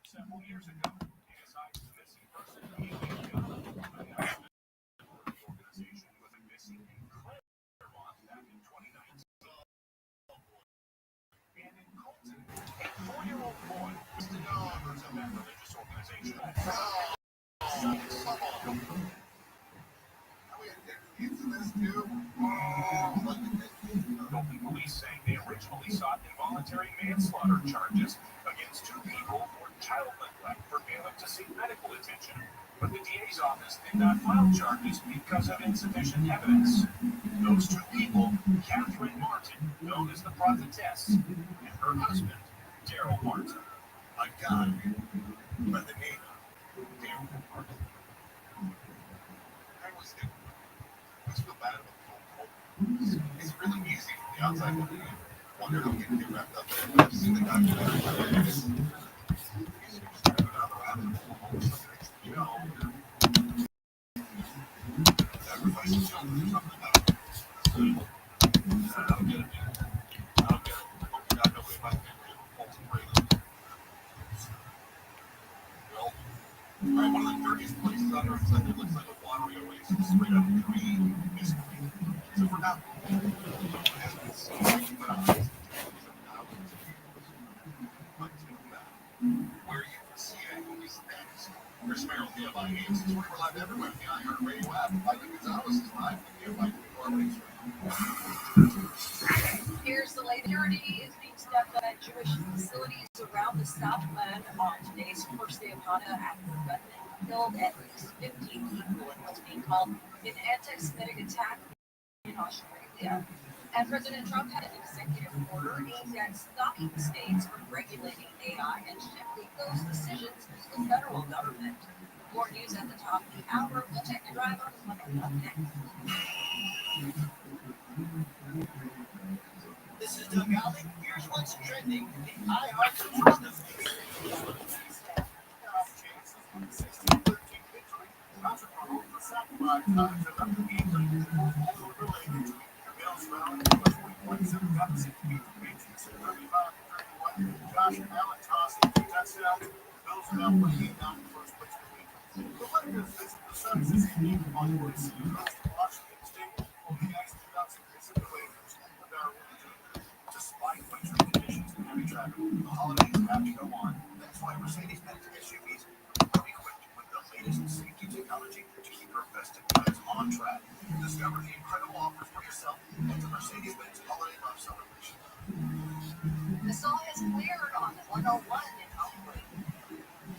Several years ago, besides the missing person being the announcement for the organization was a missing in Claremont back in 2019. And in Colton, a 4-year-old boy was the members of that religious organization. Local police saying they originally sought involuntary manslaughter charges against 2 people for child neglect for failing to seek medical attention. But the DA's office did not file charges because of insufficient evidence. Those 2 people, Catherine Martin, known as the Prophetess, and her husband, Daryl Martin. A guy by the name of Daryl Martin. I always feel bad about the whole. It's really easy from the outside looking in. Wonder how we can get wrapped up there. I've seen the documentary. Sacrifices something about it. I don't get it. Hope you got nobody in my family who falls in prayer. Well, right, one of the dirtiest places on earth that looks like a watery oasis straight out of green mystery. So we're not as we see, but where you can see these things. Chris Merrill, DFI Games, is we're live everywhere. The iHeartRadio app. Mike Gonzalez is live with DFI Games. Here's the latest. Security is being stepped up at Jewish facilities around the Southland on today's first day of Hanukkah after the gunman killed at least 15 people in what's being called an anti-Semitic attack in Australia. And President Trump had an executive order aimed at stopping states from regulating AI and shifting those decisions to the federal government. More news at the top of the hour. We'll take a drive on coming up next. This is Doug Alley. Here's what's trending in the iHeartRadio. 16-13 victory. Patrick Mahomes was sacked 5 times and left the game also related to Bills round 20.7 deficit to beat the Patriots at 35-31. Josh Allen tossed 2 touchdowns. Bills are now playing down in first place for the week. The Lakers visit the Suns this evening on the Washington State. Well, the Ice did not visit the Lakers with our despite winter conditions and heavy traffic. The holidays have to go on. That's why Mercedes-Benz SUVs are equipped with the latest safety technology to keep your festive plans on track. Discover the incredible offers for yourself at the Mercedes-Benz Holiday Love Celebration. The song is cleared on 101 in Hollywood.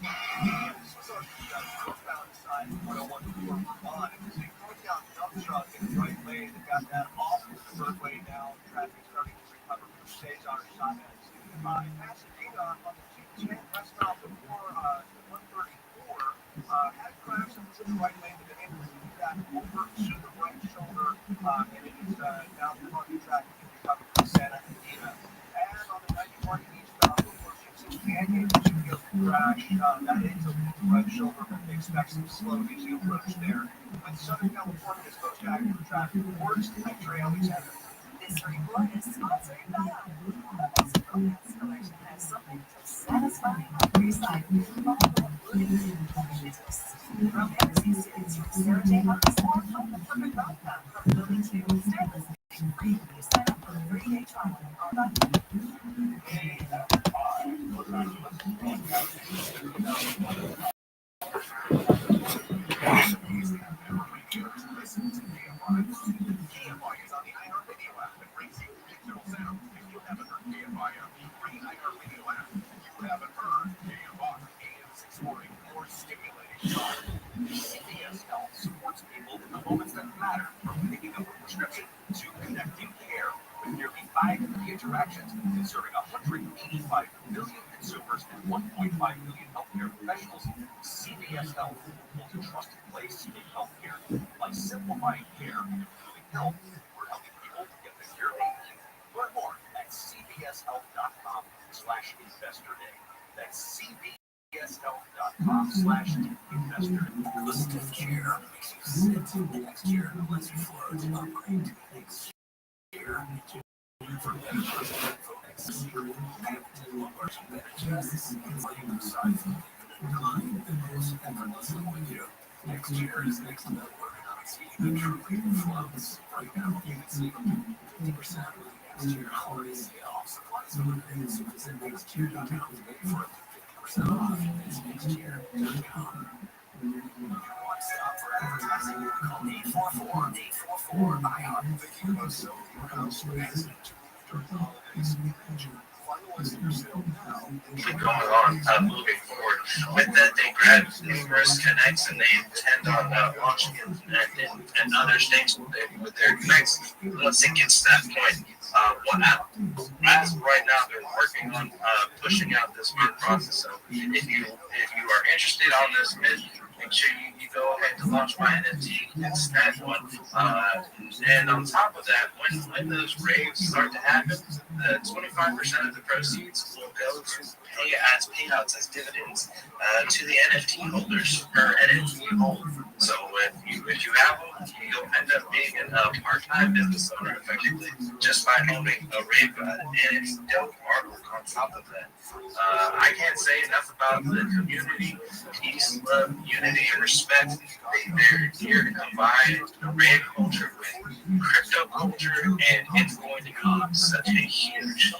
This was on the southbound side of 101 before Vermont. It was a northbound dump truck in the right lane that got that off of the roadway now. Traffic starting to recover from stays on shot at 65. Pasadena on the 210 west stop before 134 had crashed into the right lane, but then able to move that over to the right shoulder, and it is now parking traffic can recover from Santa Ana. And on the 91 eastbound before 16 Canyon, you crash that is over the right shoulder, but they expect some slow easy approach there. With Southern California's most active traffic reports, I'm Trey Alexander. This report is sponsored by Mexico. Installation has something so satisfying on your side. From Embassy Cities, from Sarah J. Harris, or from the perfect outcome from building to stainless steel free. You sign up for a 3-day trial online. CVS Health supports people in the moments that matter, from picking up a prescription to connecting care. With nearly 5 million interactions and serving 185 million consumers and 1.5 million healthcare professionals, CVS Health holds a trusted place in healthcare. By simplifying care and improving health, we're helping people get the care they need. Learn more at cvshealth.com/investor day. That's cvshealth.com/investor. Listening care makes you sit. The next year lets you float. Upgrade to the next year. For better personal focus. Next year is next level organized. The truly floods right now. You can see 50% next year holiday sale. Supplies are limited, so visit next year.com for 50% off. It's next year.com. Stop for advertising. Call 844-844-IHEART. Thinking about selling your house or business during the holidays? Finalize your sale now. Keep going along, moving forward. With that, they grabbed numerous connects and they intend on launching and other things with their connects once it gets to that point. As of right now, they're working on pushing out this bid process. So if you are interested on this bid, make sure you go ahead to launch my NFT and snag one. And on top of that, when those raves start to happen, the 25% of the proceeds will go to pay as payouts as dividends to the NFT holders or NFT holder. So if you have them, you'll end up being a part-time business owner effectively just by owning a rave god, and it's dope artwork on top of that. I can't say enough about the community, peace, love, unity, and respect. They're here to combine the rave culture with crypto culture, and it's going to be such a huge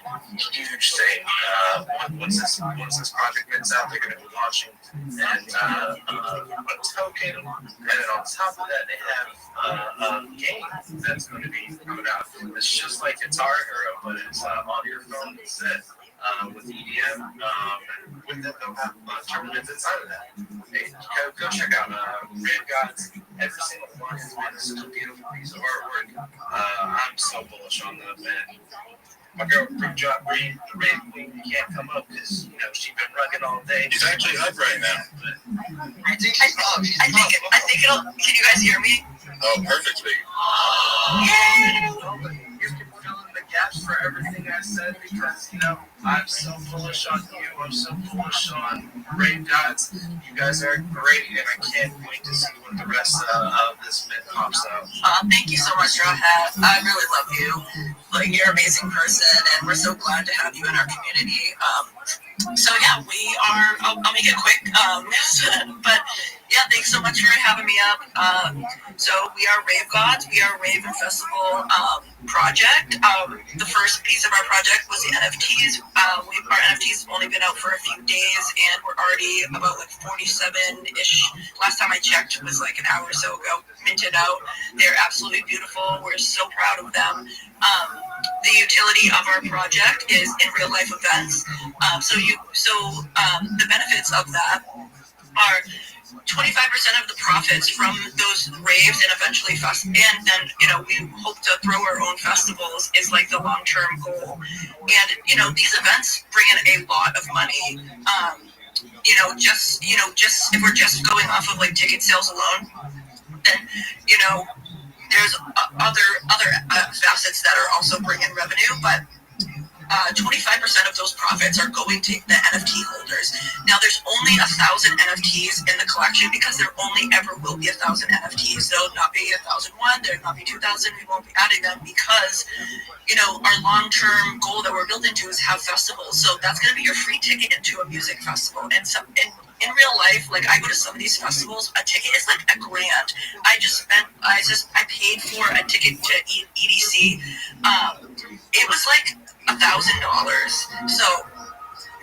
thing. Once this project gets out, they're going to be launching a token, and then on top of that, they have a game that's going to be coming out. It's just like Guitar Hero, but it's on your phone instead. With EDM, with that, they'll have tournaments inside of that. Hey, go check out Rave Gods. Every single one is such a beautiful piece of artwork. I'm so bullish on that, man. My girl, Bree, the Rave Queen, can't come up because, she's been rugging all day. She's actually up right now. I think it'll. Can you guys hear me? Oh, perfectly. Yay! You're filling the gaps for everything I said because, I'm so bullish on you. I'm so bullish on Rave Gods. You guys are great, and I can't wait to see what the rest of this bit pops out. Thank you so much, Rawhat. I really love you. You're an amazing person, and we're so glad to have you in our community. So yeah, we are. I'll make it quick. But yeah, thanks so much for having me up. So we are Rave Gods. We are a Rave and Festival project. The first piece of our project was the NFTs. Our NFTs have only been out for a few days, and we're already about 47-ish. Last time I checked was an hour or so ago. Minted out. They're absolutely beautiful. We're so proud of them. The utility of our project is in real life events. The benefits of that are 25% of the profits from those raves and eventually and then we hope to throw our own festivals is the long-term goal. And these events bring in a lot of money. Just if we're just going off of ticket sales alone, then there's other facets that are also bringing revenue, but 25% of those profits are going to the NFT holders. Now, there's only 1,000 NFTs in the collection because there only ever will be 1,000 NFTs. There'll not be 1,001. There'll not be 2,000. We won't be adding them because, our long-term goal that we're building to is have festivals. So that's going to be your free ticket into a music festival. And in real life, I go to some of these festivals, a ticket is $1,000. I paid for a ticket to EDC. It was $1,000. So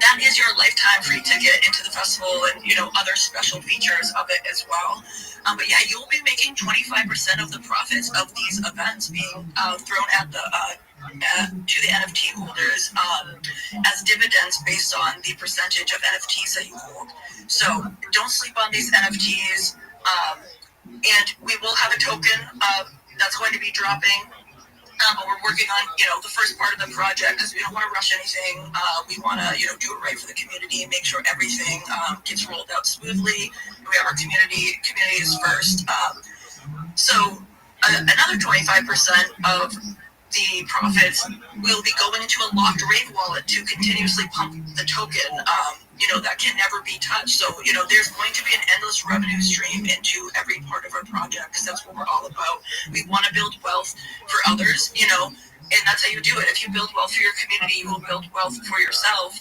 that is your lifetime free ticket into the festival and, other special features of it as well. But yeah, you'll be making 25% of the profits of these events being thrown at to the NFT holders as dividends based on the percentage of NFTs that you hold. So don't sleep on these NFTs. And we will have a token that's going to be dropping. But we're working on, the first part of the project because we don't want to rush anything. We want to, do it right for the community and make sure everything gets rolled out smoothly. We have our communities first. So another 25% of the profits will be going into a locked Rave wallet to continuously pump the token, that can never be touched. So, there's going to be an endless revenue stream into every part of our project because that's what we're all about. We want to build wealth for others, And that's how you do it. If you build wealth for your community, you will build wealth for yourself.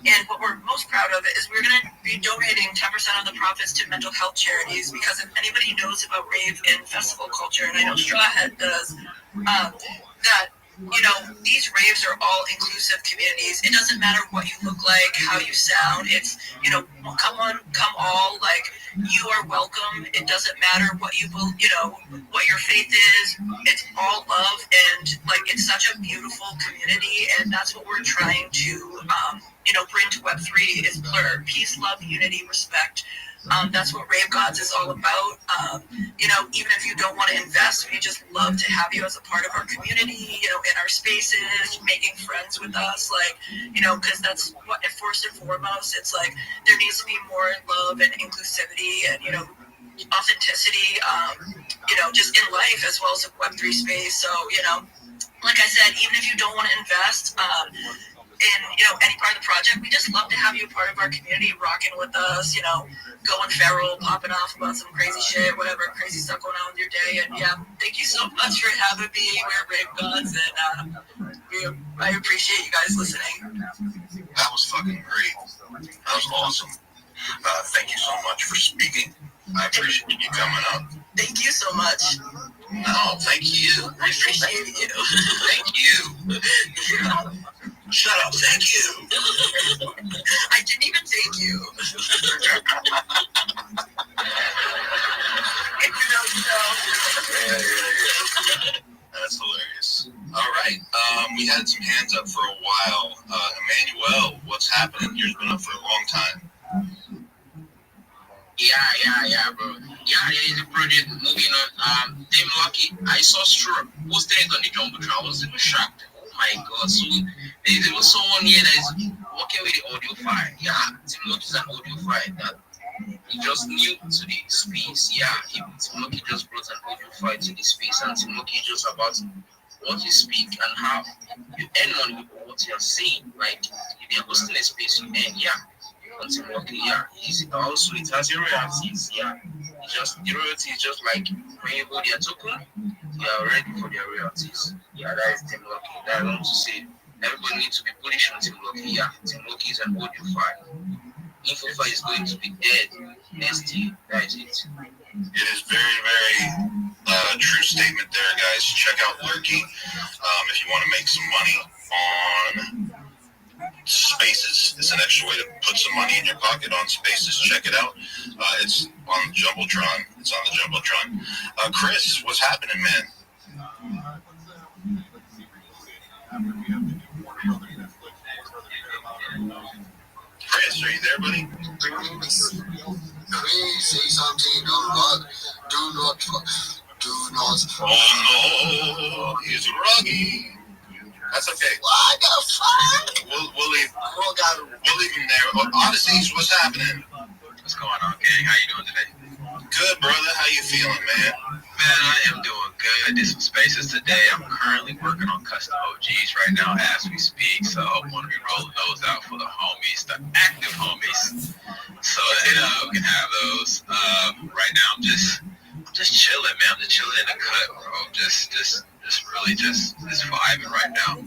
And what we're most proud of is we're going to be donating 10% of the profits to mental health charities, because if anybody knows about rave and festival culture, and I know Strawhead does, that, you know, these raves are all inclusive communities. It doesn't matter what you look like, how you sound. It's, you know, come on, come all. Like, you are welcome. It doesn't matter what you will, you know, what your faith is. It's all love, and like, it's such a beautiful community, and that's what we're trying to, you know, bring to Web3 is peace, love, unity, respect. That's what Rave Gods is all about. You know, even if you don't want to invest, we just love to have you as a part of our community, you know, in our spaces, making friends with us, like, you know, because that's what, first and foremost, it's like, there needs to be more love and inclusivity and, you know, authenticity, you know, just in life as well as a Web3 space. So, you know, like I said, even if you don't want to invest, in, you know, any part of the project, we just love to have you a part of our community, rocking with us, you know, going feral, popping off about some crazy shit, whatever crazy stuff going on with your day. And yeah, thank you so much for having me. We're Rave Gods, and I appreciate you guys listening. That was fucking great. That was awesome. Thank you so much for speaking. I appreciate you coming up. Thank you so much. No, thank you. I appreciate you. Thank you. Shut up, thank you. I didn't even thank you. If you know, you know. Yeah. That's hilarious. All right. We had some hands up for a while. Emmanuel, what's happening? Yours been up for a long time. Yeah, bro. Yeah, there is a project moving on. Team Lucky, I saw Straw posted on the Jumbotron. I was even shocked. Oh my god. So there's even someone here that is working with the audio file. Yeah, Team Lucky is an audio file that he just new to the space. Yeah, Team Lucky just brought an audio file to the space, and Team Lucky is just about what you speak and how you earn money with what you're saying. Like, if you're hosting a space, you earn. Yeah. Ultimately, yeah, also it has your royalties. Yeah, it's just the royalty is just like when you go their token, they are ready for their royalties. Yeah, that is Team Lucky. That I want to say everybody needs to be bullish on Team Lucky. Yeah, Team Lucky is an audio file. Info file is going to be dead next year. That is it. It is very, very true statement there, guys. Check out Lurky if you want to make some money on Spaces. It's an extra way to put some money in your pocket on Spaces. Check it out. It's on the Jumbotron. It's on the Jumbotron. Chris, what's happening, man? Chris, are you there, buddy? Please say something. Do not. Oh no, he's Ruggy. That's okay. What the fuck? We'll leave him there. Honestly, what's happening? What's going on, gang? How you doing today? Good, brother. How you feeling, man? Man, I am doing good. Did some spaces today. I'm currently working on custom OGs right now as we speak. So I'm going to be rolling those out for the homies, the active homies. So we can have those. Right now, I'm just chilling, man. I'm just chilling in the cut, bro. Just really just vibing right now.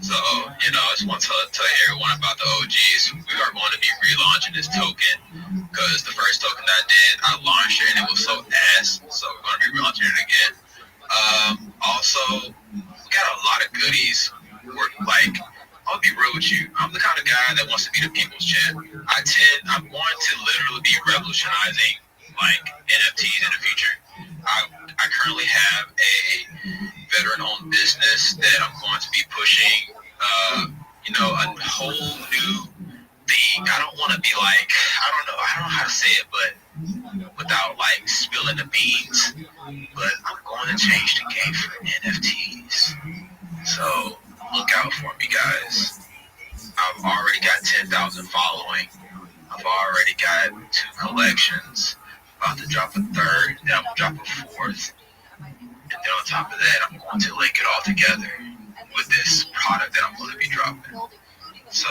So, you know, I just want to tell everyone about the OGs. We are going to be relaunching this token because the first token that I did, I launched it and it was so ass. So we're going to be relaunching it again. Also, we got a lot of goodies. Like, I'll be real with you. I'm the kind of guy that wants to be the people's champ. I'm going to literally be revolutionizing like NFTs in the future. I currently have a veteran-owned business that I'm going to be pushing, you know, a whole new thing. I don't want to be like, I don't know how to say it, but without like spilling the beans. But I'm going to change the game for NFTs. So look out for me, guys. I've already got 10,000 following. I've already got 2 collections. About to drop a 3rd, then I'm gonna drop a 4th, and then on top of that, I'm going to link it all together with this product that I'm going to be dropping. So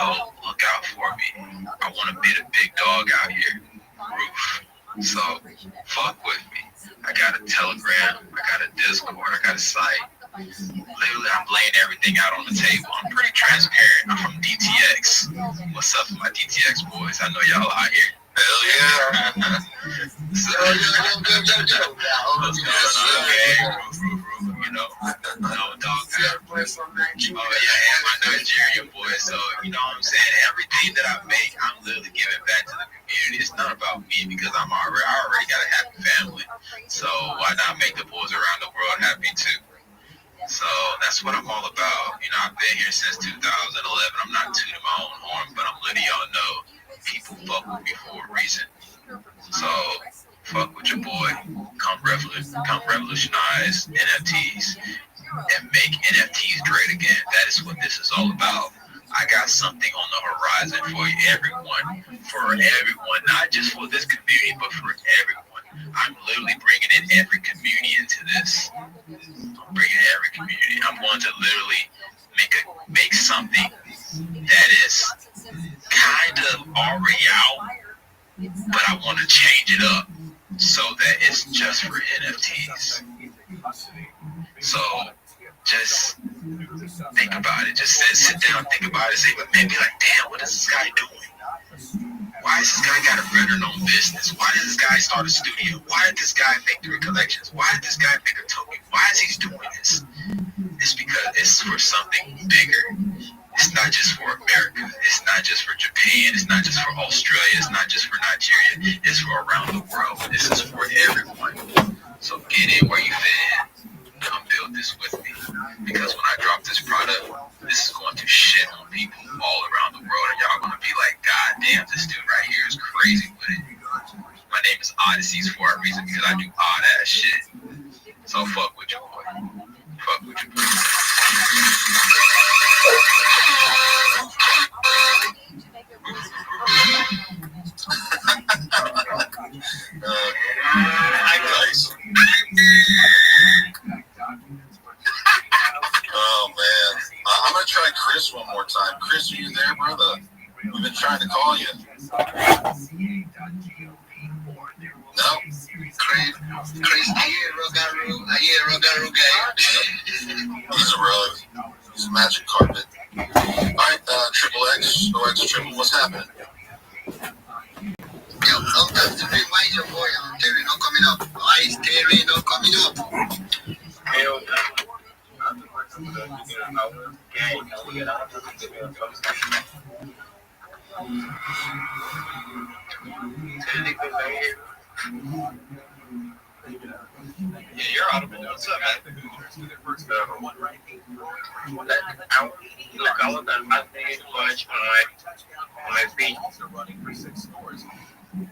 look out for me. I want to be the big dog out here, Roof. So fuck with me. I got a Telegram, I got a Discord, I got a site. Literally, I'm laying everything out on the table. I'm pretty transparent. I'm from DTX. What's up, my DTX boys? I know y'all out here. Hell yeah. So, what's going on, gang? You know, no dog. Oh yeah, and my Nigerian boy. So you know what I'm saying. Everything that I make, I'm literally giving back to the community. It's not about me because I already got a happy family. So why not make the boys around the world happy too? So that's what I'm all about. You know, I've been here since 2011. I'm not tooting my own horn, but I'm letting y'all know people fuck with me for a reason. So fuck with your boy. Come revolutionize NFTs and make NFTs great again. That is what this is all about. I got something on the horizon for everyone, not just for this community, but for everyone. I'm literally bringing in every community into this. I'm bringing every community. I'm going to literally make something that is kind of already out, but I want to change it up so that it's just for NFTs. So just think about it. Just sit down, think about it. Say, but maybe like, damn, what is this guy doing? Why has this guy got a better-known business? Why did this guy start a studio? Why did this guy make 3 collections? Why did this guy make a token? Why is he doing this? It's because it's for something bigger. It's not just for America. It's not just for Japan. It's not just for Australia. It's not just for Nigeria. It's for around the world. This is for everyone. So get in where you fit in. Come build this with me. Because when I drop this product, this is going to shit on people all around the world. And y'all going to be like, God damn, this dude right here is crazy with it. My name is Odysseys for a reason because I do odd ass shit. So fuck with your boy. Fuck with your boy. Hi guys. Oh man, I'm gonna try Chris one more time. Chris, are you there, brother? We've been trying to call you. No. Chris, he's a rogue. He's a magic carpet. All right, Triple X, OX Triple, what's happening? Yo, sometimes to remind your boy, Terry not coming up. Why is Terry not coming up? Hell no. Yeah, you're audible. What's up, man? Look, all of them, I think it's much on my feet. Running for 6 scores. Okay.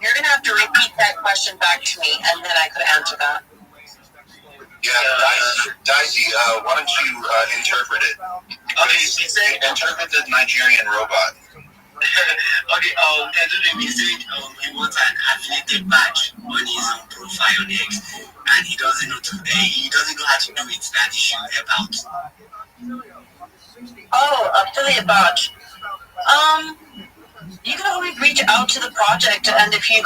You're gonna have to repeat that question back to me, and then I could answer that. Yeah, Dicey, why don't you interpret it? Okay, say interpret the Nigerian robot. Okay, there's a message. He wants an affiliated badge on his profile on X, and he doesn't know how to do it. That he should help out. Oh, affiliate badge. You can always reach out to the project, and if you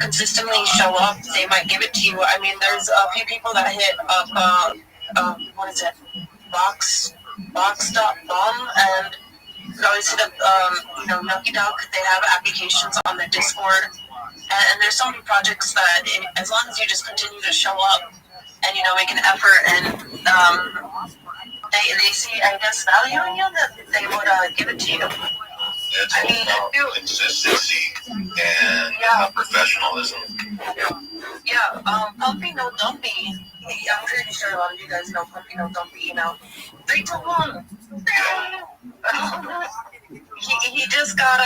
consistently show up, they might give it to you. I mean, there's a few people that hit up, what is it, box.bomb, and you always hit up, Nucky Duck. They have applications on the Discord, and there's so many projects that, as long as you just continue to show up and, make an effort, and they see, I guess, value in you, that they would give it to you. It's all about consistency and professionalism. Yeah, Pumpy No Dumpy. I'm pretty sure a lot of you guys know Pumpy No Dumpy, 3 to 1. He just got a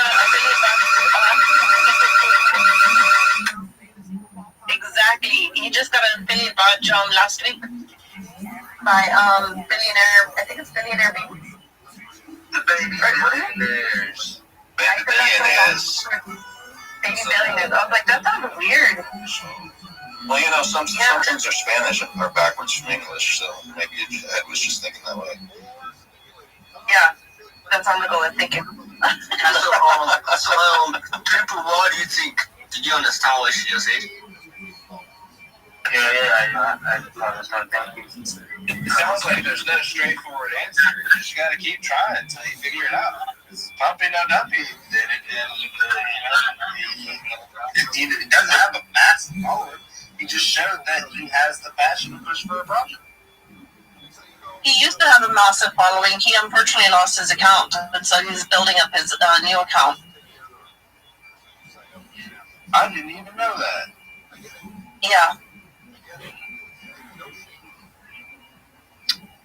exactly. He just got an affiliate badge last week by billionaire. I think it's Billionaire B. The baby billionaires. Baby billionaires. Baby billionaires. I was like, that sounded weird. Well, some things are Spanish and are backwards from English, so maybe Ed was just thinking that way. Yeah, that's how I'm gonna go with thinking. People, what do you think? Did you understand what she just said? Yeah, I understand. Thank you. It sounds like there's no straightforward answer. You just got to keep trying until you figure it out. It's Pumpy No Dumpy did it, and he doesn't have a massive following. He just showed that he has the passion to push for a project. He used to have a massive following. He unfortunately lost his account, and so he's building up his new account. I didn't even know that. Yeah.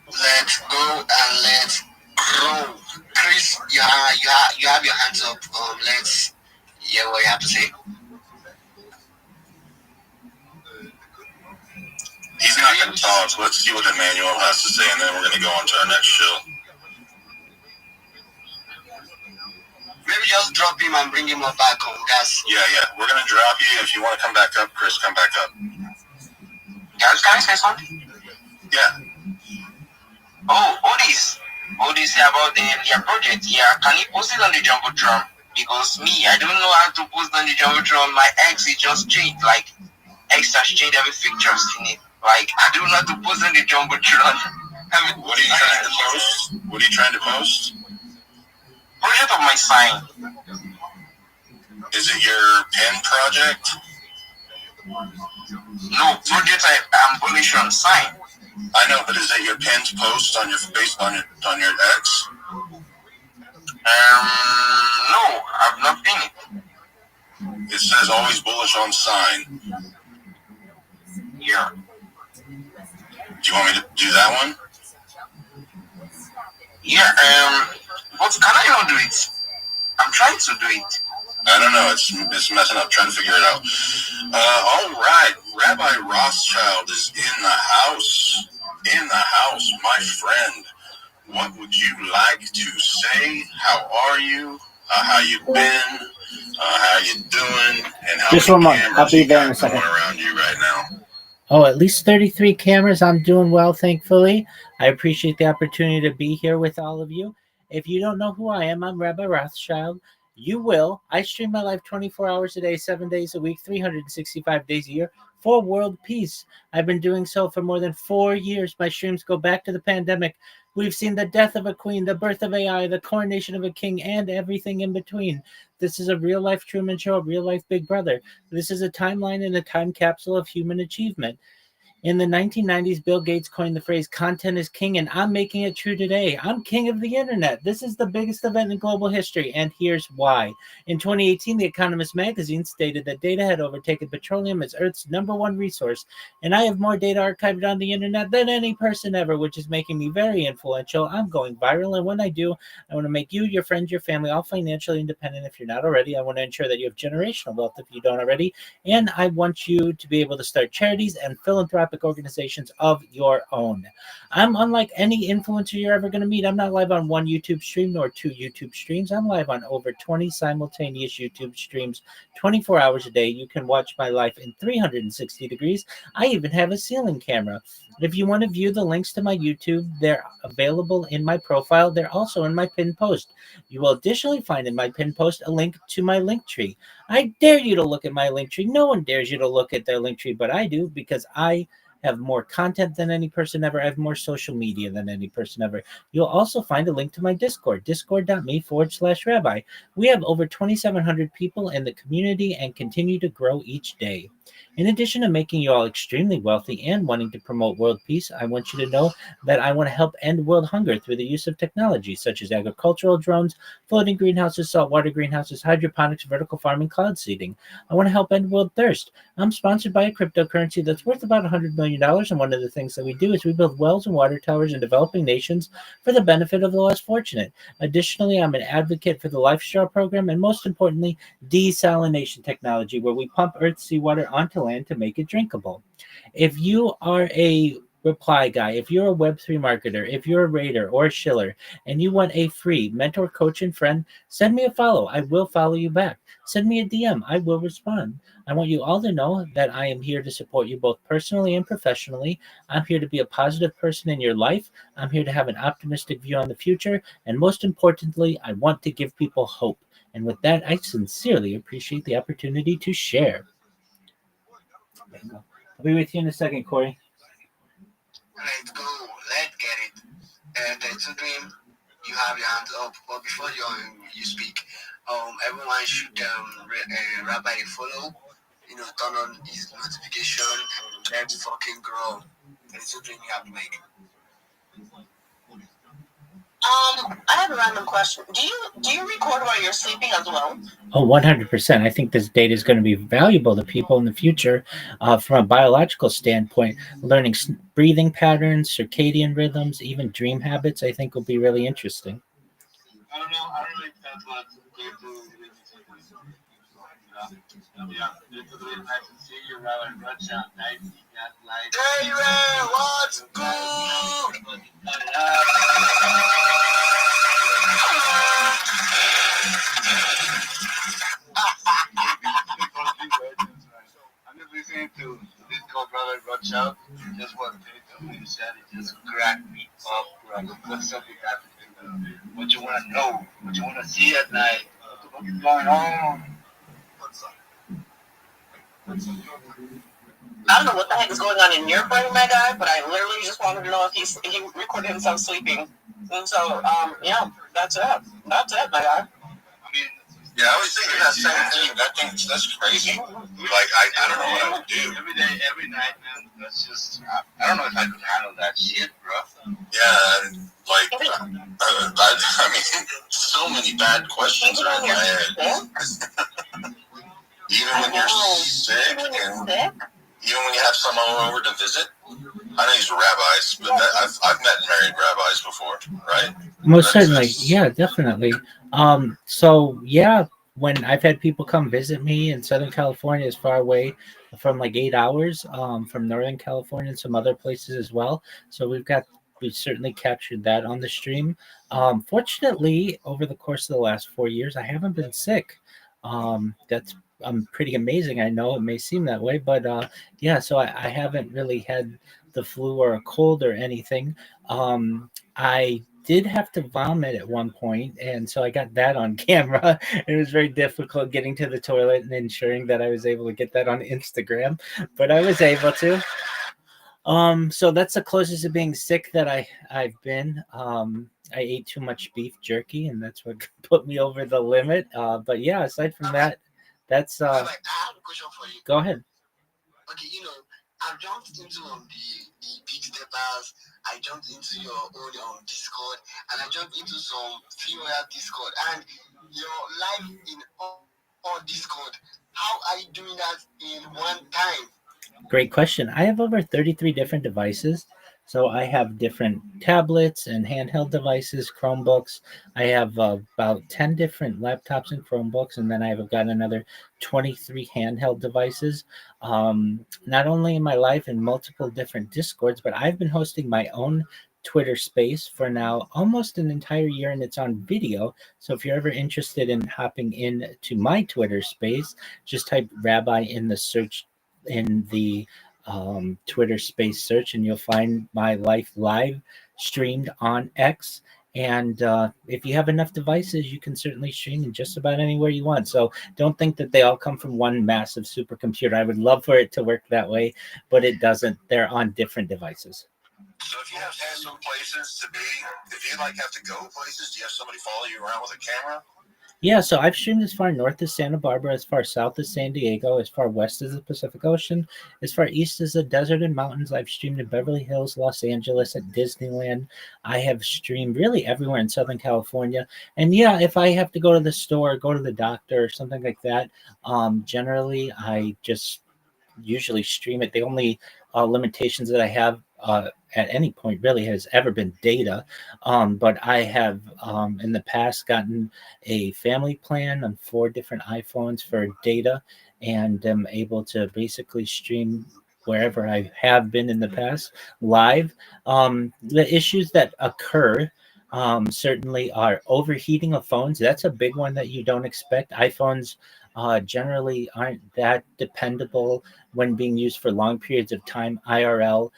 Let's go and let's grow. Chris, you have your hands up. Let's hear what you have to say. He's not going to talk, so let's see what Emmanuel has to say, and then we're going to go on to our next show. Maybe just drop him and bring him up back on gas. Yeah. We're going to drop you. If you want to come back up, Chris, come back up. Guys, can I say something? Yeah. Oh, Otis about their project. Yeah, can you post it on the Jumbotron? Because me, I don't know how to post on the Jumbotron. My ex, it just changed. Like, X has changed every pictures in it. Like, I don't know how to post on the Jumbotron. What are you trying to post? What are you trying to post? Project of my sign. Is it your pen project? No, project abolition sign. I know, but is it your pen's post on your face on your X? No, I've not seen it. It says always bullish on sign. Yeah. Do you want me to do that one? Yeah, but can I not do it? I'm trying to do it. I don't know. It's messing up. Trying to figure it out. All right. Rabbi Rothschild is in the house. My friend. What would you like to say? How are you? How you been? How you doing? And how Just many one moment. cameras I'll be you there got in a second. going around you right now? Oh, at least 33 cameras. I'm doing well, thankfully. I appreciate the opportunity to be here with all of you. If you don't know who I am, I'm Rabbi Rothschild. You will. I stream my life 24 hours a day, 7 days a week, 365 days a year for world peace. I've been doing so for more than 4 years. My streams go back to the pandemic. We've seen the death of a queen, the birth of AI, the coronation of a king, and everything in between. This is a real-life Truman Show, a real-life Big Brother. This is a timeline and a time capsule of human achievement. In the 1990s, Bill Gates coined the phrase content is king, and I'm making it true today. I'm king of the internet. This is the biggest event in global history, and here's why. In 2018, The Economist magazine stated that data had overtaken petroleum as Earth's #1 resource, and I have more data archived on the internet than any person ever, which is making me very influential. I'm going viral, and when I do, I want to make you, your friends, your family all financially independent if you're not already. I want to ensure that you have generational wealth if you don't already, and I want you to be able to start charities and philanthropic organizations of your own. I'm unlike any influencer you're ever going to meet. I'm not live on one YouTube stream nor 2 YouTube streams. I'm live on over 20 simultaneous YouTube streams 24 hours a day. You can watch my life in 360 degrees. I even have a ceiling camera. If you want to view the links to my YouTube, they're available in my profile. They're also in my pinned post. You will additionally find in my pinned post a link to my link tree. I dare you to look at my link tree. No one dares you to look at their link tree, but I do, because I have more content than any person ever. I have more social media than any person ever. You'll also find a link to my Discord, discord.me/rabbi. We have over 2,700 people in the community and continue to grow each day. In addition to making you all extremely wealthy and wanting to promote world peace, I want you to know that I want to help end world hunger through the use of technology such as agricultural drones, floating greenhouses, saltwater greenhouses, hydroponics, vertical farming, cloud seeding. I want to help end world thirst. I'm sponsored by a cryptocurrency that's worth about $100 million, and one of the things that we do is we build wells and water towers in developing nations for the benefit of the less fortunate. Additionally, I'm an advocate for the Life Straw program, and most importantly, desalination technology, where we pump Earth's seawater onto land to make it drinkable. If you are a reply guy, if you're a Web3 marketer, if you're a raider or a shiller, and you want a free mentor, coach, and friend, send me a follow. I will follow you back. Send me a DM. I will respond. I want you all to know that I am here to support you both personally and professionally. I'm here to be a positive person in your life. I'm here to have an optimistic view on the future. And most importantly, I want to give people hope. And with that, I sincerely appreciate the opportunity to share. I'll be with you in a second, Corey. Let's go. Let's get it. 32 Dream, you have your hands up. But before you speak, everyone should Rabbi follow. Turn on his notification. Let's fucking grow. 32 Dream, you have to make. I have a random question. Do you record while you're sleeping as well? Oh, 100%. I think this data is going to be valuable to people in the future from a biological standpoint. Learning breathing patterns, circadian rhythms, even dream habits, I think will be really interesting. I don't know if that's what they're doing. Yeah, it's really nice to see you, Rabbi Rothschild. Nice to see that live. Hey, Ray, what's good? I'm just listening to this called Rabbi Rothschild. Just what he said, it just cracked me up. What's something happening? What you want to know? What you want to see at night? What the fuck is going on? I don't know what the heck is going on in your brain, my guy, but I literally just wanted to know if he recorded himself sleeping. And so, yeah, that's it. That's it, my guy. Yeah, I was thinking that same thing. That's crazy. Like, I don't know what I would do. Every night, man. That's just, I don't know if I could handle that shit, bro. Yeah, like, I mean, so many bad questions are in my head. Even when you're sick, and even when you have someone over to visit. I know these are rabbis, but I've met married rabbis before, right? Most certainly. Yeah, definitely. So yeah, when I've had people come visit me in Southern California, as far away from like 8 hours, from Northern California and some other places as well. So we certainly captured that on the stream. Fortunately, over the course of the last 4 years, I haven't been sick. That's pretty amazing. I know it may seem that way, but yeah, so I haven't really had the flu or a cold or anything. I did have to vomit at one point, and so I got that on camera. It was very difficult getting to the toilet and ensuring that I was able to get that on Instagram, but I was able to. So that's the closest to being sick that I've been. I ate too much beef jerky, and that's what put me over the limit. But yeah, aside from that, that's I have a question for you. Go ahead. Okay, I've jumped into the Big Steppers. I jumped into your own Discord, and I jumped into some female Discord, and your live in all Discord. How are you doing that in one time? Great question. I have over 33 different devices. So I have different tablets and handheld devices, Chromebooks. I have about 10 different laptops and Chromebooks, and then I've got another 23 handheld devices. Not only in my life in multiple different Discords, but I've been hosting my own Twitter space for now almost an entire year, and it's on video. So if you're ever interested in hopping in to my Twitter space, just type Rabbi in the search in the Twitter space search, and you'll find my life live streamed on X. And if you have enough devices, you can certainly stream in just about anywhere you want. So don't think that they all come from one massive supercomputer. I would love for it to work that way, but it doesn't. They're on different devices. So if you have some places to be, if you have to go places, do you have somebody follow you around with a camera? Yeah, so I've streamed as far north as Santa Barbara, as far south as San Diego, as far west as the Pacific Ocean, as far east as the desert and mountains. I've streamed in Beverly Hills, Los Angeles, at Disneyland. I have streamed really everywhere in Southern California. And yeah, if I have to go to the store, go to the doctor, or something like that, generally I just usually stream it. The only limitations that I have at any point really has ever been data. But I have in the past gotten a family plan on 4 different iPhones for data, and am able to basically stream wherever I have been in the past live. The issues that occur certainly are overheating of phones. That's a big one that you don't expect. iPhones generally aren't that dependable when being used for long periods of time, IRL,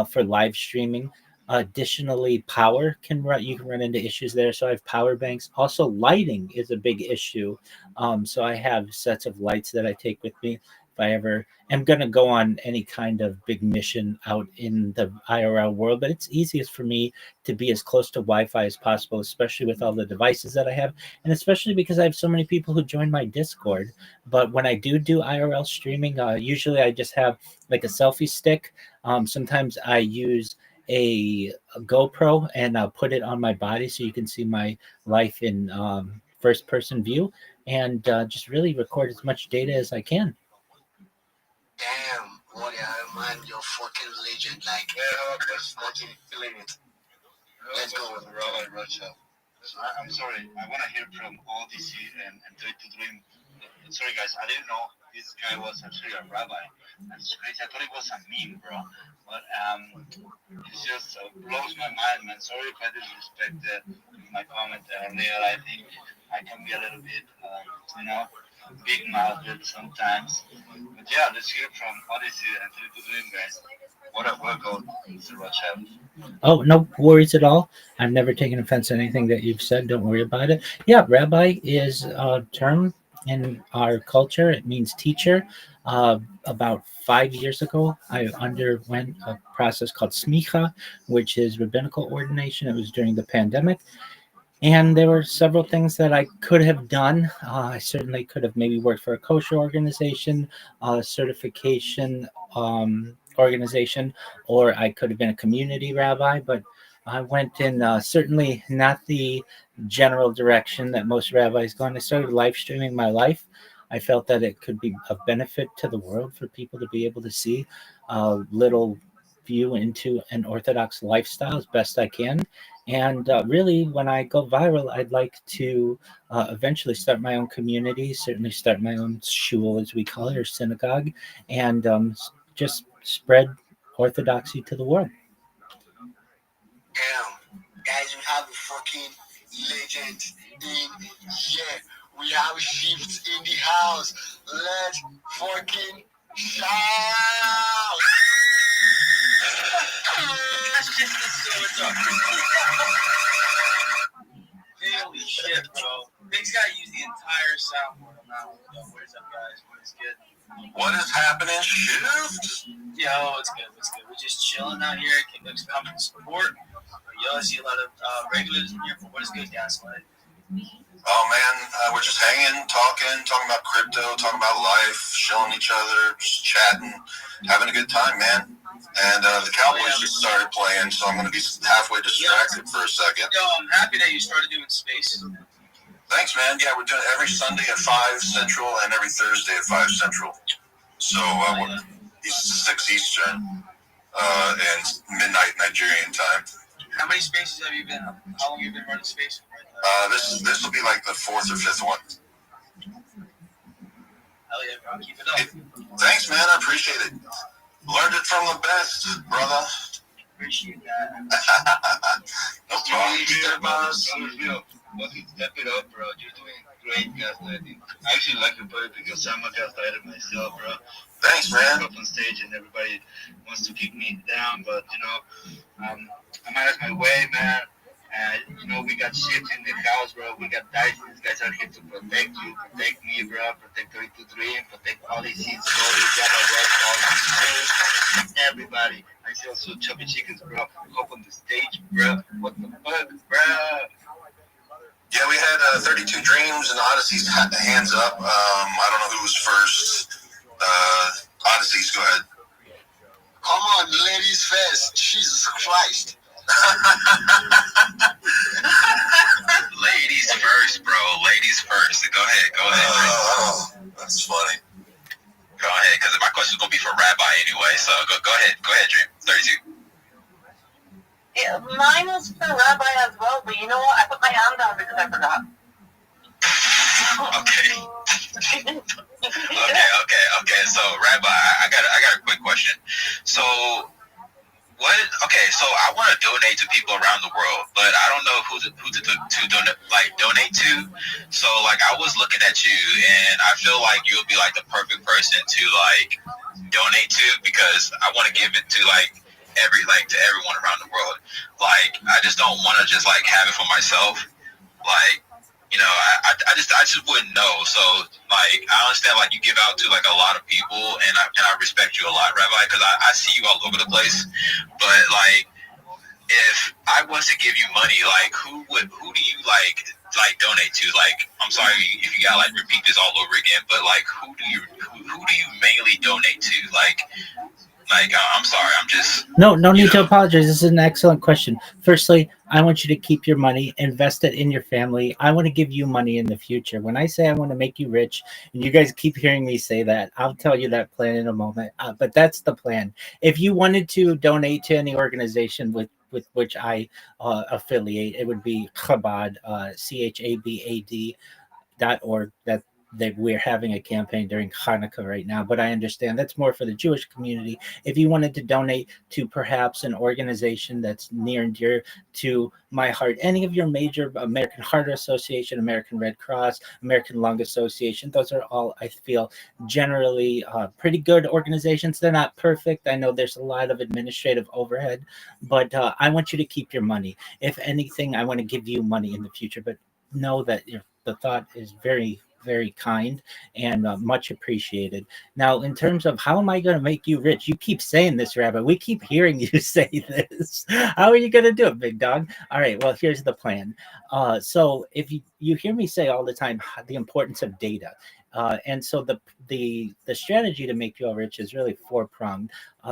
for live streaming. Additionally, power you can run into issues there. So I have power banks. Also, lighting is a big issue. So I have sets of lights that I take with me if I ever am going to go on any kind of big mission out in the IRL world. But it's easiest for me to be as close to Wi-Fi as possible, especially with all the devices that I have, and especially because I have so many people who join my Discord. But when I do IRL streaming, usually I just have like a selfie stick. Sometimes I use a GoPro and I'll put it on my body so you can see my life in first person view, and just really record as much data as I can. Damn, what man, you're fucking legend. Like, fucking feeling it. Let's go with Rabbi Rothschild. I'm sorry, I want to hear from Odyssey and Try to Dream. Sorry, guys, I didn't know this guy was actually a rabbi. That's crazy. I thought it was a meme, bro. But it just blows my mind, man. Sorry if I disrespected my comment earlier. I think I can be a little bit, big mouthed sometimes. But yeah, let's hear from Odyssey and Try to Dream, guys. What a workout, Mr. Rothschild. Oh, no worries at all. I've never taken offense to anything that you've said. Don't worry about it. Yeah, rabbi is a term in our culture. It means teacher. About 5 years ago, I underwent a process called smicha, which is rabbinical ordination. It was during the pandemic. And there were several things that I could have done. I certainly could have maybe worked for a kosher organization, certification organization, or I could have been a community rabbi. But I went in certainly not the general direction that most rabbis go. And I started live streaming my life. I felt that it could be of benefit to the world for people to be able to see a little view into an Orthodox lifestyle as best I can. And really, when I go viral, I'd like to eventually start my own community, certainly start my own shul, as we call it, or synagogue, and just spread orthodoxy to the world. Damn, guys, we have a fucking legend in here. We have shifts in the house. Let's fucking shout! That's just the sword. Holy shit, bro. Big's gotta use the entire soundboard on that one. What is up, guys? What is good? What is happening, shift? Yo, it's good. It's good. We're just chilling out here. Kingdom's coming to support. Yo, I see a lot of regulars in here. But what is good, guys? Oh man, we're just hanging, talking about crypto, talking about life, showing each other, just chatting, having a good time, man. And the Cowboys just started playing, so I'm going to be halfway distracted for a second. Yo, I'm happy that you started doing space. Thanks, man. Yeah, we're doing it every Sunday at 5 Central and every Thursday at 5 Central. So it's 6 Eastern and midnight Nigerian time. How many spaces have you been? How long have you been running space? This will be like the 4th or 5th one. Hell yeah, bro. Keep it up. Thanks, man. I appreciate it. Learned it from the best, brother. Appreciate that. No problem. Step it up, bro. You're doing great gaslighting. I actually like your boy because I'm a gaslighter myself, bro. Thanks, man. I up on stage and everybody wants to kick me down, but I'm out of my way, man. And we got shit in the house, bro. We got dice. These guys are here to protect you, protect me, bro. Protect Try to Dream, protect Odyssey, everybody. I see also chubby chickens, bro. Up on the stage, bro. What the fuck, bro? Yeah, we had 32 Dreams and Odyssey's hands up. I don't know who was first. Odyssey's, go ahead. Come on, ladies first. Jesus Christ. Ladies first, bro. Ladies first. Go ahead. Oh, that's funny. Go ahead, because my question's going to be for Rabbi anyway. So go ahead. Go ahead, Dream. 32. Yeah, mine was for Rabbi as well, but you know what? I put my hand down because I forgot. Okay. Okay. So Rabbi, I got a quick question. So what? Okay, so I want to donate to people around the world, but I don't know who to donate to. So like I was looking at you, and I feel like you'll be like the perfect person to like donate to, because I want to give it to like to everyone around the world. Like I just don't want to just like have it for myself. Like I just wouldn't know. So like I understand like you give out to like a lot of people, and I respect you a lot, Rabbi, because I see you all over the place. But like if I was to give you money, like who do you like donate to? Like I'm sorry if you gotta like repeat this all over again, but like who do you mainly donate to? Like I'm sorry, I'm just No need to apologize. This is an excellent question. Firstly, I want you to keep your money, invest it in your family. I want to give you money in the future. When I say I want to make you rich, and you guys keep hearing me say that, I'll tell you that plan in a moment. But that's the plan. If you wanted to donate to any organization with which I affiliate, it would be Chabad, CHABAD.org. That we're having a campaign during Hanukkah right now, but I understand that's more for the Jewish community. If you wanted to donate to perhaps an organization that's near and dear to my heart, any of your major American Heart Association, American Red Cross, American Lung Association, those are all, I feel, generally pretty good organizations. They're not perfect. I know there's a lot of administrative overhead, but I want you to keep your money. If anything, I want to give you money in the future, but know that the thought is very, very kind and much appreciated. Now, in terms of how am I going to make you rich? You keep saying this, Rabbi. We keep hearing you say this. How are you going to do it, big dog? All right, well, here's the plan. So if you hear me say all the time the importance of data. And so the strategy to make you all rich is really four-pronged.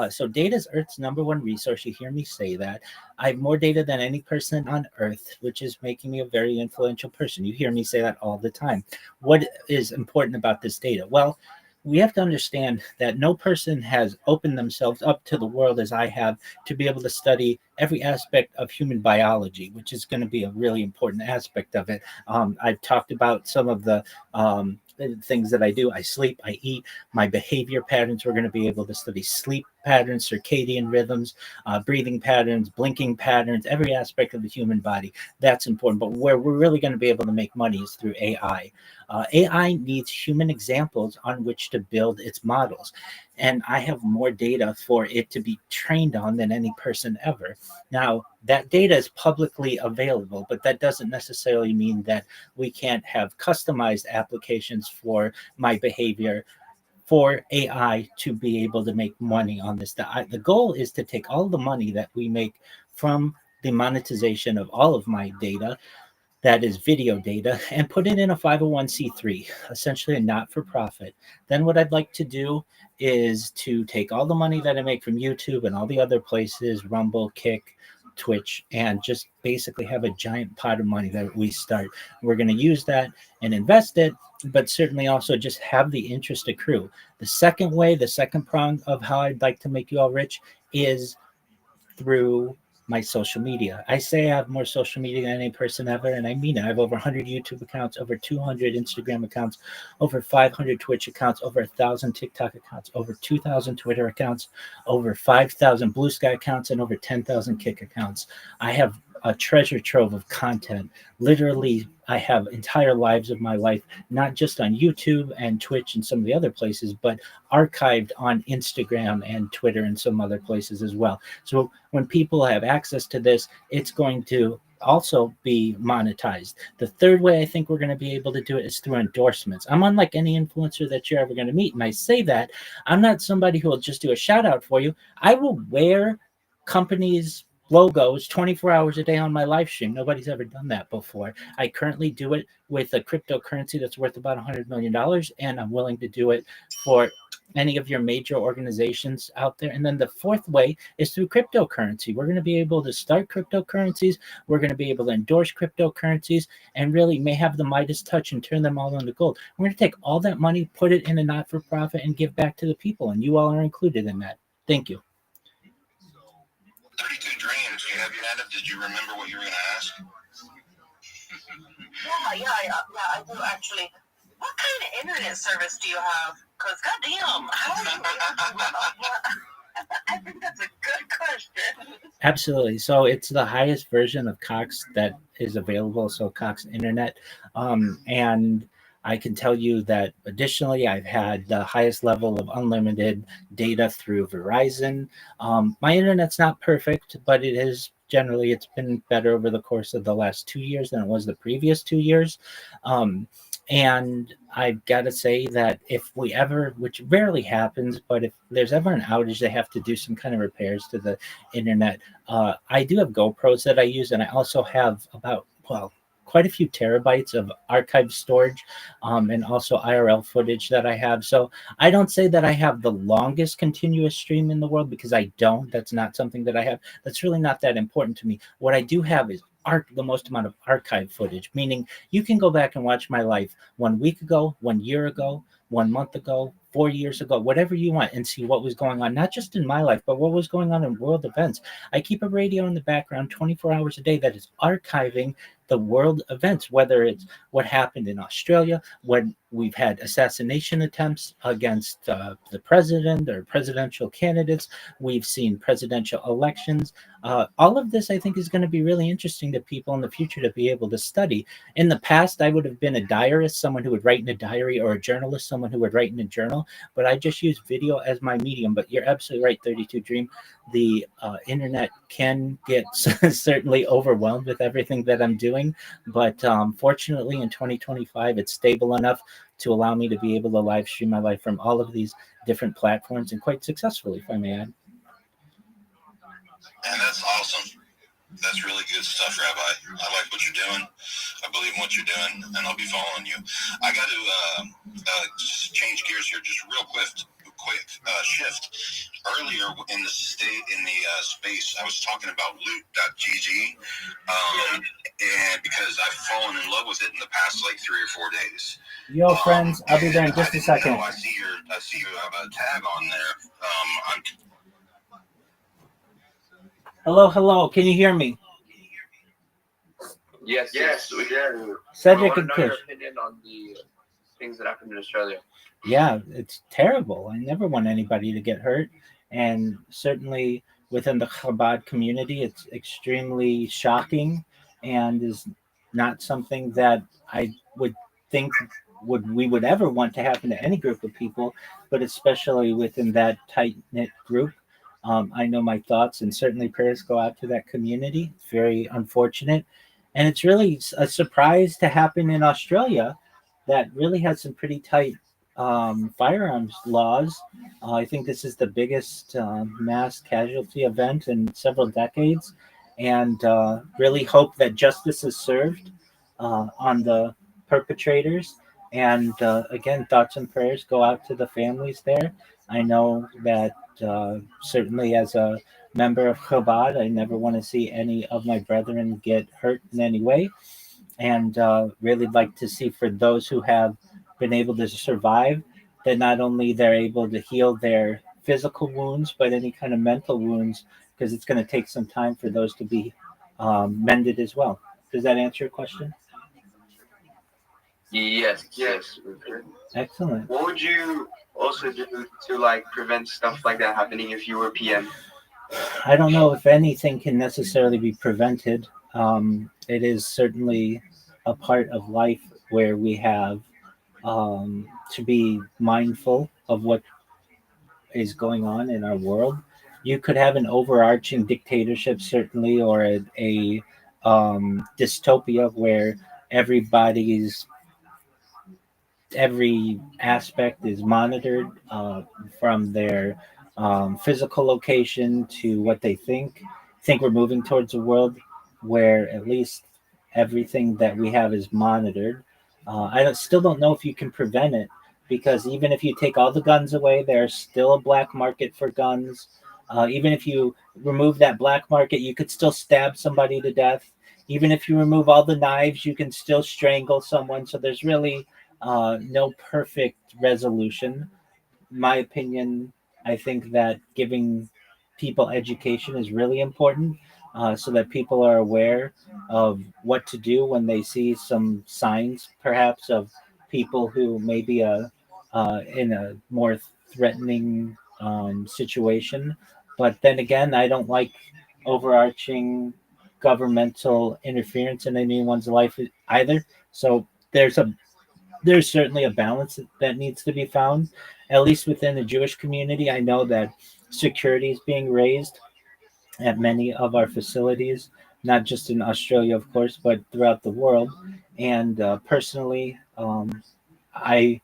So data is Earth's number one resource. You hear me say that. I have more data than any person on Earth, which is making me a very influential person. You hear me say that all the time. What is important about this data? Well, we have to understand that no person has opened themselves up to the world as I have to be able to study every aspect of human biology, which is going to be a really important aspect of it. I've talked about some of the things that I do. I sleep, I eat, my behavior patterns. We're going to be able to study sleep patterns, circadian rhythms, breathing patterns, blinking patterns, every aspect of the human body. That's important. But where we're really going to be able to make money is through AI. AI needs human examples on which to build its models. And I have more data for it to be trained on than any person ever. Now, that data is publicly available, but that doesn't necessarily mean that we can't have customized applications for my behavior for AI to be able to make money on this. The goal is to take all the money that we make from the monetization of all of my data, that is video data, and put it in a 501c3, essentially a not-for-profit. Then what I'd like to do is to take all the money that I make from YouTube and all the other places, Rumble, Kick, Twitch, and just basically have a giant pot of money that we start. We're going to use that and invest it, but certainly also just have the interest accrue. The second way, the second prong of how I'd like to make you all rich is through my social media. I say I have more social media than any person ever, and I mean it. I have over 100 YouTube accounts, over 200 Instagram accounts, over 500 Twitch accounts, over 1,000 TikTok accounts, over 2,000 Twitter accounts, over 5,000 Blue Sky accounts, and over 10,000 Kick accounts. I have a treasure trove of content. Literally, I have entire lives of my life, not just on YouTube and Twitch and some of the other places, but archived on Instagram and Twitter and some other places as well. So when people have access to this, it's going to also be monetized. The third way I think we're going to be able to do it is through endorsements. I'm unlike any influencer that you're ever going to meet. And I say that I'm not somebody who will just do a shout out for you. I will wear companies' logos 24 hours a day on my live stream. Nobody's ever done that before. I currently do it with a cryptocurrency that's worth about $100 million, and I'm willing to do it for any of your major organizations out there. And then the fourth way is through cryptocurrency. We're going to be able to start cryptocurrencies. We're going to be able to endorse cryptocurrencies and really may have the Midas touch and turn them all into gold. We're going to take all that money, put it in a not-for-profit, and give back to the people. And you all are included in that. Thank you. 32 dreams. You have your hand up. Did you remember what you were going to ask? Yeah, I do actually. What kind of internet service do you have? Because goddamn, how are you able to, I've been Absolutely. So it's the highest version of Cox that is available. So Cox Internet, and I can tell you that additionally, I've had the highest level of unlimited data through Verizon. My internet's not perfect, but it is generally it's been better over the course of the last 2 years than it was the previous 2 years. Um, and I've got to say that if we ever, which rarely happens, but if there's ever an outage, they have to do some kind of repairs to the internet. I do have GoPros that I use, and I also have about, well, quite a few terabytes of archive storage, and also IRL footage that I have. So I don't say that I have the longest continuous stream in the world because I don't. That's not something that I have. That's really not that important to me. What I do have is the most amount of archive footage, meaning you can go back and watch my life 1 week ago, 1 year ago, 1 month ago, 4 years ago, whatever you want, and see what was going on, not just in my life, but what was going on in world events. I keep a radio in the background 24 hours a day that is archiving the world events, whether it's what happened in Australia, when we've had assassination attempts against the president or presidential candidates, we've seen presidential elections. All of this, I think, is going to be really interesting to people in the future to be able to study. In the past, I would have been a diarist, someone who would write in a diary, or a journalist, someone who would write in a journal, but I just use video as my medium. But you're absolutely right, 32 Dream. The internet can get certainly overwhelmed with everything that I'm doing, but fortunately in 2025, it's stable enough to allow me to be able to live stream my life from all of these different platforms and quite successfully, if I may add. And that's awesome. That's really good stuff, Rabbi. I like what you're doing. I believe in what you're doing, and I'll be following you. I got to just change gears here, just real quick. Shift. Earlier in the space, I was talking about loot.gg, and because I've fallen in love with it in the past like 3 or 4 days. Yo, friends, I'll be there in just a second. I see you have a tag on there. Hello. Can you hear me? Yes, we can. Cedric I want and to know your Kush. opinion on the things that happened in Australia. Yeah, it's terrible. I never want anybody to get hurt. And certainly within the Chabad community, it's extremely shocking and is not something that I would think we would ever want to happen to any group of people, but especially within that tight knit group. I know my thoughts and certainly prayers go out to that community. It's very unfortunate. And it's really a surprise to happen in Australia that really has some pretty tight firearms laws. I think this is the biggest mass casualty event in several decades, and really hope that justice is served on the perpetrators. And again, thoughts and prayers go out to the families there. I know that certainly as a member of Chabad, I never want to see any of my brethren get hurt in any way, and really like to see for those who have been able to survive that not only they're able to heal their physical wounds but any kind of mental wounds, because it's going to take some time for those to be mended as well. Does that answer your question? Yes. Excellent. What would you also do to like prevent stuff like that happening if you were PM? I don't know if anything can necessarily be prevented. It is certainly a part of life where we have to be mindful of what is going on in our world. You could have an overarching dictatorship, certainly, or a dystopia where everybody's every aspect is monitored, from their physical location to what they think. I think we're moving towards a world where at least everything that we have is monitored. Still don't know if you can prevent it, because even if you take all the guns away, there's still a black market for guns. Even if you remove that black market, you could still stab somebody to death. Even if you remove all the knives, you can still strangle someone. So there's really no perfect resolution. My opinion, I think that giving people education is really important, so that people are aware of what to do when they see some signs, perhaps, of people who may be in a more threatening situation. But then again, I don't like overarching governmental interference in anyone's life either. So there's certainly a balance that needs to be found, at least within the Jewish community. I know that security is being raised at many of our facilities, not just in Australia, of course, but throughout the world. And personally, I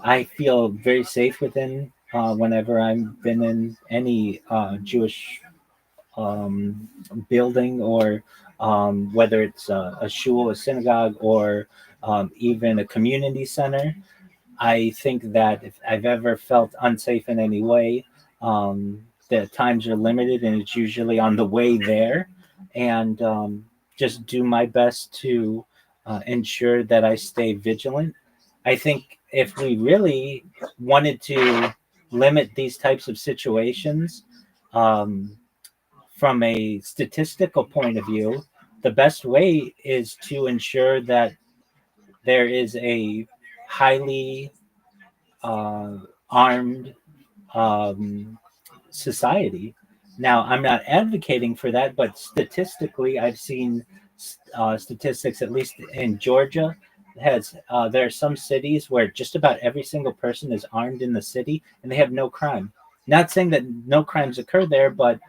I feel very safe within whenever I've been in any Jewish um, building, or whether it's a shul, a synagogue, or even a community center. I think that if I've ever felt unsafe in any way, the times are limited, and it's usually on the way there. And just do my best to ensure that I stay vigilant. I think if we really wanted to limit these types of situations, um, from a statistical point of view, the best way is to ensure that there is a highly uh, armed um, society. Now, I'm not advocating for that, but statistically, I've seen statistics, at least in Georgia, has there are some cities where just about every single person is armed in the city, and they have no crime. Not saying that no crimes occur there, but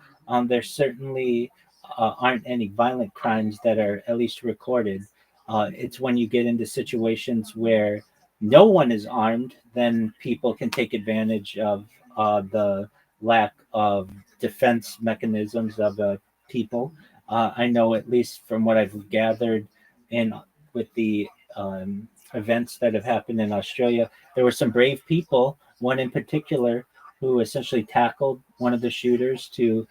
there certainly aren't any violent crimes that are at least recorded. It's when you get into situations where no one is armed, then people can take advantage of the lack of defense mechanisms of people. I know, at least from what I've gathered in with the events that have happened in Australia, there were some brave people. One in particular who essentially tackled one of the shooters to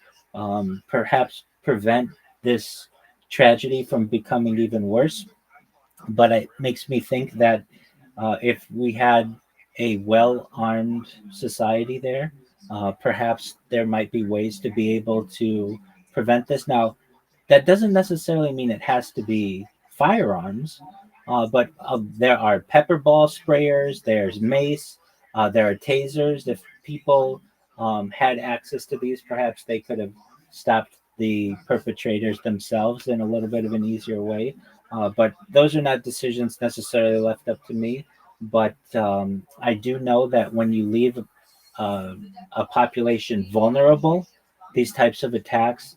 perhaps prevent this tragedy from becoming even worse. But it makes me think that if we had a well armed society there, perhaps there might be ways to be able to prevent this. Now, that doesn't necessarily mean it has to be firearms, but there are pepper ball sprayers, there's mace, there are tasers. If people had access to these, perhaps they could have stopped the perpetrators themselves in a little bit of an easier way. But those are not decisions necessarily left up to me. But I do know that when you leave a population vulnerable, these types of attacks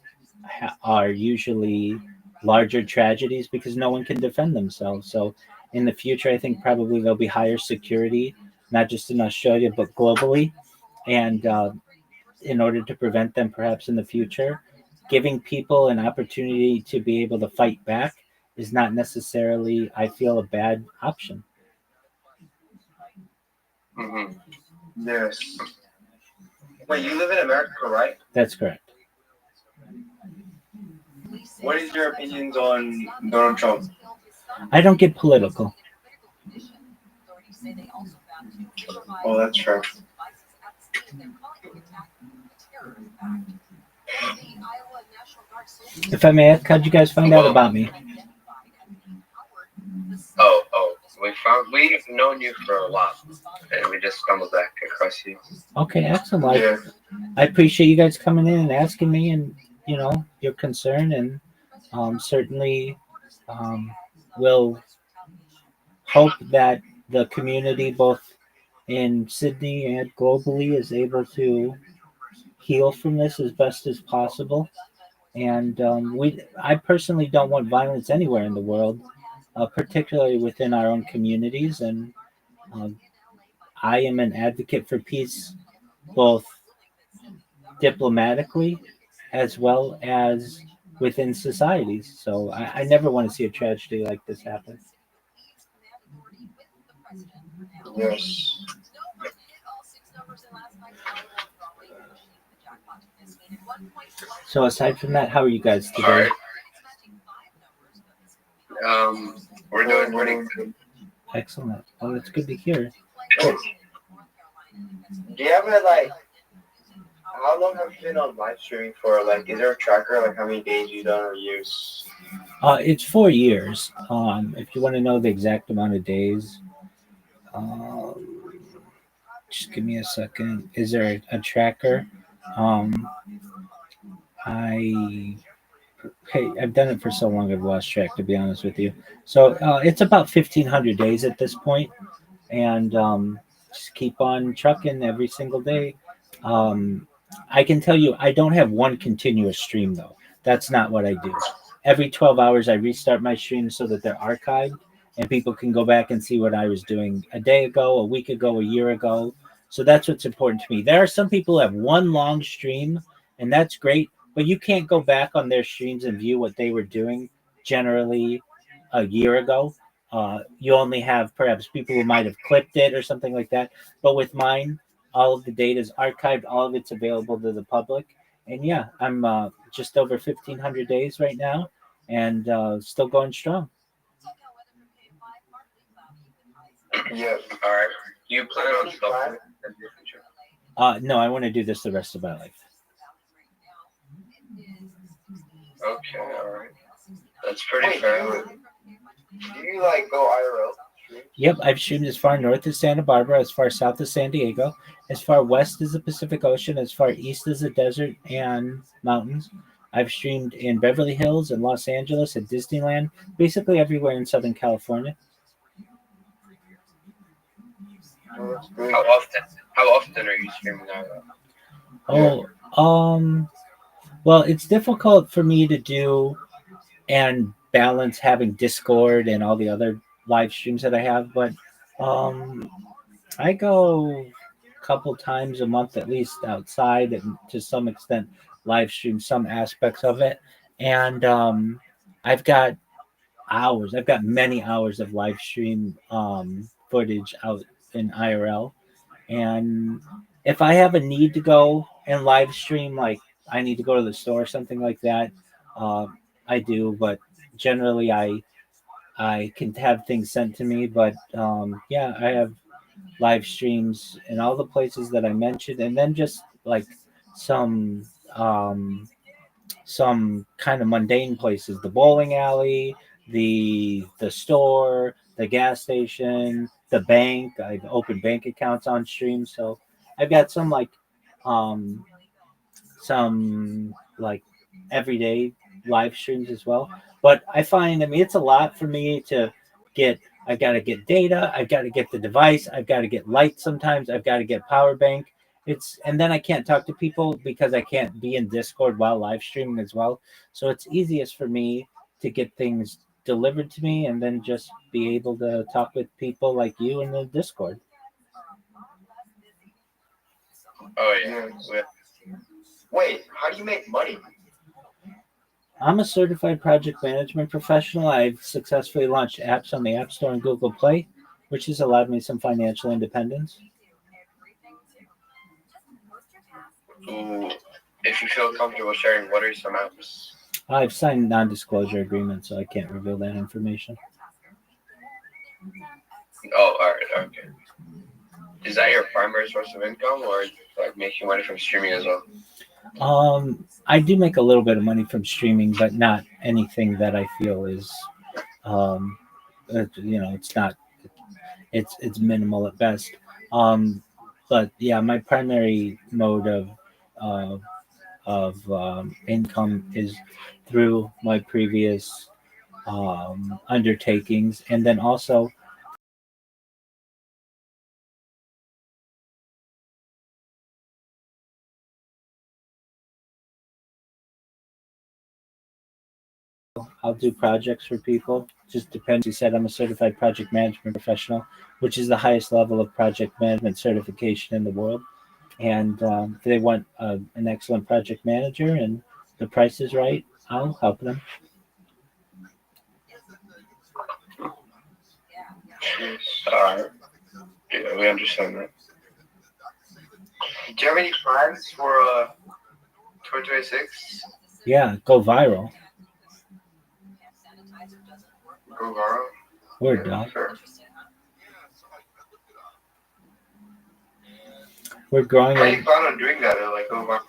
are usually larger tragedies because no one can defend themselves. So in the future, I think probably there'll be higher security, not just in Australia but globally. And in order to prevent them, perhaps in the future, giving people an opportunity to be able to fight back is not necessarily, I feel, a bad option. Mm-hmm. Yes. Wait, you live in America, right? That's correct. What is your opinions on Donald Trump? I don't get political. Oh, that's true. If I may ask, how'd you guys find out about me? We've known you for a while, and we just stumbled back across you. Okay, excellent. I appreciate you guys coming in and asking me, and your concern, and certainly will hope that the community, both in Sydney and globally, is able to heal from this as best as possible. And I personally don't want violence anywhere in the world, particularly within our own communities. And um, I am an advocate for peace, both diplomatically as well as within societies. So I never want to see a tragedy like this happen. Yes. So aside from that, how are you guys today? We're doing pretty good. Excellent. Well, it's good to hear. Do you have how long have you been on live streaming for? Like, is there a tracker, like how many days you done or use? It's 4 years. If you want to know the exact amount of days, just give me a second. Is there a tracker? I've done it for so long I've lost track, to be honest with you. So it's about 1,500 days at this point, and just keep on trucking every single day. Um, I can tell you, I don't have one continuous stream though. That's not what I do. Every 12 hours, I restart my streams so that they're archived and people can go back and see what I was doing a day ago, a week ago, a year ago. So that's what's important to me. There are some people who have one long stream, and that's great, but you can't go back on their streams and view what they were doing generally a year ago. You only have perhaps people who might have clipped it or something like that. But with mine, all of the data is archived, all of it's available to the public. And yeah, I'm just over 1,500 days right now and still going strong. Yeah. All right. You plan on stopping in the future? No, I want to do this the rest of my life. Okay. All right. That's pretty fair. Do you like go IRL? Yep, I've streamed as far north as Santa Barbara, as far south as San Diego, as far west as the Pacific Ocean, as far east as the desert and mountains. I've streamed in Beverly Hills and Los Angeles at Disneyland, basically everywhere in Southern California. How often are you streaming IRL? Well, it's difficult for me to do and balance having Discord and all the other live streams that I have, but I go a couple times a month at least outside and to some extent live stream some aspects of it. And I've got I've got many hours of live stream footage out in IRL. And if I have a need to go and live stream, like I need to go to the store or something like that, uh, I do. But generally, I can have things sent to me. But yeah, I have live streams in all the places that I mentioned, and then just like some um, some kind of mundane places, the bowling alley, the store, the gas station, the bank. I've opened bank accounts on stream, so I've got um some like everyday live streams as well. But I find, I mean, it's a lot for me to get. I've got to get data. I've got to get the device. I've got to get light sometimes. I've got to get power bank. And then I can't talk to people because I can't be in Discord while live streaming as well. So it's easiest for me to get things delivered to me and then just be able to talk with people like you in the Discord. Oh yeah. Wait, how do you make money? I'm a certified project management professional. I've successfully launched apps on the App Store and Google Play, which has allowed me some financial independence. If you feel comfortable sharing, what are some apps? I've signed non-disclosure agreements, so I can't reveal that information. Oh, all right, okay. Is that your primary source of income, or like making money from streaming as well? I do make a little bit of money from streaming, but not anything that I feel is, it's not, it's minimal at best. But yeah, my primary mode of income is through my previous undertakings, and then also I'll do projects for people. Just depends. You said I'm a certified project management professional, which is the highest level of project management certification in the world. And if they want an excellent project manager and the price is right, I'll help them. Yeah, we understand that. Do you have any plans for 2026? Yeah, go viral. Go viral? Word, dog. Sure. We're growing. How do you plan on doing that? Like go viral?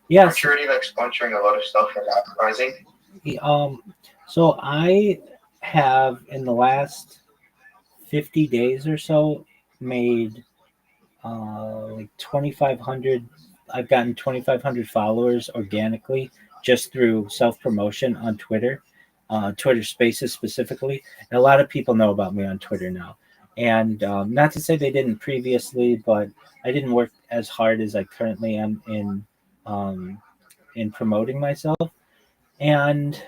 Yes. I'm sure already like sponsoring a lot of stuff and advertising. So I have in the last 50 days or so made like 2,500. I've gotten 2,500 followers organically just through self-promotion on Twitter, Twitter Spaces specifically. And a lot of people know about me on Twitter now. And not to say they didn't previously, but I didn't work as hard as I currently am in promoting myself. And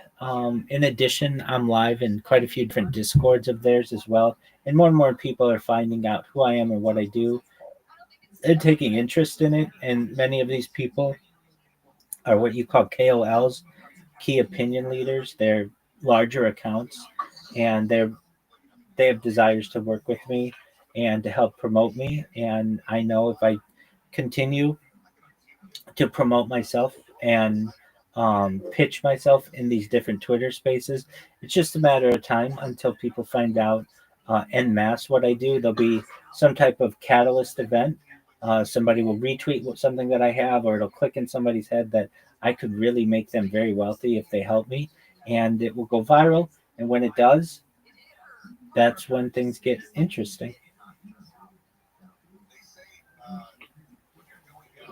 in addition, I'm live in quite a few different discords of theirs as well. And more people are finding out who I am and what I do. They're taking interest in it. And many of these people are what you call KOLs, key opinion leaders. They're larger accounts, and they have desires to work with me and to help promote me. And I know if I continue to promote myself and pitch myself in these different Twitter spaces, it's just a matter of time until people find out en masse what I do. There'll be some type of catalyst event. Somebody will retweet something that I have, or it'll click in somebody's head that I could really make them very wealthy if they help me, and it will go viral. And when it does, that's when things get interesting.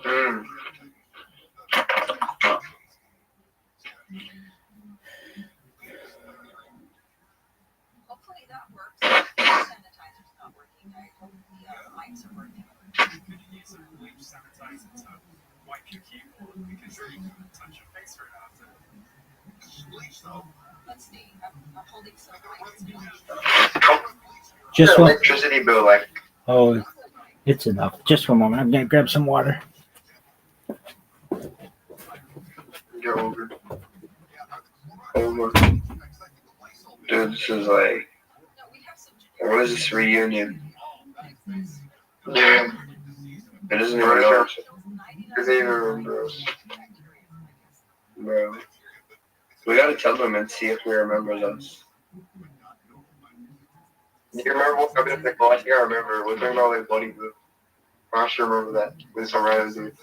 Mm. Hopefully that works. The sanitizer's not working. I hope the mics are working. Let's see. I'm holding some mics. Just one. Electricity bill, like. Oh, it's enough. Just one moment. I'm gonna grab some water. You're over. Over. Dude, this is like, what is this reunion? Yeah. It doesn't even know us, Because they even remember us. bro. We gotta tell them and see if he remembers us. Do you remember what happened at the call? I think I remember. We're talking about like Buddy Boo. I should remember that. With some random dude.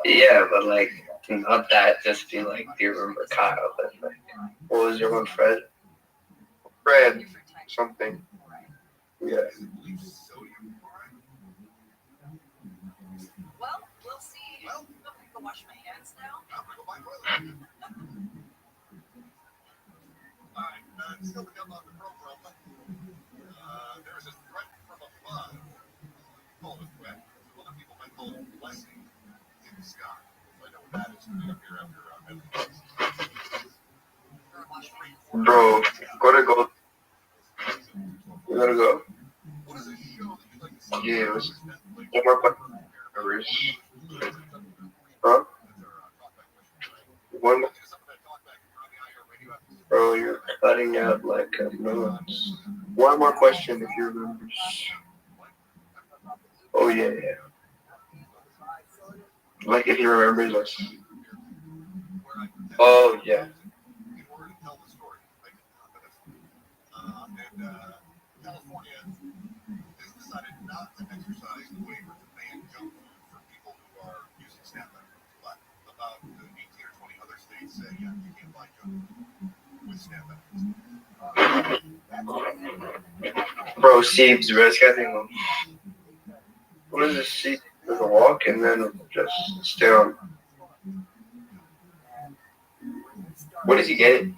Yeah, but like, not that, just be like, do you remember Kyle? But like, what was your one, Fred? Fred. Something. Yeah. Well, we'll see. I'm gonna wash my hands now. Still to come on the program. There is a threat from above. Call it a threat. Other people might call it a blessing in the sky. I know what that is coming up here after Bro, gotta go. You gotta go. Yeah, it was one more question. Huh? One more. Bro, you're cutting out like a nuance. One more question if you remember. Oh, yeah, yeah. Like if he remembers us. Oh, yeah. California has decided not to exercise the waiver to ban junk food for people who are using Snapchat. But about 18 or 20 other states say, yeah, you can't buy junk food with Snapchat. Bro, Siebes, bro, this guy thing. What is this? See, there's a walk and then just stay on. What is he getting?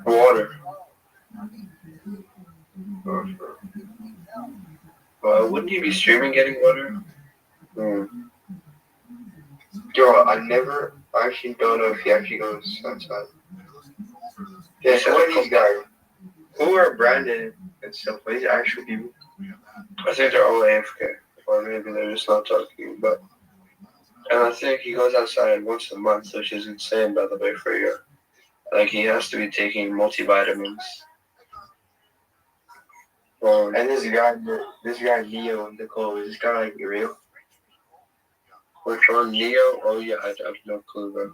Water. Wouldn't you be streaming getting water? Yo, I actually don't know if he actually goes outside. Yeah, so what are these guys? Who are Brandon and stuff? Are these actual people? I think they're all AFK. Or maybe they're just not talking, but. And I think he goes outside once a month, which is insane, by the way, for you. Like, he has to be taking multivitamins. And this guy Neo in the call, is this guy like real? Which one? Neo? Oh, yeah, I have no clue, bro.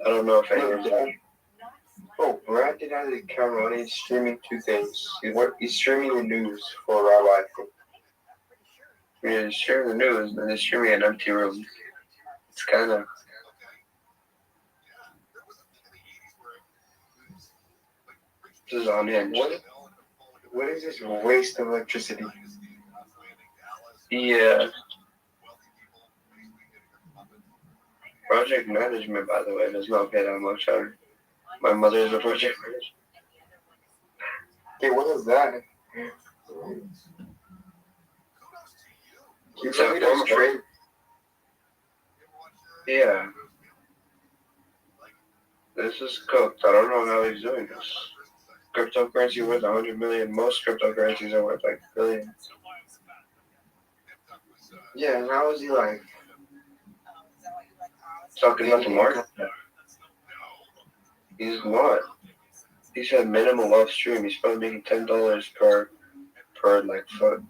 I don't know if anyone's on. Oh, Brandon has a camera on. He's streaming two things. He's streaming the news for Rabbi, I think. Yeah, he's streaming the news, and he's streaming an empty room. It's kind of. This is on him. What is this waste of electricity? Yeah. Bro, project management, by the way, does not pay that much. My mother is a project manager. Okay, what is that? You said we don't trade. Yeah. This is cooked. I don't know how he's doing this. Cryptocurrency worth 100 million. Most cryptocurrencies are worth like billions. Yeah, and how is he like? Talking about the market. He's not. He said minimal off stream. He's probably making $10 per like for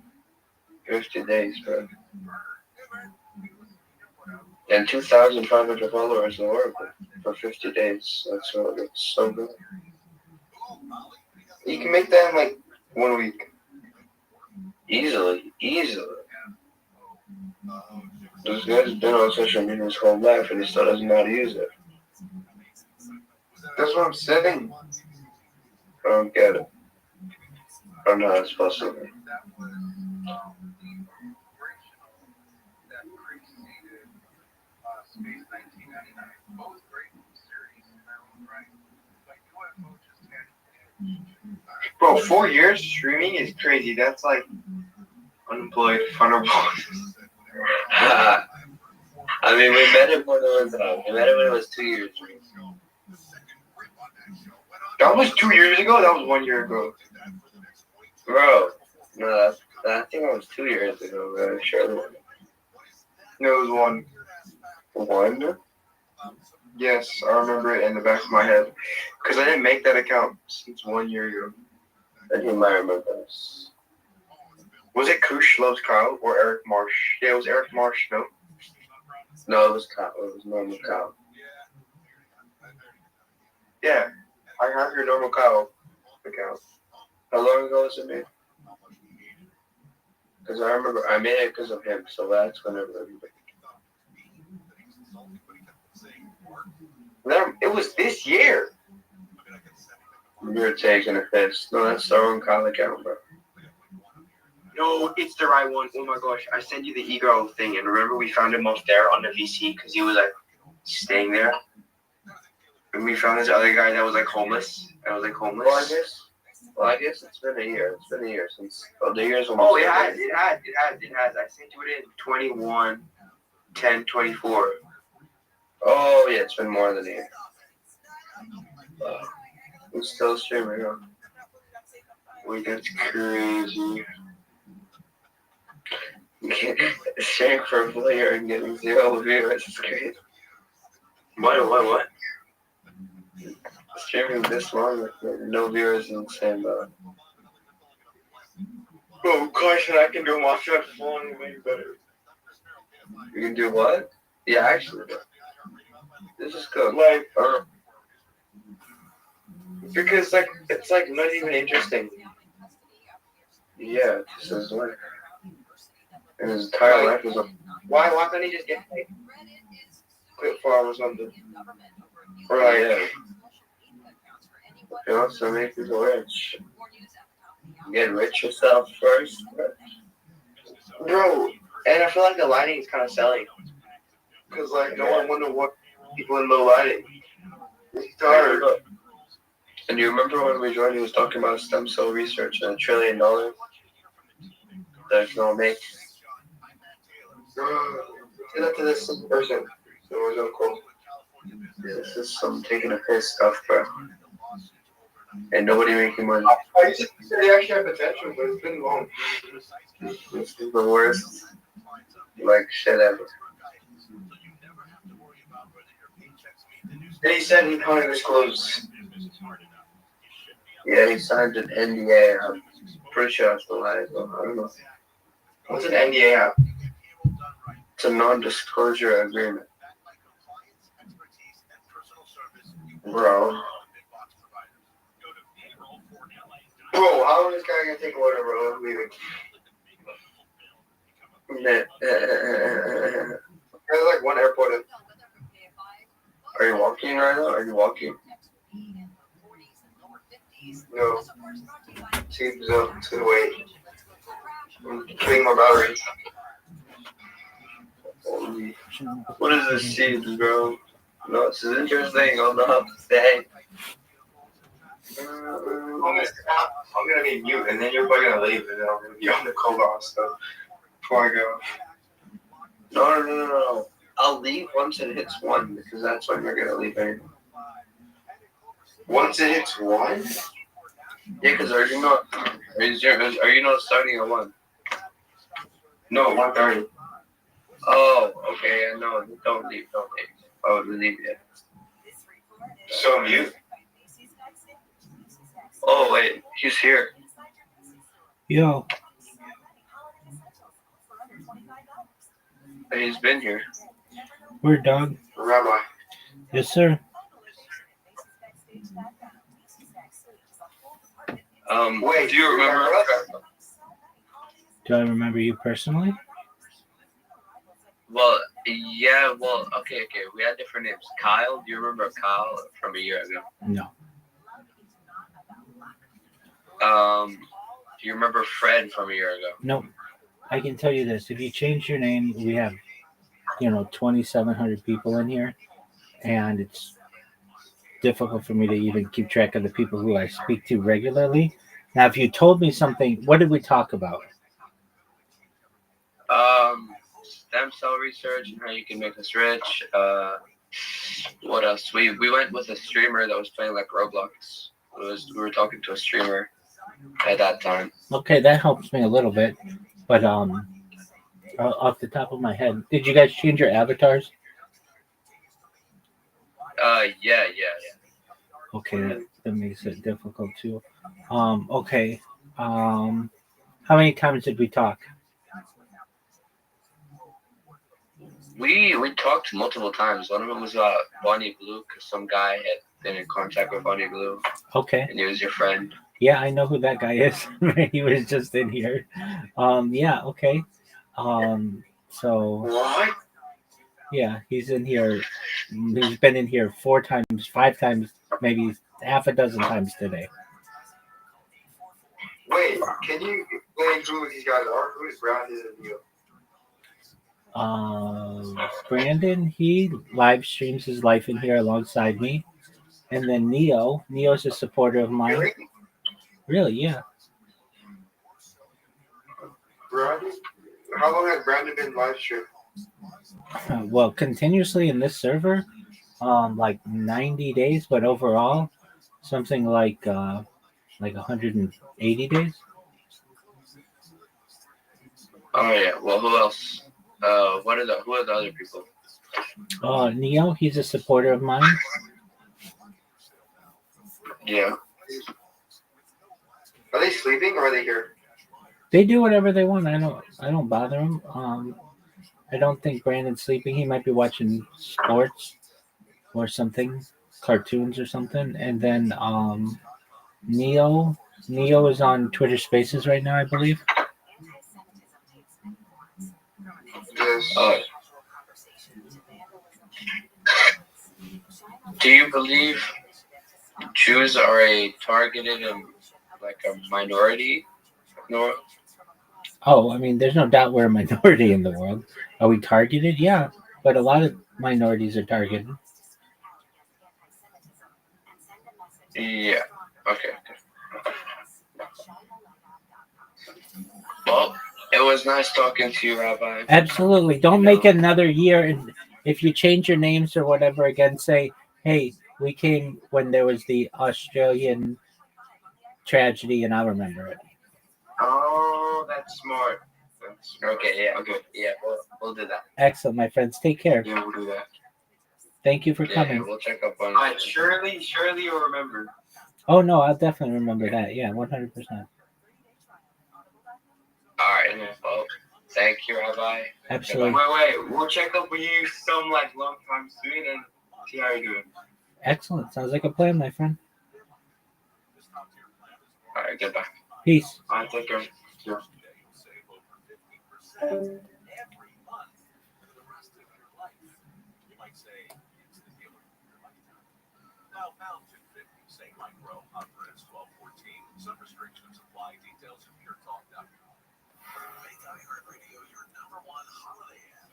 50 days, bro. And 2,500 followers in Oracle for 50 days. That's so good. You can make that in like 1 week. Easily. This guy's been on social media his whole life and he still doesn't know how to use it. That's what I'm saying. I don't get it. I don't know how it's possible. Bro, 4 years streaming is crazy. That's like unemployed, vulnerable. I mean, we met him when it was 2 years. That was 2 years ago? That was 1 year ago. Bro, no, I think it was 2 years ago, man. Sure. No, it was 1. 1? Yes, I remember it in the back of my head. Because I didn't make that account since 1 year ago. I think I remember this. Was it Kush Loves Kyle or Eric Marsh? Yeah, it was Eric Marsh, no? No, it was Kyle. It was normal Kyle. Yeah, I have your normal Kyle account. How long ago was it made? Because I remember I made it because of him, so that's whenever everybody. It was this year. You're taking a piss. No, that's the wrong Kyle account, bro. No, it's the right one. Oh my gosh, I sent you the ego thing, and remember we found him off there on the VC because he was like staying there. And we found this other guy that was like homeless. Well, I guess it's been a year. It's been a year since. Oh, the year's almost. Oh, it has. I sent you it in 21, 10, 24. Oh yeah, it's been more than a year. I'm still streaming, huh? Wait, that's crazy. Sharing for a player and getting 0 viewers is crazy. What? Streaming this long with no viewers is insane, bro. Oh gosh, and I can do my shot phone way better. You can do what? Yeah, actually, bro. This is good. Like, because like it's like not even interesting. Yeah, this is life. And his entire life is a. Why can't he just get like clip farm or something? Or like, yeah. You know, so make people rich. Get rich yourself first. bro. And I feel like the lighting is kind of selling. Because like no one wonder what people in low lighting. It's hard. And you remember when we joined, he was talking about stem cell research and $1 trillion that it's gonna make. Say that to this person. It was so cool. This is some taking a piss stuff, bro. And nobody making money. I just said they actually have potential, but it's been long. This is the worst, like, shit ever. And he said he can't disclose. Yeah, he signed an NDA. I'm pretty sure that's the lie, but I don't know. What's an NDA app? It's a non-disclosure agreement. Bro, how long is this guy gonna take order, bro? I'm leaving. There's like one airport in. Are you walking right now? Are you walking? No. Seems up to wait. I'm killing my battery. crazy. What is this seed, bro? No, this is interesting. I'm not saying. I'm gonna be mute, and then you're probably gonna leave, and then I'm gonna be on the call stuff before I go. No. I'll leave once it hits 1 because that's when you're gonna leave anyway. Once it hits 1? Yeah, because are you not starting at 1? No, 1:30. Oh, okay. No, don't leave. I would leave yet. So mute. Oh wait, he's here. Yo, He's been here. we're dog. Rabbi. Yes, sir. Wait, Do you remember? Do I remember you personally? Well, yeah. Well, okay. We had different names. Kyle. Do you remember Kyle from a year ago? No. Do you remember Fred from a year ago? Nope. I can tell you this. If you change your name, we have, 2,700 people in here, and it's difficult for me to even keep track of the people who I speak to regularly. Now, if you told me something, what did we talk about? Stem cell research and how you can make us rich. What else? We went with a streamer that was playing like Roblox. We were talking to a streamer at that time. Okay, that helps me a little bit, but off the top of my head, did you guys change your avatars? Yeah. Okay, that makes it difficult too. Okay. How many times did we talk? We talked multiple times. One of them was about Bonnie Blue because some guy had been in contact with Bonnie Blue. Okay. And he was your friend. Yeah, I know who that guy is. He was just in here. Yeah, okay. So What? yeah, he's in here. He's been in here 4 times, 5 times, maybe half a dozen times today. Wait, can you explain who these guys are? Who is Brandon and Neil? Brandon, he live streams his life in here alongside me. And then Neo's a supporter of mine. Really? Yeah. Brandon? How long has Brandon been live streaming? Well, continuously in this server, like 90 days, but overall, something like 180 days. Oh yeah. Well, who else? Who are the other people? Neo, he's a supporter of mine. Yeah. Are they sleeping or are they here? They do whatever they want. I don't bother them. I don't think Brandon's sleeping. He might be watching sports or something, cartoons or something. And then Neo is on Twitter Spaces right now, I believe. Yes. Do you believe Jews are a targeted and like a minority? No. Oh, I mean, there's no doubt we're a minority in the world. Are we targeted? Yeah, but a lot of minorities are targeted. Yeah. Okay. Well, it was nice talking to you, Rabbi. Absolutely. Don't make another year, and if you change your names or whatever again, say, hey, we came when there was the Australian tragedy, and I'll remember it. Oh, that's smart. Okay, yeah. Okay. Yeah, we'll do that. Excellent, my friends. Take care. Yeah, we'll do that. Thank you for coming. Yeah, we'll check up on surely you'll remember. Oh, no, I'll definitely remember that. Yeah, 100%. All right. Well, thank you, Rabbi. Absolutely. Wait. We'll check up with you some long time soon and see how you're doing. Excellent. Sounds like a plan, my friend. All right. Goodbye. Peace. All right. Take care. Yeah. Now pound 250, St. Micro, Conference 1214. Some restrictions apply. Details at puretalk.com. Make iHeartRadio your #1 holiday app.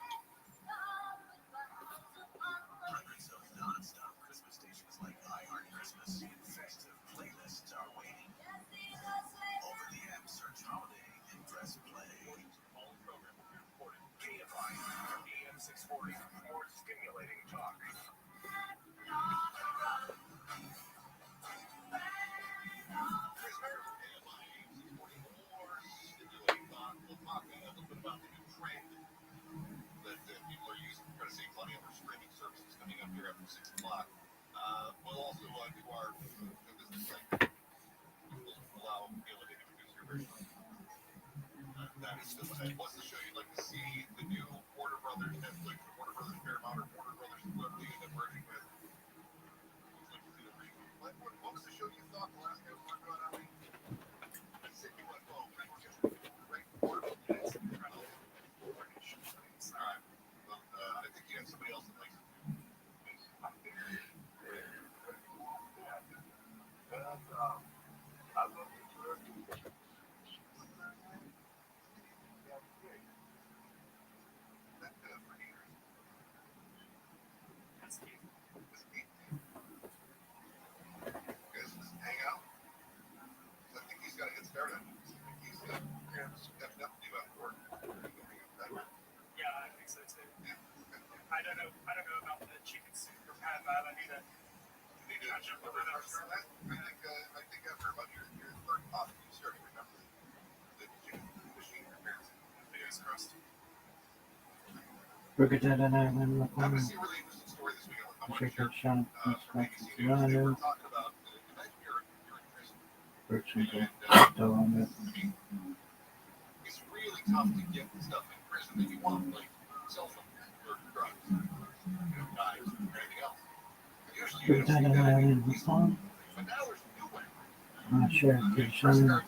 Not sure if it's shown.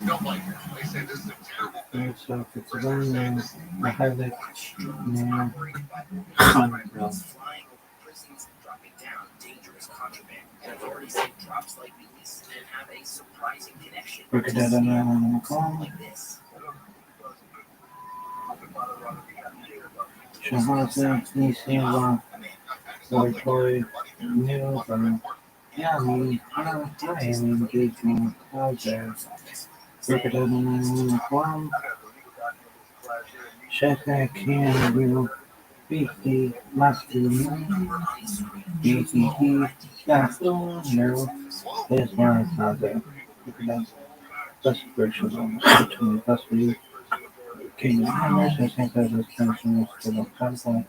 So if it's around the highlight, yeah. Flying over prisons and dropping down dangerous contraband. And authorities say drops like these and have a surprising connection to like this. Toy news or yeah, I mean, I am engaged in projects. Check that can will beat the master BTD that's no there's one project. That's virtual between custody. Can you manage? I think that is transmission to the content.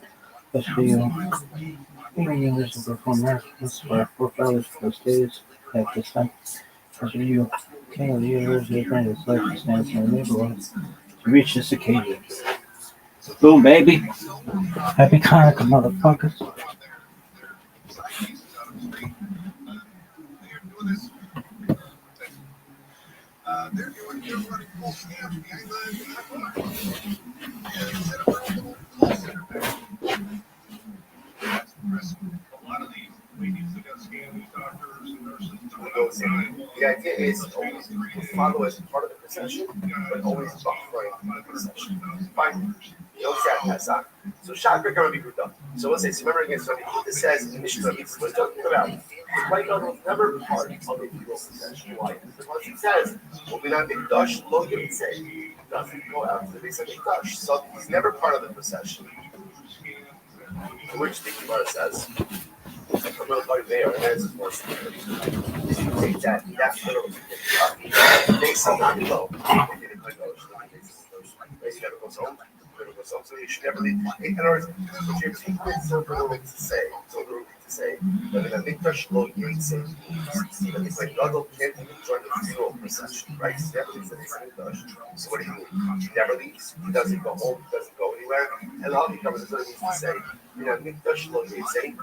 Especially being English is a format for 4 hours for stays at this time. As you can users different as life stands in the neighborhood to reach this occasion. Boom baby. Happy Hanukkah motherfuckers. The idea is always to follow as part of the procession, but always behind the procession. Fine. You don't say that's on. So Shakra can be good. So let's say, remember again, so it says in Mishnah, we're talking about white was never part of the legal procession. Why? Because it says, well, we not Mikdash lo yitzeh, doesn't go out to the base of Mikdash. So he's never part of the procession. Which the Gemara says, I'm going to go there, and that's more standard. If you take that, that's literally they say not low. He never goes home. So you should never leave. In other words, what you're taking it so little to say, but in a mikdash lo yitzeh means it's like God can't even join the funeral procession, right? He never leaves the mikdash. So what do you mean? He never leaves. He doesn't go home. He doesn't go anywhere. And all he covers is what it means to say. In a mikdash lo yitzeh,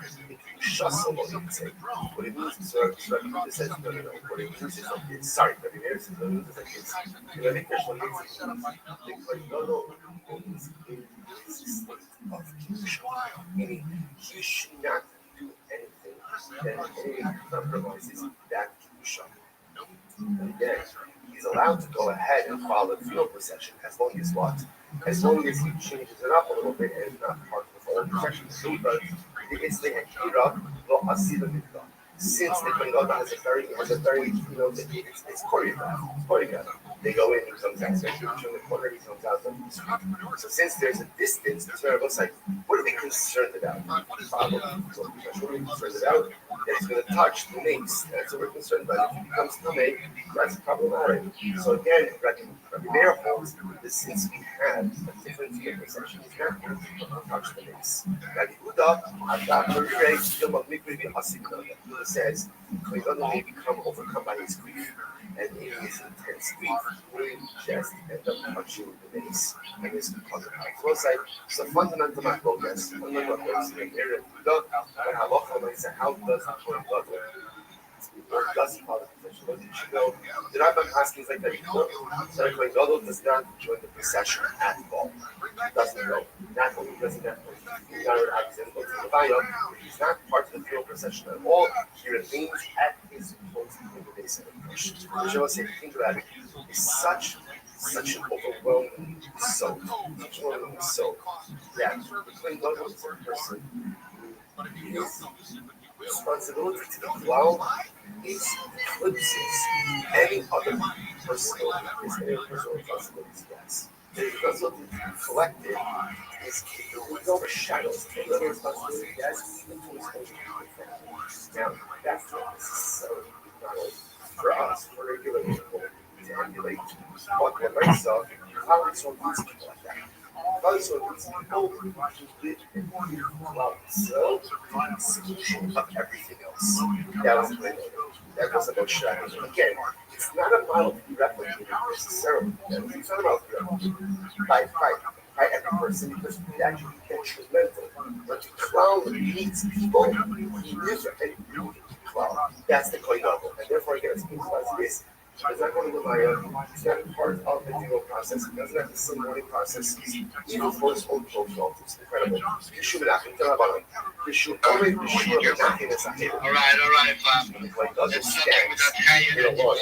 shasal lo yitzeh. What it means is Rabbi says no. What it means is like sorry, Rabbi Meir says no. It's like it's in a mikdash lo yitzeh. Like God means in this state of kedusha, meaning he should not do anything that compromises that kedusha. And again, he's allowed to go ahead and follow the funeral procession as long as what? As long as he changes it up a little bit and is not part of the whole procession. So, but it's the Hekira, lo asila mikvah. Since the Kohen has a very, it's choreographed. They go in, he comes out, especially in the corner, he comes out. So since there's a distance, it's very much like, what are we concerned about? What are we concerned about? That he's going to touch the names. That's what we're concerned about. If he becomes Tamei, that's problematic. So again, Rabbi Meir holds that since we have a different view of perception, he's not going to touch the names. That he would says, Cleveland may become overcome by his grief, and in his intense grief, will just end up punching the base and his mother. So it's like, so fundamental macrogas, fundamental macrogas, in the area of Buddha, and halacha, and say, how does the Kohen Gadol, or does he follow the position? What did you know? The Rambam asking is like that, so the Kohen Gadol does not join the procession at all. Doesn't go. Not only does he not go, he's not an accident, but he's not part of the funeral procession at all. He remains at his post in the base of the church. Which I was saying, think about it, is such an overwhelming soul. Such an overwhelming soul. Yeah, the Kohen Gadol is a person who his responsibility to the cloud is eclipses any other personal responsibilities he has. Because of the collective is it overshadows any other responsibility he has, even to his own family. Now, that's not necessarily not only for us, for regular people to emulate. But what I saw, how is one of these people like that? Those are these people who live in well, so exclusion of everything else. That was great. That was about strategy. Again, it's not a model to be replicated necessarily. It's not about by every person because we actually detrimental. But the clown needs people. He lives a beauty clown. That's the Kohen Gadol. And therefore, again, it's things like this. He's not going to Maya. He's not part of the legal process. He doesn't have the similarity process. Even for his own profile, it's incredible. You should not think about it. You should only be sure of nothing that's not here. All right, Bob. Like, doesn't stand in a law.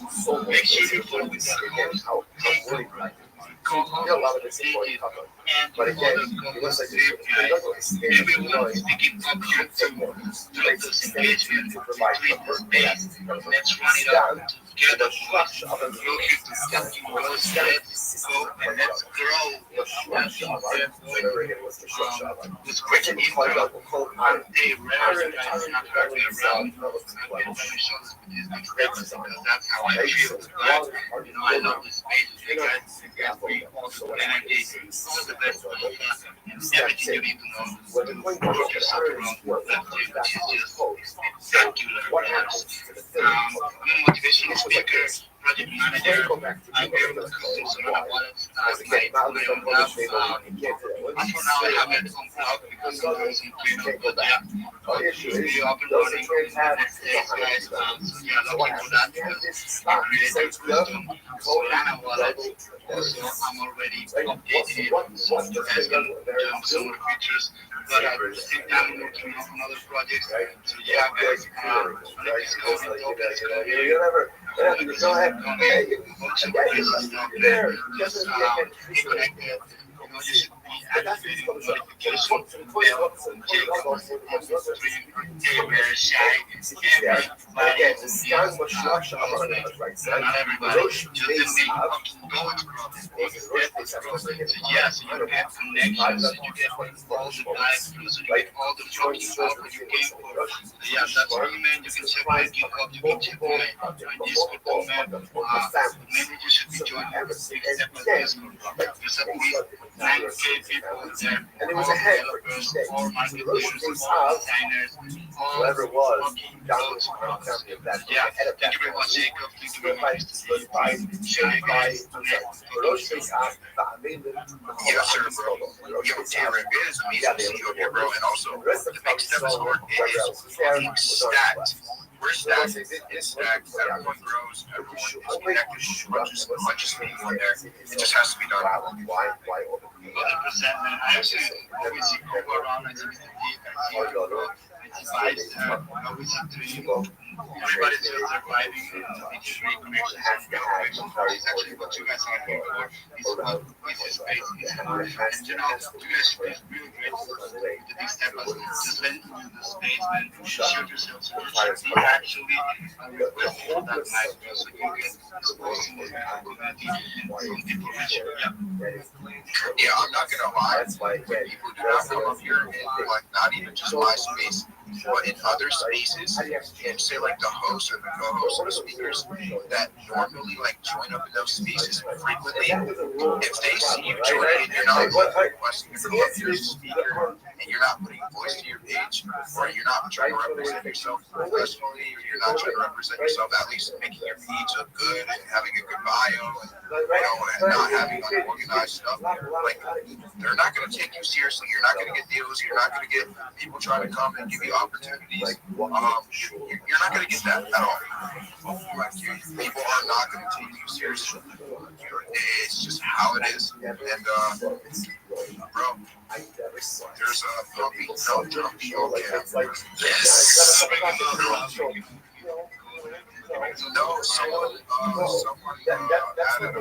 So make sure you put this again. How worried I am. You know, a lot of this is going to cover. But again, it was like this. Everyone's thinking of engagement to provide for space. Let's run it up together. Let's go and let's grow. This question is about a rare guys not hardly around. That's how I feel. You know, I love this space. You guys get also energy. All the best. Everything you need to know. Put yourself around which is just spectacular. Motivational speaker, project manager, I'm very good customer wallets. As for now, I haven't come out because I'm using Twitter, but yeah, we up and running next days, guys. So yeah, looking for that because I created custom Solana wallet. Also, I'm already updating it so you guys can jump some more features. But at the same time, I'm working on other projects. So yeah, guys, when it is coming, it's going to be go ahead. Just be connected. You should be activating notification bells and everywhere, shy. Everybody is not everybody. Just the main going across. Yes, you get connections, you get all the live views, you get all the fucking output you came for. Yeah, that's me, man. You can check my GitHub, you can check my Discord, man. Maybe you should be joining the big step of Discord. There's at least 9K people there. And it was a head all marketers, all designers, all fucking dogs across. Yeah, thank you very much, Jacob. Thank you very much. Shy guys. Yes, sir, bro. Yo, Tarek, it is amazing to see you here, bro. And also, the next step is fucking stacked. We're stacked. It's stacked. Everyone grows. Everyone is connected. Just as much as anyone there. It just has to be done. 100%, man. I actually always see people around. I see Mr. Deep. I see people. I see Vibes. I always see Dream. Everybody's just surviving. It's just great connection. It's actually what you guys are here for. It's what this space is for. And you know, you guys should be really grateful for the big step us. Just letting you the space, man. Shoot yourselves. You should be actually requesting that night so you can expose in the community from information. Yeah, I'm not gonna lie. People do not come up here in like not even just my space, but in other spaces, and say like the host or the co-host or the speakers that normally like join up in those spaces frequently. If they see you joining and you're not requesting to come up here as a speaker, and you're not putting a voice to your page, or you're not trying to represent yourself professionally, or you're not trying to represent yourself, at least making your page look good and having a good bio, and and not having unorganized stuff, like they're not going to take you seriously. You're not going to get deals. You're not going to get people trying to come and give you opportunities. You're not going to get that at all. Like people are not going to take you seriously. It's just how it is. And bro, there's a puppy no dumpy Yes. No, someone added a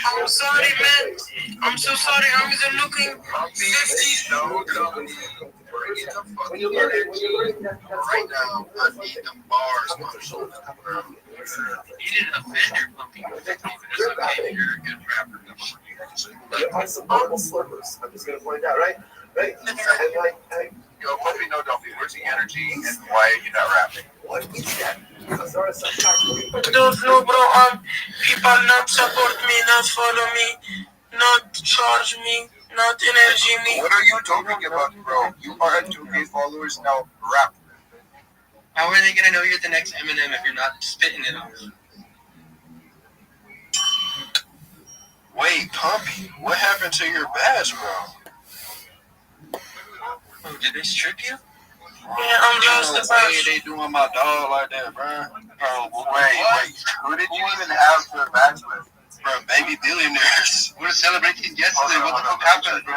I'm sorry, man. I'm so sorry. I wasn't looking. 50. No, bring in the fucking energy. Right now, I need the bars, motherfucker. You didn't offend your puppy. It's okay. You're a good rapper. There are some normal slurpers. I'm just gonna point out, right? Right? And like, yo, puppy, no dumpy. Where's the energy, and why are you not rapping? what is that? Because there are some facts. Don't know, bro. People not support me, not follow me, not charge me, not energy me. What are you talking about, bro? You are at 2K followers now. Rap. How are they gonna know you're the next Eminem if you're not spitting it off? Wait, Puppy, what happened to your badge, bro? Oh, did they strip you? Yeah, I'm lost the badge. They doing my dog like that, bro. Bro, wait. Who did you even have the badge with? Bro, baby billionaires. We were celebrating yesterday. What the fuck happened, bro?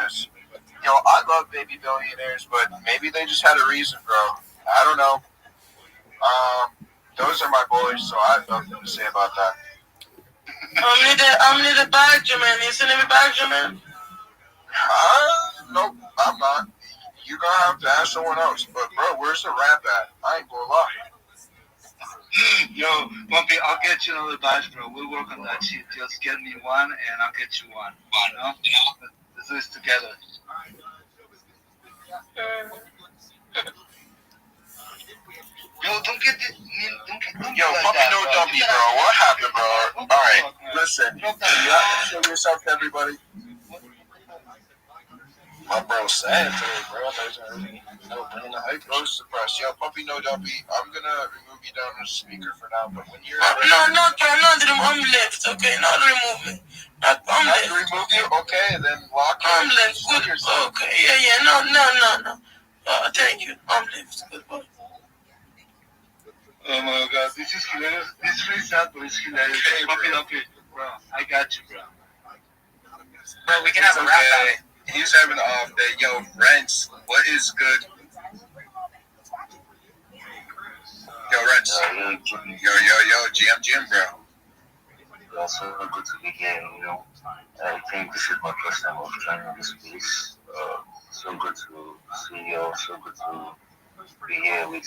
Yo, I love baby billionaires, but maybe they just had a reason, bro. I don't know. Those are my boys, so I have nothing to say about that. I need a badge, man. You sending me badge, man? Nope, I'm not. You're gonna have to ask someone else. But, bro, where's the rap at? I ain't gonna lie. Yo, Bumpy, I'll get you another badge, bro. We'll work on that shit. Just get me one, and I'll get you one. You know? Let's do this together. Yo, don't get this. Yo, Puppy no dumpy, bro. What happened, bro? Alright, listen. You have to show yourself to everybody. My bro sad today, bro. Bringing the hype goes suppressed. Yo, Puppy no dumpy. I'm gonna remove you down as a speaker for now, but when you're not I'm left, okay? Not remove me. I'm left. Remove you? Okay, then lock you. I'm left. Good. Okay, yeah. No. Thank you. I'm left. Goodbye. Oh my god, this is hilarious. This is really sad, but it's hilarious. Hey, Puppy, bro. I got you, bro. Bro, we can have a rap battle. He's having an off day. Yo, Rents, what is good? Yo, Rents. Yo, GM, bro. Also good to be here, I think this is my first time of joining this space. So good to see you, so good to be here with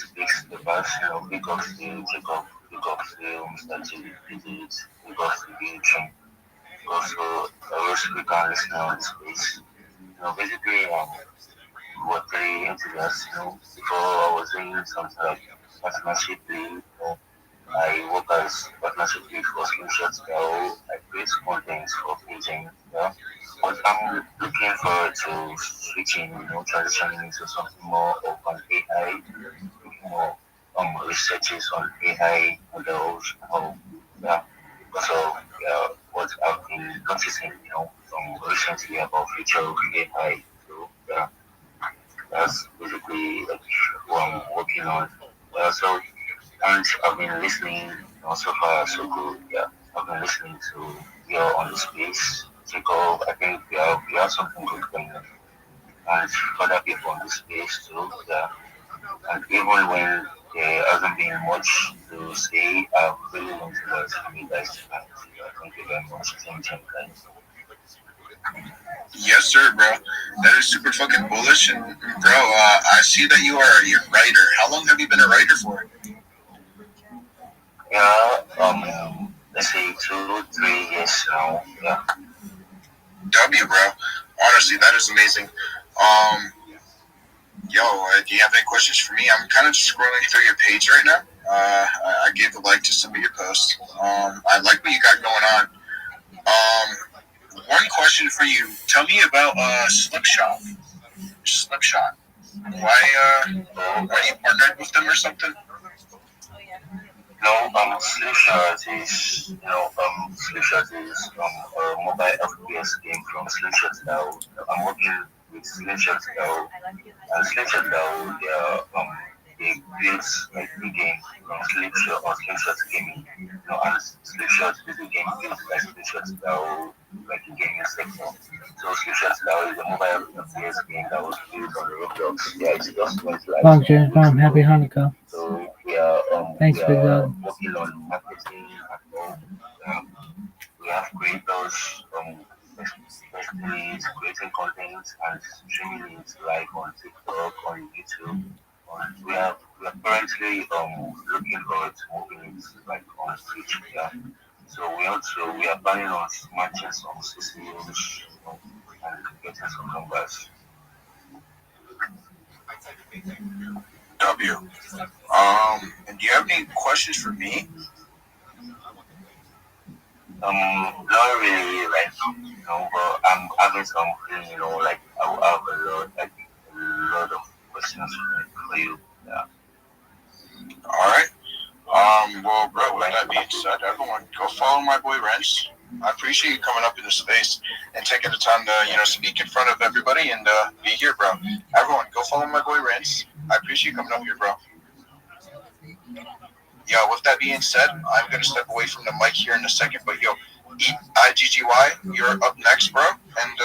the bus, big up to you, Jacob, big up to you, Mr. J, big up to you, Trim. Also, I wish we can listen on this space. Basically, we were very enthusiastic, before I was doing something like partnership lead, I work as partnership lead for screenshots, I create contents for paging, but I'm looking forward to switching, transitioning into something more of an AI, more researches on AI models, what I've been noticing, from recently about future of AI, that's basically what I'm working on. And I've been listening, so far so good. Yeah, I've been listening to you on the space. Jacob, I think we have something good going on. And other people on the space too. Yeah, and even when there hasn't been much to say, I've really learned a lot from you guys tonight. Thank you very much. Thank you, guys. Yes, sir, bro. That is super fucking bullish. And, bro, I see that you are a writer. How long have you been a writer for? Yeah, let's say 2-3 years now. Yeah. W, bro. Honestly, that is amazing. Do you have any questions for me? I'm kind of just scrolling through your page right now. I gave a like to some of your posts. I like what you got going on. One question for you. Tell me about Slipshot. Slipshot. Why are you partnered with them or something? No, Slipshot is Slipshot is a mobile FPS game from Slipshot now. I'm working with Slipshot now, and Slipshot now they built like the game from Slipshot or Slipshot gaming. And Slipshot is a game built by Slipshot now, like the gaming sector. So Slipshot now is a mobile FPS game that was built on Roblox. Yeah, it's just went live. Long James Mom, happy Hanukkah. So we are Thanks, Big Dog. working on marketing and all. We have creators especially creating content and streaming it live on TikTok, on YouTube. We are currently looking forward to moving it like on Twitch. Yeah. So we are planning on matching some CCUs and getting some numbers. W. And do you have any questions for me? Not really, like, but I'm having something, like, I will have a lot of questions for you. Yeah. All right. Well, bro, with that being said, everyone, go follow my boy Renz. I appreciate you coming up into space and taking the time to, speak in front of everybody and be here, bro. Everyone, go follow my boy Renz. I appreciate you coming up here, bro. Yo, with that being said, I'm going to step away from the mic here in a second, but yo, IGGY, you're up next, bro. And,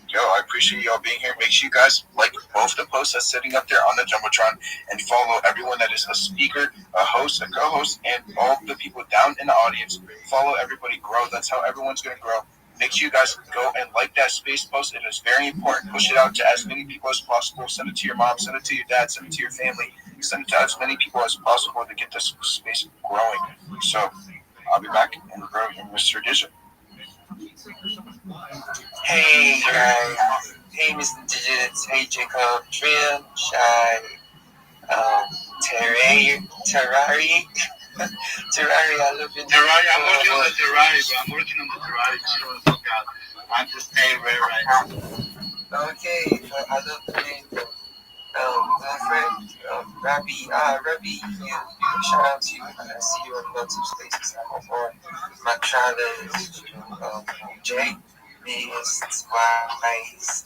yo, I appreciate y'all being here. Make sure you guys like both the posts that's sitting up there on the Jumbotron and follow everyone that is a speaker, a host, a co-host, and all the people down in the audience. Follow everybody, grow. That's how everyone's going to grow. Make sure you guys go and like that space post. It is very important. Push it out to as many people as possible. Send it to your mom, send it to your dad, send it to your family. Send it to as many people as possible to get this space growing. So I'll be back and grow in Mr. Digit. Hey guys, hey Mr. Digits, hey Jacob, Trim, Shy, Terrari, I love you. Terrari, I'm working on the Terrari, bro. I'm working on the Terrari. Chill the fuck out. I'm just staying right now. Okay, I love the name. My friend, Rabbi, shout out to you. I see you in lots of spaces. I hope on my travels, Jay, Miss, Wise,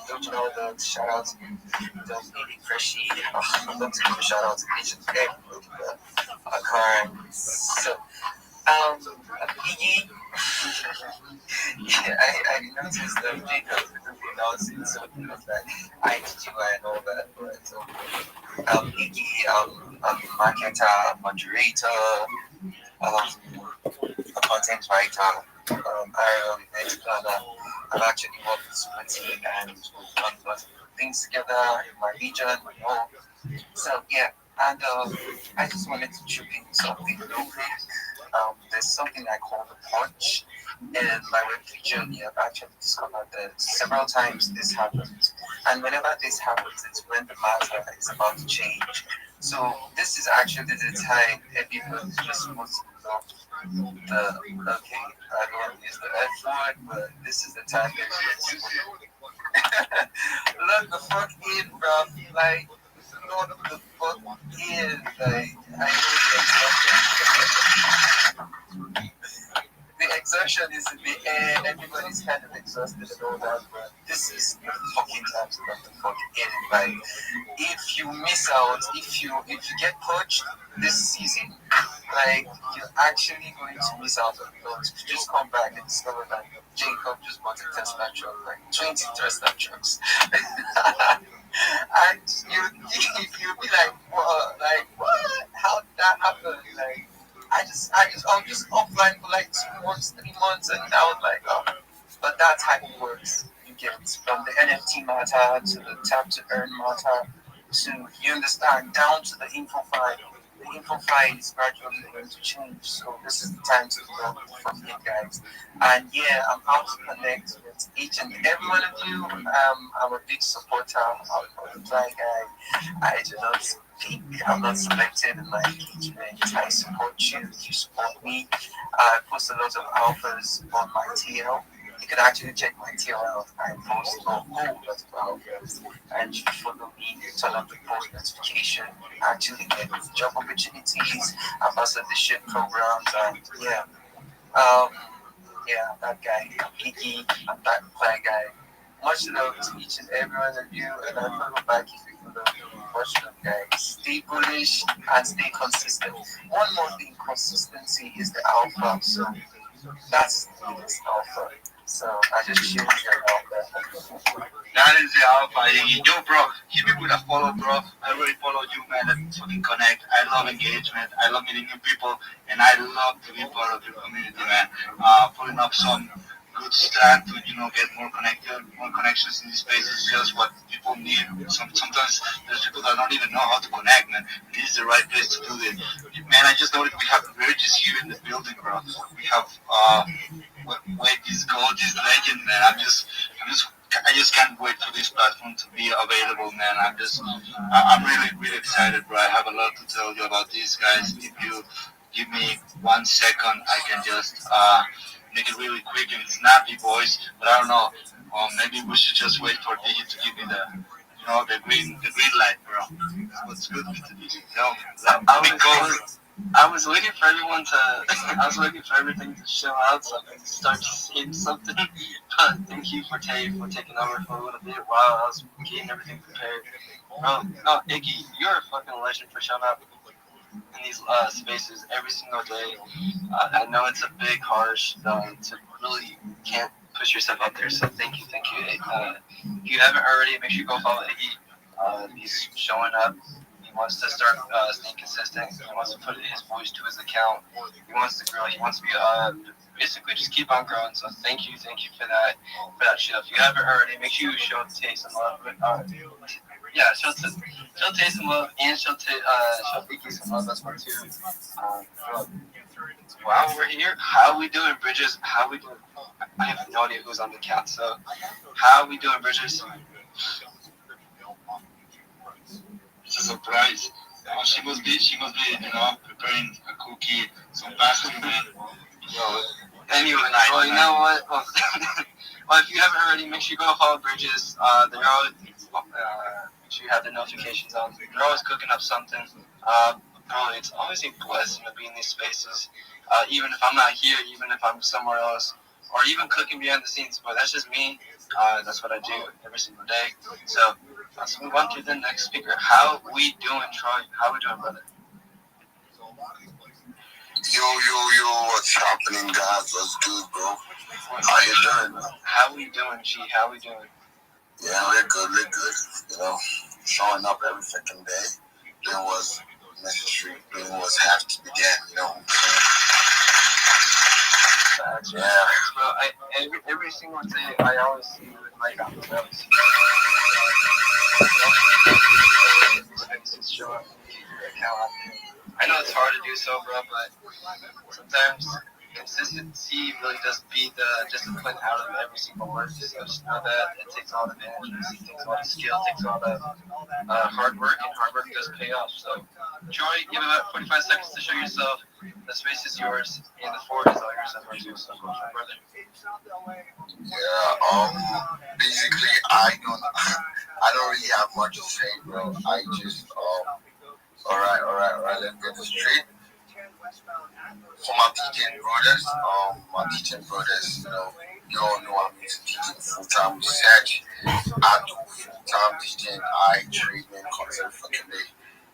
don't you know the shout out to the baby Freshy, I'd love to give a shout out to each and every car. So, Iggy, yeah, I noticed that Jacob pronouncing something like IGGY and all that, but Iggy, marketer, moderator, a content writer, Aaron, planner. I've actually worked with Super Team and we've done lots of things together in my region, So yeah, and I just wanted to chip in something real quick. There's something I call the punch. In my Web3 journey, I've actually discovered that several times this happens. And whenever this happens, it's when the matter is about to change. So this is actually the time everyone is just supposed to know okay, I don't want to use the F word, but this is the time look the fuck in, bro. Like, look the fuck in. Like, the exertion is in the air, everybody's kind of exhausted and all that, but this is the fucking time to let the fuck in. Like, if you miss out, if you get poached this season, like, you're actually going to miss out on loads. You just come back and discover that Jacob just bought a Tesla truck, like 20 Tesla trucks. And you'll be like, what? Like, what? How did that happen? Like, I'm just offline for like 2 months, 3 months, and I was like, oh, but that's how it works. You get from the NFT matter to the tap to earn matter to, you understand, down to the info file. The info file is gradually going to change, so this is the time to go for you guys. And yeah, I'm out to connect with each and every one of you. I'm a big supporter of the Fly Guy. I do not speak, I'm not selected in my engagement. I support you, you support me. I post a lot of alphas on my TL. You can actually check my TLL. I post a whole lot of programs. And you follow me, turn on the post notification, actually get job opportunities, ambassadorship programs, and yeah. Yeah, that guy, Kiki, that guy. Much love to each and every one of you, and I follow back if you follow me. Much love, guys. Stay bullish and stay consistent. One more thing, consistency is the alpha. So that's the biggest alpha. So I just share your alpha. That is the alpha. Yo, bro, hit me with a follow, bro. I already followed you, man. Let's fucking connect. I love engagement. I love meeting new people, and I love to be part of your community, man. Putting up some good strat to, get more connections in this space is just what people need. Sometimes there's people that don't even know how to connect, man. This is the right place to do it. Man, I just noticed we have bridges here in the building, bro. We have, this gold, this legend, man. I just can't wait for this platform to be available, man. I'm really, really excited, bro. I have a lot to tell you about these guys. If you give me 1 second, I can just make it really quick and snappy, boys. But I don't know. Maybe we should just wait for Digi to give me the green light, bro. What's good with the Digi? I was waiting for everyone to. I was waiting for everything to show out so I could start saying something. But thank you for taking over for a little bit while I was getting everything prepared. No, Iggy, you're a fucking legend for showing up in these spaces every single day. I know it's a big, harsh to really can't push yourself out there. So thank you. If you haven't already, make sure you go follow Iggy. He's showing up. He wants to start staying consistent. He wants to put his voice to his account. He wants to grow. He wants to be basically just keep on growing. So thank you for that shit. If you haven't already, make sure you show Tay some love. Show Tay some love and show Vicky some love. That's part too. While we're here, how we doing, Bridges? How we doing? I have no idea who's on the count. So how we doing, Bridges? It's a surprise. She must be, preparing a cookie, some pasta, man. Anyway, well, you know what? Well, if you haven't already, make sure you go follow Bridges. They're always, make sure you have the notifications on. They're always cooking up something. Bro, it's always a blessing to be in these spaces. Even if I'm not here, even if I'm somewhere else, or even cooking behind the scenes. But that's just me. That's what I do every single day. So let's move on to the next speaker. How we doing, Troy? How we doing, brother? Yo, what's happening, guys? What's good, bro? How you doing? How we doing, G? How we doing? Yeah, we're good. Showing up every second day, doing what's necessary, doing what's have to be done, Yeah. Bro, every single day, I always see you with my comments. I know it's hard to do so, bro, but sometimes consistency really does beat the discipline out of every single word. So just know that it takes a lot of energy, it takes a lot of skill, it takes a lot of hard work, and hard work does pay off. So, Troy, give about 45 seconds to show yourself. The space is yours, and the floor is all yours as well, too. So, brother. Yeah, basically, I don't really have much to say, bro. I just, all right, let's get this straight. For my teaching brothers, you all know I'm used to teaching full-time research. I do full-time teaching, treatment, concept fucking day.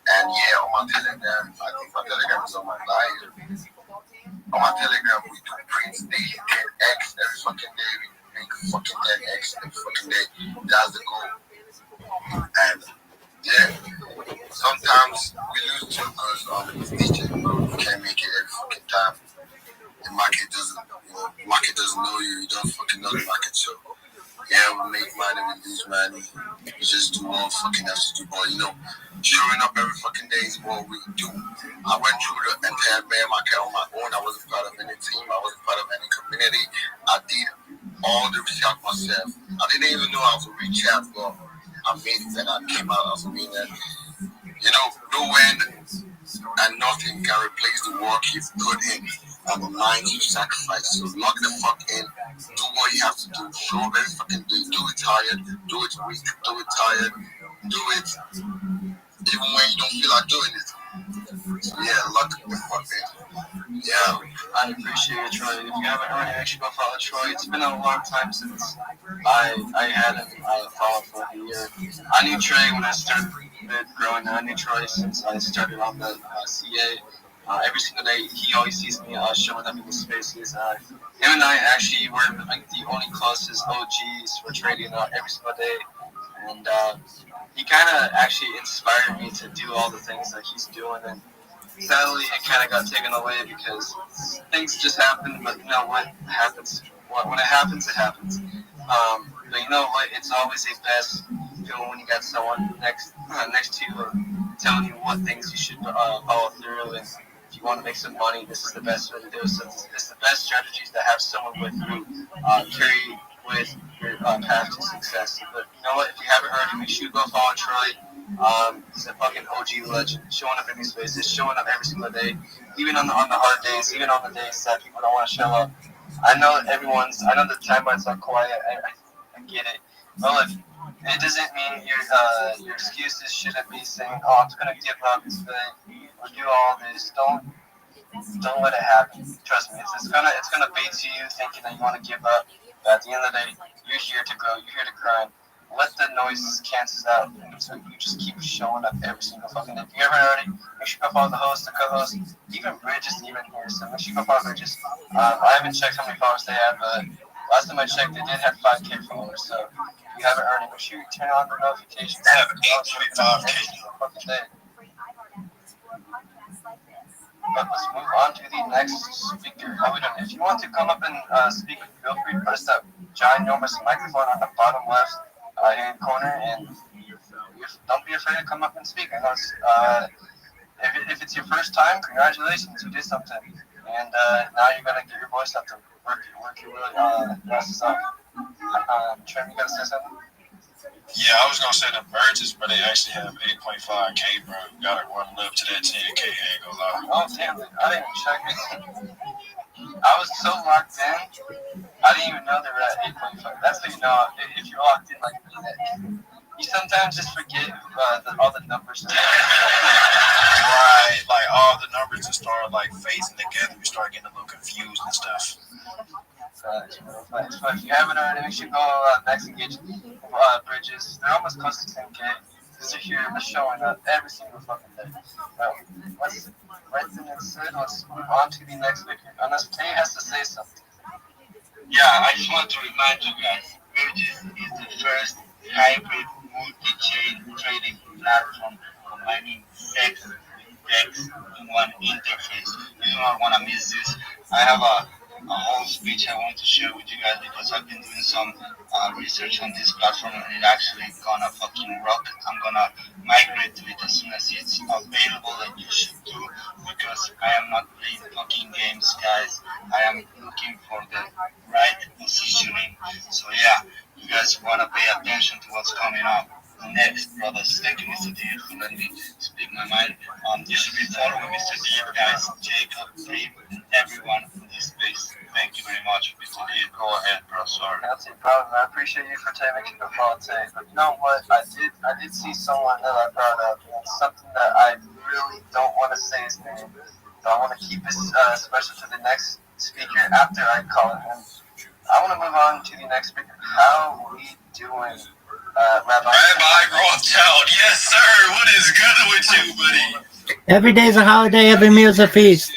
And yeah, on my Telegram, I think my Telegram is on my live. On my Telegram, we do prints daily, 10x every fucking day. We make fucking 10x every fucking day. That's the goal. And yeah, sometimes we lose too because teaching, bro, we can't make it every fucking time. The market doesn't know you. You don't fucking know the market. So yeah, we make money, we lose money. We just do what fucking have to do. But showing up every fucking day is what we do. I went through the entire bear market on my own. I wasn't part of any team. I wasn't part of any community. I did all the research myself. I didn't even know how to reach out, but I made it and I came out as a winner. No wind and nothing can replace the work you've put in. I'm a mind you sacrifice. So lock the fuck in. Do what you have to do. Show up every fucking day. Do it tired. Do it weak. Do it tired. Do it even when you don't feel like doing it. So yeah, lock the fuck in. Yeah. I appreciate it, Troy. If you haven't already, actually go follow Troy. It's been a long time since I had him follow for a year. I knew Trey when I started growing. I knew Troy since I started on the CA. Every single day, he always sees me showing up in the spaces. Him and I actually were like the only closest OGs for trading every single day. And he kind of actually inspired me to do all the things that he's doing. And sadly, it kind of got taken away because things just happen. But you know what happens? When it happens, it happens. But you know what? It's always the best feeling when you got someone next to you telling you what things you should follow through. And if you want to make some money, this is the best way to do it. So it's the best strategies to have someone with you carry with your path to success. But you know what? If you haven't already, make sure you go follow Troy. He's a fucking OG legend, showing up in these spaces, showing up every single day, even on the hard days, even on the days that people don't want to show up. I know the timelines are quiet. I get it. But look, it doesn't mean your excuses shouldn't be saying, "Oh, I'm just gonna give up today or do all this." Don't let it happen. Trust me, it's gonna bait to you thinking that you want to give up. But at the end of the day, you're here to grow. You're here to grind. Let the noise cancel out, so you just keep showing up every single fucking day. If you haven't already, make sure you go follow the host, the co-host, even Bridges even here. So make sure you go follow Bridges. I haven't checked how many followers they have, but last time I checked, they did have 5K followers. So if you haven't already, make sure you turn on the notifications. I have 8.5K. Fucking day. But let's move on to the next speaker. How we doing? If you want to come up and speak, feel free to press that ginormous microphone on the bottom left hand corner, and don't be afraid to come up and speak. I know if it's your first time, congratulations, you did something, and now you're gonna get your voice out to work your really best off. Trent, you gotta say something? Yeah, I was gonna say the Burgess, but they actually have 8.5K, bro. Gotta run up to that 10K, ain't gonna lie. Oh damn it! I didn't even check it. I was so locked in, I didn't even know they were at 8.5. That's how you know if you're locked in like me. You sometimes just forget all the numbers. Right, like all the numbers just start like phasing together. We start getting a little confused and stuff. Facts. But if you haven't already, make sure you go next engage Bridges. They're almost close to 10K. They're here, they're showing up every single fucking day. Let's move on to the next speaker. Unless Tay has to say something. Yeah, I just want to remind you guys, Bridges is the first hybrid multi-chain trading platform combining sex with text in one interface. You do not want to miss this. I have a whole speech I want to share with you guys because I've been doing some research on this platform and it actually gonna fucking rock. I'm gonna migrate to it as soon as it's available, and you should do, because I am not playing fucking games, guys. I am looking for the right positioning. So yeah, you guys wanna pay attention to what's coming up next, brothers. Thank you, Mr. D, for letting me speak my mind. You should be following Mr. D, guys, Jacob, Dave, and everyone in this space. Thank you very much, Mr. D. Go ahead, bro. Sorry. That's no problem. I appreciate you for taking the call today. But you know what? I did see someone that I brought up, and it's something that I really don't want to say his name. So I want to keep this special to the next speaker after I call him. I want to move on to the next speaker. How are we doing? Rabbi Rothschild, yes sir. What is good with you, buddy? Every day is a holiday, every meal is a feast.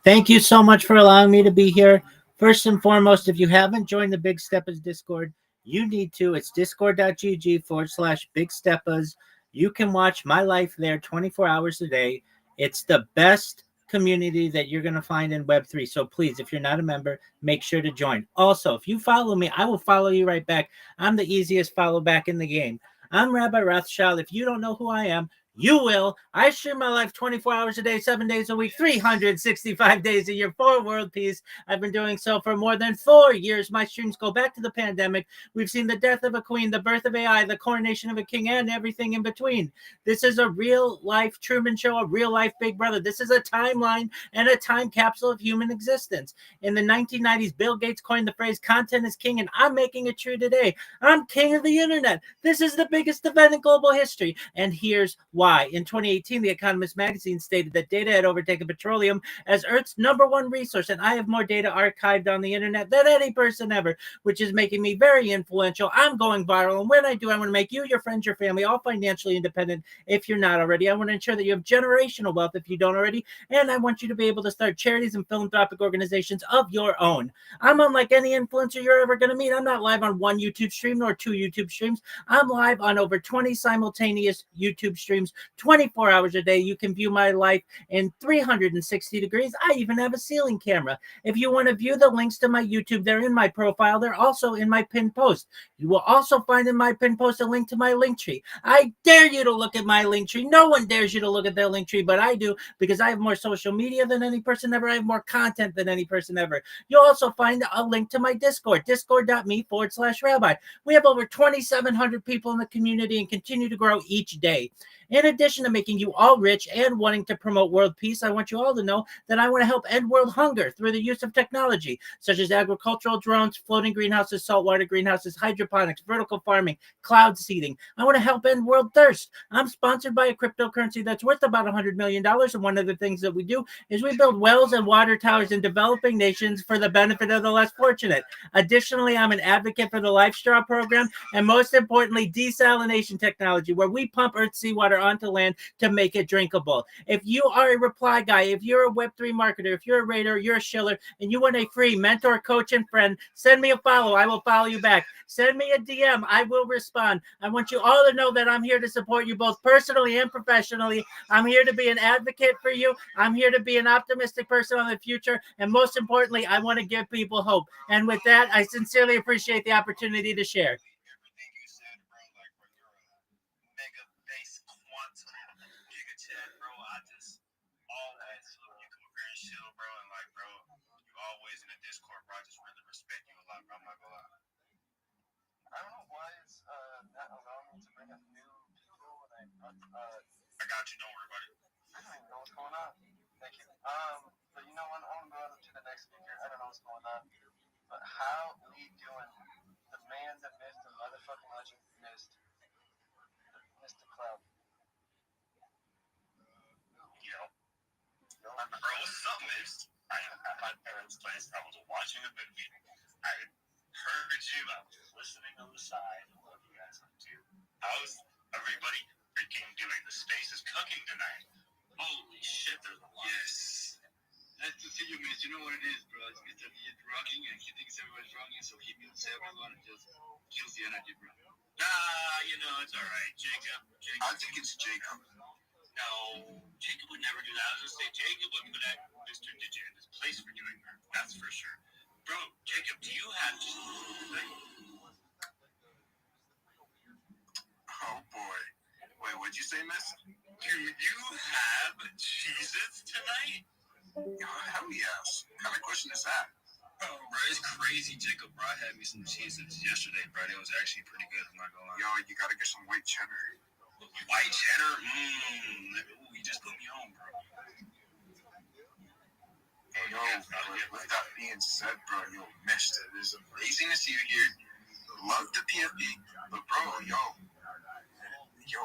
Thank you so much for allowing me to be here. First and foremost, if you haven't joined the Big Steppas Discord, you need to. It's discord.gg/Big Steppas. You can watch my life there 24 hours a day. It's the best community that you're going to find in Web3. So please, if you're not a member, make sure to join. Also, if you follow me, I will follow you right back. I'm the easiest follow back in the game. I'm Rabbi Rothschild. If you don't know who I am, You will. I stream my life 24 hours a day, 7 days a week, 365 days a year for world peace. I've been doing so for more than 4 years. My streams go back to the pandemic. We've seen the death of a queen, the birth of AI, the coronation of a king, and everything in between. This is a real life Truman Show, a real life Big Brother. This is a timeline and a time capsule of human existence. In the 1990s, Bill Gates coined the phrase content is king, and I'm making it true today. I'm king of the internet. This is the biggest event in global history, and here's why. In 2018, The Economist magazine stated that data had overtaken petroleum as Earth's #1 resource, and I have more data archived on the internet than any person ever, which is making me very influential. I'm going viral, and when I do, I want to make you, your friends, your family, all financially independent if you're not already. I want to ensure that you have generational wealth if you don't already, and I want you to be able to start charities and philanthropic organizations of your own. I'm unlike any influencer you're ever going to meet. I'm not live on one YouTube stream nor 2 YouTube streams. I'm live on over 20 simultaneous YouTube streams, 24 hours a day. You can view my life in 360 degrees. I even have a ceiling camera. If you want to view the links to my YouTube, they're in my profile. They're also in my pinned post. You will also find in my pinned post a link to my link tree. I dare you to look at my link tree. No one dares you to look at their link tree, but I do, because I have more social media than any person ever. I have more content than any person ever. You'll also find a link to my Discord, discord.me/rabbi. We have over 2,700 people in the community and continue to grow each day. In addition to making you all rich and wanting to promote world peace, I want you all to know that I want to help end world hunger through the use of technology, such as agricultural drones, floating greenhouses, saltwater greenhouses, hydroponics, vertical farming, cloud seeding. I want to help end world thirst. I'm sponsored by a cryptocurrency that's worth about $100 million, and one of the things that we do is we build wells and water towers in developing nations for the benefit of the less fortunate. Additionally, I'm an advocate for the Life Straw program, and most importantly, desalination technology, where we pump Earth's seawater onto land to make it drinkable. If you are a reply guy, if you're a Web3 marketer, if you're a raider, you're a shiller, and you want a free mentor, coach, and friend, send me a follow. I will follow you back. Send me a DM. I will respond. I want you all to know that I'm here to support you both personally and professionally. I'm here to be an advocate for you. I'm here to be an optimistic person on the future. And most importantly, I want to give people hope. And with that, I sincerely appreciate the opportunity to share. Always in the Discord, bro. I just really respect you a lot, bro. I'm not gonna lie. I don't know why it's not allowing me to bring up new people when I got you, don't worry about it. I don't even know what's going on. Thank you. But you know what? I'm gonna go to the next speaker. I don't know what's going on. But how we doing? The man, the myth, the motherfucking legend, Mr. Cloud. Bro, what's up, Mist? I am at my parents' place. I was watching a movie. I heard you. I was listening on the side. What you guys up to? How's everybody freaking doing? The space is cooking tonight. Holy shit, there's a lot. Yes. Nice to see you, Mist. You know what it is, bro. It's Mr. Ian rocking, and he thinks everybody's rocking, so he mutes everyone and just kills the energy, bro. Nah, you know, it's all right. Jacob. I think it's Jacob. No, Jacob would never do that. I was gonna say Jacob would put that Mr. Digit in his place for doing that. That's for sure. Bro, Jacob, do you have just Oh boy. Wait, what'd you say, miss? Do you have Cheez-Its tonight? Hell yes. What kind of question is that? Oh, bro, it's crazy, Jacob. Bro, I had me some Cheez-Its yesterday, bro. It was actually pretty good. I'm not gonna lie. Yo, you gotta get some white cheddar. White cheddar? Ooh, you just put me on, bro. Yo, with that being said, bro, you missed it. It's amazing to see you here. Love the PFP, but bro, yo,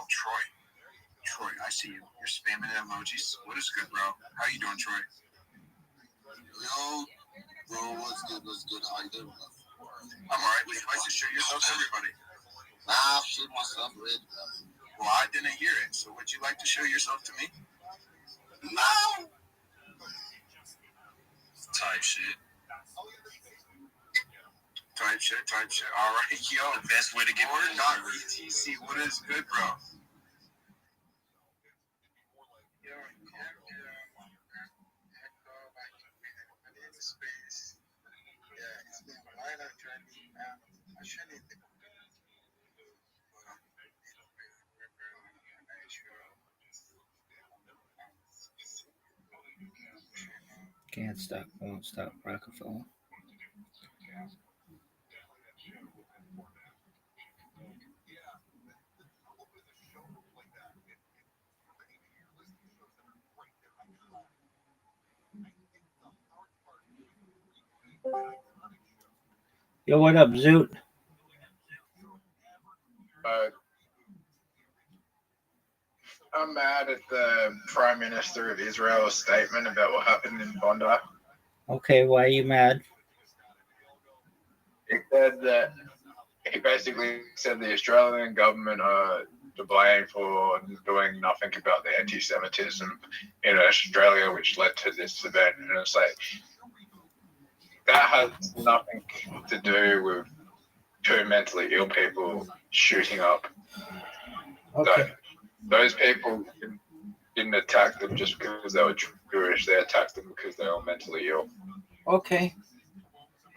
Troy, I see you. You're spamming emojis. What is good, bro? How you doing, Troy? Yo, bro, what's good? How you doing, bro? I'm alright. Would you like to show yourself to everybody? Nah, I've showed myself already. Well, I didn't hear it. So would you like to show yourself to me? No. Type shit. All right, yo. The best way to get more .btc. What is good, bro? Space. Yeah, it's been a while journey. Actually, Can't stop, won't stop, Rockefeller. Yo, what up, Zoot? I'm mad at the Prime Minister of Israel's statement about what happened in Bondi. Okay, why are you mad? He said that he basically said the Australian government are to blame for doing nothing about the anti-Semitism in Australia, which led to this event. And it's like, that has nothing to do with two mentally ill people shooting up. Okay. Those people didn't attack them just because they were Jewish. They attacked them because they were mentally ill. Okay.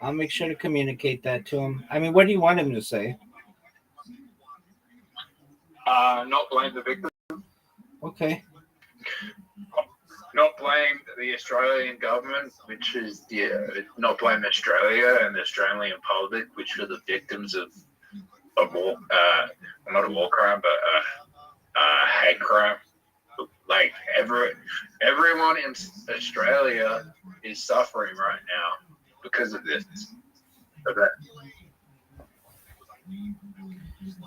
I'll make sure to communicate that to him. I mean, what do you want him to say? Not blame the victim. Okay. Not blame the Australian government, which is not blame Australia and the Australian public, which are the victims of war, not a war crime, but hate crime. Like everyone in Australia is suffering right now because of this.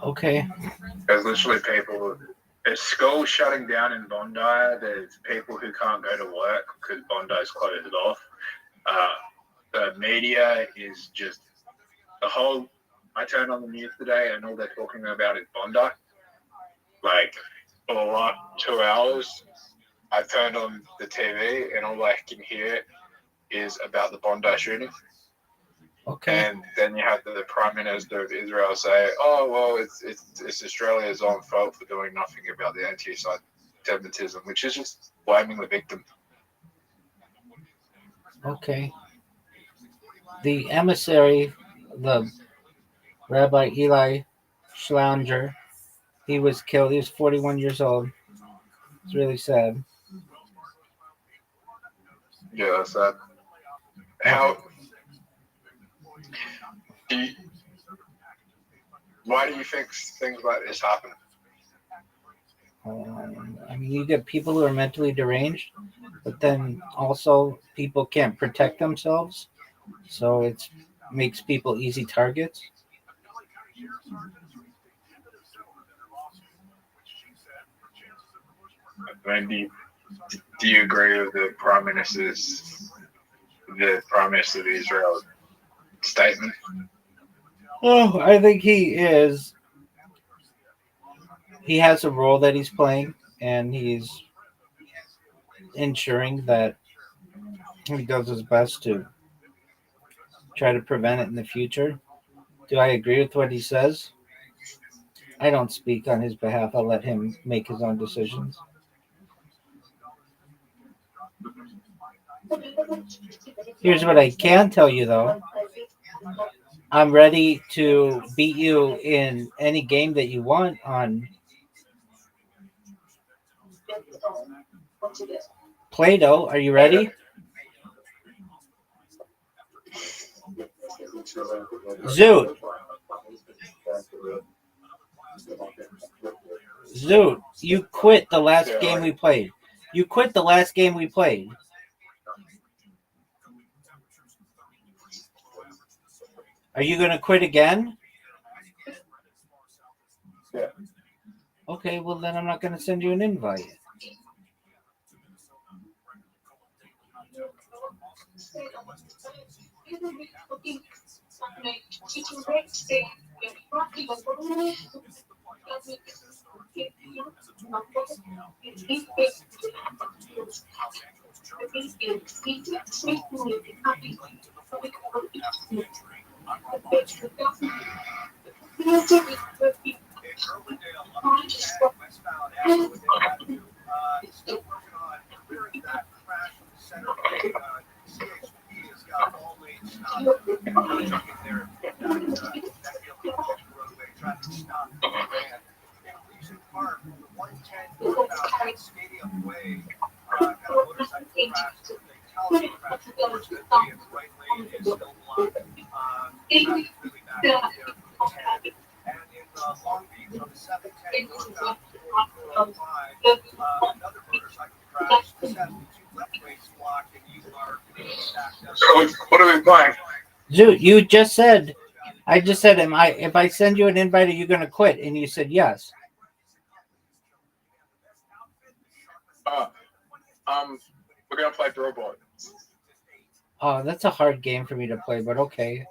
Okay. There's literally people. There's schools shutting down in Bondi. There's people who can't go to work because Bondi's closed off. The media is just the whole. I turned on the news today and all they're talking about is Bondi. Like for the last 2 hours, I turned on the TV and all I can hear is about the Bondi shooting. Okay. And then you have the Prime Minister of Israel say, "Oh well, it's Australia's own fault for doing nothing about the anti-Semitism," which is just blaming the victim. Okay. The emissary, the Rabbi Eli Schlanger, he was killed. He was 41 years old. It's really sad. Yeah, that's sad. How? Why do you think things like this happen? I mean, you get people who are mentally deranged, but then also people can't protect themselves, so it makes people easy targets. I mean, do you agree with the Prime Minister of Israel statement? Oh, I think he is. He has a role that he's playing, and he's ensuring that he does his best to try to prevent it in the future. Do I agree with what he says? I don't speak on his behalf. I'll let him make his own decisions. Here's what I can tell you, though. I'm ready to beat you in any game that you want on Play-Doh. Are you ready? Zoot. Zoot, you quit the last game we played. You quit the last game we played. Are you going to quit again? Yeah. Okay, well then I'm not going to send you an invite. Long Beach on the 710 northbound 405. Another motorcycle crash. This has the two left-ways blocked, and you are stacked up. So what are we playing? Zoot, you just said, I just said, if I send you an invite, are you going to quit? And you said yes. We're gonna play Robot. Oh, that's a hard game for me to play, but okay.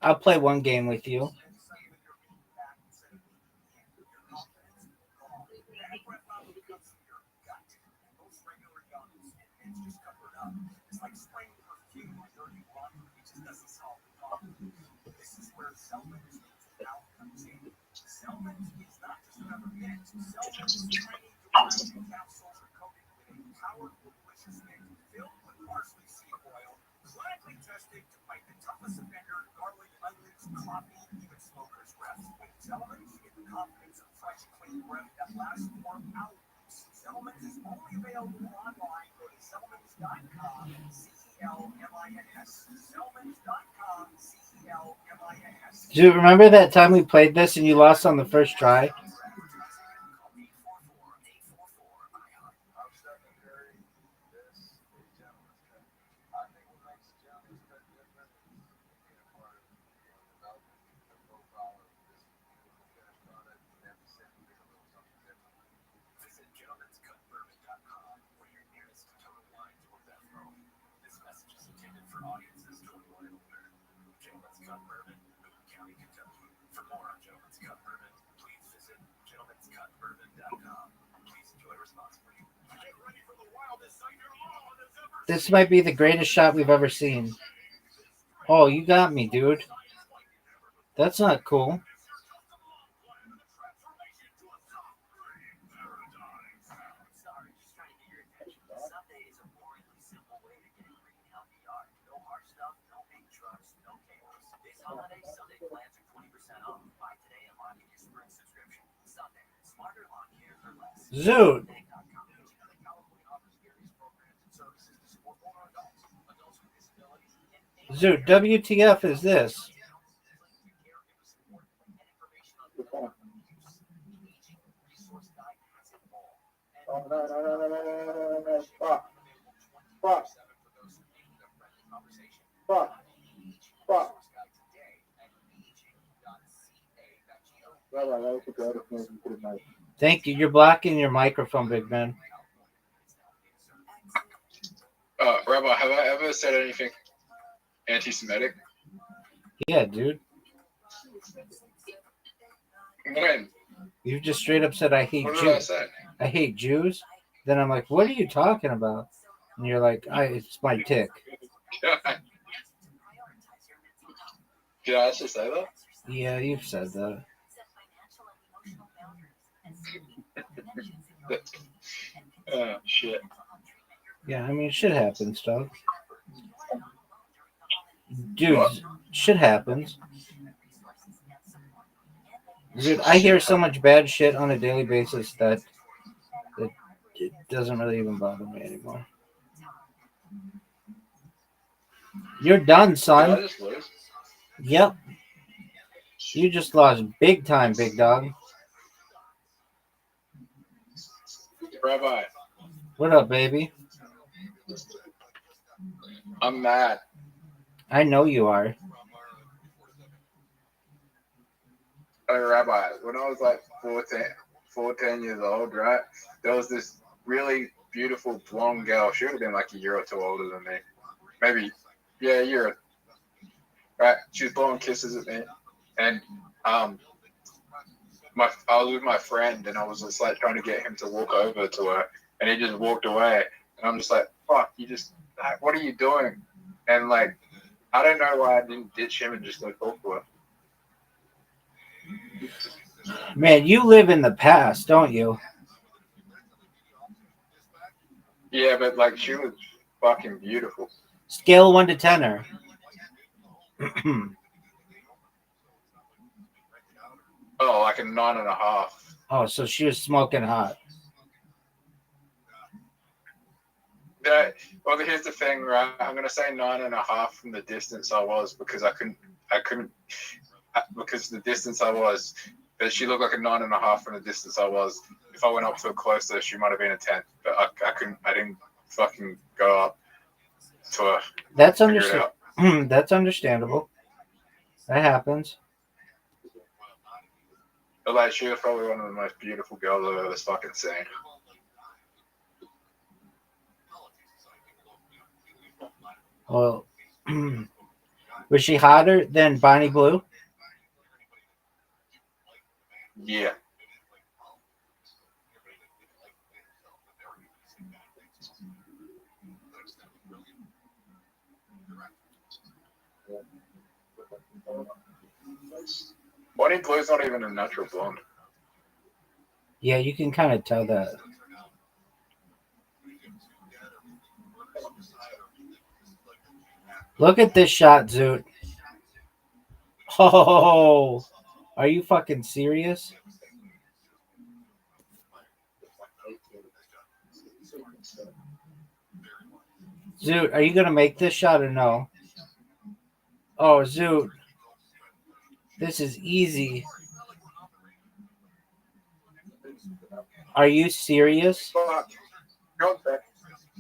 I'll play one game with you. Do you remember that time we played this and you lost on the first try? This might be the greatest shot we've ever seen. Oh, you got me, dude. That's not cool. Zoot. Zoot, WTF is this? Oh, no. Fuck. Thank you. You're blocking your microphone, big man. Rabbi, have I ever said anything anti-Semitic? Yeah, dude. When? You just straight up said I hate What Jews. did I say? I hate Jews. Then I'm like, what are you talking about? And you're like, it's my tick. Did I actually say that? Yeah, you've said that. Oh, shit. Yeah, I mean, shit happens, dog. Dude, shit happens. Dude, I hear so much bad shit on a daily basis that it doesn't really even bother me anymore. You're done, son. Did I just lose? Yep. You just lost big time, big dog. Rabbi. What up, baby? I'm mad. I know you are. Hey, Rabbi, when I was like 14 years old, right, there was this really beautiful blonde girl. She would have been like a year or two older than me. Maybe, yeah, a year. Right? She was blowing kisses at me. And I was with my friend, and I was just like trying to get him to walk over to her, and he just walked away. And I'm just like, fuck, what are you doing? And like, I don't know why I didn't ditch him and just go talk to her. Man, you live in the past, don't you? Yeah, but like, she was fucking beautiful. Scale 1 to 10 her. Oh, like a 9.5. Oh, so she was smoking hot. Well, here's the thing, right? I'm gonna say 9.5 from the distance I was, because I couldn't. because the distance I was, but she looked like a 9.5 from the distance I was. If I went up to her closer, she might have been a 10, but I didn't fucking go up to her. That's understandable. That's understandable. That happens. But like, she was probably one of the most beautiful girls I've ever fucking seen. Well, was she hotter than Bonnie Blue? Yeah. Bonnie Blue's not even a natural blonde. Yeah, you can kind of tell that. Look at this shot, Zoot. Oh, are you fucking serious? Zoot, are you going to make this shot or no? Oh, Zoot. This is easy. Are you serious?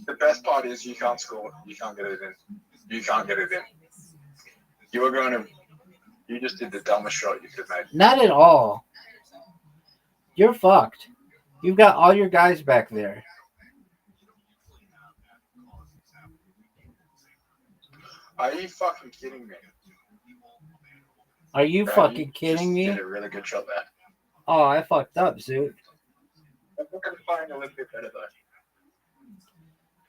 The best part is you can't score. You can't get it in. You can't get it in. You just did the dumbest shot you could have made. Not at all. You're fucked. You've got all your guys back there. Are you fucking kidding me? Are you fucking kidding me? You did a really good shot there. Oh, I fucked up, Zoot. I'm fucking playing a little bit better though.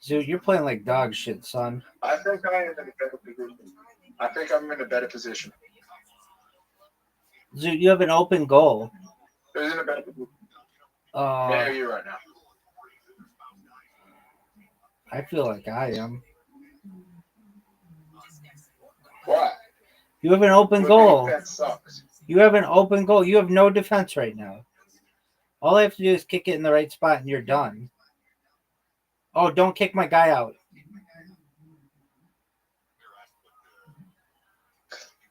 Zoot, you're playing like dog shit, son. I think I am in a better position. I think I'm in a better position. Zoot, you have an open goal. Who's in a better position? Yeah, you right now. I feel like I am. What? You have an open goal. You have an open goal. You have no defense right now. All I have to do is kick it in the right spot and you're done. Oh, don't kick my guy out.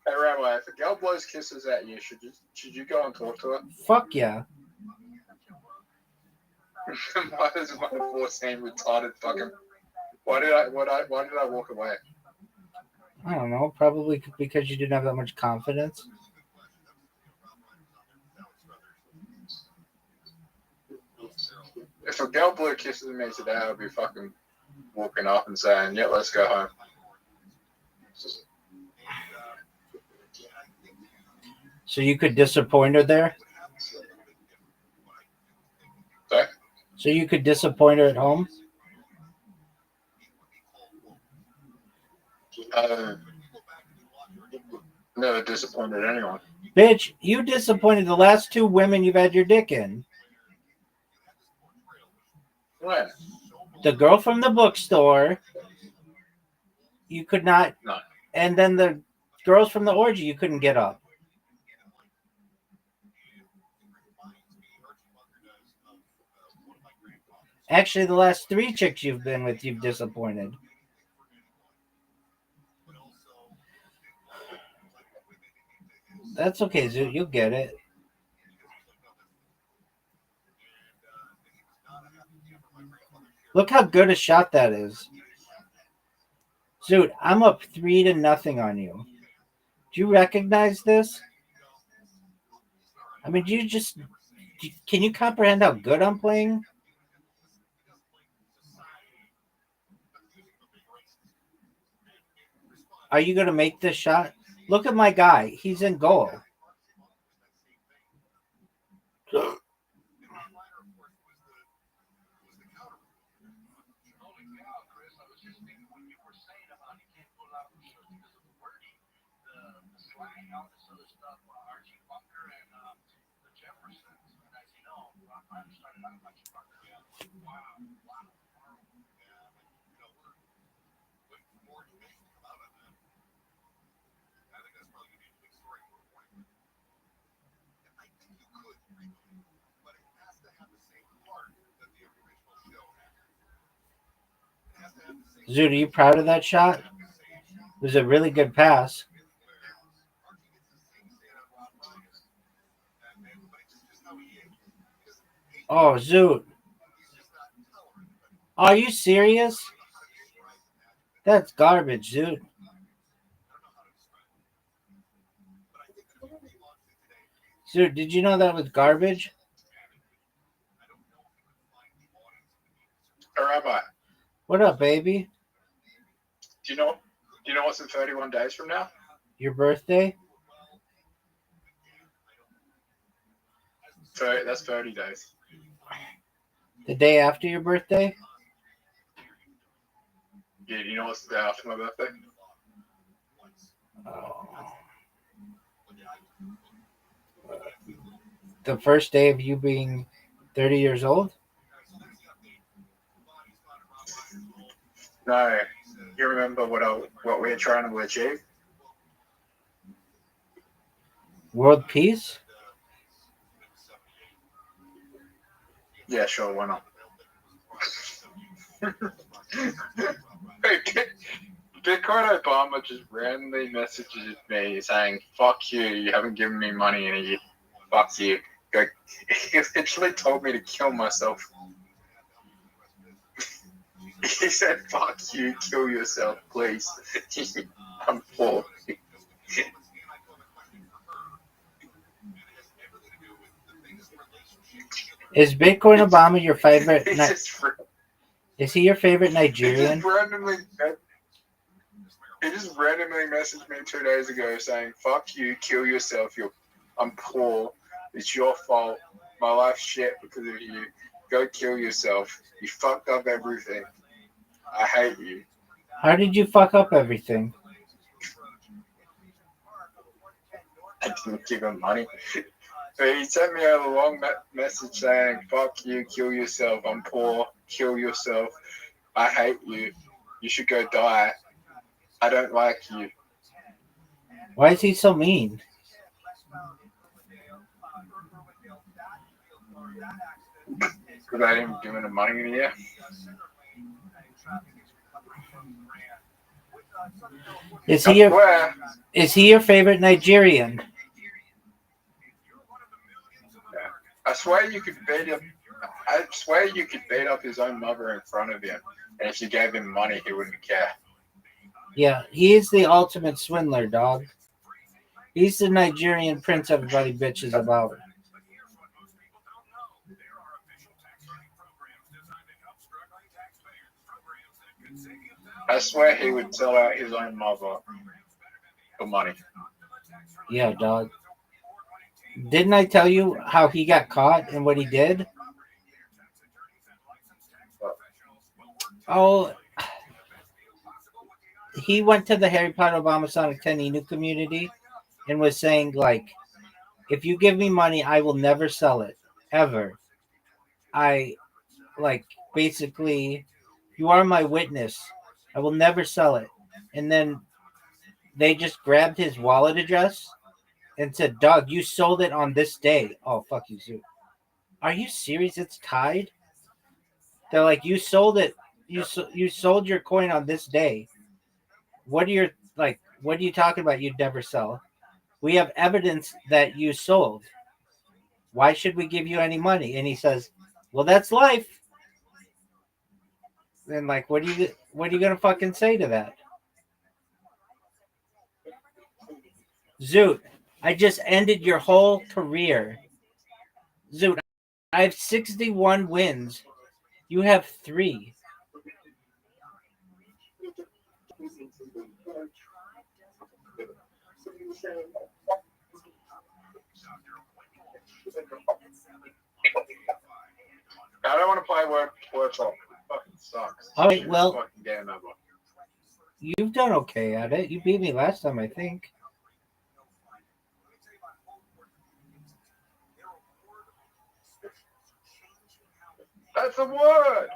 Hey, Rabbi, if a girl blows kisses at you, should you go and talk to her? Fuck yeah. Why does my voice seem retarded? Fucking. Why did I walk away? I don't know. Probably because you didn't have that much confidence. If a girl blew kisses at me today, I would be fucking walking up and saying, "Yeah, let's go home." So you could disappoint her there? Sorry? So you could disappoint her at home? Never disappointed anyone. Bitch, you disappointed the last two women you've had your dick in. When? The girl from the bookstore, you could not. No. And then the girls from the orgy, you couldn't get up. Actually, the last three chicks you've been with, you've disappointed. That's okay, Zoot. You'll get it. Look how good a shot that is. Zoot, I'm up 3-0 on you. Do you recognize this? I mean, can you comprehend how good I'm playing? Are you going to make this shot? Look at my guy. He's in goal. Zoot, are you proud of that shot? It was a really good pass. Oh, Zoot. Are you serious? That's garbage, Zoot. Zoot, did you know that was garbage? Hey, Rabbi, What up, baby? do you know what's in 31 days from now? Your birthday? So that's 30 days. The day after your birthday? Yeah, you know what's the day after my birthday? The first day of you being 30 years old? No, you remember what we're trying to achieve? World peace? Yeah, sure, why not? Hey, Bitcoin Obama just randomly messages me saying, "Fuck you! You haven't given me money in a year. Fuck you!" Like, he literally told me to kill myself. He said, "Fuck you! Kill yourself, please." I'm poor. Is Bitcoin Obama your favorite? He just Is he your favorite he Nigerian? just randomly messaged me 2 days ago saying, "Fuck you! Kill yourself. I'm poor. It's your fault. My life's shit because of you. Go kill yourself. You fucked up everything. I hate you." How did you fuck up everything? I didn't give him money. So he sent me a long message saying, "Fuck you, kill yourself. I'm poor. Kill yourself. I hate you. You should go die. I don't like you." Why is he so mean? Because I didn't give him the money in a year. Is he your favorite Nigerian? I swear you could beat up his own mother in front of him, and if you gave him money, he wouldn't care. Yeah, he is the ultimate swindler, dog. He's the Nigerian prince everybody bitches about. I swear he would sell out his own mother for money. Yeah, dog. Didn't I tell you how he got caught and what he did? Oh, he went to the Harry Potter Obama Sonic 10 Inu community and was saying, like, if you give me money, I will never sell it. Ever. Basically, you are my witness. I will never sell it. And then they just grabbed his wallet address and said, "Doug, you sold it on this day." Oh, fuck you, Zoo. Are you serious? It's tied? They're like, you sold it. You sold your coin on this day. What are you talking about? You'd never sell. We have evidence that you sold. Why should we give you any money? And he says, "Well, that's life." Then, like, what are you gonna fucking say to that? Zoot, I just ended your whole career. Zoot, I have 61 wins. You have 3. I don't want to play word talk. It fucking sucks. All right, well, fucking game ever. You've done okay at it. You beat me last time, I think. That's a word.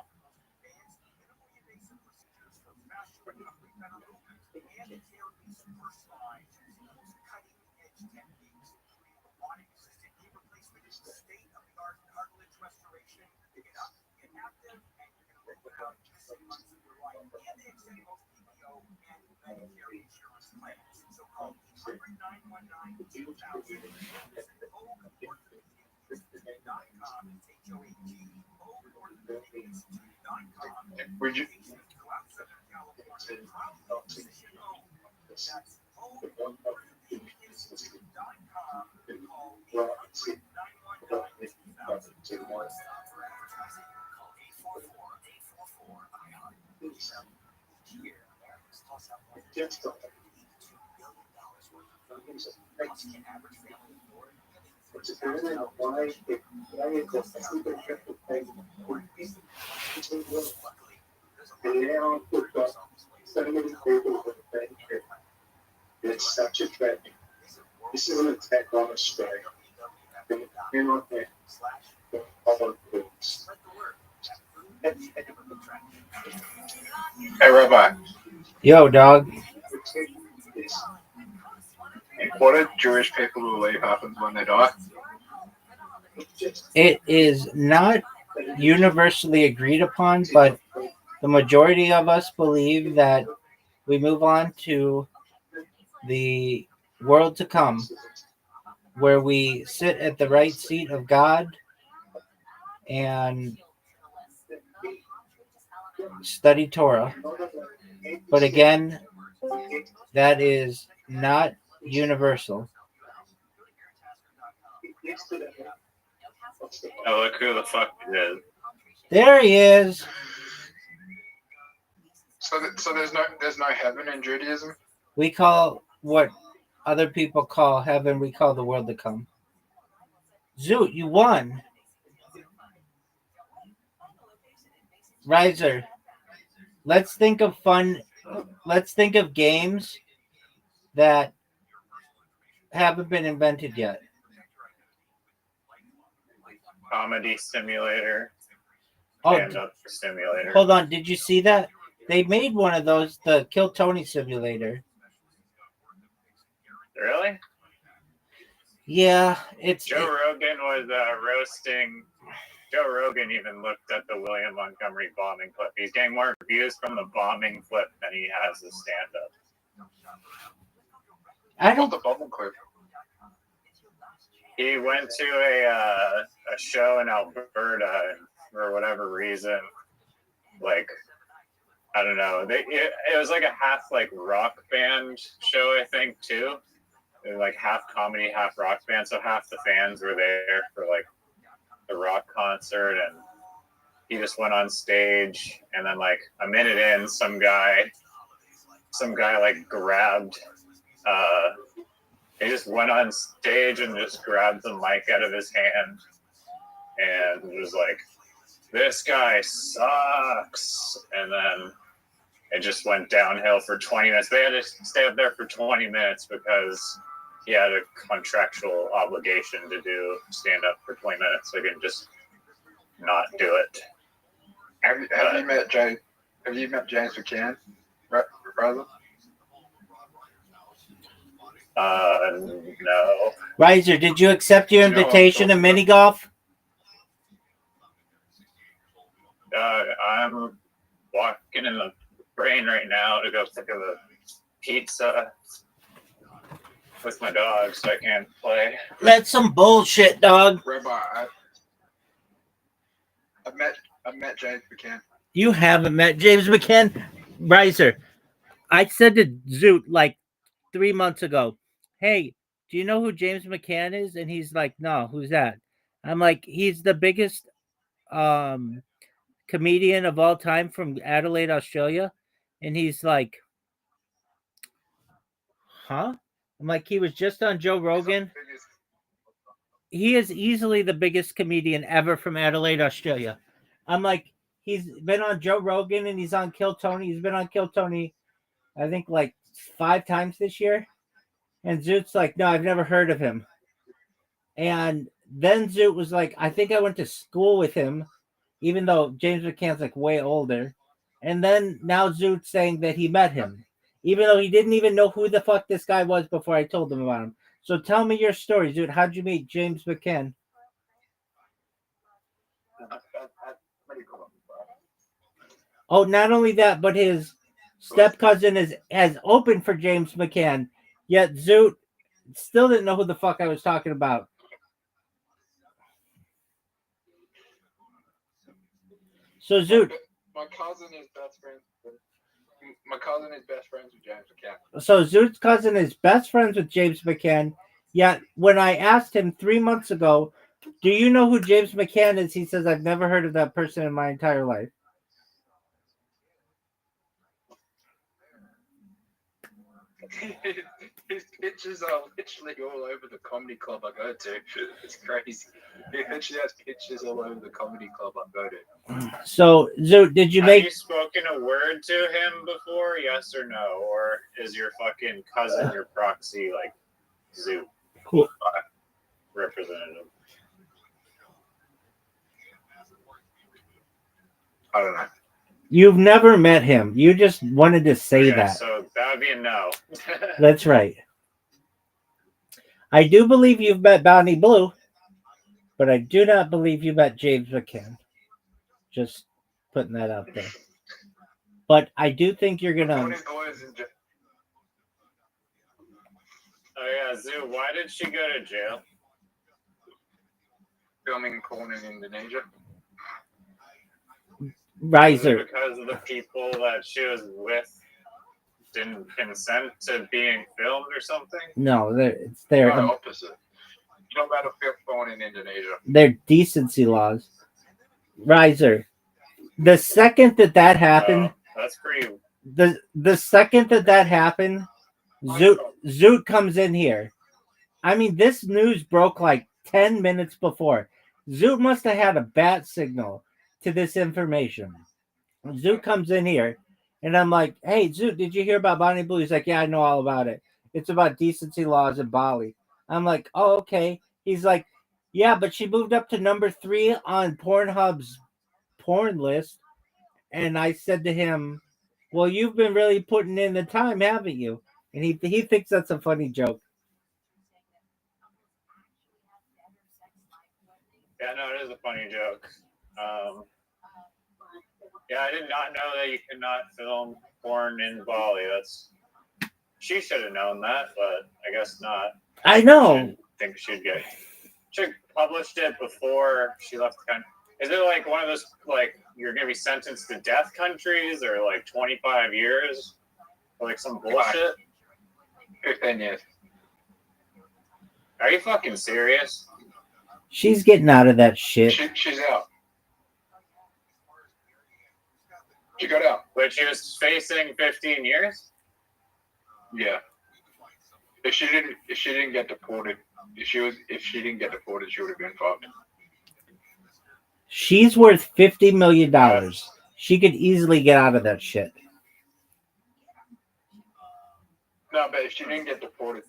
It's such a trend. This is an attack on a strike. Hey, Rabbi, Yo, dog. what do Jewish people believe happens when they die? It is not universally agreed upon, but the majority of us believe that we move on to the world to come, where we sit at the right seat of God and study Torah. But again, that is not universal. Oh, look who the fuck it is. There he is. So there's no heaven in Judaism? We call what other people call heaven, we call the world to come. Zoot, you won. Riser, let's think of games that haven't been invented yet. Comedy simulator. Oh, Stand-up simulator. hold on. Did you see that? They made one of those, the Kill Tony simulator. Really? Yeah, it's... Joe Rogan was roasting... Joe Rogan even looked at the William Montgomery bombing clip. He's getting more views from the bombing clip than he has the stand-up. I don't... the bombing clip? He went to a show in Alberta, and for whatever reason, like, I don't know. It was like a half like rock band show, I think, too. It was like half comedy, half rock band. So half the fans were there for like the rock concert, and he just went on stage, and then like a minute in, some guy like grabbed. He just went on stage and just grabbed the mic out of his hand, and was like, "This guy sucks," and then it just went downhill for 20 minutes. They had to stay up there for 20 minutes because he had a contractual obligation to do stand up for 20 minutes. So he didn't just not do it. Have you met James McCann, brother? No. Riser, did you accept your invitation to mini golf? I'm walking in the rain right now to go pick up a pizza with my dog, so I can't play. That's some bullshit, dog. Rabbi, I've met James McCann. You haven't met James McCann? Riser, I said to Zoot like 3 months ago, "Hey, do you know who James McCann is?" And he's like, "No, who's that?" I'm like, "He's the biggest comedian of all time from Adelaide, Australia." And he's like, "Huh?" I'm like, "He was just on Joe Rogan." He is easily the biggest comedian ever from Adelaide, Australia. I'm like, he's been on Joe Rogan and he's on Kill Tony. He's been on Kill Tony, I think, like 5 times this year. And Zoot's like, "No, I've never heard of him." And then Zoot was like, "I think I went to school with him," even though James McCann's like way older. And then now Zoot's saying that he met him, even though he didn't even know who the fuck this guy was before I told him about him. So tell me your story, Zoot. How'd you meet James McCann? Oh, not only that, but his step cousin has opened for James McCann. Yet Zoot still didn't know who the fuck I was talking about. So Zoot, My cousin is best friends with James McCann. so Zoot's cousin is best friends with James McCann, Yeah, when I asked him 3 months ago, do you know who James McCann is? He says, I've never heard of that person in my entire life. His pictures are literally all over the comedy club I go to. It's crazy. He literally has pictures all over the comedy club I go to. So, Zoot, did you Have make... you spoken a word to him before? Yes or no? Or is your fucking cousin your proxy, like, Zoot representative? I don't know. You've never met him. You just wanted to say that. So that would be a no. That's right. I do believe you've met Bonnie Blue, but I do not believe you met James McCann. Just putting that out there. But I do think you're going to... Oh yeah, Zoo, why did she go to jail? Filming porn in Indonesia. Riser. Because the people that she was with didn't consent to being filmed or something? No, it's their... No, opposite. You don't matter film porn in Indonesia. Their decency laws. Riser. The second that happened... that's pretty... The second that happened, Zoot comes in here. I mean, this news broke like 10 minutes before. Zoot must have had a bat signal to this information. Zoot comes in here, and I'm like, hey, Zoot, did you hear about Bonnie Blue? He's like, yeah, I know all about it. It's about decency laws in Bali. I'm like, oh, okay. He's like, yeah, but she moved up to number 3 on Pornhub's porn list. And I said to him, well, you've been really putting in the time, haven't you? And he thinks that's a funny joke. Yeah, no, it is a funny joke. Yeah, I did not know that you could not film porn in Bali. She should have known that, but I guess not. I know. I think she published it before she left the country. Is it like one of those, like, you're going to be sentenced to death countries or like 25 years? Or like some bullshit? 15 years. Are you fucking serious? She's getting out of that shit. She's out. She got out. But she was facing 15 years? Yeah. If she didn't get deported, if she didn't get deported, she would have been fucked. She's worth $50 million. She could easily get out of that shit. No, but if she didn't get deported,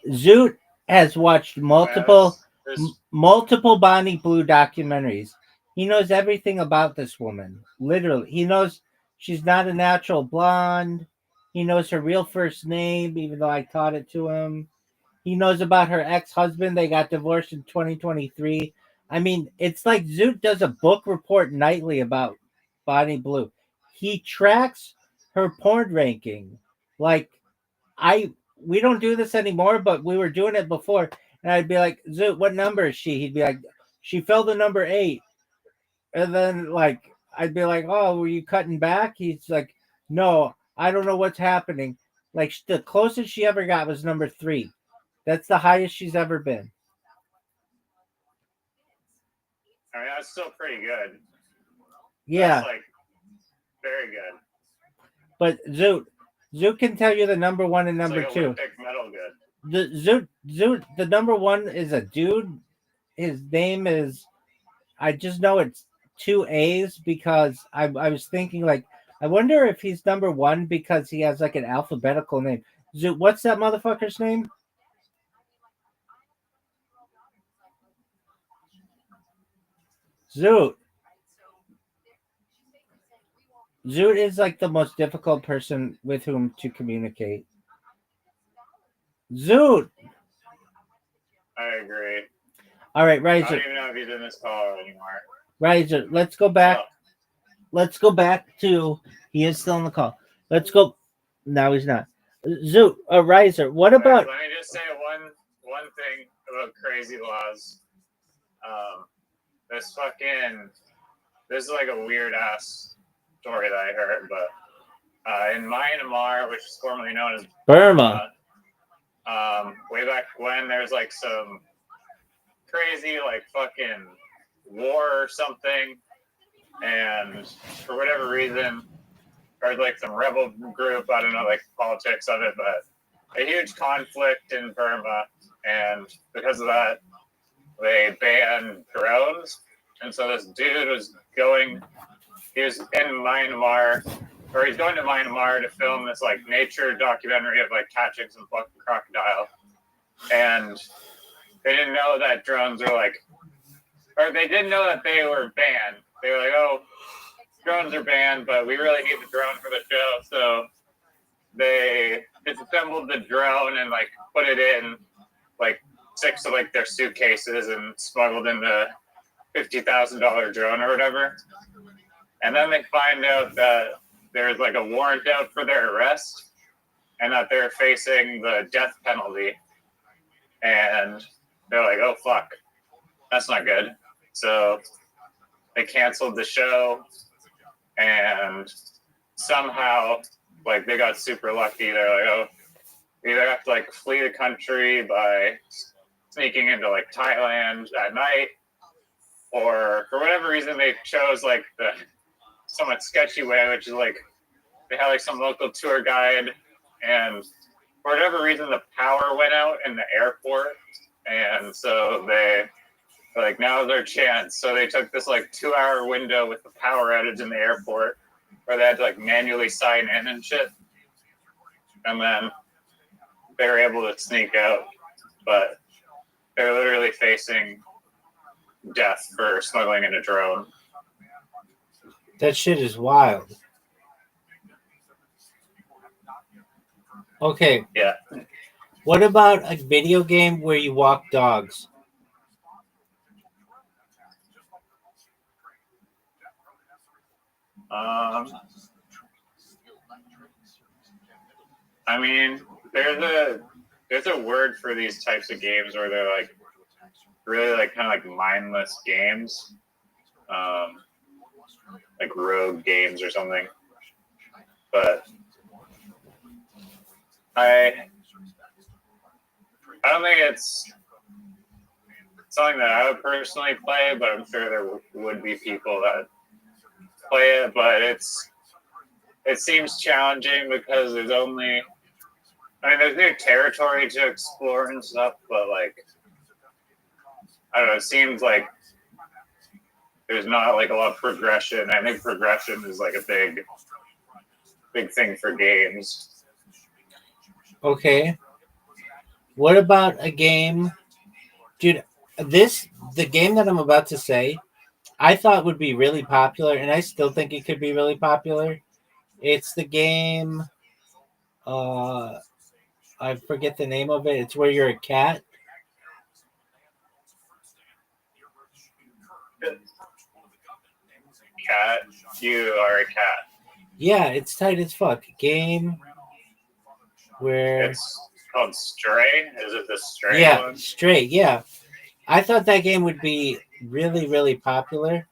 Zoot has watched multiple Bonnie Blue documentaries. He knows everything about this woman. Literally. He knows she's not a natural blonde. He knows her real first name, even though I taught it to him. He knows about her ex-husband. They got divorced in 2023. I mean, it's like Zoot does a book report nightly about Bonnie Blue. He tracks her porn ranking. Like, we don't do this anymore, but we were doing it before. And I'd be like, Zoot, what number is she? He'd be like, she fell to number 8. And then, like, I'd be like, oh, were you cutting back? He's like, no, I don't know what's happening. Like, the closest she ever got was number 3. That's the highest she's ever been. I mean, that's still pretty good. Yeah. That's, like, very good. But Zoot can tell you the number 1 and number 2. Olympic medal good. The Zoot, the number 1 is a dude. His name is, I just know it's 2 A's because I was thinking, like, I wonder if he's number 1 because he has like an alphabetical name. Zoot, what's that motherfucker's name? Zoot is like the most difficult person with whom to communicate. Zoot. I agree. All right, Riser. I don't even know if he's in this call anymore. Riser, let's go back. Let's go back to, he is still on the call. Let's go. No, he's not. Zoot, Riser, what about? Let me just say one thing about crazy laws. This is like a weird ass story that I heard, but in Myanmar, which is formerly known as Burma. Way back when there's like some crazy like fucking war or something, and for whatever reason, or like some rebel group, I don't know, like politics of it, but a huge conflict in Burma, and because of that, they banned drones. And so this dude was he was in Myanmar, or he's going to Myanmar to film this like nature documentary of like catching some fucking crocodile. And they didn't know that drones are like, or they didn't know that they were banned. They were like, oh, drones are banned, but we really need the drone for the show. So they disassembled the drone and like put it in like 6 of like their suitcases and smuggled in the $50,000 drone or whatever. And then they find out that there's like a warrant out for their arrest and that they're facing the death penalty. And they're like, oh, fuck, that's not good. So they canceled the show, and somehow, like, they got super lucky. They're like, oh, we either have to, like, flee the country by sneaking into, like, Thailand at night, or for whatever reason, they chose, like, the somewhat sketchy way, which is, like, they had, like, some local tour guide, and for whatever reason, the power went out in the airport, and so they, like, now's their chance. So they took this, like, 2-hour window with the power outage in the airport where they had to, like, manually sign in and shit. And then they were able to sneak out. But they're literally facing death for smuggling in a drone. That shit is wild. Okay. Yeah. What about a video game where you walk dogs? I mean, there's a word for these types of games where they're like really like kind of like mindless games, like rogue games or something. But I don't think it's something that I would personally play, but I'm sure there would be people that play it. But it seems challenging because there's new territory to explore and stuff, but like, I don't know, it seems like there's not like a lot of progression. I think progression is like a big thing for games. Okay. What about a game, dude? The game that I'm about to say, I thought would be really popular, and I still think it could be really popular. It's the game, I forget the name of it. It's where you're a cat. Cat, you are a cat. Yeah, it's tight as fuck. Game where it's called Stray. Is it the Stray? Yeah, one? Stray. Yeah, I thought that game would be really, really popular,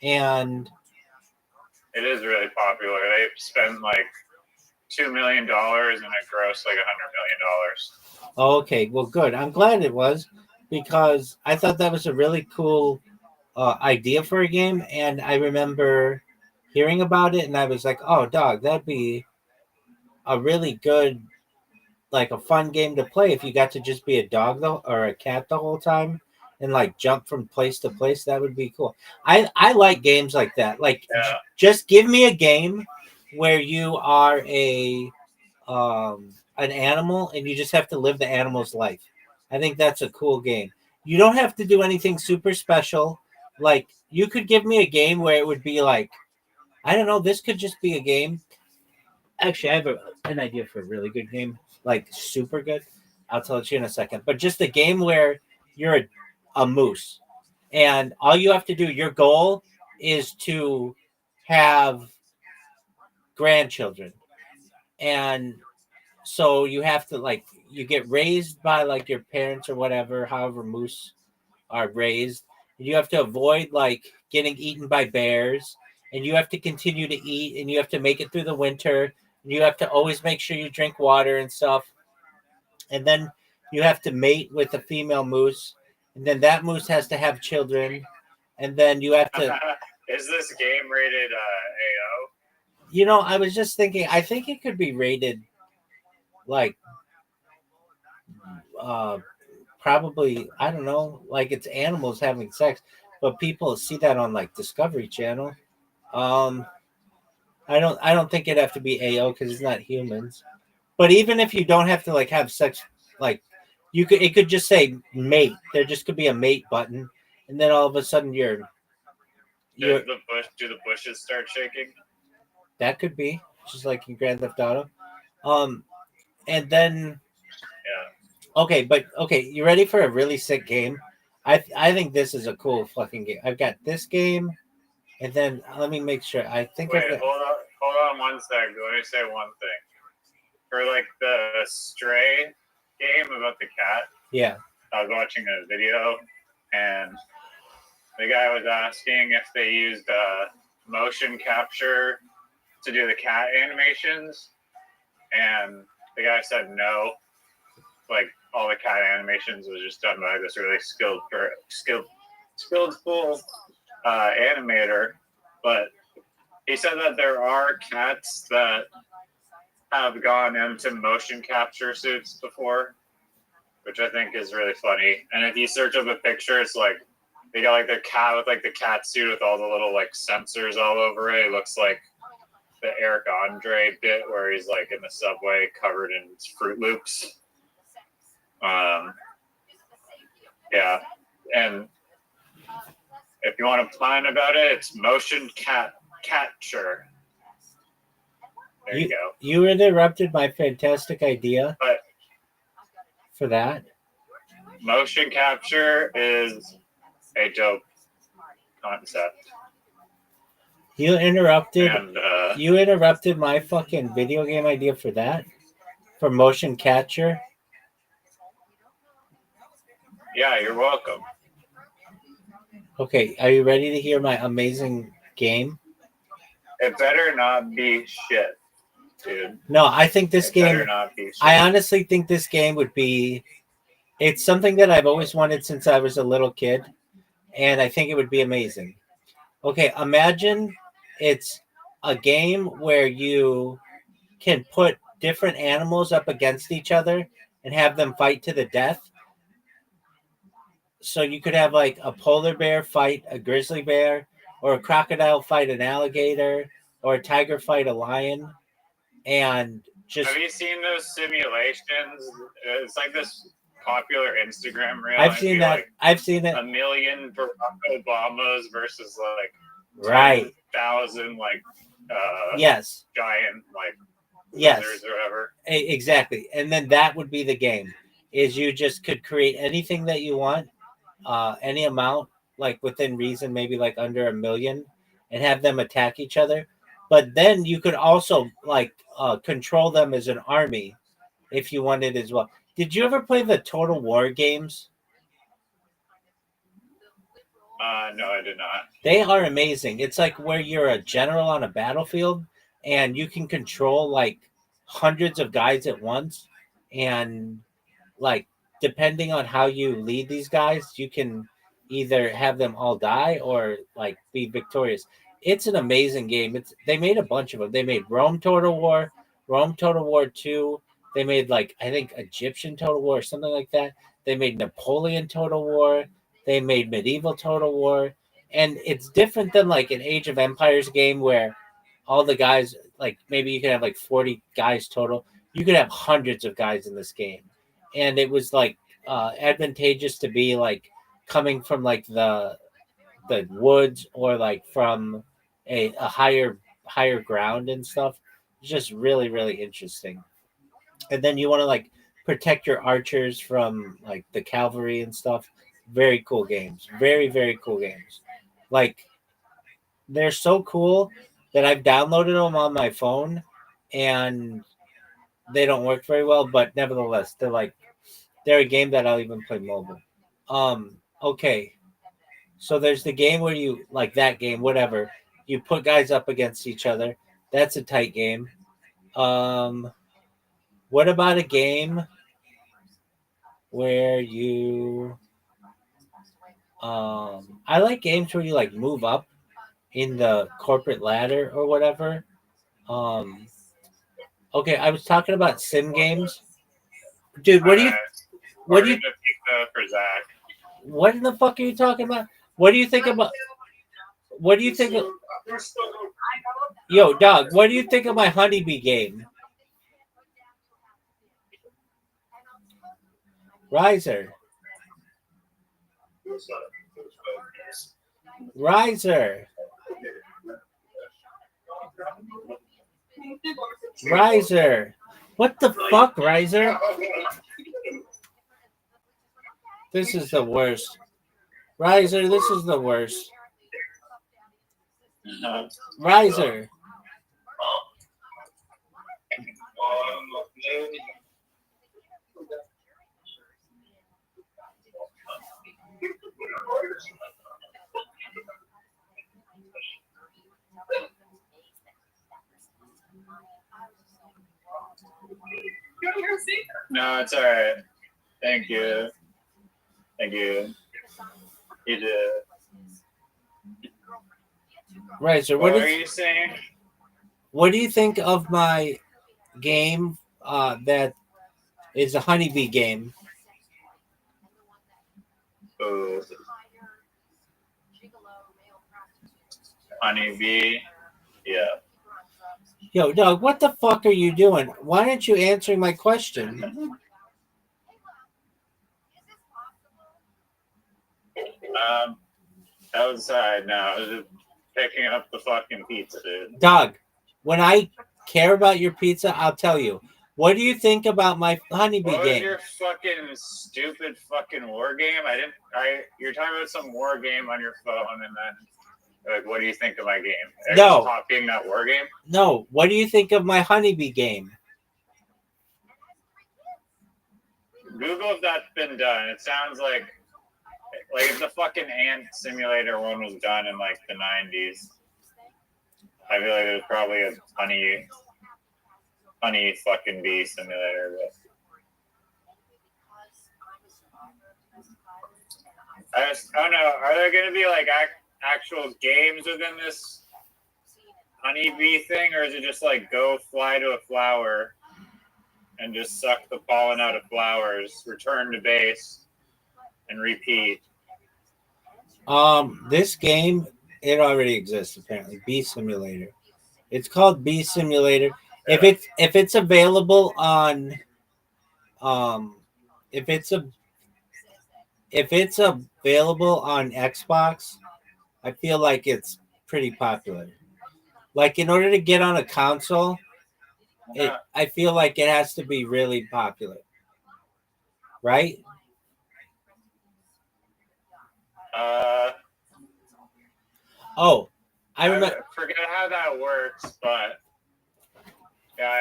and it is really popular. They spent like $2 million and it grossed like $100 million. Okay, well, good. I'm glad it was, because I thought that was a really cool idea for a game, and I remember hearing about it, and I was like, "Oh, dog, that'd be a really good, like a fun game to play if you got to just be a dog or a cat the whole time and like jump from place to place. That would be cool." I like games like that. Like, just give me a game where you are an animal and you just have to live the animal's life. I think that's a cool game. You don't have to do anything super special. Like, you could give me a game where it would be like, I don't know, this could just be a game. Actually, I have an idea for a really good game, like super good. I'll tell it to you in a second. But just a game where you're a moose, and all you have to do, your goal is to have grandchildren. And so you have to, like, you get raised by like your parents or whatever, however moose are raised. You have to avoid like getting eaten by bears, and you have to continue to eat, and you have to make it through the winter You have to always make sure you drink water and stuff. And then you have to mate with a female moose. And then that moose has to have children. And then you have to. Is this game rated AO? You know, I was just thinking, I think it could be rated like probably, I don't know, like it's animals having sex, but people see that on like Discovery Channel. Um, I don't think it'd have to be AO because it's not humans. But even if you don't have to like have sex, like it could just say mate. There just could be a mate button, and then all of a sudden Do the bushes start shaking? that could be just like in Grand Theft Auto. And then okay, you ready for a really sick game? I think this is a cool fucking game. I've got this game, and then let me make sure. I think Wait, I've got. hold on 1 second. Let me say one thing. For like the Stray game about the cat, Yeah. I was watching a video, and the guy was asking if they used motion capture to do the cat animations, and the guy said no. Like all the cat animations was just done by this really skillful animator, but he said that there are cats that have gone into motion capture suits before, which I think is really funny. And if you search up a picture, it's like they got like the cat with like the cat suit with all the little like sensors all over it. It looks like the Eric Andre bit where he's like in the subway covered in Fruit Loops. Yeah, and if you want to plan about it, it's motion capture. There you go. You interrupted my fantastic idea for that. Motion capture is a dope concept. You interrupted. And, you interrupted my fucking video game idea for that, for motion capture. Yeah, you're welcome. Okay, are you ready to hear my amazing game? It better not be shit, dude. No, I think this game. Better not be shit. I honestly think this game would be. It's something that I've always wanted since I was a little kid, and I think it would be amazing. Okay, imagine it's a game where you can put different animals up against each other and have them fight to the death. So you could have like a polar bear fight a grizzly bear, or a crocodile fight an alligator, or a tiger fight a lion, and just. Have you seen those simulations? It's like this popular Instagram reel. I've seen that. Like I've seen it. 1 million Barack Obamas versus like Right. 10,000 like Yes. giant like Yes. lizards or whatever. Exactly. And then that would be the game. Is you just could create anything that you want, any amount, like within reason, maybe like under 1 million, and have them attack each other. But then you could also like control them as an army if you wanted as well. Did you ever play the Total War games? No, I did not. They are amazing. It's like where you're a general on a battlefield and you can control like hundreds of guys at once, and like depending on how you lead these guys, you can either have them all die or like be victorious. It's an amazing game. They made a bunch of them. They made Rome Total War 2. They made like I think Egyptian Total War or something like that. They made Napoleon Total War. They made Medieval Total War. And it's different than like an Age of Empires game where all the guys, like maybe you could have like 40 guys total. You could have hundreds of guys in this game. And it was like advantageous to be like coming from like the woods or like from a higher ground and stuff. It's just really, really interesting. And then you want to like protect your archers from like the cavalry and stuff. Very cool games. Very, very cool games. Like they're so cool that I've downloaded them on my phone and they don't work very well, but nevertheless, they're a game that I'll even play mobile. Okay. So there's the game where you like that game, whatever. You put guys up against each other. That's a tight game. What about a game where you I like games where you like move up in the corporate ladder or whatever. Um okay, I was talking about sim games. Dude, what do you what do you pizza for Zach. what in the fuck are you talking about? What do you think about what do you think of Yo, dog, what do you think of my honeybee game? Riser. Riser. Riser. What the fuck, Riser? This is the worst. Riser, this is the worst. Riser. No, it's all right. Thank you. Thank you. You did. Riser, What are you saying? What do you think of my game that is a honeybee game? Ooh. Honeybee. Yeah. Yo, dog, what the fuck are you doing? Why aren't you answering my question? Outside now. I was just picking up the fucking pizza, dude. Dog, when I care about your pizza, I'll tell you. What do you think about my honeybee What was game? your fucking stupid fucking war game? You're talking about some war game on your phone, and then like, what do you think of my game? Are you just copying that war game? No. What do you think of my honeybee game? Google if that's been done. It sounds like if the fucking ant simulator one was done in like the 90s. I feel like there's probably a honey fucking bee simulator. But I don't know. Are there going to be like actual games within this honeybee thing, or is it just like go fly to a flower and just suck the pollen out of flowers, return to base, and repeat? This game, it already exists apparently. Bee Simulator. It's called Bee Simulator. If it's available on, if it's available on Xbox, I feel like it's pretty popular. Like in order to get on a console, I feel like it has to be really popular, right? Oh, I remember. Forget how that works, but yeah,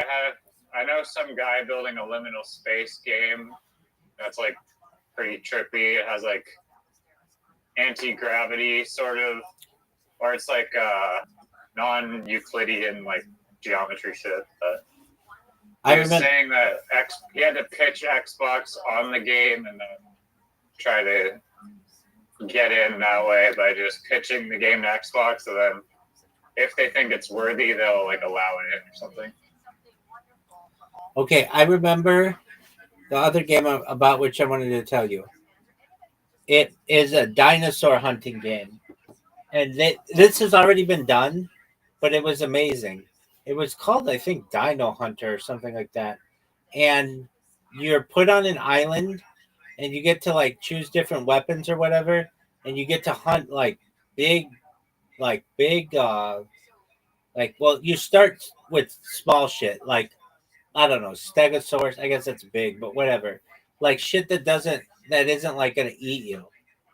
I know some guy building a liminal space game that's like pretty trippy. It has like anti-gravity sort of, or it's like non-Euclidean like geometry shit. But I was saying that he had to pitch Xbox on the game and then try to get in that way by just pitching the game to Xbox. So then, if they think it's worthy, they'll like allow it in or something. Okay, I remember the other game about which I wanted to tell you. It is a dinosaur hunting game, and this has already been done, but it was amazing. It was called, I think, Dino Hunter or something like that. And you're put on an island, and you get to like choose different weapons or whatever, and you get to hunt like big, well, you start with small shit like I don't know, Stegosaurus. I guess that's big, but whatever. Like shit that isn't like gonna eat you,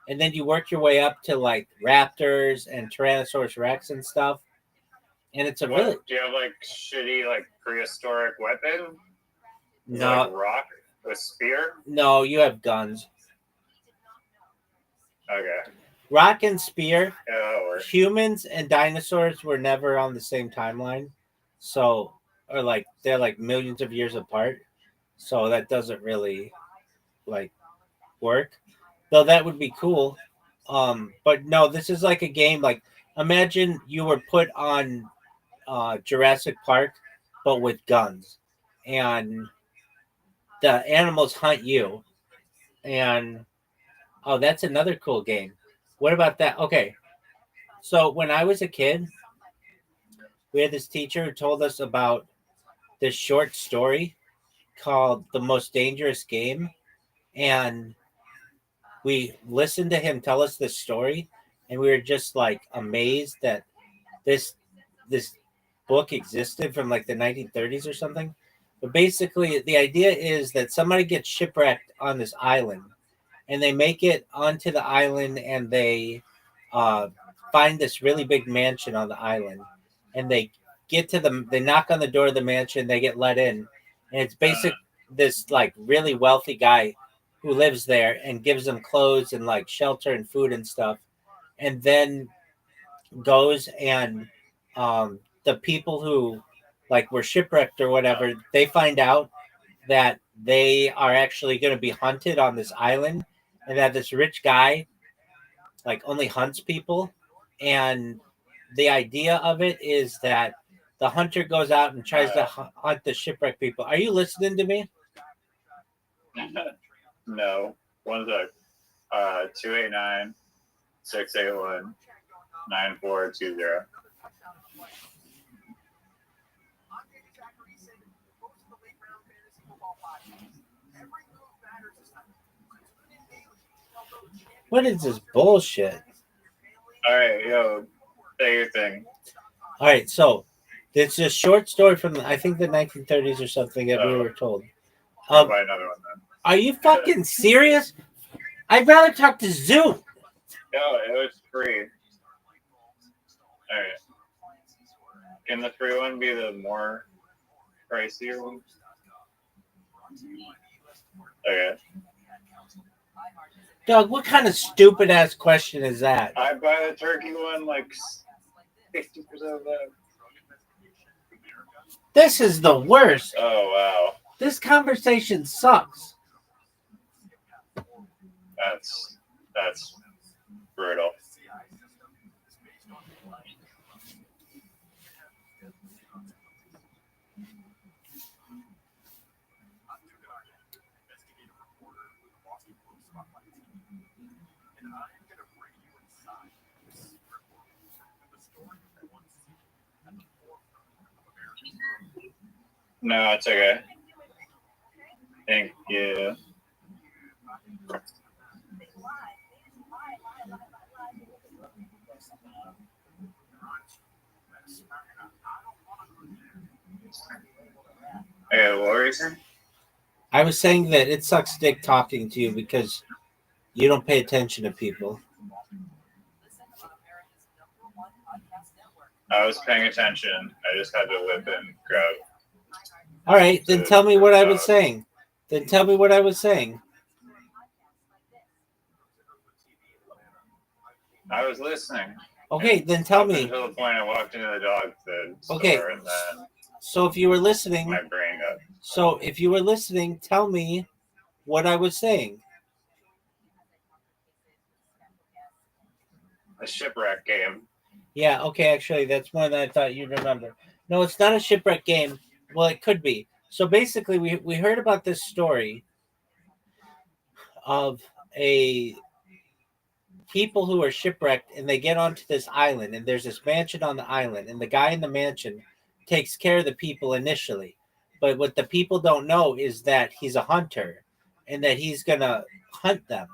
and then you work your way up to like raptors and Tyrannosaurus Rex and stuff. And it's a really. Do you have like shitty like prehistoric weapon? No. Like rock, a spear. No, you have guns. Okay. Rock and spear. Yeah, that'll work. Humans and dinosaurs were never on the same timeline, so or like they're like millions of years apart, so that doesn't really like work. Though that would be cool. But no, this is like a game. Like imagine you were put on Jurassic Park, but with guns, and the animals hunt you. And oh, that's another cool game. What about that? Okay, so when I was a kid, we had this teacher who told us about this short story called "The Most Dangerous Game," and we listened to him tell us this story, and we were just like amazed that this this book existed from like the 1930s or something. But basically, the idea is that somebody gets shipwrecked on this island, and they make it onto the island, and they uh, find this really big mansion on the island, and they get to they knock on the door of the mansion, they get let in, and it's basic this like really wealthy guy who lives there and gives them clothes and like shelter and food and stuff, and then goes and the people who like were shipwrecked or whatever, they find out that they are actually going to be hunted on this island, and that this rich guy like only hunts people. And the idea of it is that the hunter goes out and tries to hunt the shipwrecked people. Are you listening to me? No. 289 681 9420. What is this bullshit? All right, yo, say your thing. All right, so it's a short story from I think the 1930s or something that we were told. I'll buy another one then. Are you fucking serious? I'd rather talk to Zoom. No, it was free. All right. Can the free one be the more pricier one? Okay. Doug, what kind of stupid ass question is that? I buy the turkey one like 60% of that. This is the worst. Oh wow. This conversation sucks. That's brutal. No, it's okay. Thank you. Hey, what were you saying? I was saying that it sucks dick talking to you because you don't pay attention to people. I was paying attention. I just had to whip and grab. All right, then tell me what I was saying. Then tell me what I was saying. I was listening. Okay, then tell me. Until the point I walked into the dog food store Okay. and then So if you were listening, my brain got. So if you were listening, tell me what I was saying. A shipwreck game. Yeah, okay, actually, that's more than I thought you'd remember. No, it's not a shipwreck game. Well, it could be. So basically, we heard about this story of a people who are shipwrecked, and they get onto this island, and there's this mansion on the island, and the guy in the mansion takes care of the people initially. But what the people don't know is that he's a hunter, and that he's going to hunt them.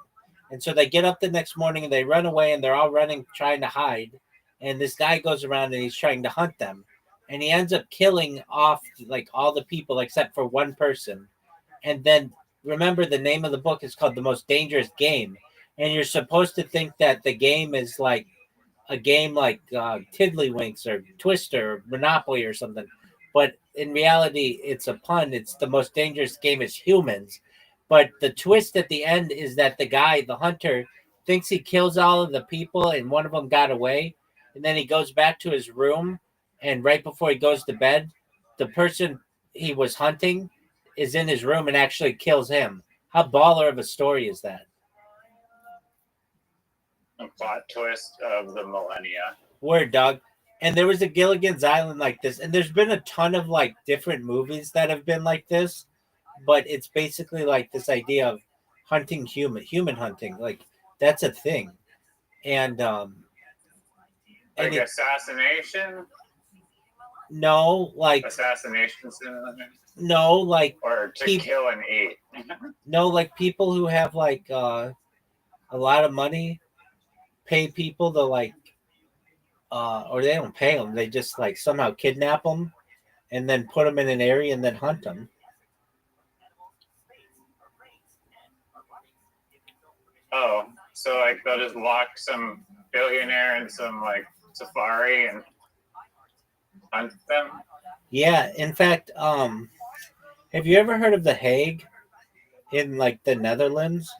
And so they get up the next morning, and they run away, and they're all running, trying to hide. And this guy goes around, and he's trying to hunt them. And he ends up killing off like all the people except for one person. And then remember, the name of the book is called The Most Dangerous Game. And you're supposed to think that the game is like a game like Tiddlywinks or Twister or Monopoly or something. But in reality, it's a pun. It's the most dangerous game is humans. But the twist at the end is that the guy, the hunter, thinks he kills all of the people and one of them got away. And then he goes back to his room. And right before he goes to bed, the person he was hunting is in his room and actually kills him. How baller of a story is that? A plot twist of the millennia. Word, dog. And there was a Gilligan's Island like this, and there's been a ton of like different movies that have been like this, but it's basically like this idea of hunting human hunting, like that's a thing. And Like and it, assassination? no, like Assassination simulator? no, like Or to kill and eat. no, like people who have like a lot of money pay people to like or they don't pay them, they just like somehow kidnap them and then put them in an area and then hunt them. Oh, so like they'll just lock some billionaire in some like safari and hunt them? Yeah, in fact, have you ever heard of the Hague in like the Netherlands?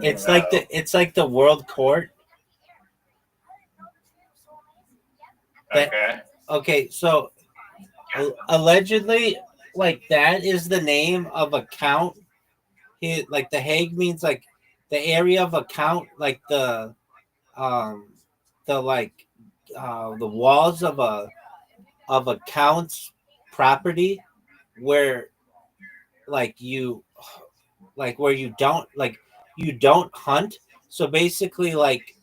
It's No. like the world court. Okay, so allegedly, like that is the name of a count. Like the Hague means like the area of a count, like um like the walls of a count's property, where like where you don't hunt. So basically, like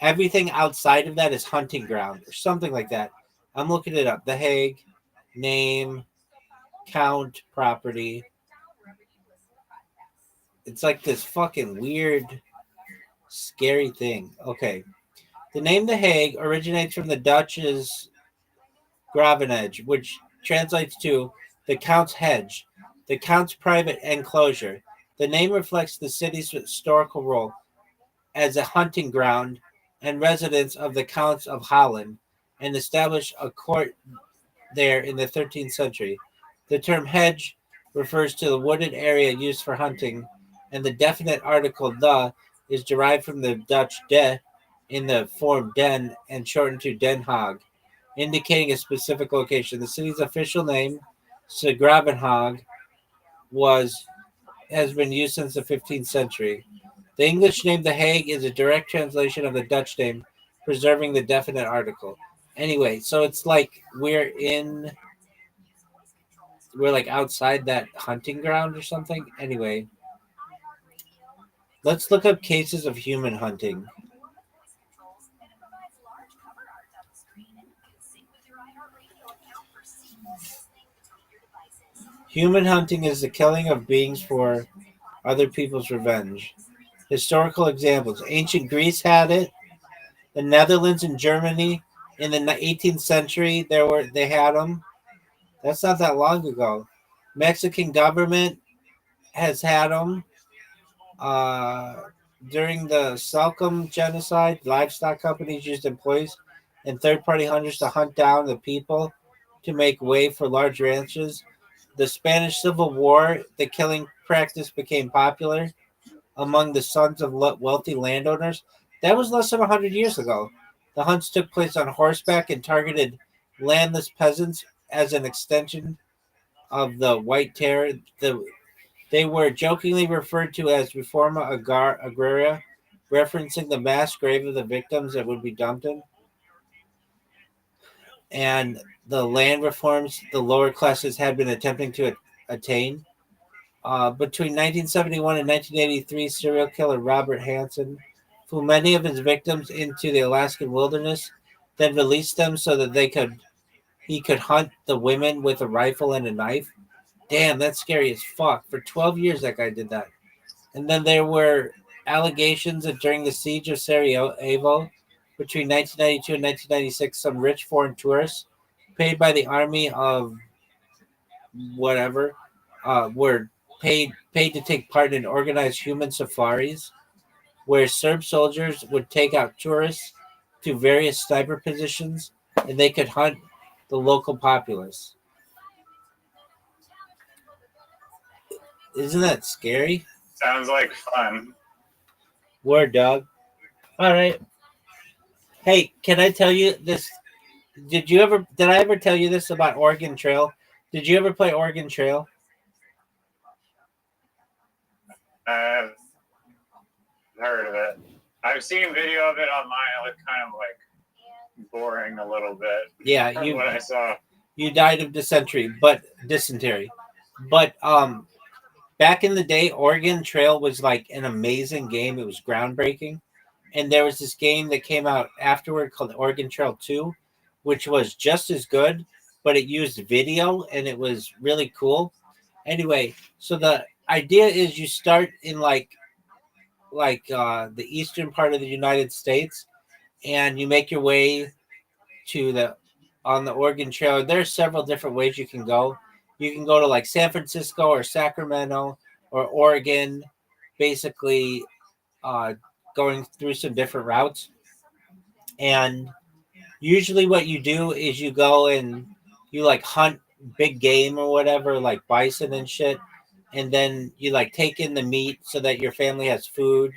everything outside of that is hunting ground or something like that. I'm looking it up. The Hague, name, count, property. It's like this fucking weird, scary thing. Okay. The name The Hague originates from the Dutch's Gravenhage, which translates to the Count's Hedge, the Count's private enclosure. The name reflects the city's historical role as a hunting ground and residence of the Counts of Holland, and established a court there in the 13th century. The term hedge refers to the wooded area used for hunting, and the definite article "the" is derived from the Dutch "de" in the form "den" and shortened to Den Haag, indicating a specific location. The city's official name, Gravenhage, has been used since the 15th century. The English name The Hague is a direct translation of the Dutch name, preserving the definite article. Anyway, so it's like we're like outside that hunting ground or something. Anyway, let's look up cases of human hunting. Human hunting is the killing of beings for other people's revenge. Historical examples. Ancient Greece had it. The Netherlands and Germany in the 18th century, they had them. That's not that long ago. Mexican government has had them. During the Salcom genocide, livestock companies used employees and third-party hunters to hunt down the people to make way for large ranches. The Spanish Civil War, the killing practice became popular among the sons of wealthy landowners. That was less than 100 years ago. The hunts took place on horseback and targeted landless peasants as an extension of the White Terror. They were jokingly referred to as Reforma Agraria, referencing the mass grave of the victims that would be dumped in. And the land reforms the lower classes had been attempting to attain. Between 1971 and 1983, serial killer Robert Hansen flew many of his victims into the Alaskan wilderness, then released them so that he could hunt the women with a rifle and a knife. Damn, that's scary as fuck. For 12 years, that guy did that. And then there were allegations that during the siege of Sarajevo, between 1992 and 1996, some rich foreign tourists, paid by the army of whatever, were paid to take part in organized human safaris, where Serb soldiers would take out tourists to various sniper positions, and they could hunt the local populace. Isn't that scary? Sounds like fun. Word, dog. All right. Hey, can I tell you this? Did I ever tell you this about Oregon Trail? Did you ever play Oregon Trail? I've heard of it. I've seen video of it online. It looked kind of like boring a little bit. Yeah, from what I saw. You died of dysentery. But back in the day, Oregon Trail was like an amazing game. It was groundbreaking. And there was this game that came out afterward called Oregon Trail 2, which was just as good, but it used video and it was really cool. Anyway, so the idea is you start in the eastern part of the United States, and you make your way to the on the Oregon Trail. There's several different ways you can go. You can go to like San Francisco or Sacramento or Oregon, basically going through some different routes. And usually what you do is you go and you like hunt big game or whatever, like bison and shit. And then you like take in the meat so that your family has food,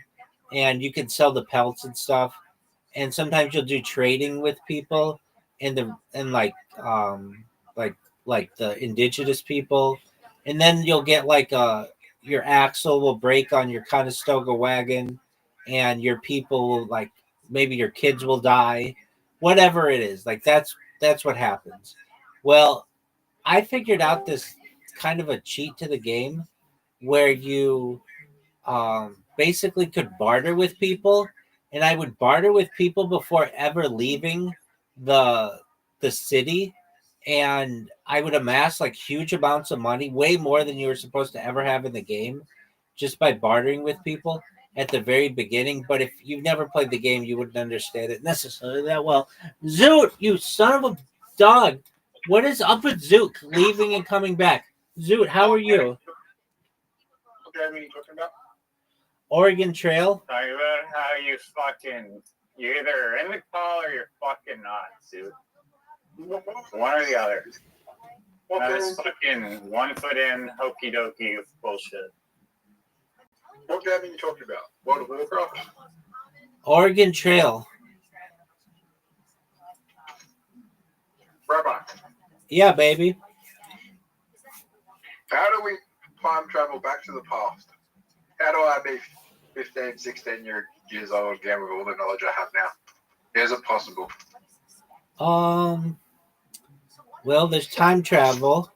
and you can sell the pelts and stuff. And sometimes you'll do trading with people and like like the indigenous people. And then you'll get your axle will break on your Conestoga wagon, and your people will like maybe your kids will die, whatever it is. Like that's what happens. Well, I figured out this kind of a cheat to the game where you basically could barter with people, and I would barter with people before ever leaving the the city, and I would amass like huge amounts of money, way more than you were supposed to ever have in the game, just by bartering with people at the very beginning. But if you've never played the game, you wouldn't understand it necessarily that well. Zoot, you son of a dog! What is up with Zoot leaving and coming back? Zoot, how are you? Okay, I mean, you talking about? Oregon Trail. Talking about how you're either in the call or you're fucking not, dude. One or the other. That is fucking 1 foot in, hokey dokey bullshit. What game are you talking about? World of Warcraft? Oregon Trail. Rabbi, Yeah, baby. how do we time travel back to the past? How do I be 15, 16 years old again with all the knowledge I have now? Is it possible? Well, there's time travel.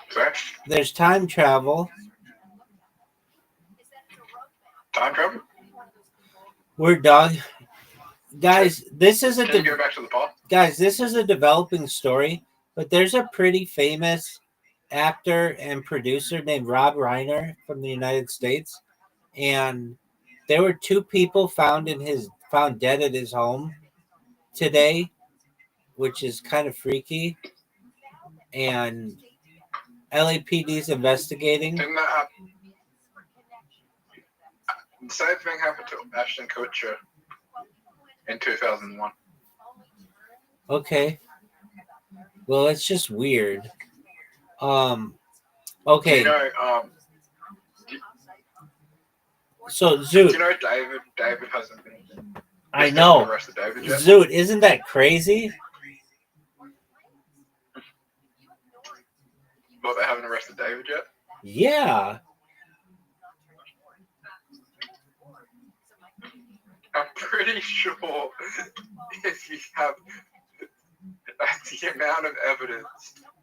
Sorry? There's time travel. Time travel? We're dog. Guys, this is Can you go back to the past? guys, this is a developing story, but there's a pretty famous actor and producer named Rob Reiner from the United States, and there were two people found dead at his home today, which is kind of freaky. And LAPD's investigating. Didn't that happen? The same thing happened to Ashton Kutcher in 2001. Okay. Well, it's just weird. Okay. You know, So Zoot. you know David hasn't been I know. arrested David yet? Zoot, isn't that crazy? But they haven't arrested David yet? Yeah. I'm pretty sure if you have the amount of evidence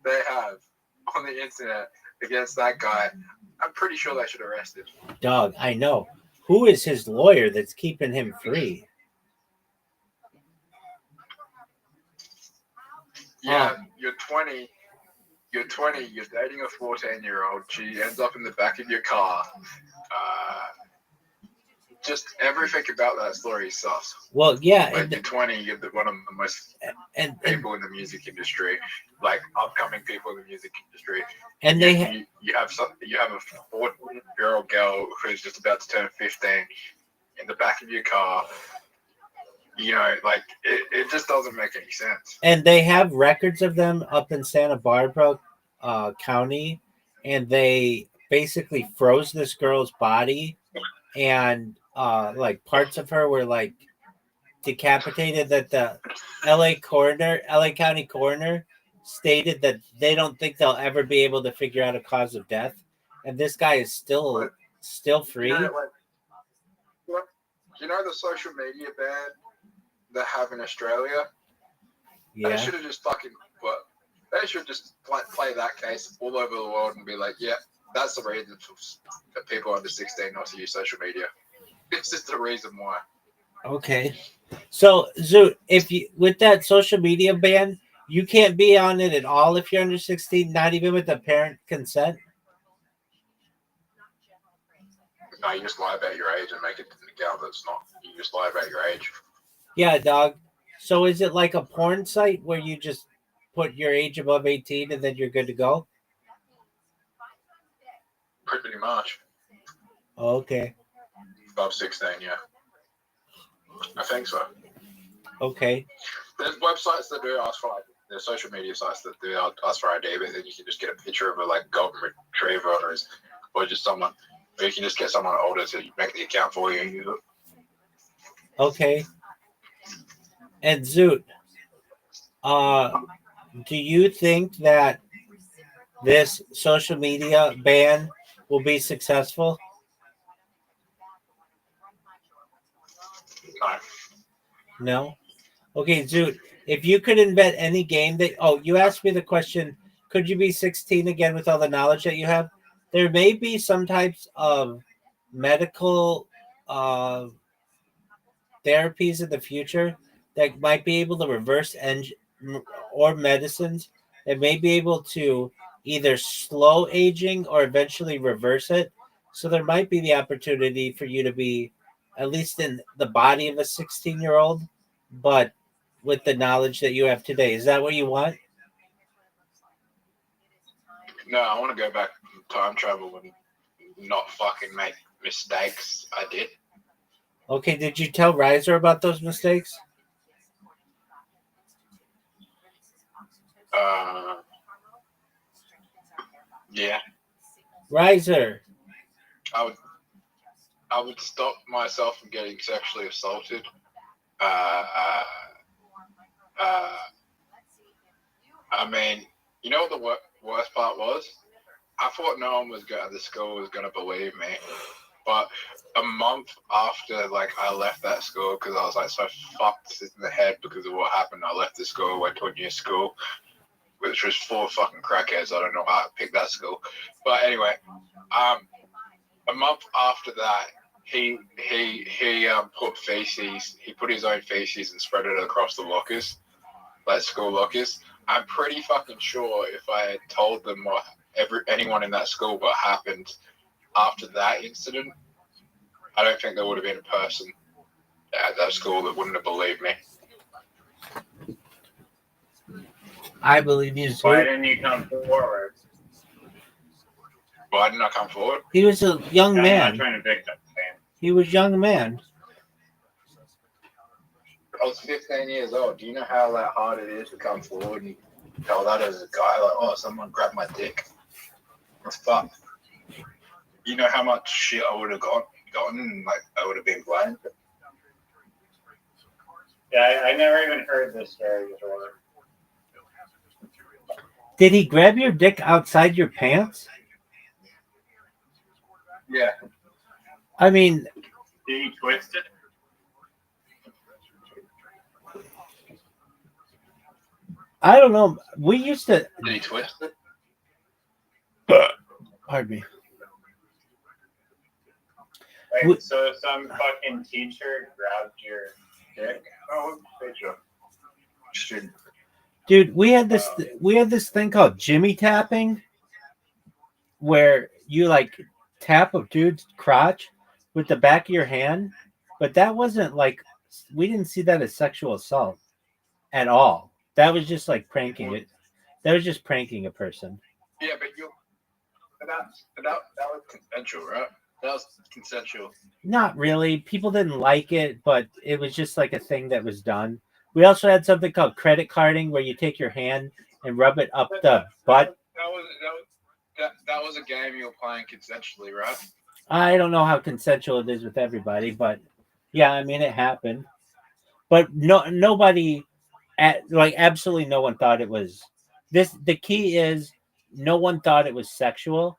they have on the internet against that guy, I'm pretty sure they should arrest him. Dog, I know. Who is his lawyer that's keeping him free? Yeah, you're 20. You're 20. You're dating a 14-year-old. She ends up in the back of your car. Just everything about that story is sus. Well, yeah. Like you're 20. You're one of the most people in the music industry, like upcoming people in the music industry. And you have a 14-year-old girl who's just about to turn 15 in the back of your car. You know, like it just doesn't make any sense. And they have records of them up in Santa Barbara County, and they basically froze this girl's body, and like parts of her were like decapitated that the LA County coroner stated that they don't think they'll ever be able to figure out a cause of death, and this guy is still free. You know the social media ban they have in Australia? They Yeah. should have just they should just play that case all over the world and be like, yeah, that's the reason for people under 16 not to use social media. It's just the reason why. Okay. So, Zoot, if you with that social media ban, you can't be on it at all if you're under 16, not even with the parent consent. No, you just lie about your age and make it an account that's not. You just lie about your age. Yeah, dog. So is it like a porn site where you just put your age above 18 and then you're good to go? Pretty much. Okay. Above 16, yeah. I think so. Okay. There's websites that do ask for ID. There's social media sites that do ask for ID, but then you can just get a picture of a golden retriever or just someone, or you can just get someone older to make the account for you and use it. Okay. And Zoot, do you think that this social media ban will be successful? No. Okay, Zoot, if you could invent any game that you asked me the question, could you be 16 again with all the knowledge that you have? There may be some types of medical therapies in the future that might be able to reverse or medicines that may be able to either slow aging or eventually reverse it. So there might be the opportunity for you to be at least in the body of a 16-year-old, but with the knowledge that you have today. Is that what you want? No, I want to go back time travel and not fucking make mistakes I did. Okay, did you tell Riser about those mistakes? Yeah. Riser. I would stop myself from getting sexually assaulted. I mean, you know what the worst part was? I thought no one at the school was going to believe me. But a month after, I left that school because I was, so fucked in the head because of what happened. I left the school, went to a new school, which was full of fucking crackheads. I don't know how I picked that school. But anyway, a month after that, he put feces. He put his own feces and spread it across the lockers, school lockers. I'm pretty fucking sure if I had told them anyone in that school what happened after that incident, I don't think there would have been a person at that school that wouldn't have believed me. I believe you. Why didn't you come forward? Why didn't I come forward? He was a young man. I'm not trying to victim blame. He was a young man. I was 15 years old. Do you know how hard it is to come forward and tell that as a guy? Someone grabbed my dick. That's fucked. You know how much shit I would have gotten? I would have been blamed. Yeah, I never even heard this story before. Did he grab your dick outside your pants? Yeah. I mean... Did he twist it? I don't know. We used to... Did he twist it? Pardon me. Wait, so some fucking teacher grabbed your dick? Oh, teacher. Dude, we had this thing called Jimmy tapping, where you tap a dude's crotch with the back of your hand, but that wasn't we didn't see that as sexual assault at all. That was just pranking it. That was just pranking a person. Yeah, but that was consensual, right? That was consensual. Not really. People didn't like it, but it was just a thing that was done. We also had something called credit carding, where you take your hand and rub it up the butt. That was a game you were playing consensually, right? I don't know how consensual it is with everybody, but yeah, I mean, it happened. but nobody, absolutely no one thought it was this. The key is no one thought it was sexual,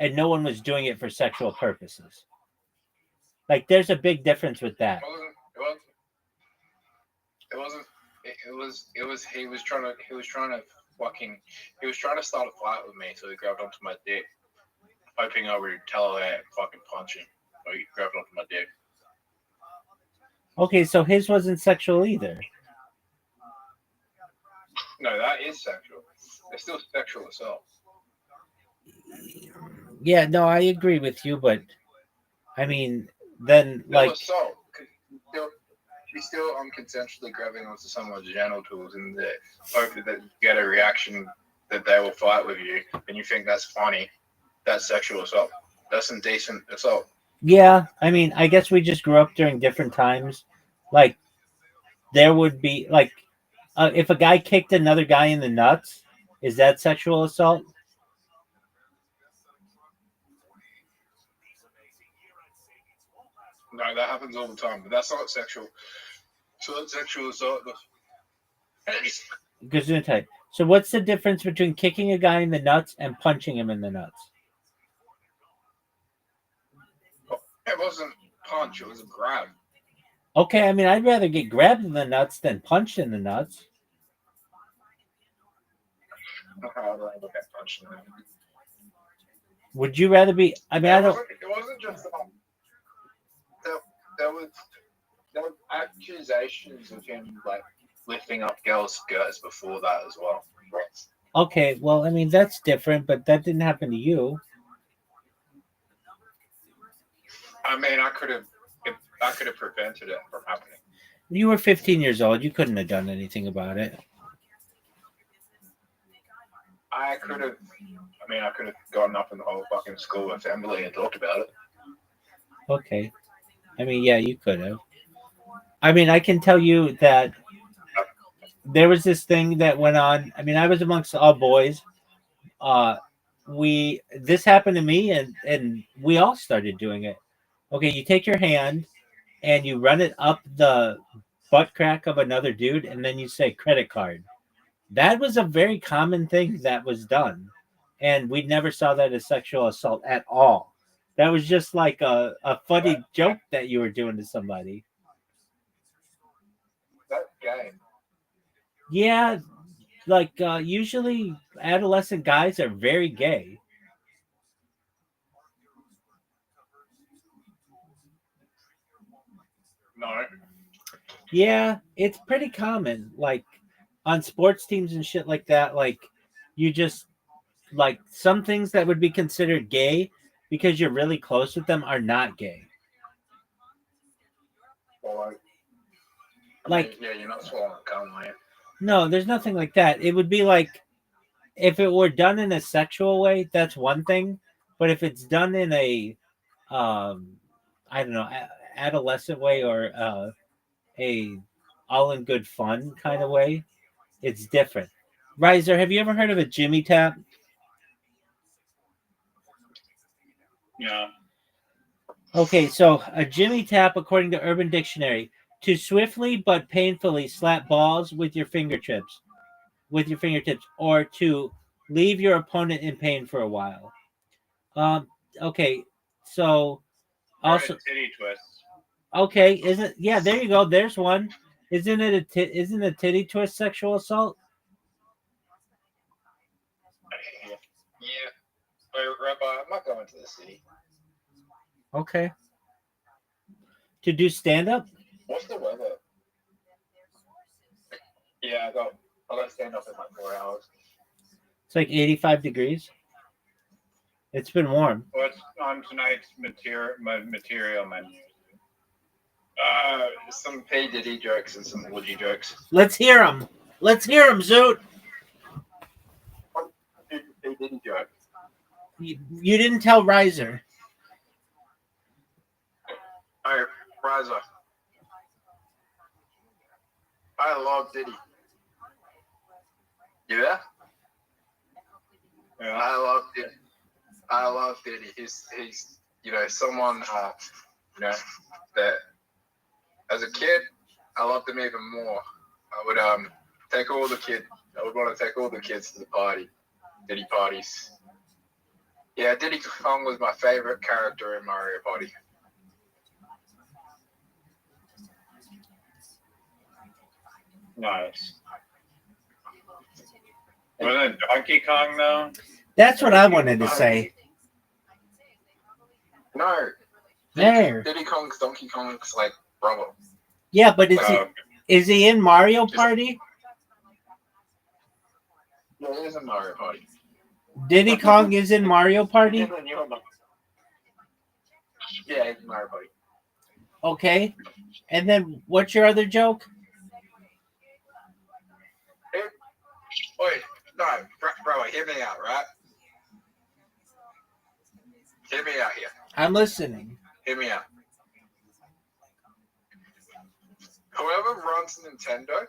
and no one was doing it for sexual purposes. Like, there's a big difference with that. It wasn't. It was. He was trying to start a fight with me, so he grabbed onto my dick, hoping I would tell her and fucking punch him. So he grabbed onto my dick. Okay, so his wasn't sexual either. No, that is sexual. It's still sexual assault. Yeah, no, I agree with you, but I mean, then like, assault. She's still unconsensually grabbing onto someone's genitals in the hope that you get a reaction that they will fight with you, and you think that's funny. That's sexual assault. That's indecent assault. yeah, I mean, I guess we just grew up during different times. Like, there would be like, if a guy kicked another guy in the nuts, is that sexual assault? No, that happens all the time, but that's not sexual. So that's sexual assault. Gesundheit. So what's the difference between kicking a guy in the nuts and punching him in the nuts? It wasn't punch. It was a grab. Okay, I mean, I'd rather get grabbed in the nuts than punched in the nuts. I'd rather get punched in the nuts. Would you rather be? I mean, I don't. It wasn't just there was accusations of him like lifting up girls' skirts before that as well. Okay, well, I mean, that's different, but that didn't happen to you. I mean, I could have prevented it from happening. You were 15 years old. You couldn't have done anything about it. I could have gotten up in the whole fucking school assembly and talked about it. Okay. I mean, yeah, you could have. I mean, I can tell you that there was this thing that went on. I mean, I was amongst all boys. This happened to me, and we all started doing it. Okay, you take your hand and you run it up the butt crack of another dude, and then you say credit card. That was a very common thing that was done, and we never saw that as sexual assault at all. That was just like a funny joke that you were doing to somebody. That's gay. Yeah, like usually adolescent guys are very gay. No. Yeah, it's pretty common. Like on sports teams and shit like that. Like you just like some things that would be considered gay because you're really close with them are not gay. Well, yeah, you're not swallowing cum, are you? No, there's nothing like that. It would be like if it were done in a sexual way, that's one thing. But if it's done in a, I don't know, adolescent way or a all in good fun kind of way, it's different. Riser, have you ever heard of a Jimmy tap? Yeah. Okay, so a Jimmy tap, according to Urban Dictionary, to swiftly but painfully slap balls with your fingertips, or to leave your opponent in pain for a while. Okay, so also titty twist. okay, isn't yeah? There you go. There's one. Isn't it isn't a titty twist sexual assault? Yeah. But Rabbi, I'm not going to the city. Okay. To do stand up? What's the weather? Yeah, I got stand up in like 4 hours. It's like 85 degrees. It's been warm. What's on tonight's material menu? Some P. Diddy jokes and some Woody jokes. Let's hear them. Let's hear them, Zoot. P. Diddy joke. You didn't tell Riser. Hey, Riser. I love Diddy. You there? Yeah. I love Diddy. He's someone that as a kid I loved them even more. I would take all the kids. I would want to take all the kids to the party, Diddy parties. Yeah, Diddy Kong was my favorite character in Mario Party. Nice. Was it Donkey Kong though? That's what I wanted to say. No. There. Diddy Kong's Donkey Kong's like brother. Yeah, but is he in Mario Party? Yeah, he is in Mario Party. Diddy Kong is in Mario Party? Yeah, he's in Mario Party. Okay. And then what's your other joke? Wait, no, bro, hear me out, right? Hear me out here. I'm listening. Hear me out. Whoever runs Nintendo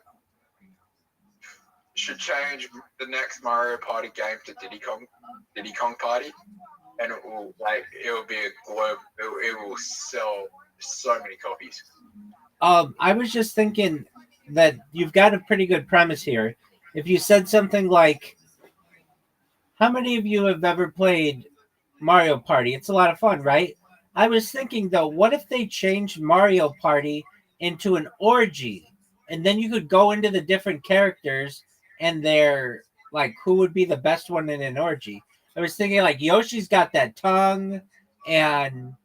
should change the next Mario Party game to Diddy Kong Party, and it will be a globe. It will sell so many copies. I was just thinking that you've got a pretty good premise here. If you said something like, how many of you have ever played Mario Party? It's a lot of fun, right? I was thinking, though, what if they changed Mario Party into an orgy? And then you could go into the different characters and they're like, who would be the best one in an orgy? I was thinking, like, Yoshi's got that tongue, and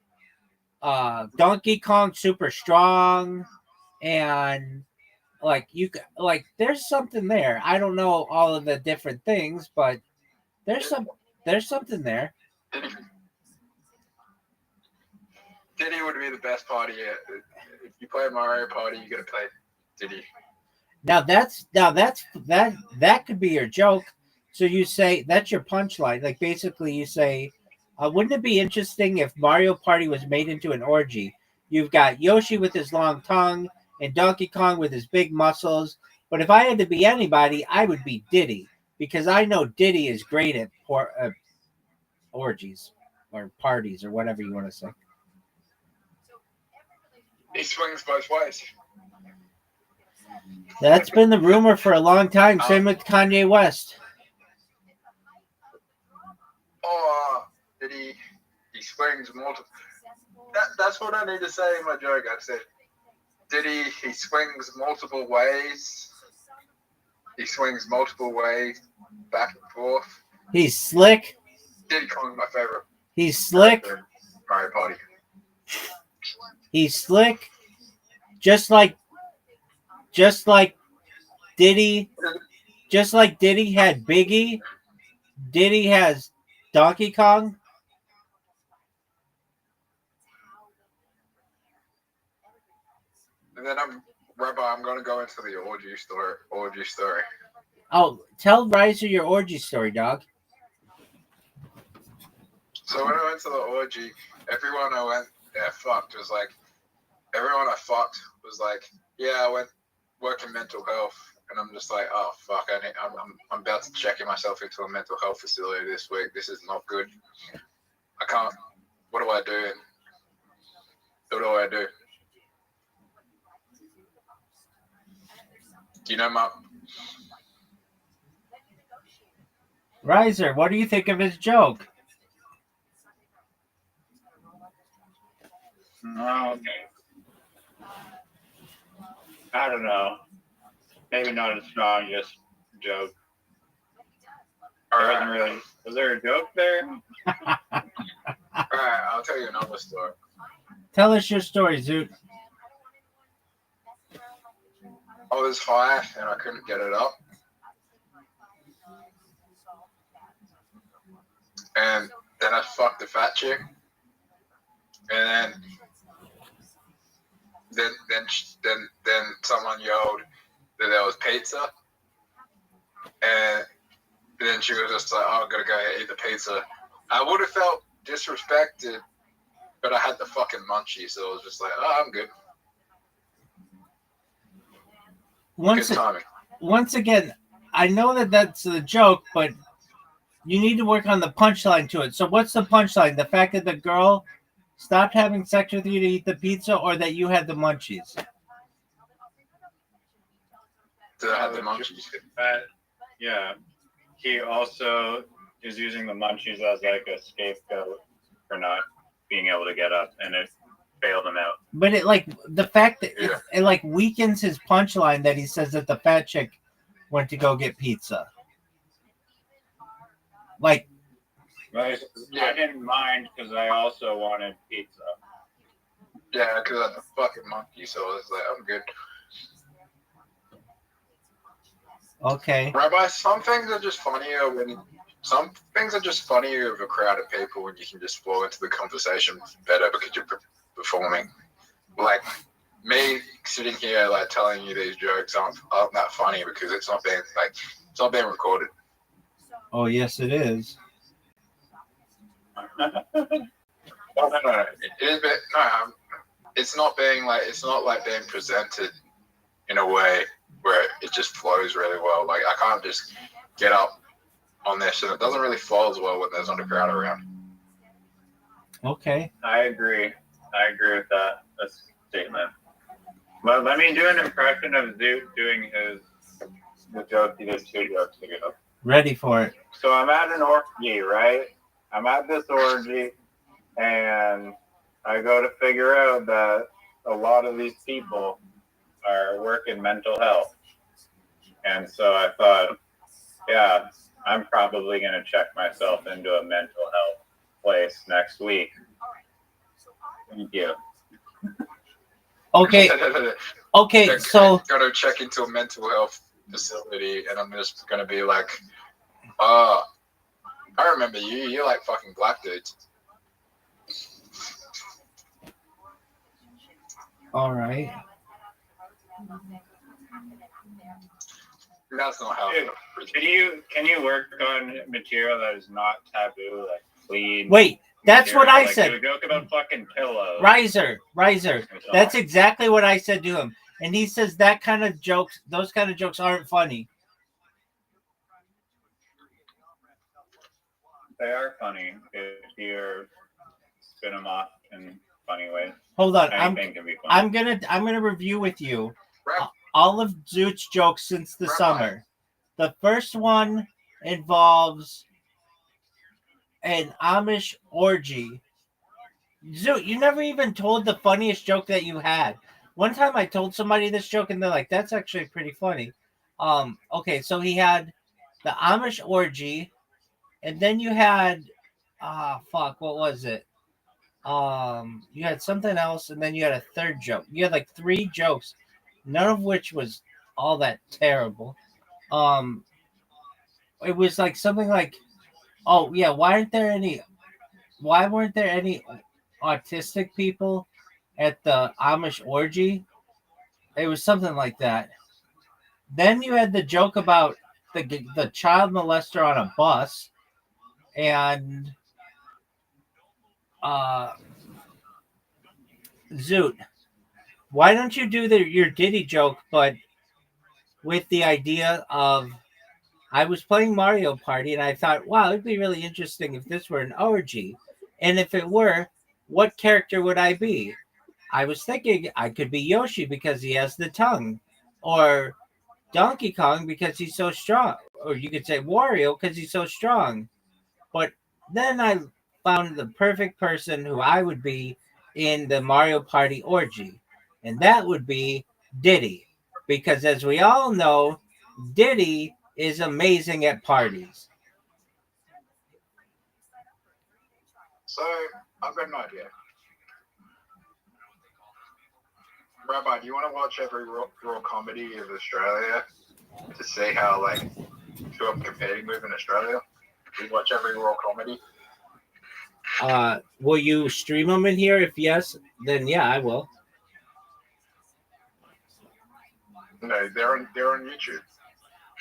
Donkey Kong super strong, and there's something there. I don't know all of the different things, but there's something there. Diddy would be the best party. If you play Mario Party, you gotta play Diddy. Now that could be your joke. So you say that's your punchline. Like basically you say, wouldn't it be interesting if Mario Party was made into an orgy? You've got Yoshi with his long tongue and Donkey Kong with his big muscles. But if I had to be anybody, I would be Diddy, because I know Diddy is great at orgies or parties or whatever you want to say. He swings both ways. That's been the rumor for a long time. Same with Kanye West. Oh, Diddy, he swings multiple. That's what I need to say in my joke. I said, Diddy, he swings multiple ways. He swings multiple ways, back and forth. He's slick. Diddy Kong's my favorite. He's slick. Mario Party. He's slick. Just like Diddy had Biggie, Diddy has Donkey Kong. And then I'm going to go into the orgy story. Oh, tell Riser your orgy story, dog. So when I went to the orgy, everyone I fucked was like, yeah, I went working mental health, and I'm just like, oh fuck, I'm about to check myself into a mental health facility this week. This is not good. I can't. What do I do? What do I do? Do you know my Riser, what do you think of his joke? Oh, okay. I don't know. Maybe not as strong, just joke. Wasn't really. Was there a joke there? Alright, I'll tell you another story. Tell us your story, Zoot. I was high and I couldn't get it up. And then I fucked the fat chick. And then someone yelled that there was pizza. And then she was just like, oh, I'm gonna go eat the pizza. I would have felt disrespected, but I had the fucking munchies, so it was just like, oh, I'm good. Once again, I know that that's a joke, but you need to work on the punchline to it. So what's the punchline? The fact that the girl stopped having sex with you to eat the pizza, or that you had the munchies? To have the munchies. Yeah. He also is using the munchies as like a scapegoat for not being able to get up, and it bailed him out. But it like the fact that it like weakens his punchline that he says that the fat chick went to go get pizza. Like, I didn't mind because I also wanted pizza. Yeah, because I'm a fucking monkey, so it's like I'm good. Okay. Rabbi, some things are just funnier with a crowd of people when you can just flow into the conversation better because you're performing. Like me sitting here like telling you these jokes aren't that funny because it's not being recorded. Oh yes, it is. No. It is, but no. It's not being presented in a way where it just flows really well. Like I can't just get up on this, and it doesn't really flow as well when there's not a crowd around. Okay. I agree with that statement. But let me do an impression of Zoot doing the joke. He did 2 jokes ago. Ready for it. So I'm at an orgy, right? I'm at this orgy, and I go to figure out that a lot of these people are working mental health. And so I thought, yeah, I'm probably going to check myself into a mental health place next week. Thank you. Okay. Okay, so Gotta check into a mental health facility, and I'm just gonna be like, I remember you. You're like fucking black dudes. all right. That's not how. Can you work on material that is not taboo, like clean? Wait, that's material? what I like, said. Do a joke about fucking pillows. Riser. That's exactly what I said to him. And he says those kind of jokes aren't funny. They are funny if you spin them off in funny ways. Hold on, Anything can be funny. I'm gonna review with you all of Zoot's jokes since the summer. The first one involves an Amish orgy. Zoot, you never even told the funniest joke that you had. One time I told somebody this joke and they're like, "That's actually pretty funny." Okay, so he had the Amish orgy, and then you had what was it? You had something else, and then you had a third joke. You had like 3 jokes, none of which was all that terrible. It was like something like, "Oh yeah, why weren't there any autistic people at the Amish orgy?" It was something like that. Then you had the joke about the child molester on a bus, and Zoot, why don't you do your Diddy joke, but with the idea of, I was playing Mario Party and I thought, wow, it'd be really interesting if this were an orgy. And if it were, what character would I be? I was thinking I could be Yoshi because he has the tongue, or Donkey Kong because he's so strong, or you could say Wario because he's so strong. But then I found the perfect person who I would be in the Mario Party orgy, and that would be Diddy, because as we all know, Diddy is amazing at parties. So I've got an idea. Rabbi, do you want to watch every raw comedy of Australia to see how who I'm competing with in Australia? Do you watch every raw comedy? Will you stream them in here? If yes, then yeah, I will. No, they're on YouTube.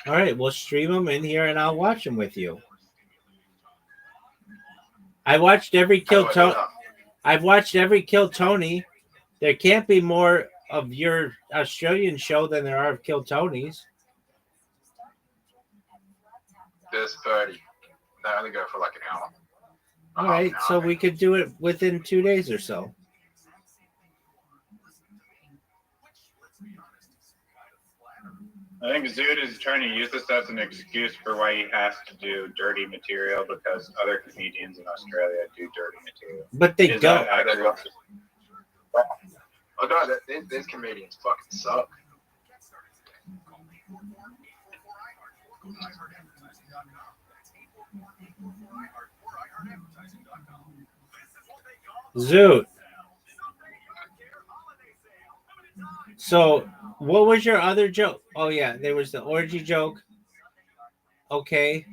All right, we'll stream them in here, and I'll watch them with you. I watched every Kill Tony. I've watched every Kill Tony. There can't be more of your Australian show than there are of Kill Tony's. There's 30. They only go for like an hour. All right, so we could do it within 2 days or so. I think Zoot is trying to use this as an excuse for why he has to do dirty material because other comedians in Australia do dirty material. But they don't. Oh no, these comedians fucking suck. Zoot. So, what was your other joke? Oh yeah, there was the orgy joke. Okay.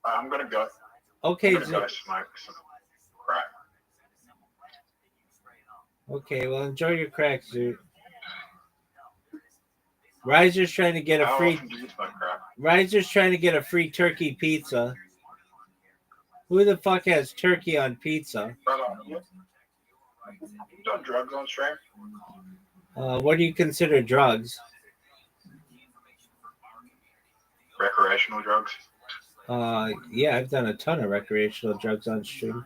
I'm gonna go. Okay, I'm gonna go smoke some crack. Okay, well, enjoy your crack, Zoot. Riser's trying to get a How free. often do you smoke crack? Riser's trying to get a free turkey pizza. Who the fuck has turkey on pizza? Brother, you done drugs on stream? What do you consider drugs? Recreational drugs? Yeah, I've done a ton of recreational drugs on stream.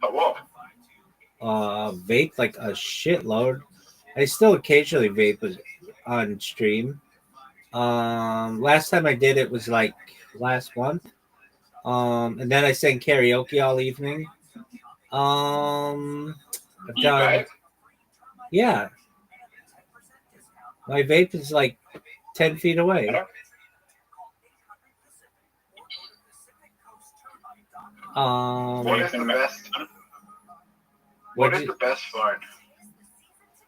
What? Vape like a shitload. I still occasionally vape on stream. Last time I did it was like last month. And then I sang karaoke all evening. I've done. Yeah. My vape is like 10 feet away. What is the best? What is the best phone?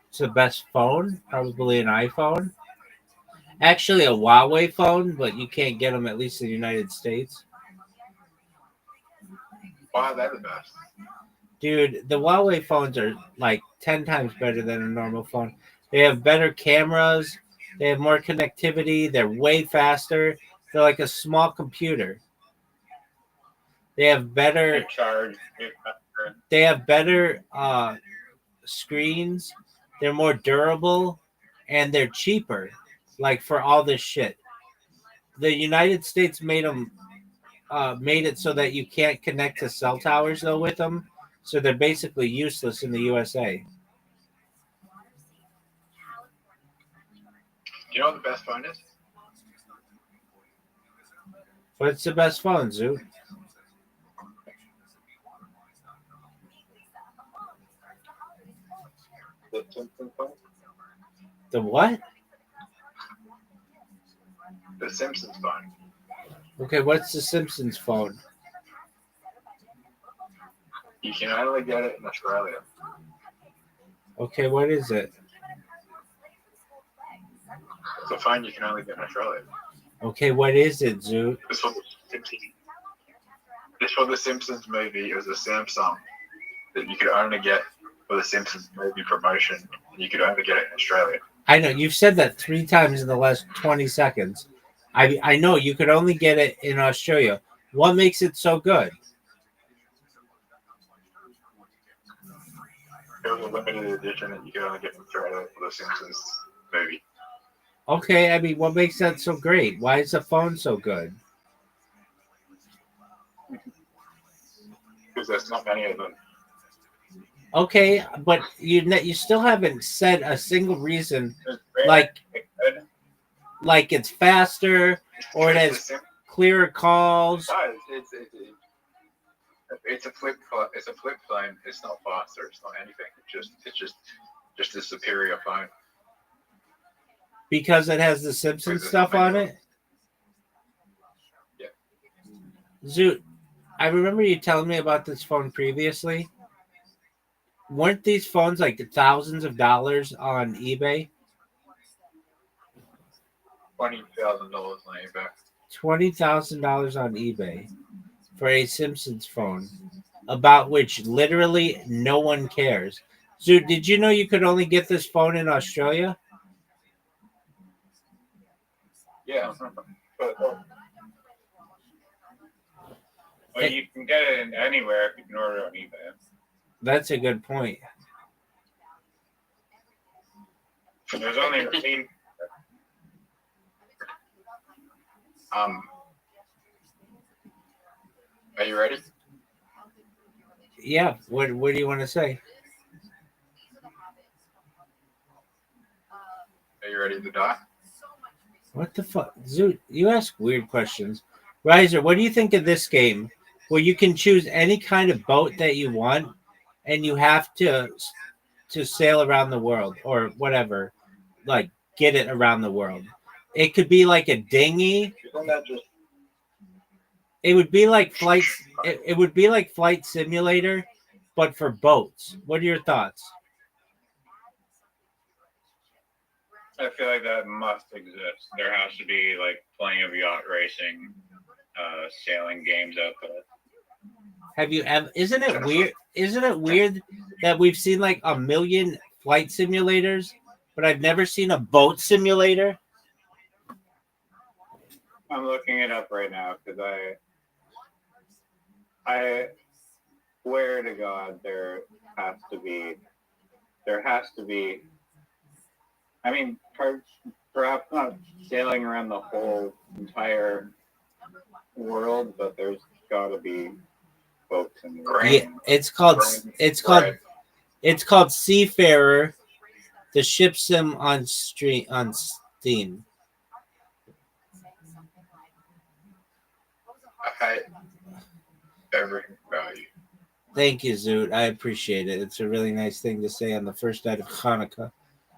It's the best phone? Probably an iPhone. Actually, a Huawei phone, but you can't get them at least in the United States. Why are they the best? Dude, the Huawei phones are like 10 times better than a normal phone. They have better cameras. They have more connectivity. They're way faster. They're like a small computer. They have better. They have better screens. They're more durable, and they're cheaper. Like for all this shit, the United States made it so that you can't connect to cell towers though with them, so they're basically useless in the USA. You know what the best phone is? What's the best phone, Zoo? The Simpsons phone? The what? The Simpsons phone. Okay, what's the Simpsons phone? You can only get it in Australia. Okay, what is it? It's a phone you can only get in Australia. Okay, what is it, Zoo? This for the Simpsons movie. It was a Samsung that you could only get for the Simpsons movie promotion. And you could only get it in Australia. I know you've said that 3 times in the last 20 seconds. I know you could only get it in Australia. What makes it so good? It was a limited edition that you could only get in Australia for the Simpsons movie. Okay, I mean, what makes that so great? Why is the phone so good? Because there's not many of them. Okay, but you still haven't said a single reason, like it's faster or it has clearer calls. No, it's a flip phone. It's a flip phone. It's not faster. It's not anything. It's just a superior phone. Because it has the Simpsons stuff on it? Yeah. Zoot, I remember you telling me about this phone previously. Weren't these phones like thousands of dollars on eBay? $20,000 on eBay. $20,000 on eBay for a Simpsons phone, about which literally no one cares. Zoot, did you know you could only get this phone in Australia? Yeah. Well, you can get it in anywhere if you can order it on eBay. That's a good point. There's only Are you ready? Yeah. What do you want to say? Are you ready to die? What the fuck? Zoot, you ask weird questions. Riser, what do you think of this game where you can choose any kind of boat that you want and you have to sail around the world or whatever, like get it around the world? It could be like a dinghy. Isn't that just It would be like it would be like Flight Simulator, but for boats. What are your thoughts? I feel like that must exist. There has to be like plenty of yacht racing, sailing games out there. Have you ever? Isn't it weird? Isn't it weird that we've seen like a million flight simulators, but I've never seen a boat simulator? I'm looking it up right now because I swear to God there has to be. I mean, perhaps not sailing around the whole entire world, but there's got to be boats in the Yeah, it's called Seafarer, the ship sim on Steam. I every value. Thank you, Zoot. I appreciate it. It's a really nice thing to say on the first night of Hanukkah.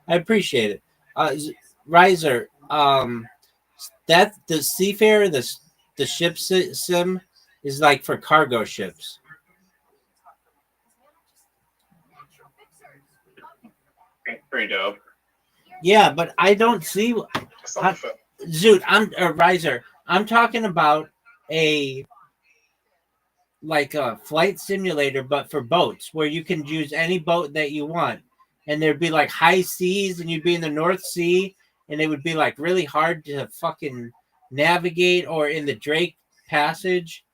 I appreciate it. Riser, that the Seafarer, the ship sim is like for cargo ships. Pretty dope. Yeah, but I don't see Zoot. Riser. I'm talking about a flight simulator, but for boats, where you can use any boat that you want, and there'd be like high seas, and you'd be in the North Sea, and it would be like really hard to fucking navigate, or in the Drake Passage.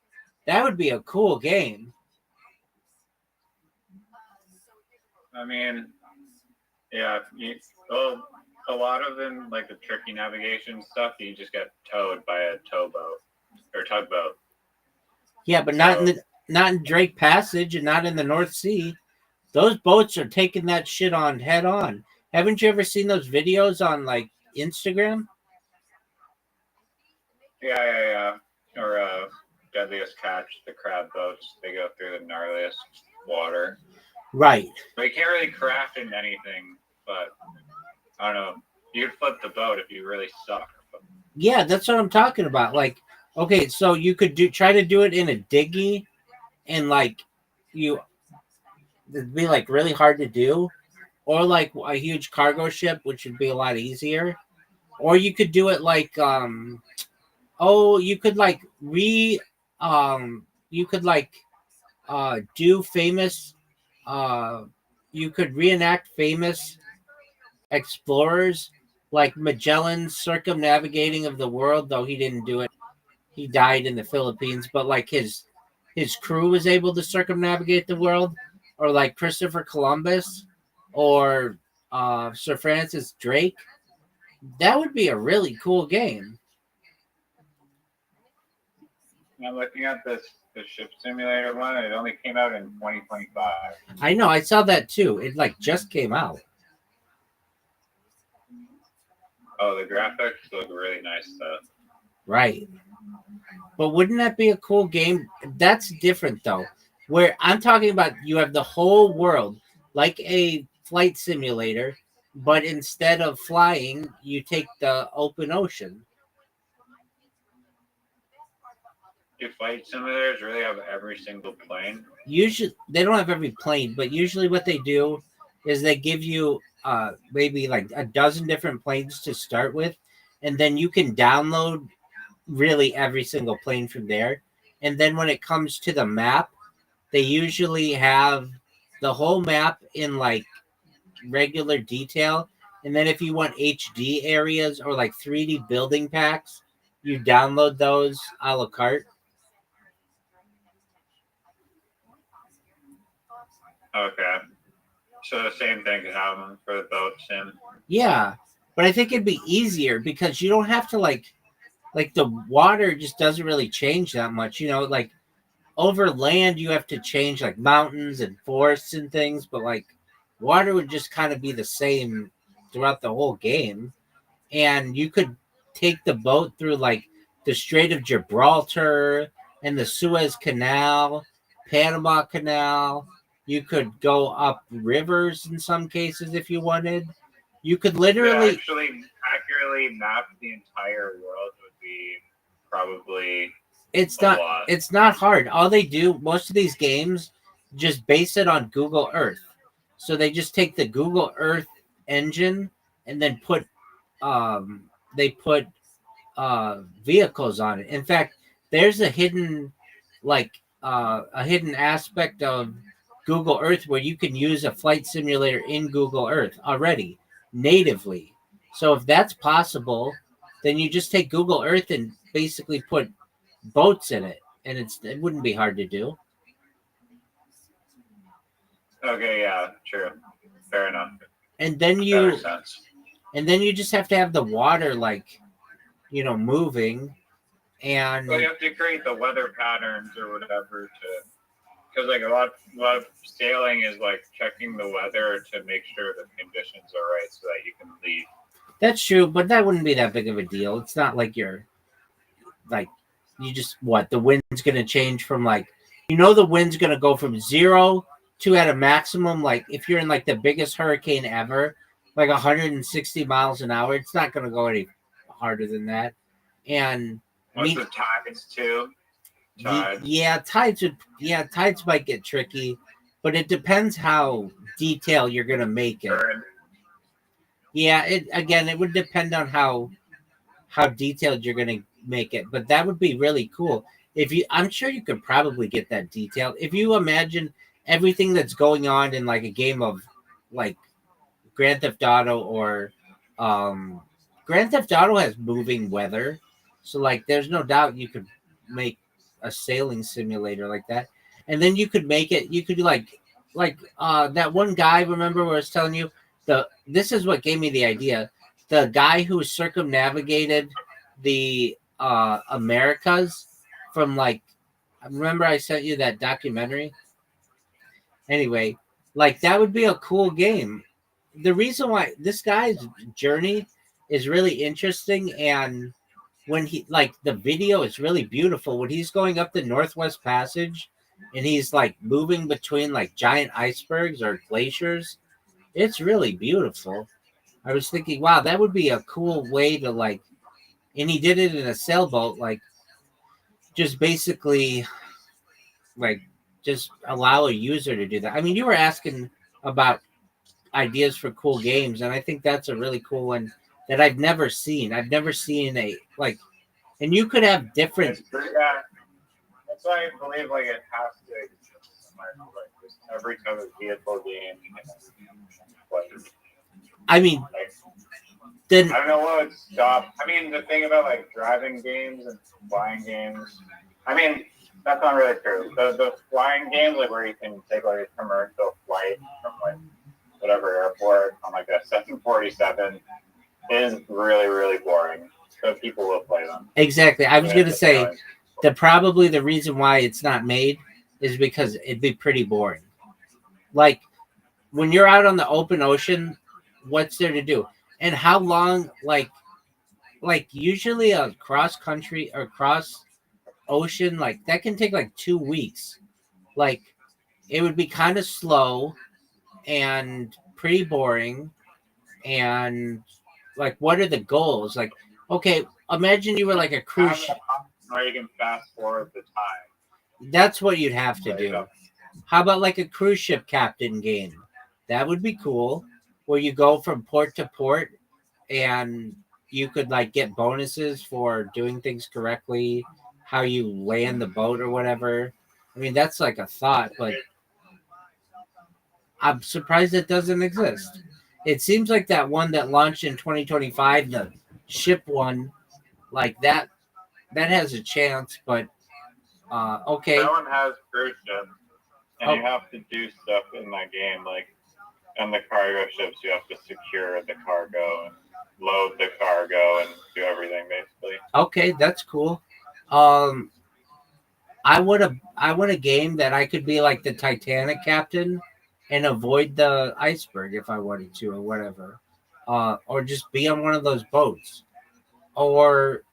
That would be a cool game. I mean, yeah, a lot of them, like the tricky navigation stuff, you just get towed by a towboat or tugboat. Yeah, but not in Drake Passage and not in the North Sea. Those boats are taking that shit on head on. Haven't you ever seen those videos on like Instagram? Yeah. Or Deadliest Catch, the crab boats. They go through the gnarliest water. Right. They can't really craft in anything, but I don't know. You'd flip the boat if you really suck. Yeah, that's what I'm talking about. Like, okay, so you could try to do it in a dinghy, and like it'd be like really hard to do, or like a huge cargo ship, which would be a lot easier. Or you could do it like you could like do famous you could reenact famous explorers like Magellan's circumnavigating of the world, though he didn't do it. He died in the Philippines, but like his crew was able to circumnavigate the world, or like Christopher Columbus or Sir Francis Drake. That would be a really cool game. I'm looking at the ship simulator one. It only came out in 2025. I know. I saw that too. It like just came out. Oh, the graphics look really nice though. Right. But wouldn't that be a cool game? That's different though. Where I'm talking about, you have the whole world like a flight simulator, but instead of flying, you take the open ocean. Do flight simulators really have every single plane? Usually, they don't have every plane, but usually what they do is they give you maybe like a dozen different planes to start with, and then you can download really every single plane from there. And then when it comes to the map, they usually have the whole map in like regular detail. And then if you want HD areas or like 3D building packs, you download those a la carte. Okay. So the same thing can happen for the boat sim. Yeah, but I think it'd be easier because you don't have to like the water just doesn't really change that much. You know, like over land you have to change like mountains and forests and things, but like water would just kind of be the same throughout the whole game. and you could take the boat through like the Strait of Gibraltar and the Suez Canal, Panama Canal. You could go up rivers in some cases if you wanted. You could To literally. actually accurately map the entire world would be probably It's a not. lot. It's not hard. All they do, most of these games, just base it on Google Earth. So they just take the Google Earth engine and then they put vehicles on it. In fact, there's a hidden a hidden aspect of Google Earth where you can use a flight simulator in Google Earth already natively. So if that's possible, then you just take Google Earth and basically put boats in it, and it wouldn't be hard to do. Okay, yeah, true. Fair enough. And then That you makes sense. and then you just have to have the water moving, and Well, you have to create the weather patterns or whatever because like a lot of sailing is like checking the weather to make sure the conditions are right so that you can leave. that's true, but that wouldn't be that big of a deal. It's not like you just the wind's gonna change from the wind's gonna go from 0 to at a maximum, like if you're in like the biggest hurricane ever, like 160 miles an hour, it's not gonna go any harder than that. And What's the tides too? tides might get tricky, but it depends how detailed you're gonna make it. Yeah, it would depend on how detailed you're gonna make it, but that would be really cool. I'm sure you could probably get that detailed if you imagine everything that's going on in like a game of like Grand Theft Auto or Grand Theft Auto has moving weather, so like there's no doubt you could make a sailing simulator like that, and then you could make it. You could do that one guy. Remember where I was telling you this is what gave me the idea. The guy who circumnavigated the Americas from remember I sent you that documentary. Anyway, that would be a cool game. The reason why this guy's journey is really interesting, and when the video is really beautiful when he's going up the Northwest Passage and he's like moving between like giant icebergs or glaciers, it's really beautiful. I was thinking, wow, that would be a cool way to and he did it in a sailboat, just basically just allow a user to do that. I mean, you were asking about ideas for cool games, and I think that's a really cool one that I've never seen. I've never seen and you could have different. Yeah, that's why I believe it has to just every type of vehicle game. I mean, I don't know what would stop. I mean, the thing about driving games and flying games. I mean, that's not really true. The flying games, where you can take a commercial flight from whatever airport on a 747, is really, really boring. So people will play them. Exactly. I was going to say that probably the reason why it's not made is because it'd be pretty boring. When you're out on the open ocean, what's there to do? And how long, usually a cross country or cross ocean, that can take 2 weeks. It would be kind of slow and pretty boring. And what are the goals? Okay, imagine you were a cruise ship. Or you can fast forward the time. That's what you'd have to do. How about a cruise ship captain game? That would be cool, where you go from port to port and you could get bonuses for doing things correctly, how you land the boat or whatever. I mean, that's a thought, but I'm surprised it doesn't exist. It seems like that one that launched in 2025, the ship one, that has a chance, but okay. That one has cruise ships, and you have to do stuff in that game, on the cargo ships, you have to secure the cargo and load the cargo and do everything basically. Okay, that's cool. I want a game that I could be like the Titanic captain and avoid the iceberg if I wanted to or whatever. or just be on one of those boats, or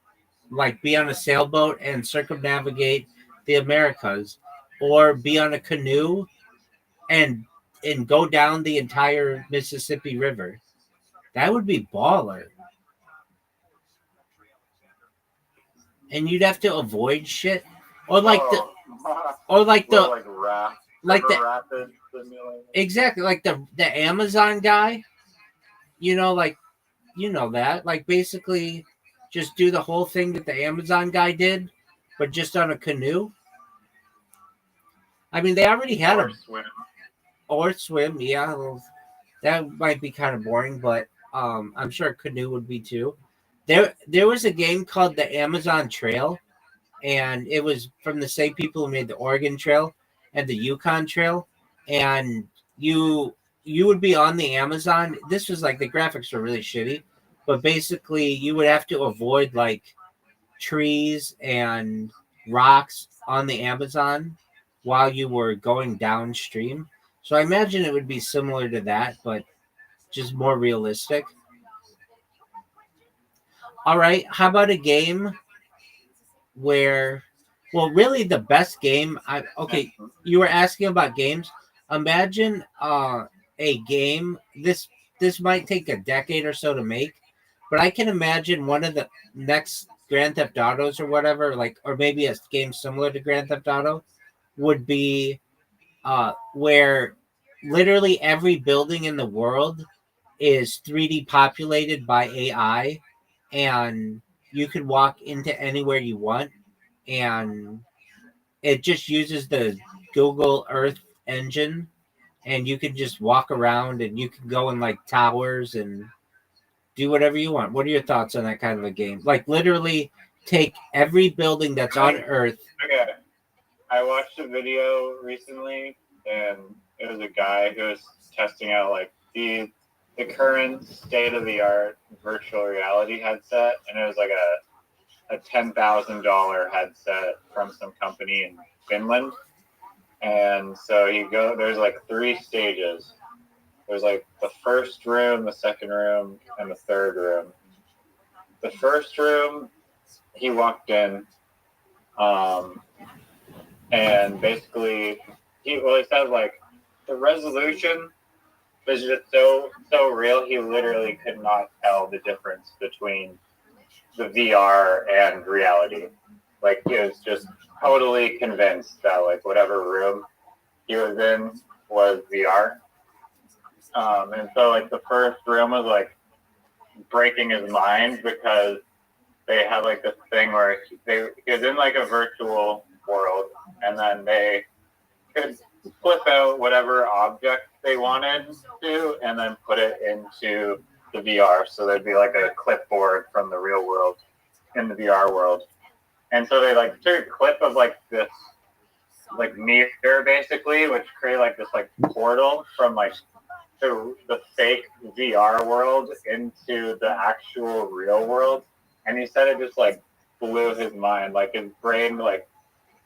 like be on a sailboat and circumnavigate the Americas, or be on a canoe and go down the entire Mississippi River. That would be baller. And you'd have to avoid shit, or like the, or like the, like raft, like river the, rapid simulator. exactly like the Amazon guy. You know, like that. Like basically, just do the whole thing that the Amazon guy did, but just on a canoe. I mean, they already had Or a swim. or swim. Yeah, well, that might be kind of boring, but I'm sure canoe would be too. There was a game called the Amazon Trail, and it was from the same people who made the Oregon Trail and the Yukon Trail, and you would be on the Amazon. This was like the graphics were really shitty, but basically you would have to avoid like trees and rocks on the Amazon while you were going downstream. So I imagine it would be similar to that, but just more realistic. All right, how about a game where, well, really the best game, okay, you were asking about games. Imagine a game, this might take a decade or so to make, but I can imagine one of the next Grand Theft Autos or whatever, like, or maybe a game similar to Grand Theft Auto would be where literally every building in the world is 3D populated by AI, and you could walk into anywhere you want, and it just uses the Google Earth engine, and you can just walk around and you can go in like towers and do whatever you want. What are your thoughts on that kind of a game? Like literally take every building that's on Earth. Okay. I watched a video recently, and it was a guy who was testing out like the current state of the art virtual reality headset, and it was like a $10,000 headset from some company in Finland. And so there's like 3 stages. There's like the first room, the second room, and the third room. The first room, he walked in, and basically he said like the resolution was just so real, he literally could not tell the difference between the VR and reality. Like he was just totally convinced that like whatever room he was in was VR. And so like the first room was like breaking his mind because they had like this thing where he was in like a virtual world, and then they could flip out whatever object they wanted to and then put it into the VR. So there'd be like a clipboard from the real world in the VR world. And so they like took a clip of like this like mirror basically, which created like this like portal from like the fake VR world into the actual real world. And he said it just like blew his mind. Like his brain like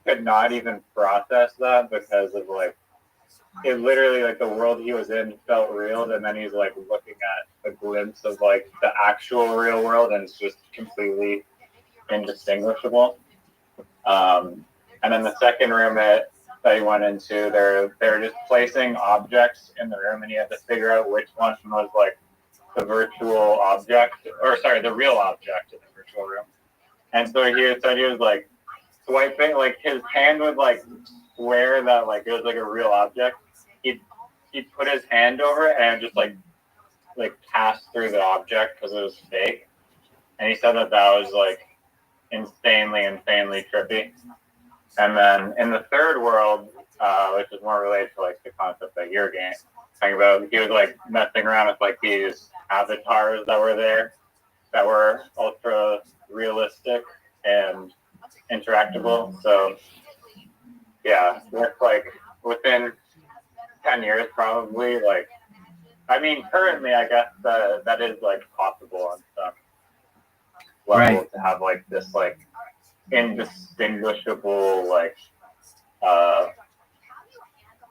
could not even process that because of like it literally like the world he was in felt real, and then he's like looking at a glimpse of like the actual real world, and it's just completely indistinguishable. And then the second room that he went into, they're just placing objects in the room, and he had to figure out which one was like the virtual object, or sorry, the real object in the virtual room. And so he said he was like swiping, like his hand would like swear that like it was like a real object. He'd put his hand over it and just like pass through the object because it was fake. And he said that was like insanely trippy. And then in the third world, which is more related to like the concept that you're talking about, he was like messing around with like these avatars that were there that were ultra realistic and interactable. So yeah, that's like within 10 years probably. Like, I mean, currently I guess that is like possible on some level, right, to have like this like indistinguishable like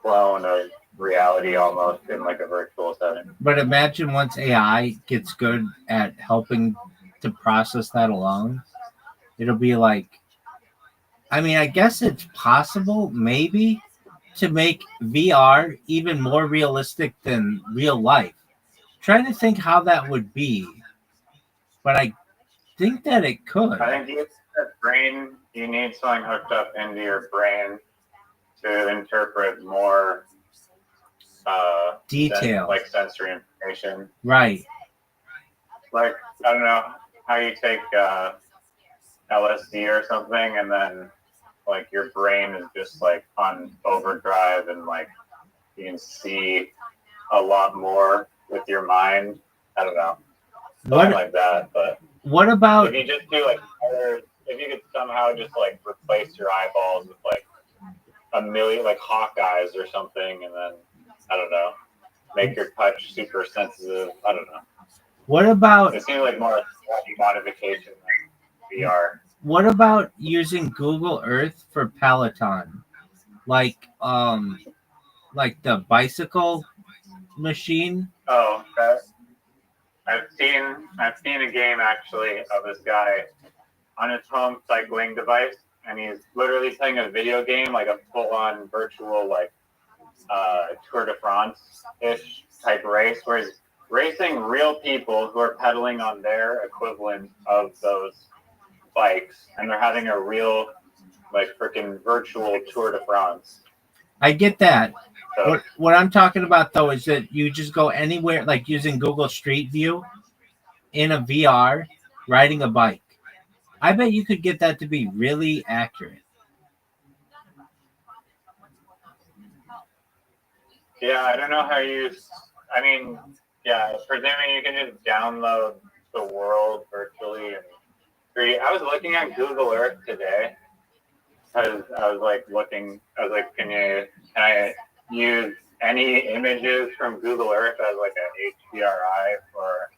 clone of reality almost in like a virtual setting. But imagine once AI gets good at helping to process that alone, it'll be like, I mean, I guess it's possible, maybe, to make VR even more realistic than real life. Trying to think how that would be, but I think that it could. I think you need something hooked up into your brain to interpret more detail, like sensory information. Right. Like, I don't know how you take LSD or something, and then like your brain is just like on overdrive, and like you can see a lot more with your mind. I don't know, something like that. But what about if you just do like if you could somehow just like replace your eyeballs with like a million like hawk eyes or something, and then I don't know, make your touch super sensitive. I don't know. What about it seems like more modification than VR. What about using Google Earth for Peloton? Like the bicycle machine? Oh, okay. I've seen a game actually of this guy on his home cycling device, and he's literally playing a video game, like a full-on virtual like Tour de France-ish type race, where he's racing real people who are pedaling on their equivalent of those bikes, and they're having a real like freaking virtual Tour de France. I get that. So, what I'm talking about though is that you just go anywhere, like using Google Street View in a VR, riding a bike. I bet you could get that to be really accurate. yeah, I don't know how you. I mean, yeah, presuming you can just download the world virtually and create. I was looking at Google Earth today because I was like, can I use any images from Google Earth as like a HDRI for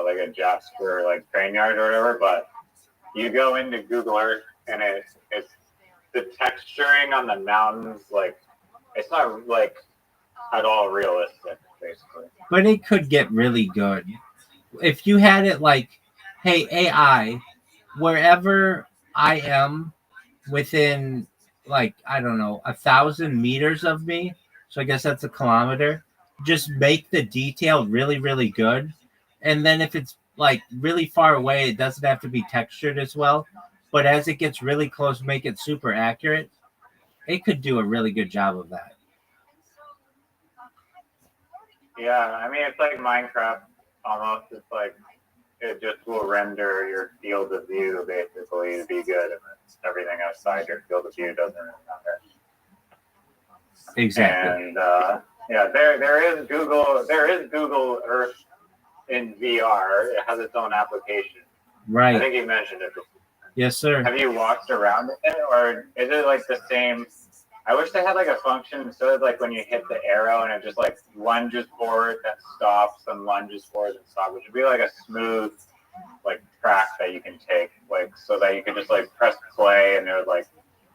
like a Jasper like train yard or whatever? But you go into Google Earth and it's the texturing on the mountains, like it's not like at all realistic, basically. But it could get really good if you had it like, hey AI, wherever I am within like, I don't know, 1,000 meters of me, so I guess that's a kilometer, just make the detail really, really good. And then if it's like really far away, it doesn't have to be textured as well. But as it gets really close, make it super accurate. It could do a really good job of that. Yeah, I mean, it's like Minecraft almost. It's like it just will render your field of view basically to be good, and then everything outside your field of view doesn't really matter. Exactly. And yeah, there is Google Earth in VR. It has its own application. Right. I think you mentioned it before. Yes, sir. Have you walked around in it, or is it like the same? I wish they had like a function so that like when you hit the arrow and it just like lunges forward then stops and lunges forward and stops, which would be like a smooth like track that you can take, like so that you could just like press play and it would like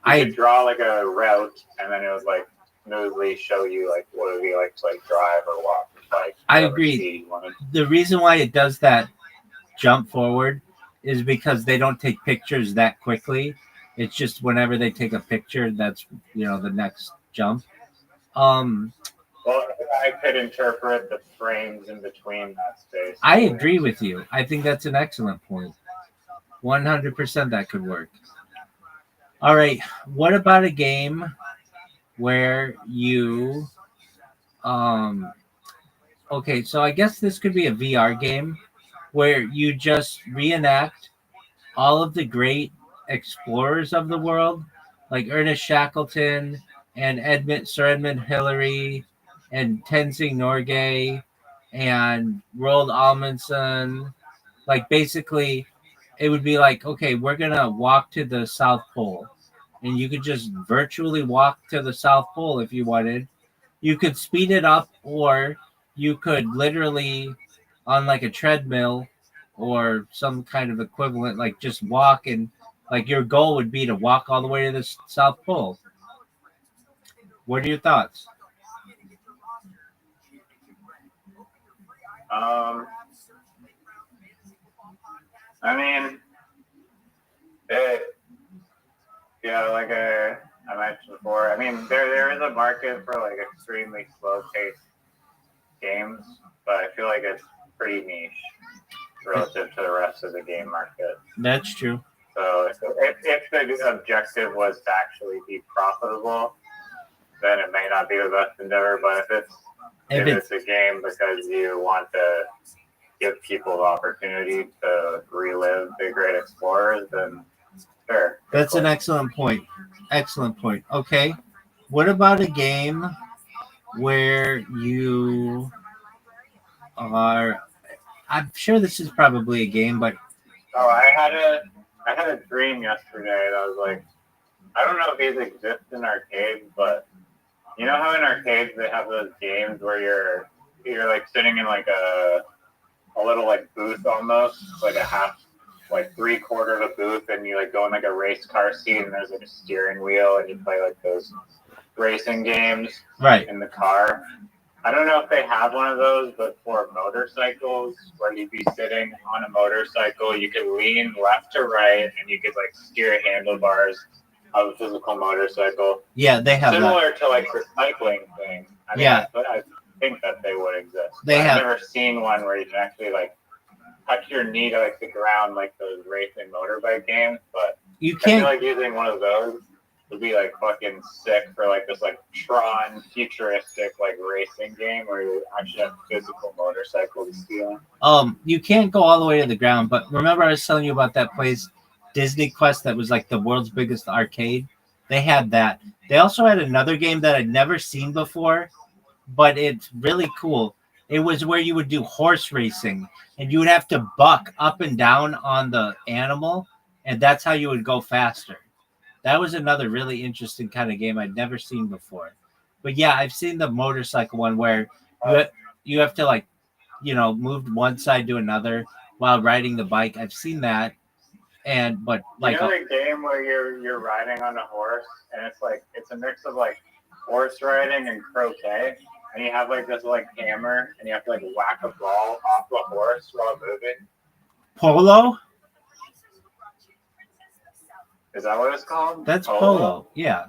you could draw like a route and then it would like smoothly show you like what it would be like to like drive or walk or bike. I agree. The reason why it does that jump forward is because they don't take pictures that quickly. It's just whenever they take a picture, that's, the next jump. Well, I could interpret the frames in between that space. I agree with you. I think that's an excellent point. 100% that could work. All right. What about a game where you... okay, so I guess this could be a VR game where you just reenact all of the great explorers of the world, like Ernest Shackleton and Sir Edmund Hillary and Tenzing Norgay and Roald Amundsen. Like basically, it would be like, okay, we're gonna walk to the South Pole, and you could just virtually walk to the South Pole if you wanted. You could speed it up, or you could literally on like a treadmill or some kind of equivalent, like just walk, and like your goal would be to walk all the way to the South Pole. What are your thoughts? I mean, like I mentioned before, I mean, there is a market for like extremely slow-paced games, but I feel like it's pretty niche relative to the rest of the game market. That's true. So if the objective was to actually be profitable, then it may not be the best endeavor. But if it's a game because you want to give people the opportunity to relive the Great Explorers, then sure. That's an excellent point. Excellent point. Okay. What about a game where you are... I'm sure this is probably a game, but... Oh, I had a dream yesterday that was like, I don't know if these exist in arcades, but you know how in arcades they have those games where you're like sitting in like a little like booth almost, like a half, like 3/4 of a booth, and you like go in like a race car seat, and there's like a steering wheel, and you play like those racing games in the car. I don't know if they have one of those, but for motorcycles, where you'd be sitting on a motorcycle, you could lean left to right, and you could like steer handlebars of a physical motorcycle. Yeah, they have similar to like the cycling thing. I mean, I think that they would exist. I've never seen one where you can actually like touch your knee to like the ground like those racing motorbike games, but I feel like using one of those would be like fucking sick for like this like Tron futuristic like racing game where you actually have physical motorcycles to steal. You can't go all the way to the ground, but remember I was telling you about that place, Disney Quest, that was like the world's biggest arcade? They had that. They also had another game that I'd never seen before, but it's really cool. It was where you would do horse racing, and you would have to buck up and down on the animal, and that's how you would go faster. That was another really interesting kind of game I'd never seen before. But yeah, I've seen the motorcycle one where you have to like, move one side to another while riding the bike. I've seen that. But like, you know the game where you're riding on a horse, and it's a mix of like horse riding and croquet, and you have like this like hammer, and you have to like whack a ball off the horse while moving. Polo? Is that what it's called? That's polo. Yeah.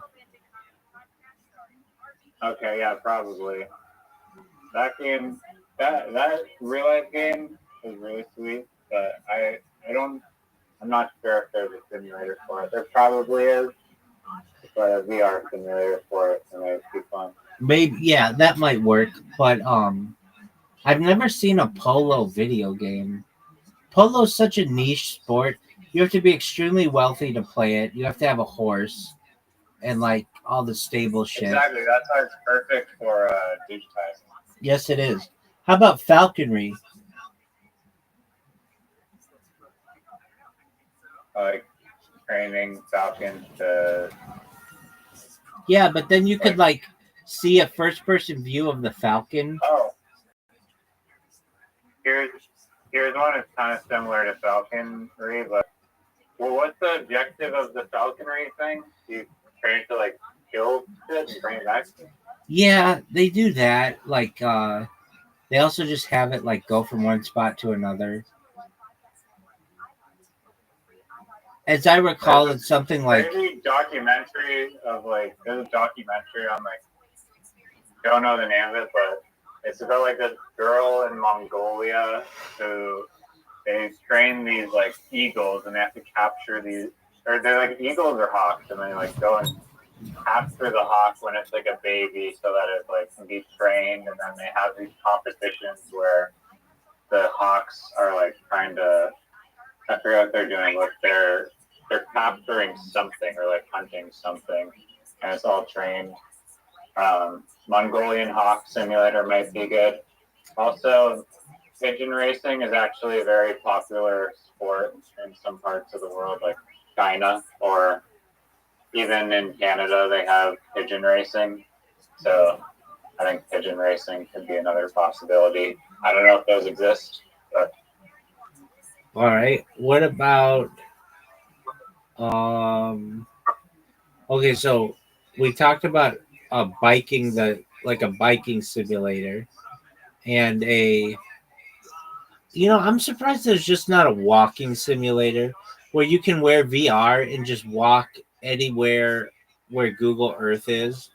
Okay, yeah, probably. That game, that real life game is really sweet, but I'm not sure if there's a simulator for it. There probably is, but a VR simulator for it, and it'd be fun. Maybe, yeah, that might work. But I've never seen a polo video game. Polo is such a niche sport. You have to be extremely wealthy to play it. You have to have a horse and like all the stable shit. Exactly, that's why it's perfect for digitizing. Yes, it is. How about falconry? Like training falcons to... Yeah, but then you could like see a first-person view of the falcon. Oh, here's one that's kind of similar to falconry, but what's the objective of the falconry thing? You train to like kill shit and bring it back? Yeah, they do that. Like, they also just have it like go from one spot to another. As I recall, it's something like... Maybe documentary of like, there's a documentary on like, don't know the name of it, but it's about like this girl in Mongolia who they train these like eagles, and they have to capture these, or they're like eagles or hawks, and they like go and capture the hawk when it's like a baby so that it like can be trained, and then they have these competitions where the hawks are like trying to, I forget what they're doing, but they're capturing something or like hunting something, and it's all trained. Mongolian hawk simulator might be good. Also, pigeon racing is actually a very popular sport in some parts of the world, like China, or even in Canada, they have pigeon racing. So I think pigeon racing could be another possibility. I don't know if those exist, but... All right. What about... Okay, so we talked about a biking simulator and a I'm surprised there's just not a walking simulator where you can wear VR and just walk anywhere where Google Earth is.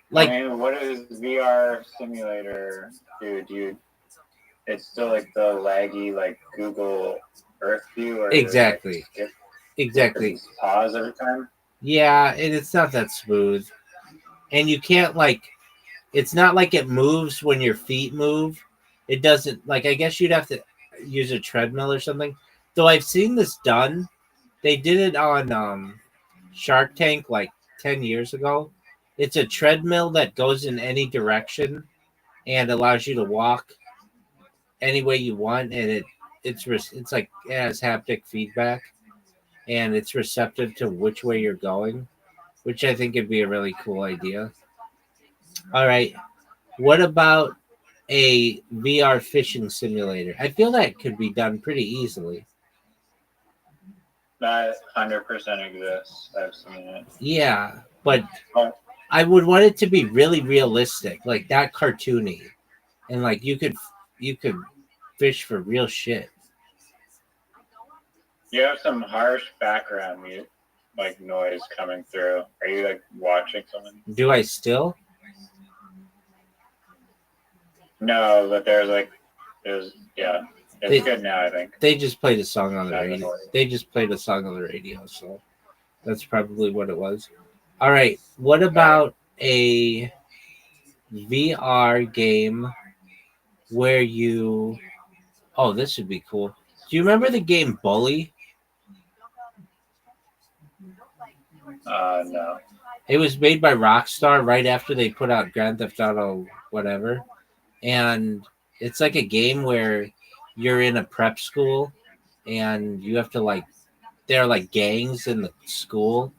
Like, I mean, what does VR simulator do? It's still like the laggy like Google Earth view, or Exactly. Exactly. Pause every time. Yeah, and it's not that smooth, and you can't it's not like it moves when your feet move. It doesn't I guess you'd have to use a treadmill or something. Though I've seen this done. They did it on Shark Tank 10 years ago. It's a treadmill that goes in any direction and allows you to walk any way you want, and it's like it has haptic feedback and it's receptive to which way you're going, which I think would be a really cool idea. All right. What about a VR fishing simulator? I feel that could be done pretty easily. That 100% exists. I've seen it. Yeah, but I would want it to be really realistic, like not cartoony, and you could fish for real shit. You have some harsh background noise coming through. Are you watching something? Do I still? No, but there's yeah. It's good now, I think. They just played a song on the radio. They just played a song on the radio, so that's probably what it was. All right. What about a VR game where you... Oh, this would be cool. Do you remember the game Bully? No. It was made by Rockstar right after they put out Grand Theft Auto whatever. And it's like a game where you're in a prep school and you have to there are gangs in the school,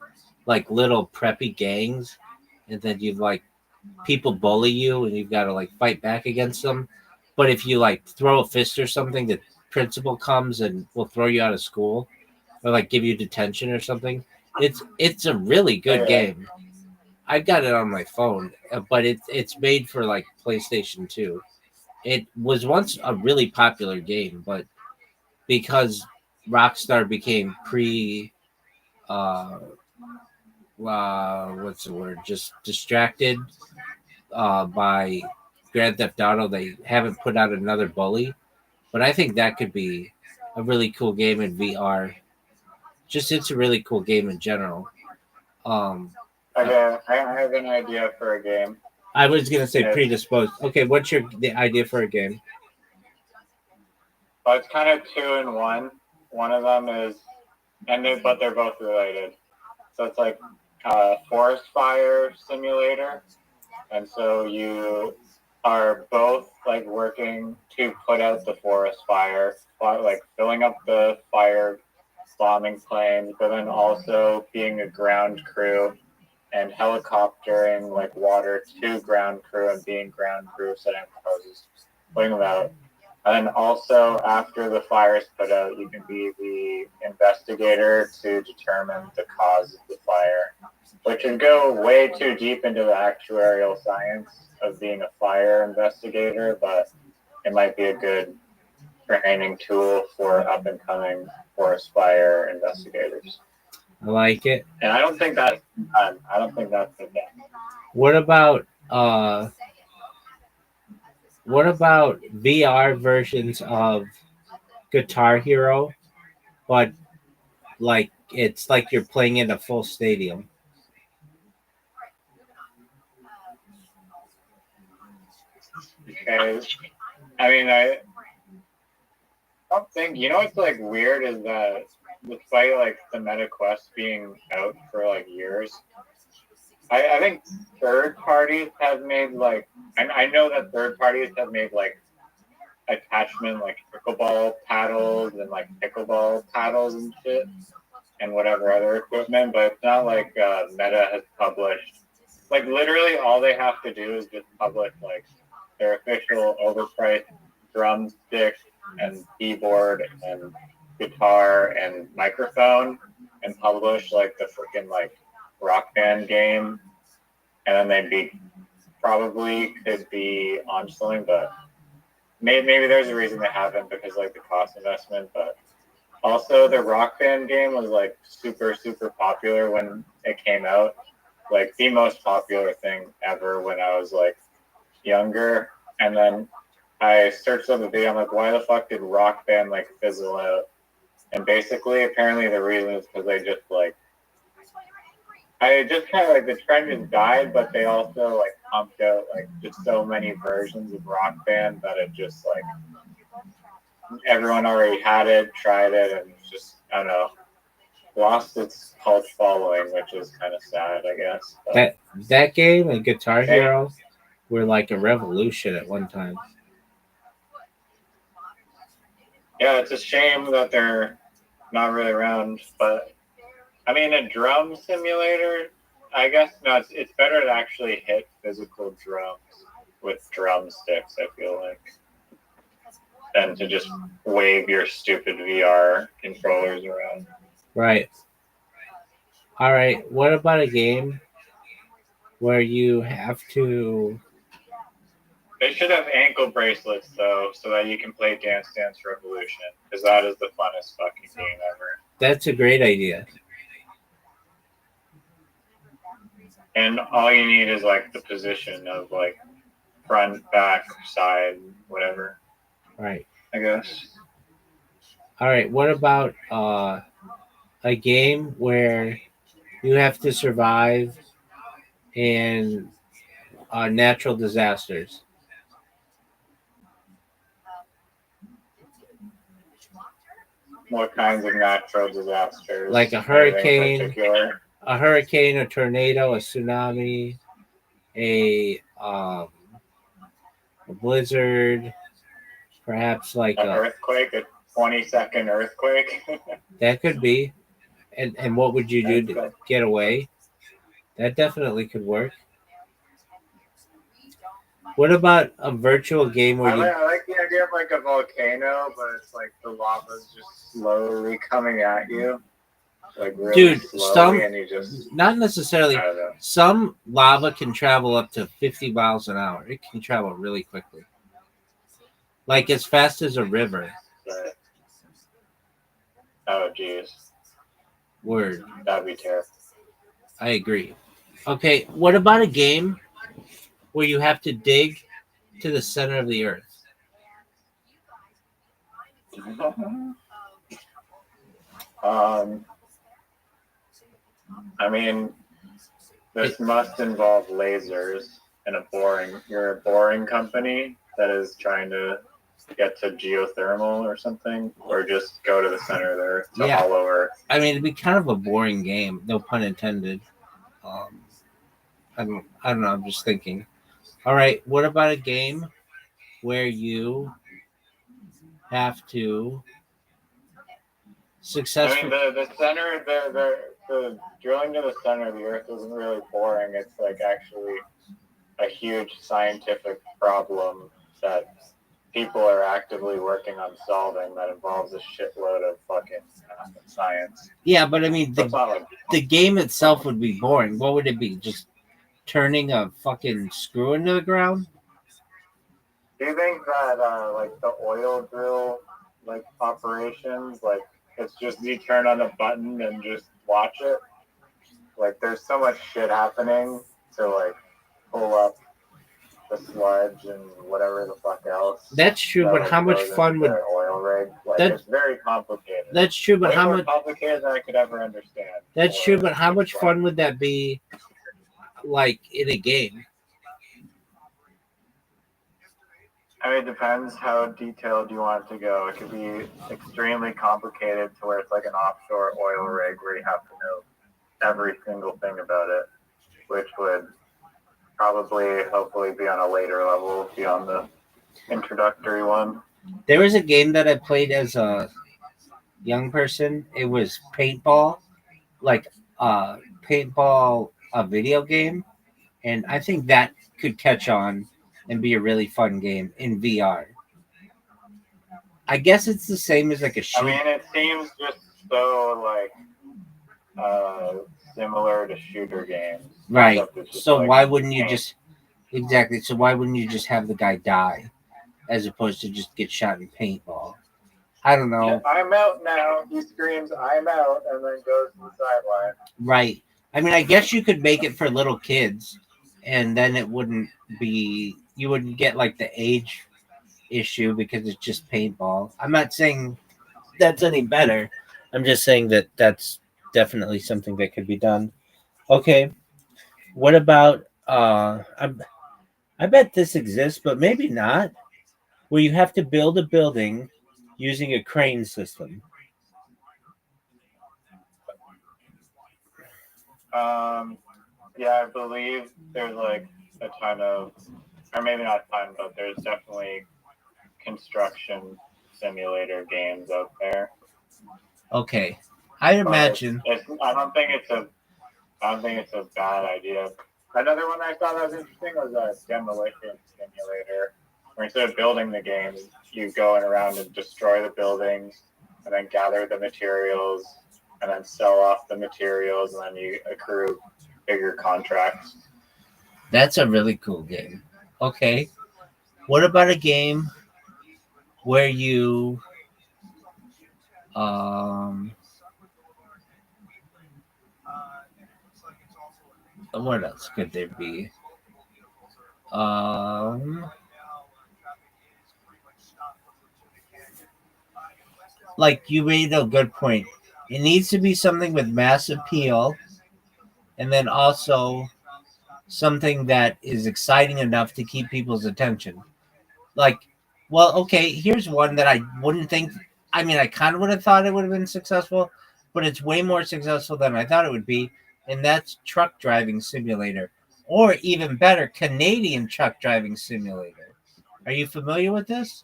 little preppy gangs, and then you've people bully you and you've got to fight back against them. But if you throw a fist or something, the principal comes and will throw you out of school or give you detention or something. It's a really good game. I've got it on my phone, but it's made for PlayStation 2. It was once a really popular game, but because Rockstar became what's the word? Just distracted by Grand Theft Auto, they haven't put out another Bully. But I think that could be a really cool game in VR. Just it's a really cool game in general. Okay, I have an idea for a game. I was gonna say predisposed. Okay, what's the idea for a game? Well, it's kind of 2 in 1. One of them is, but they're both related. So it's like a forest fire simulator, and so you are both working to put out the forest fire, filling up the fire bombing planes, but then also being a ground crew and helicoptering water to ground crew and being ground crew, setting up hoses, putting them out. And then also after the fire is put out, you can be the investigator to determine the cause of the fire, which would go way too deep into the actuarial science of being a fire investigator, but it might be a good training tool for up and coming forest fire investigators. I like it. And I don't think that's the game. What about VR versions of Guitar Hero, but it's like you're playing in a full stadium? Okay. I mean, I don't think, what's weird is that despite the Meta Quest being out for years, I think third parties have made I know that third parties have made attachment pickleball paddles and pickleball paddles and shit and whatever other equipment, but it's not Meta has published literally all they have to do is just publish their official overpriced drumstick and keyboard and guitar and microphone and publish the freaking Rock Band game, and then they'd be probably could be on something, but maybe there's a reason they haven't because like the cost investment. But also the Rock Band game was like super popular when it came out, like the most popular thing ever when I was like younger. And then I searched up the video. I'm like, why the fuck did Rock Band like fizzle out? And basically, apparently, the reason is because they just like, I just kind of like the trend just died, but they also like pumped out like just so many versions of Rock Band that it just like everyone already had it, tried it, and just I don't know, lost its cult following, which is kind of sad, I guess. But That game and Guitar Hero were like a revolution at one time. yeah, it's a shame that they're not really around, but I mean, a drum simulator, I guess, no, it's better to actually hit physical drums with drumsticks, I feel like, than to just wave your stupid VR controllers around. Right. All right. What about a game where you have to... They should have ankle bracelets, though, so that you can play Dance Dance Revolution, because that is the funnest fucking game ever. That's a great idea. And all you need is, like, the position of, like, front, back, side, whatever. Right. I guess. All right. What about a game where you have to survive in natural disasters? What kinds of natural disasters? Like a hurricane, a tornado, a tsunami, a blizzard, perhaps like an earthquake, a 20-second earthquake. That could be. And what would you do to get away? That definitely could work. What about a virtual game where I like the idea of like a volcano, but it's like the lava's just slowly coming at you. Like really slowly, and you just... Not necessarily. I don't know. Some lava can travel up to 50 miles an hour. It can travel really quickly. Like as fast as a river. Right. Oh, jeez. Word. That'd be terrible. I agree. Okay, what about a game where you have to dig to the center of the earth? I mean, this must involve lasers and you're a boring company that is trying to get to geothermal or something, or just go to the center of the earth to hollow earth. I mean, it'd be kind of a boring game, no pun intended. I don't know. I'm just thinking. All right, what about a game where you have to successfully... I mean, the center, the drilling to the center of the earth isn't really boring. It's like actually a huge scientific problem that people are actively working on solving that involves a shitload of fucking science. Yeah, but I mean, the game itself would be boring. What would it be? Just turning a fucking screw into the ground? Do you think that like the oil drill like operations, like it's just you turn on a button and just watch it? Like there's so much shit happening to like pull up the sludge and whatever the fuck else. That's true, but how much fun would oil rig? Like it's very complicated. That's true, but how much complicated than I could ever understand. That's true, but how much fun would that be, like in a game? I mean, it depends how detailed you want it to go. It could be extremely complicated to where it's like an offshore oil rig where you have to know every single thing about it, which would probably, hopefully, be on a later level beyond the introductory one. There was a game that I played as a young person. It was paintball, like paintball, a video game, and I think that could catch on and be a really fun game in VR. I guess it's the same as like a shoot. I mean, it seems just so like similar to shooter games. Right. So like why wouldn't you just Exactly. So why wouldn't you just have the guy die as opposed to just get shot in paintball? I don't know. I'm out now. He screams, "I'm out," and then goes to the sideline. Right. I mean, I guess you could make it for little kids, and then it wouldn't be. You wouldn't get like the age issue because it's just paintball. I'm not saying that's any better. I'm just saying that that's definitely something that could be done. Okay. What about I bet this exists, but maybe not. Where you have to build a building using a crane system. Yeah, I believe there's like a ton of, or maybe not a ton, but there's definitely construction simulator games out there. Okay. I But imagine. I don't think it's a bad idea. Another one I thought that was interesting was a demolition simulator, where instead of building the game, you go around and destroy the buildings, and then gather the materials, and then sell off the materials, and then you accrue bigger contracts. That's a really cool game. Okay. What about a game where you um what else could there be? Like you made a good point. It needs to be something with mass appeal and then also something that is exciting enough to keep people's attention. Like, well, okay, here's one that I wouldn't think. I mean, I kind of would have thought it would have been successful, but it's way more successful than I thought it would be, and that's Truck Driving Simulator. Or even better, Canadian Truck Driving Simulator. Are you familiar with this?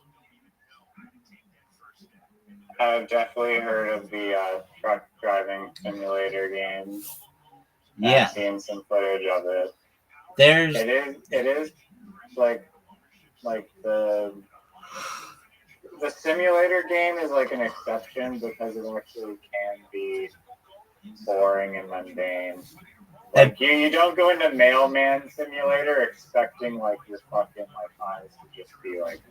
I've definitely heard of the truck driving simulator games. Yeah. I've seen some footage of it. There's it is like the simulator game is like an exception because it actually can be boring and mundane. Like you don't go into Mailman Simulator expecting like your fucking like eyes to just be like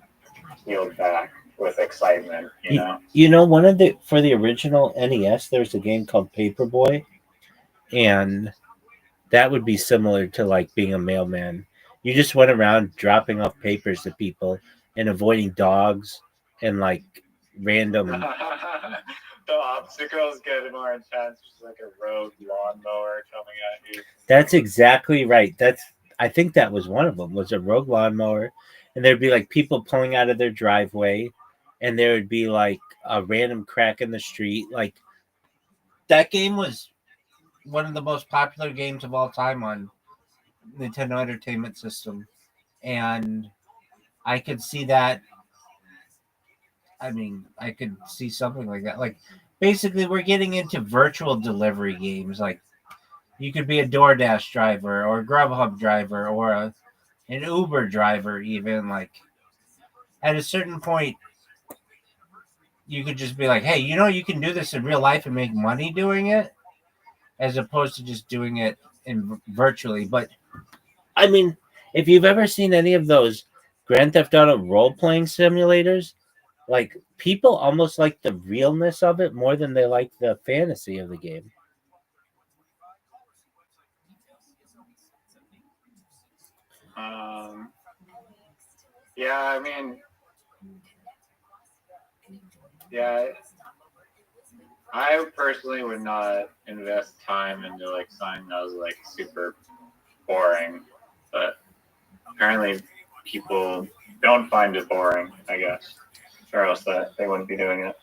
peeled back with excitement, you know? You know, one of the for the original NES, there's a game called Paperboy, and that would be similar to like being a mailman. You just went around dropping off papers to people and avoiding dogs and like random. The obstacles get more intense, just like a rogue lawnmower coming at you. That's exactly right. I think that was one of them. Was a rogue lawnmower, and there'd be like people pulling out of their driveway, and there would be like a random crack in the street. Like that game was one of the most popular games of all time on Nintendo Entertainment System, and I could see that. I mean, I could see something like that. Like, basically, we're getting into virtual delivery games. Like, you could be a DoorDash driver or a Grubhub driver or an Uber driver, even. Like, at a certain point, you could just be like, hey, you can do this in real life and make money doing it, as opposed to just doing it in virtually. But I mean, if you've ever seen any of those Grand Theft Auto role playing simulators, like people almost like the realness of it more than they like the fantasy of the game. Yeah, I mean, yeah, I personally would not invest time into like something that was like super boring, but apparently people don't find it boring, I guess, or else that they wouldn't be doing it.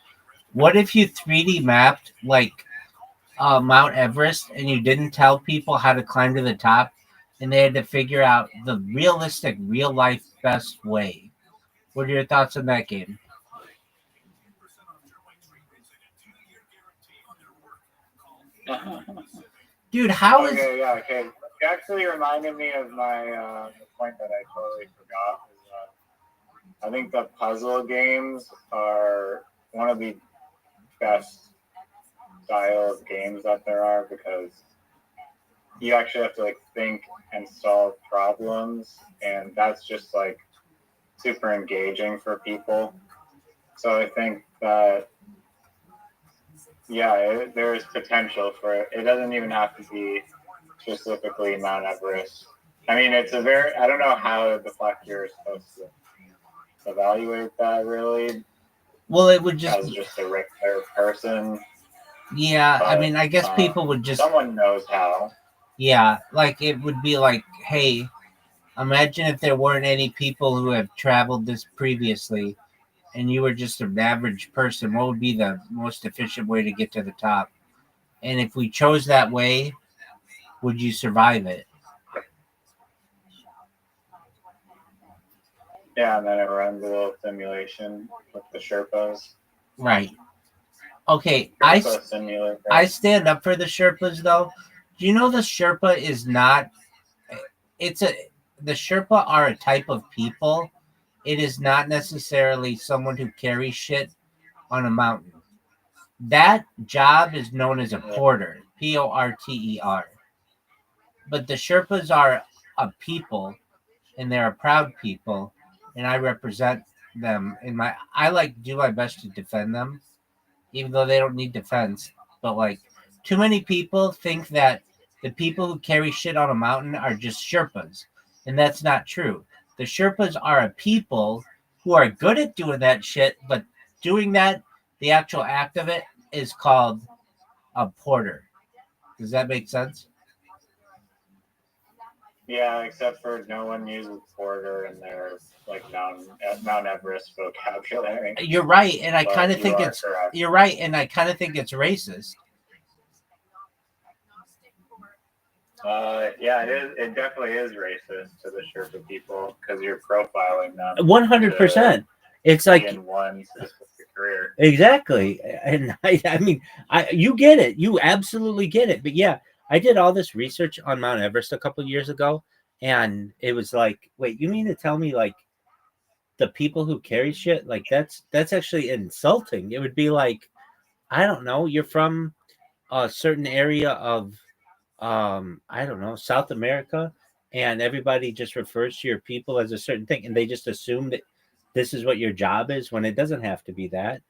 What if you 3D mapped like Mount Everest and you didn't tell people how to climb to the top and they had to figure out the realistic, real life best way? What are your thoughts on that game? Dude, how is Okay, yeah, okay. You actually reminded me of my the point that I totally forgot. I think the puzzle games are one of the best style of games that there are because you actually have to like think and solve problems, and that's just like super engaging for people. So I think that there's potential for it. It doesn't even have to be specifically Mount Everest. I mean, it's a very, I don't know how the fact you're supposed to evaluate that really. Well, it would just as just a regular person. Yeah, I But, mean, I guess people would just someone knows how. Yeah, like it would be like, hey, imagine if there weren't any people who have traveled this previously, and you were just an average person. What would be the most efficient way to get to the top? And if we chose that way, would you survive it? Yeah, and then it runs a little simulation with the Sherpas. Right. Okay, I stand up for the Sherpas though. Do you know the Sherpa is not? The Sherpa are a type of people. It is not necessarily someone who carries shit on a mountain. That job is known as a porter, Porter. But the Sherpas are a people, and they're a proud people, and I represent them. I do my best to defend them, even though they don't need defense. But like, too many people think that the people who carry shit on a mountain are just Sherpas, and that's not true. The Sherpas are a people who are good at doing that shit, but doing that, the actual act of it, is called a porter. Does that make sense? Yeah, except for no one uses porter in their like Mount Everest vocabulary. You're right, and I But kind of you think are it's correct. you're right, and I kind of think it's racist. Yeah, it is. It definitely is racist to the Sherpa people because you're profiling them. 100%. It's like in one specific career. Exactly, and I mean, you get it. You absolutely get it. But yeah, I did all this research on Mount Everest a couple of years ago, and it was like, wait, you mean to tell me like the people who carry shit like that's actually insulting? It would be like, I don't know, you're from a certain area of I don't know, South America, and everybody just refers to your people as a certain thing, and they just assume that this is what your job is when it doesn't have to be that.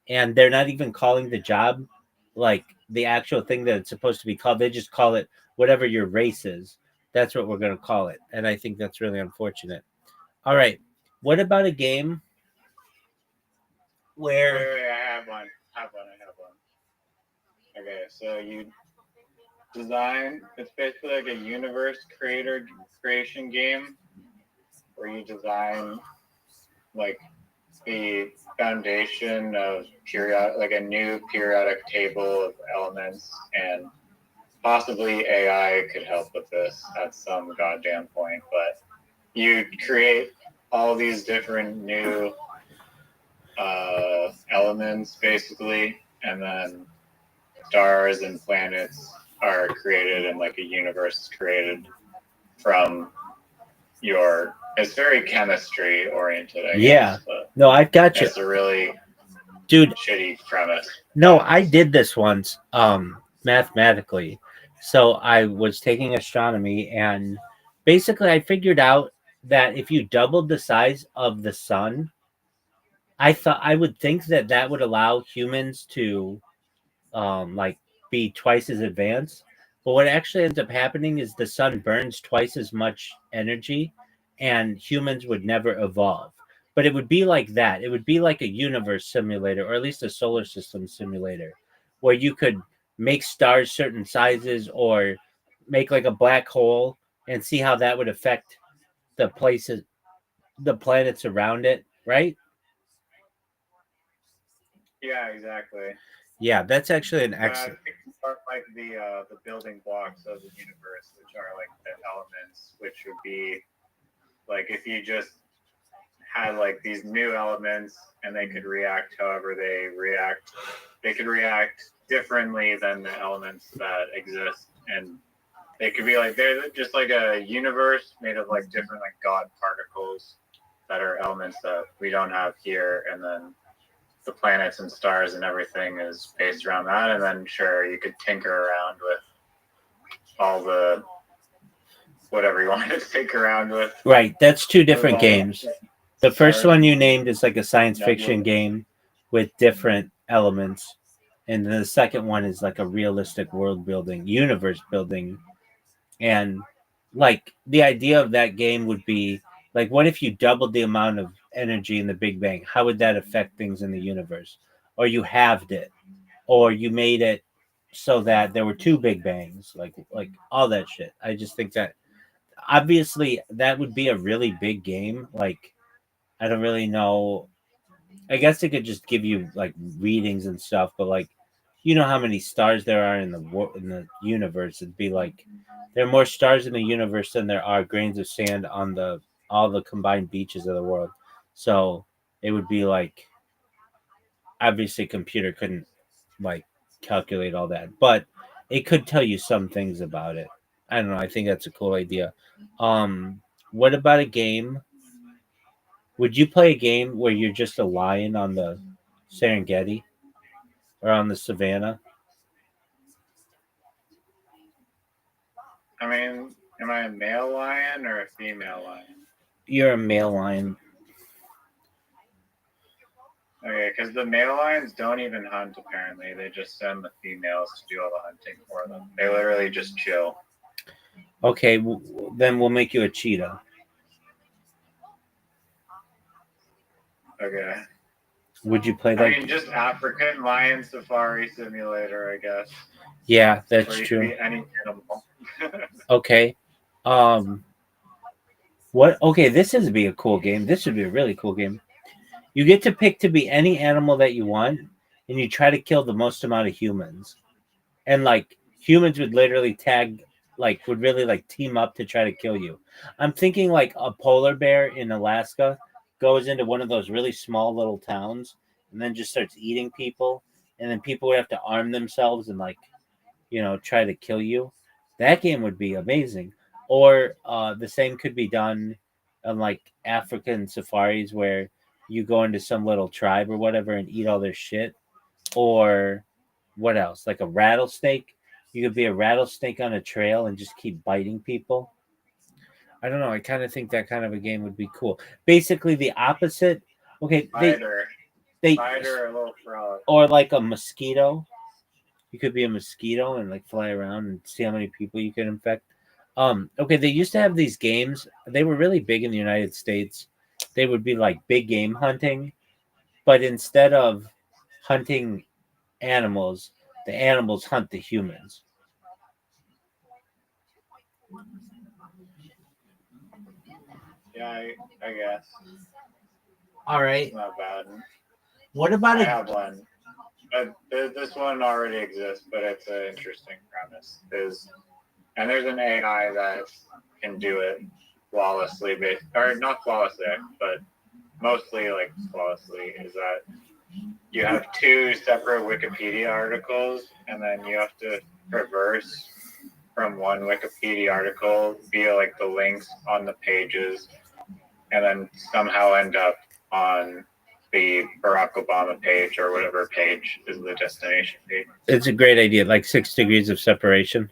And they're not even calling the job like the actual thing that it's supposed to be called. They just call it whatever your race is. That's what we're going to call it. And I think that's really unfortunate. All right. What about a game where Wait, I have one. Okay, so you design. It's basically like a universe creation game where you design like the foundation of like a new periodic table of elements, and possibly AI could help with this at some goddamn point. But you create all these different new elements basically, and then stars and planets are created, and like a universe is created from your. It's very chemistry oriented, I guess. But no, I've got you. it's a really dude shitty premise. No, I did this once mathematically. So I was taking astronomy, and basically I figured out that if you doubled the size of the sun, I would think that that would allow humans to like be twice as advanced. But what actually ends up happening is the sun burns twice as much energy, and humans would never evolve. But it would be like that. It would be like a universe simulator, or at least a solar system simulator, where you could make stars certain sizes, or make like a black hole and see how that would affect the planets around it, right? Yeah, exactly. Yeah, that's actually an I excellent. think part like the building blocks of the universe, which are like the elements, which would be like if you just had like these new elements and they could react however they react. They could react differently than the elements that exist, and they could be like they're just like a universe made of like different like God particles that are elements that we don't have here, and then the planets and stars and everything is based around that. And then sure, you could tinker around with all the whatever you wanted to pick around with. Right, that's two different all games. The first one you named is like a science fiction game with different elements, and then the second one is like a realistic world building, universe building, and like the idea of that game would be like, what if you doubled the amount of energy in the Big Bang? How would that affect things in the universe? Or you halved it, or you made it so that there were two Big Bangs, like all that shit. I just think that obviously that would be a really big game. Like I don't really know. I guess it could just give you like readings and stuff, but like you know how many stars there are in the universe. It'd be like there are more stars in the universe than there are grains of sand on the all the combined beaches of the world. So it would be like obviously a computer couldn't like calculate all that, but it could tell you some things about it. I don't know. I think that's a cool idea. What about a game? Would you play a game where you're just a lion on the Serengeti or on the savannah? I mean, am I a male lion or a female lion? You're a male lion. Okay, because the male lions don't even hunt, apparently. They just send the females to do all the hunting for them. They literally just chill. Okay, then we'll make you a cheetah. Okay. Would you play that? I mean, just African Lion Safari Simulator, I guess. Yeah, that's Where you true. can be any animal. Okay. What? Okay, this would be a cool game. This would be a really cool game. You get to pick to be any animal that you want, and you try to kill the most amount of humans. And like humans would literally would really like team up to try to kill you. I'm thinking like a polar bear in Alaska goes into one of those really small little towns and then just starts eating people, and then people would have to arm themselves and like try to kill you. That game would be amazing. Or the same could be done on like African safaris where you go into some little tribe or whatever and eat all their shit. Or what else? Like a rattlesnake. You could be a rattlesnake on a trail and just keep biting people. I don't know. I kind of think that kind of a game would be cool. Basically, the opposite. Okay, Spider or a little frog. or like a mosquito. You could be a mosquito and like fly around and see how many people you can infect. Okay, they used to have these games. They were really big in the United States. They would be like big game hunting, but instead of hunting animals, the animals hunt the humans. Yeah, I guess. All right. It's not bad. What about I have one. This one already exists, but it's an interesting premise. And there's an AI that can do it flawlessly, or not flawlessly, but mostly like flawlessly. Is that you have two separate Wikipedia articles, and then you have to traverse from one Wikipedia article via like the links on the pages, and then somehow end up on the Barack Obama page or whatever page is the destination page. It's a great idea, like 6 degrees of separation.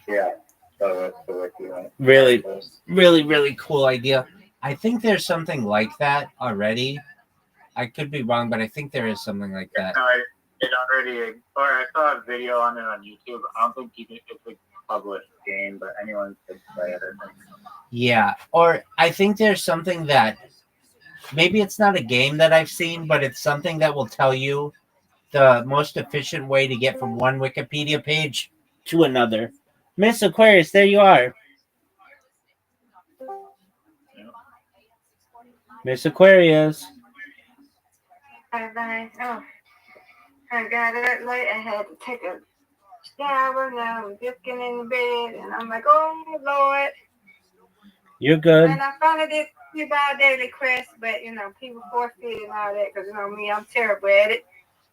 Yeah. So that's the wiki one. Really, really, really cool idea. I think there's something like that already. I could be wrong, but I think there is something like that. No, it already, or I saw a video on it on YouTube. I don't think it's a published game, but anyone could play it. I think. Yeah, or I think there's something that maybe it's not a game that I've seen, but it's something that will tell you the most efficient way to get from one Wikipedia page to another. Miss Aquarius, there you are. Miss Aquarius. Bye. Oh, I got it late. I had to take a shower. Now I'm just getting in bed, and I'm like, oh Lord. You're good. And I finally did $2 daily quest, but people force feed and all that because me, I'm terrible at it.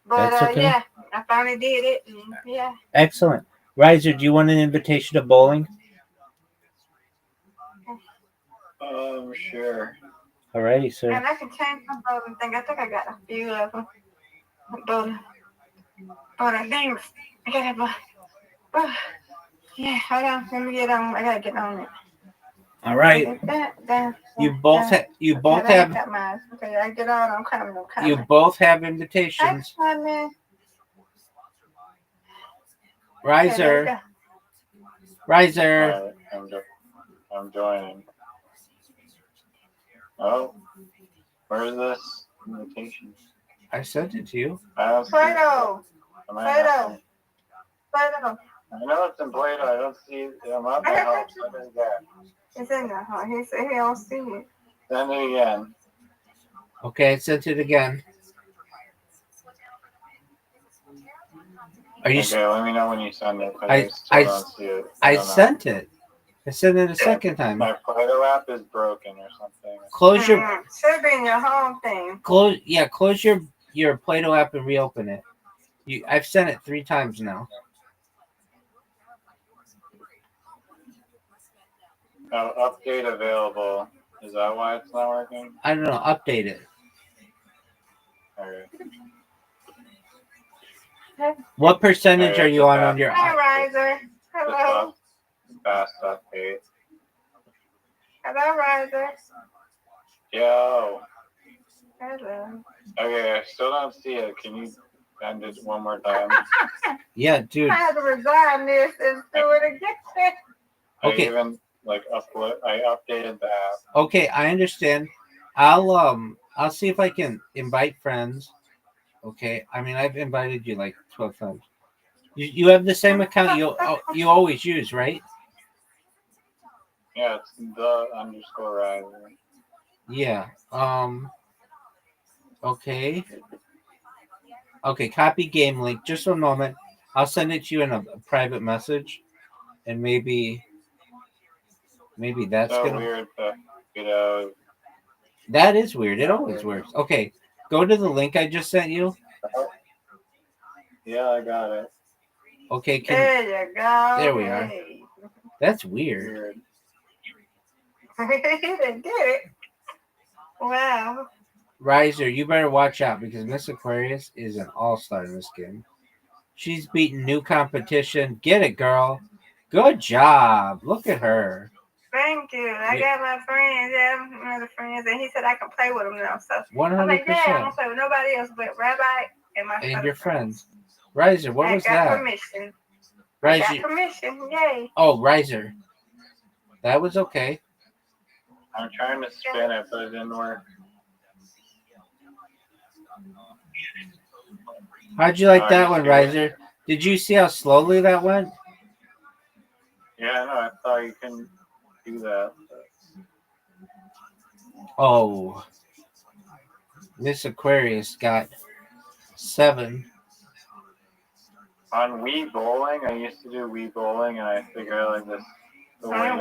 But That's okay. yeah, I finally did it. And, yeah. Excellent. Riser, do you want an invitation to bowling? Sure. Alrighty, sir. And I can change my bowling thing. I think I got a few of them. Bowling things. I gotta Yeah, hold on. Let me get on. I gotta get on it. All right. You both have. You both Okay, I have. got mine. Okay, I get on. I'm coming. I'm coming. You both have Hi, invitations. coming. Riser. Riser. I'm joining. Oh, where's this invitation? I sent it to you. I don't see it. Play-Doh. Play-Doh. Play-Doh. I know it's in Play-Doh. I don't see it. I'm at my house. Send it again. It's in there, huh? He said he don't see it. Send it again. Okay, I sent it again. Are you? Okay, let me know when you send it. I still don't see it. I sent it. I sent it a second time. My Play-Doh app is broken or something. Close your. Should be in your home thing. Close. Yeah, close your Play-Doh app and reopen it. I've sent it 3 times now. Oh, update available. Is that why it's not working? I don't know. Update it. Okay. What percentage are you on your? Hi, Riser. Hello. Fast update. Hello, Riser. Yo. Hello. Okay, I still don't see it. Can you send it one more time? Yeah, dude. I had to resign this and do it again. Okay. I even I updated the app. Okay, I understand. I'll see if I can invite friends. Okay, I mean I've invited you like 12 times. You have the same account you always use, right? Yeah, it's _riser. Yeah. Okay. Okay, copy game link. Just a moment. I'll send it to you in a private message, and maybe that's so gonna. Weird, but That is weird. It always works. Okay, go to the link I just sent you. Yeah, I got it. Okay, there you go. There we are. That's weird. He didn't get it. Wow. Riser, you better watch out because Miss Aquarius is an all-star in this game. She's beating new competition. Get it, girl. Good job. Look at her. Thank you. I got my friends, other friends, and he said I can play with them now. So 100%. I'm like, yeah, I'm gonna play with nobody else but Rabbi and my and your friends. Riser, what was I got that? permission. Riser. I got permission. Yay. Oh, Riser. That was okay. I'm trying to spin it, but it didn't work. How'd you like that one, Riser? Did you see how slowly that went? Yeah, no, I thought you couldn't do that. Oh. Miss Aquarius got 7. On Wii Bowling, I used to do Wii Bowling, and I figured like this the way to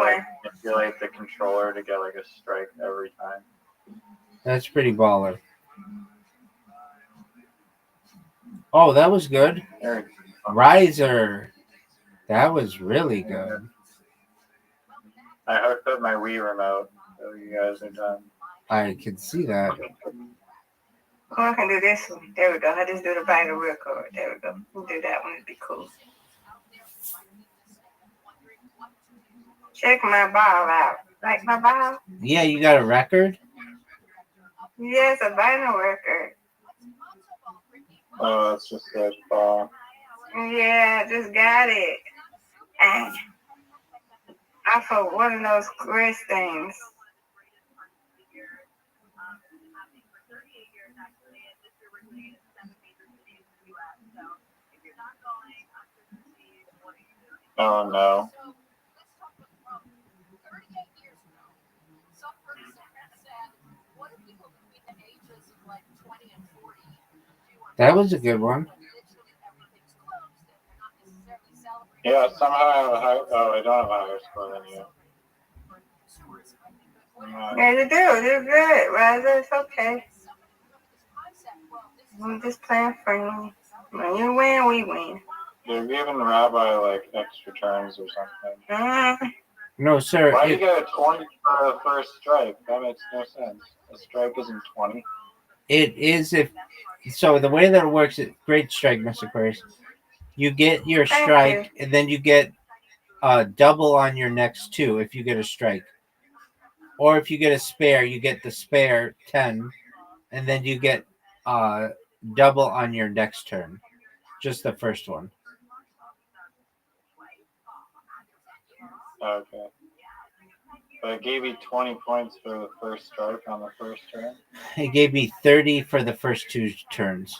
manipulate the controller to get like a strike every time. That's pretty baller. Oh, that was good. Riser. That was really good. I hooked up my Wii remote, so you guys are done. I can see that. Oh, I can do this one. There we go. I just do the vital record. There we go. We'll do that one. It'd be cool. Check my ball out. Like my ball? Yeah, you got a record? Yes, a vinyl record. Oh, that's just a ball. Yeah, I just got it. And off of one of those wrist things. Oh no. That was a good one. Yeah, somehow I have a high. Oh, I don't have a higher score than you. Yeah, you do. You're good, Riser. It's okay. I'm just playing friendly. When you win, we win. They're giving Rabbi like extra turns or something. No, sir. Why do you get a 20 for the first strike? That makes no sense. A strike isn't 20. It is if so. The way that it works, great strike, Mr. Aquarius. You get your Thank strike, you. and then you get double on your next two if you get a strike. Or if you get a spare, you get the spare 10, and then you get uh, double on your next turn. Just the first one. Okay. But it gave you 20 points for the first strike on the first turn. It gave me 30 for the first two turns.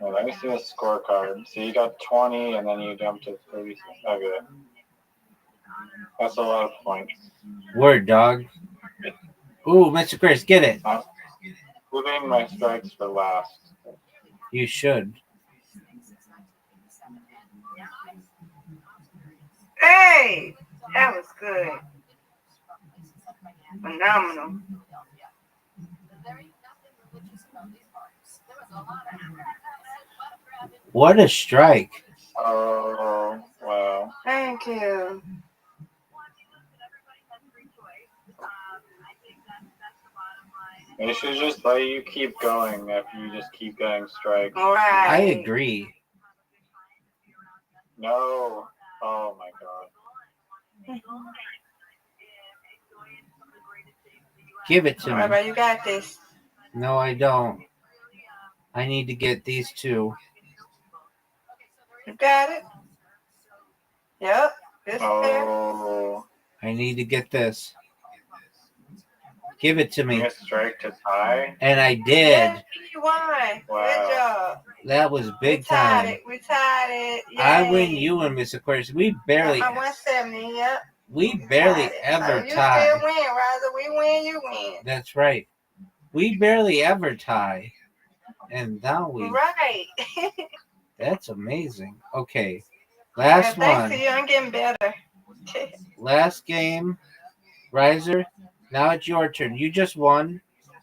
Well, let me see the scorecard. So you got 20, and then you jumped to 36. Okay. That's a lot of points. Word, dog. Ooh, Mr. Chris, get it. I'm leaving my strikes for last. You should. Hey, that was good. Phenomenal. What a strike. Oh, wow. Thank you. They should just let you keep going if you just keep getting strikes. Right. I agree. No. Oh my god. Give it to All me. right, bro, you got this. No, I don't. I need to get these two. You got it. Yep. This fair. Oh. I need to get this. Give it to me. You strike to tie? And I did. Yeah, you won. Wow. Good job. That was big We tied time. it. We tied it. Yay. I win, you win, Miss Aquarius. We barely, I'm 170. Yep. we barely Tied it. ever So you tie. still win, Rosa. We win. You win. That's right. We barely ever tie. And now we. Right. That's amazing. Okay. Yeah, Last thanks one. to you. I'm getting better. Last game. Riser. Now it's your turn. You just won.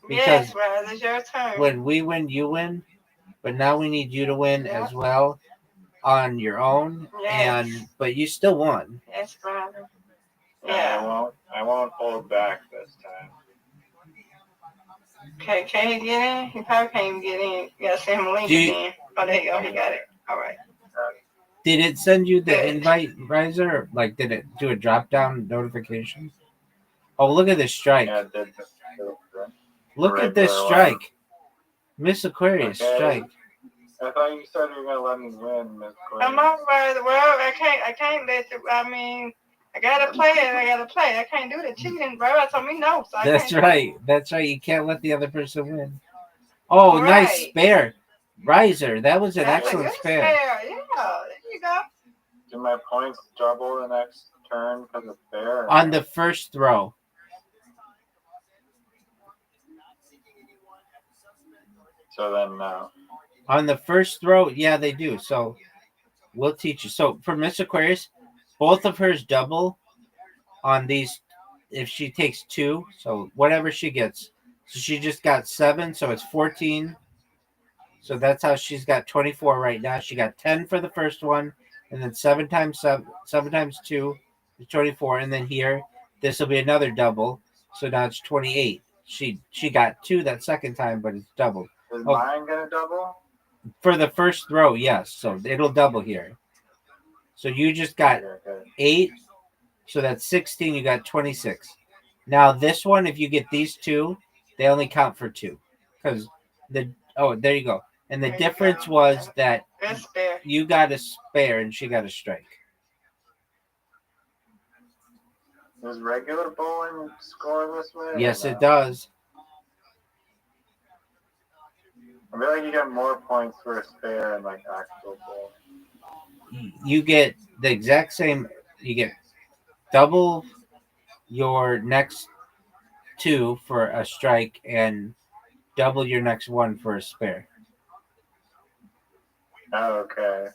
Because Yes, Rosa. It's your turn. when we win, you win. But now we need you to win Yep. as well on your own. Yes. But you still won. Yes, Rosa. Yeah. I won't hold back this time. Okay, can he get in? He probably can't even get in. You gotta send him a link again. Oh, there you go. He got it. All right. Did it send you the Good. invite, Riser? Like, did it do a drop down notification? Oh, look at this strike. Yeah, it did. Look at this strike. Miss Aquarius strike. I thought you said you were gonna let me win, Miss I'm all right. Well, I can't let you. I mean, I gotta play it. I gotta play. I can't do the cheating, bro. I told me no. So I That's can't right. That's right. You can't let the other person win. Oh, nice Right. spare. Riser. That was an That's a excellent good spare. spare. Yeah, there you go. Do my points double the next turn because it's fair? On the first throw. So then no. On the first throw, yeah, they do. So we'll teach you. So for Miss Aquarius, both of hers double on these if she takes two. So whatever she gets. So she just got 7, so it's 14. So that's how she's got 24 right now. She got 10 for the first one, and then 7 times 7 times 2 is 24, and then here this will be another double. So now it's 28. She got 2 that second time, but it's double. Is mine gonna double? For the first throw, yes. So it'll double here. So you just got 8. So that's 16. You got 26. Now this one, if you get these two, they only count for 2. Because there you go. And the difference was that you got a spare and she got a strike. Does regular bowling score this way? Yes, it does. I feel like you get more points for a spare and like actual bowling. You get the exact same. You get double your next 2 for a strike and double your next 1 for a spare. Oh, okay.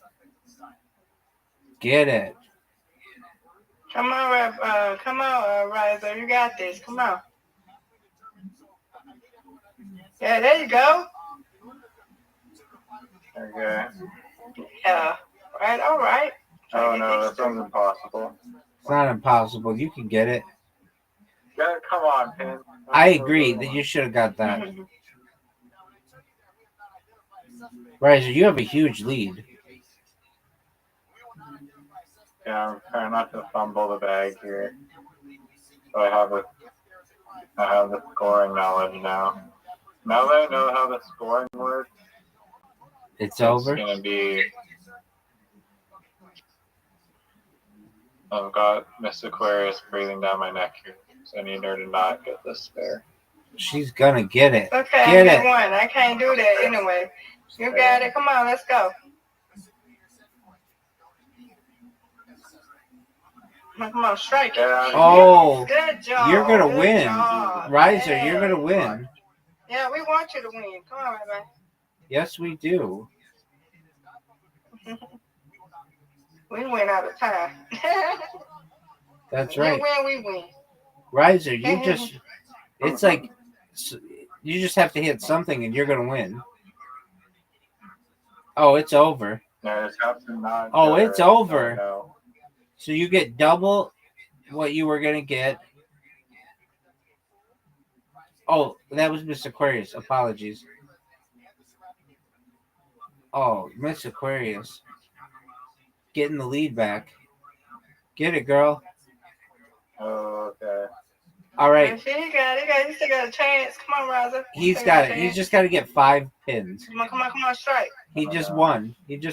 Get it. Come on, Riser. You got this. Come on. Yeah, there you go. Okay. Yeah. Right. All right. Oh no, that sounds impossible. It's not impossible. You can get it. Yeah, come on, Pin. I agree that you should have got that. Riser, you have a huge lead. Yeah, I'm trying not to fumble the bag here. So I have the scoring knowledge now. Now that I know how the scoring works, it's over. Gonna be. I've got Miss Aquarius breathing down my neck here, so I need her to not get this spare. She's gonna get it. Okay, Get get it. one. I can't do that anyway. You got it. Come on, let's go. Come on, strike it. Oh, good job. you're gonna Good win. job. Riser, Yeah. you're gonna win. Yeah, we want you to win. Come on, Rabbi. Yes, we do. We win out of time. That's right. You win, we win. Riser, it's like, you just have to hit something and you're going to win. Oh, it's over. No, it's up to nine. Oh, it's over. Oh, no. So you get double what you were going to get. Oh, that was Miss Aquarius. Apologies. Oh, Miss Aquarius. Getting the lead back. Get it, girl. Oh, okay. All right. He got it. You still got a chance. Come on, Riser. He's got it. He's just got to get 5 pins. Come on, strike. He just won. Yeah,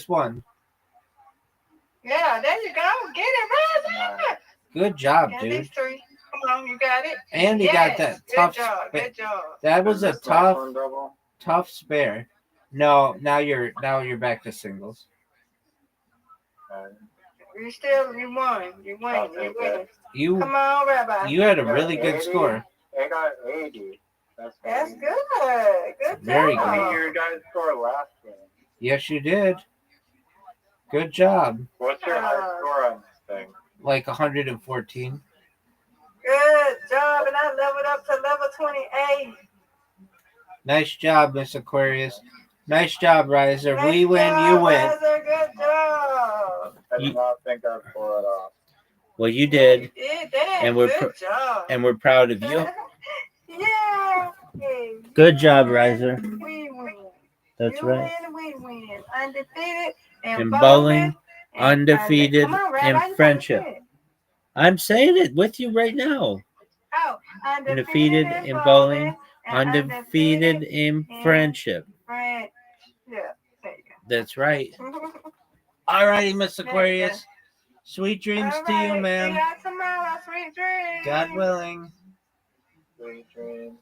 there you go. Get it, Riser. Good job, Got dude. these 3. Come on, you got it. And he got that tough. Good job. That was a tough spare. No, now you're back to singles. You won. You win. Come on, Rabbi. You had a really good score. I got 80. That's good. Good Very job. good. Your guys scored last game. Yes, you did. Good job. What's your high score on this thing? Like 114. Good job, and I leveled up to level 28. Nice job, Miss Aquarius. Nice job, Riser. We win, you win. Riser, good job. I did not think I'd pull it off. Well, you did. And good job. And we're proud of you. Yeah. Good job, Riser. We win. That's right. We win. Undefeated In bowling, undefeated in friendship. I'm saying it with you right now. Oh, Undefeated in bowling, undefeated in friendship. Yeah, there you go. That's right. All righty, Miss Aquarius. Sweet dreams to you, ma'am. See y'all tomorrow. Sweet dreams. God willing. Sweet dreams.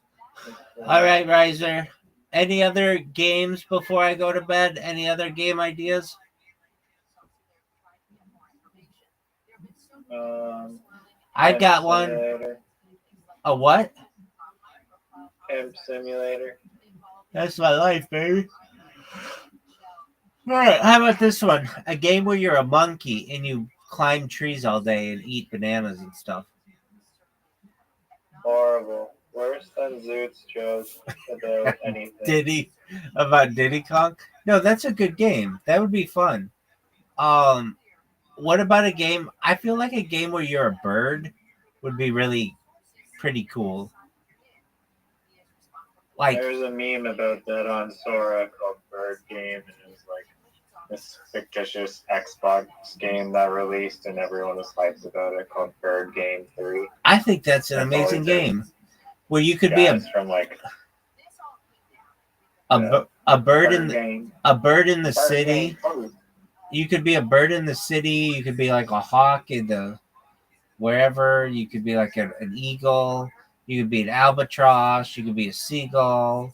All right, Riser. Any other games before I go to bed? Any other game ideas? I got one. Simulator. A what? Camp Simulator. That's my life, baby. All right, how about this one? A game where you're a monkey and you climb trees all day and eat bananas and stuff. Horrible. Worse than Zoot's joke about anything. About Diddy Kong? No, that's a good game. That would be fun. What about a game? I feel like a game where you're a bird would be really pretty cool. Like, there's a meme about that on Sora called Bird Game, and it was like this fictitious Xbox game that released, and everyone was hyped about it, called Bird Game 3. I think that's an amazing game where you could be from like a bird in the city. You could be a bird in the city. You could be like a hawk in the wherever. You could be like an eagle. You could be an albatross. You could be a seagull.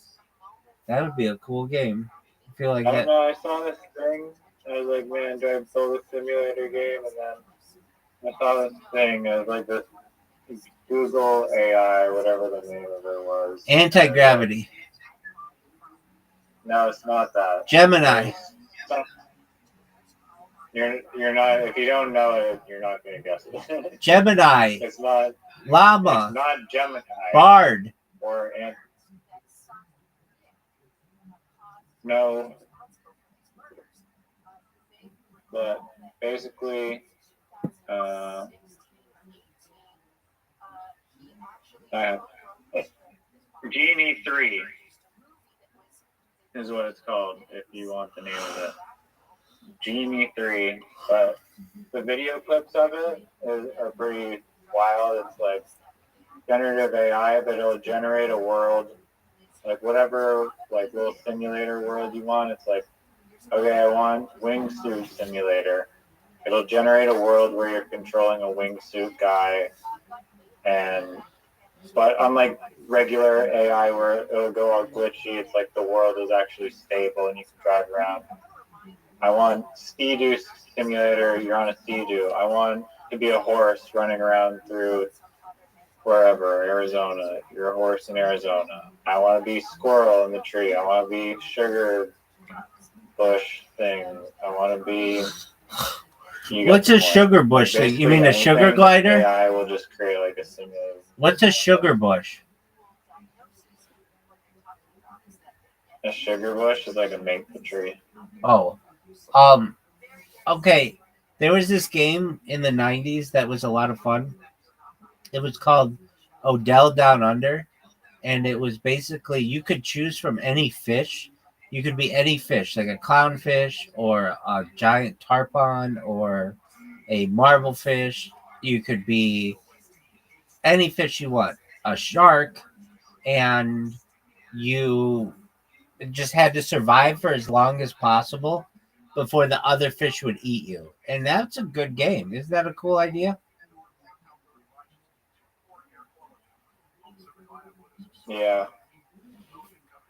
That would be a cool game. I feel like I that. don't know. I saw this thing. I was like, man, do I build a simulator game? And then I saw this thing. It was like this Google AI, whatever the name of it was. Anti-gravity. No, it's not that. Gemini. You're not. If you don't know it, you're not gonna guess it. Gemini. It's not. Llama. It's not Gemini. Bard. Or no. But basically, Genie 3. is what it's called, if you want the name of it. Genie 3, but the video clips of it are pretty wild. It's like generative AI, but it'll generate a world, like whatever like little simulator world you want. It's like, okay, I want wingsuit simulator. It'll generate a world where you're controlling a wingsuit guy, but unlike regular AI where it'll go all glitchy, it's like the world is actually stable and you can drive around. I want Sea-Doo simulator, you're on a Sea-Doo. I want to be a horse running around through wherever, Arizona. You're a horse in Arizona. I want to be squirrel in the tree. I want to be sugar bush thing. I want to be... What's a sugar bush thing? You mean a sugar glider? AI will just create like a simulator. What's a sugar bush? A sugar bush is like a maple tree. Oh. Okay. There was this game in the 90s that was a lot of fun. It was called Odell Down Under. And it was basically, you could choose from any fish. You could be any fish, like a clownfish or a giant tarpon or a marble fish. You could be any fish you want. A shark. And you just had to survive for as long as possible before the other fish would eat you. And that's a good game. Isn't that a cool idea? Yeah.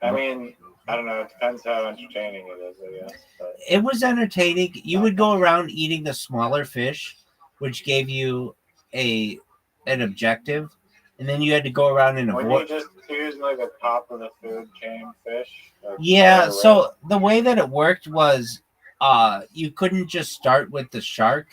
I mean, I don't know. It depends how entertaining it is, I guess. But it was entertaining. You would go around eating the smaller fish, which gave you an objective. And then you had to go around and avoid. Would you just choose like a top of the food chain fish? Yeah, so the way that it worked was you couldn't just start with the shark.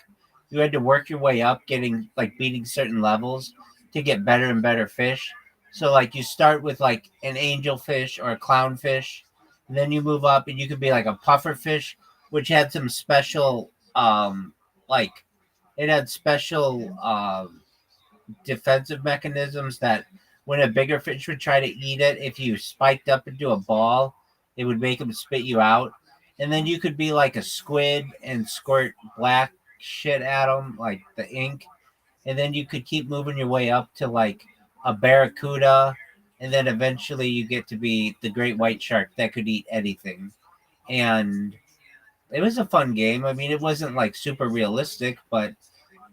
You had to work your way up, beating certain levels to get better and better fish. So like you start with like an angelfish or a clownfish, and then you move up and you could be like a puffer fish, which had some special defensive mechanisms that when a bigger fish would try to eat it, if you spiked up into a ball, it would make them spit you out. And then you could be like a squid and squirt black shit at them, like the ink. And then you could keep moving your way up to like a barracuda. And then eventually you get to be the great white shark that could eat anything. And it was a fun game. I mean, it wasn't like super realistic, but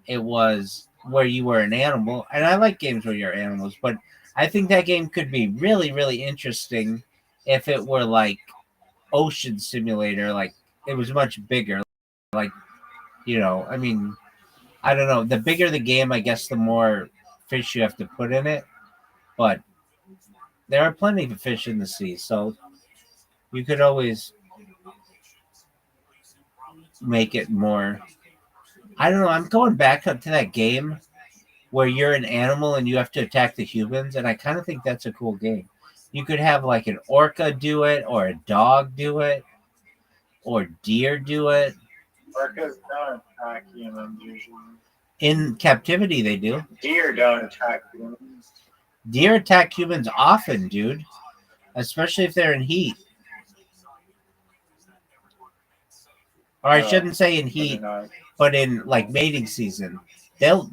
it was where you were an animal. And I like games where you're animals, but I think that game could be really, really interesting if it were like Ocean Simulator, like it was much bigger. Like, I mean, I don't know. The bigger the game, I guess, the more fish you have to put in it. But there are plenty of fish in the sea, so you could always make it more. I don't know. I'm going back up to that game where you're an animal and you have to attack the humans, and I kind of think that's a cool game. You could have like an orca do it, or a dog do it, or deer do it. Orcas don't attack humans usually. In captivity, they do. Deer don't attack humans. Deer attack humans often, dude. Especially if they're in heat. Or I shouldn't say in heat, but in like mating season. They'll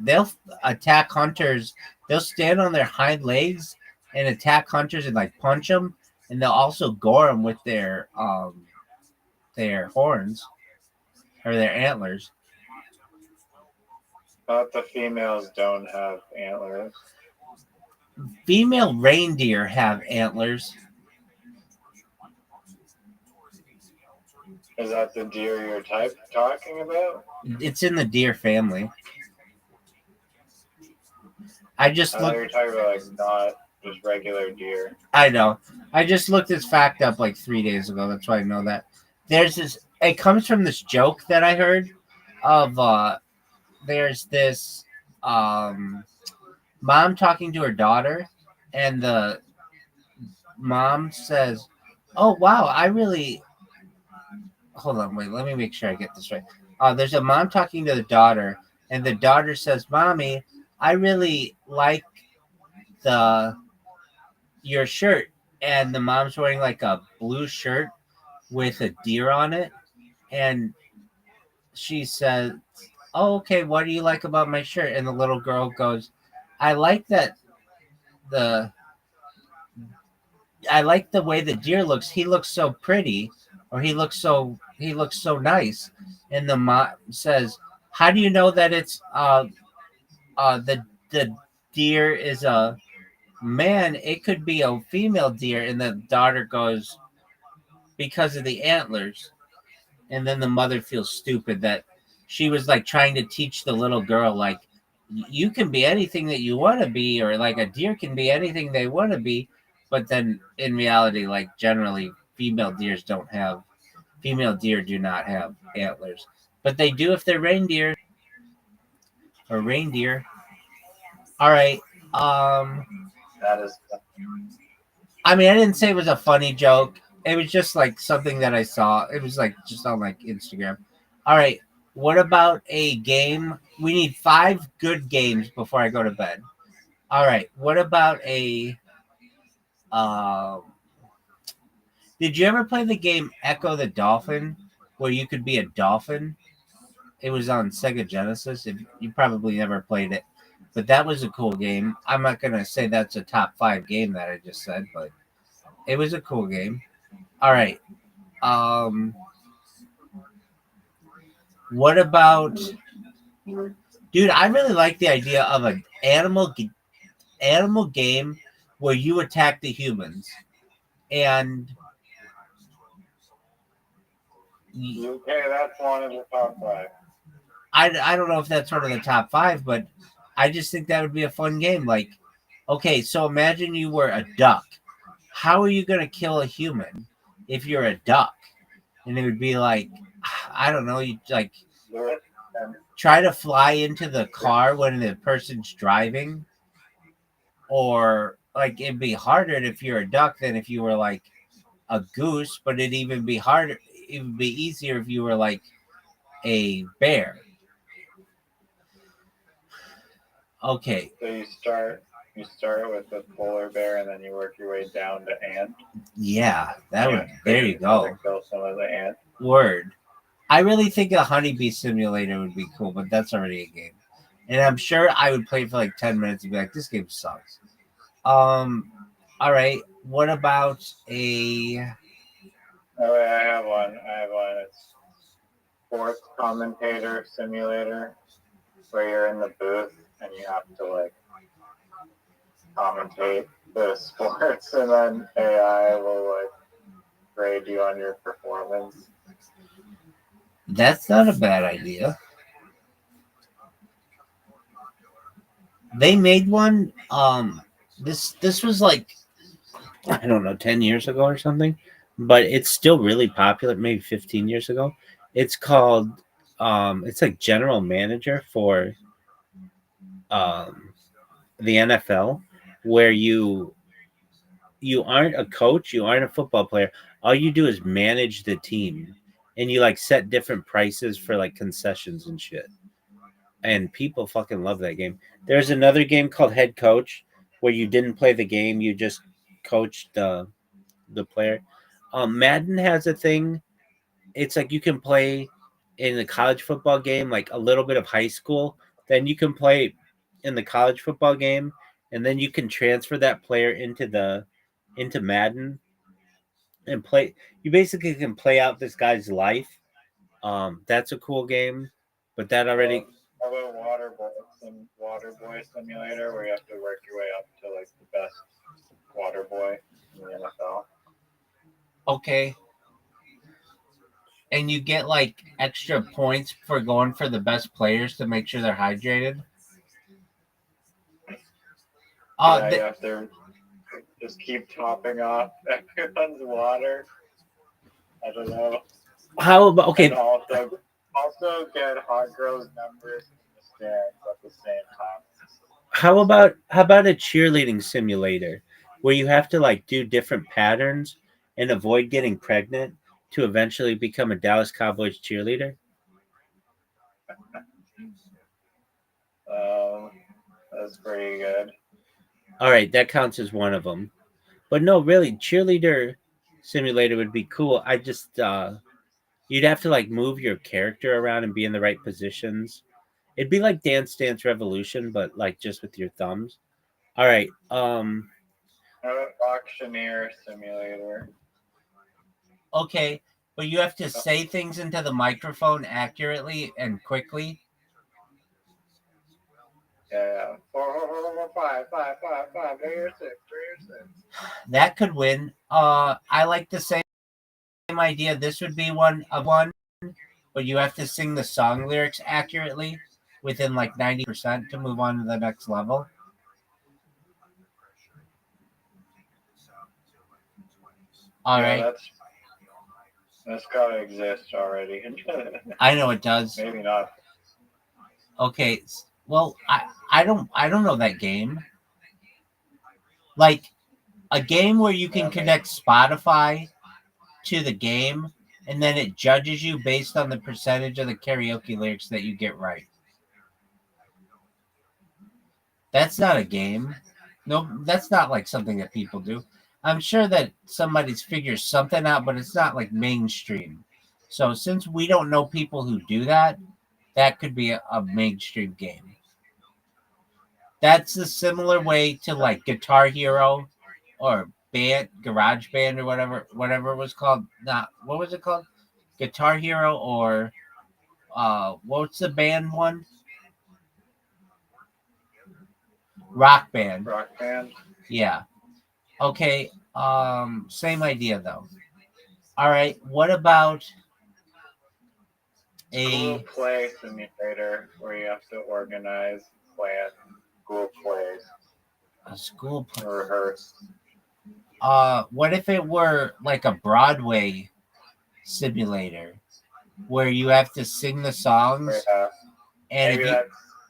attack hunters. They'll stand on their hind legs and attack hunters and like punch them, and they'll also gore them with their horns or their antlers. But the females don't have antlers. Female reindeer have antlers. Is that the deer you're talking about? It's in the deer family. I just looked. You're talking about like not just regular deer. I know. I just looked this fact up like 3 days ago. That's why I know that. There's this. It comes from this joke that I heard of. There's this mom talking to her daughter, and the mom says, "Oh wow, I really." Hold on, wait. Let me make sure I get this right. There's a mom talking to the daughter, and the daughter says, "Mommy, I really like your shirt and the mom's wearing like a blue shirt with a deer on it, and she says, "Oh, okay, what do you like about my shirt?" And the little girl goes, "I like that the I like the way the deer looks. He looks so pretty, or he looks so nice." And the mom says, "How do you know that it's the deer is a man? It could be a female deer." And the daughter goes, "Because of the antlers." And then the mother feels stupid that she was like trying to teach the little girl, like, you can be anything that you want to be, or like a deer can be anything they want to be. But then in reality, like, generally female deer do not have antlers, but they do if they're reindeer or reindeer. All right. That is. I mean, I didn't say it was a funny joke. It was just like something that I saw. It was like just on like Instagram. All right. What about a game? We need 5 good games before I go to bed. All right. What about a um did you ever play the game Echo the Dolphin where you could be a dolphin? It was on Sega Genesis. If you probably never played it, but that was a cool game. I'm not going to say that's a top 5 game that I just said, but it was a cool game. All right. Um, what about, dude? I really like the idea of an animal game where you attack the humans, and Okay, that's one of the top 5. I don't know if that's one of the top 5, but I just think that would be a fun game. Like, okay, so imagine you were a duck. How are you going to kill a human if you're a duck? And it would be like, I don't know, you like try to fly into the car when the person's driving, or like it'd be harder if you're a duck than if you were like a goose, but it'd even be harder. It would be easier if you were like a bear. Okay. So you start with the polar bear and then you work your way down to ant. Yeah, that would. There you go. Kill some of the ants. Word. I really think a honeybee simulator would be cool, but that's already a game, and I'm sure I would play it for like 10 minutes and be like, "This game sucks." All right. What about a? Oh, wait, I have one. It's sports commentator simulator, where you're in the booth and you have to like commentate the sports, and then AI will like grade you on your performance. That's not a bad idea. They made one. This was like, I don't know, 10 years ago or something, but it's still really popular. Maybe 15 years ago. It's called. It's like general manager for um the NFL, where you aren't a coach, you aren't a football player. All you do is manage the team, and you like set different prices for like concessions and shit. And people fucking love that game. There's another game called Head Coach where you didn't play the game, you just coached the player. Madden has a thing. It's like you can play in the college football game like a little bit of high school, then you can play in the college football game, and then you can transfer that player into Madden and play. You basically can play out this guy's life. That's a cool game, but that already. How about Water Boy Simulator, where you have to work your way up to like the best water boy in the NFL? Okay. And you get like extra points for going for the best players to make sure they're hydrated. Yeah, you have to just keep topping off everyone's water. I don't know. How about okay? And also get hot girls numbers in the stands at the same time. How about a cheerleading simulator where you have to like do different patterns and avoid getting pregnant to eventually become a Dallas Cowboys cheerleader? That's pretty good. All right, that counts as one of them. But no, really, cheerleader simulator would be cool. I just you'd have to like move your character around and be in the right positions. It'd be like Dance Revolution, but like just with your thumbs. All right. Auctioneer simulator. Okay, but you have to say things into the microphone accurately and quickly. Yeah. 4, 5, 5, 5, 3, 6. That could win. I like the same idea. This would be one, but you have to sing the song lyrics accurately within like 90% to move on to the next level. All right. That's gotta exist already. I know it does. Maybe not. Okay. Well, I don't know that game. Like a game where you can connect Spotify to the game and then it judges you based on the percentage of the karaoke lyrics that you get right. That's not a game. No, that's not like something that people do. I'm sure that somebody's figured something out, but it's not like mainstream. So since we don't know people who do that, that could be a mainstream game. That's a similar way to like Guitar Hero or Garage Band or whatever it was called. Not what was it called? Guitar Hero or what's the band one? Rock Band. Rock Band. Yeah. Okay. Same idea though. All right. What about School play simulator where you have to organize, plan school plays. A school play. Rehearse. What if it were like a Broadway simulator where you have to sing the songs? Yeah. And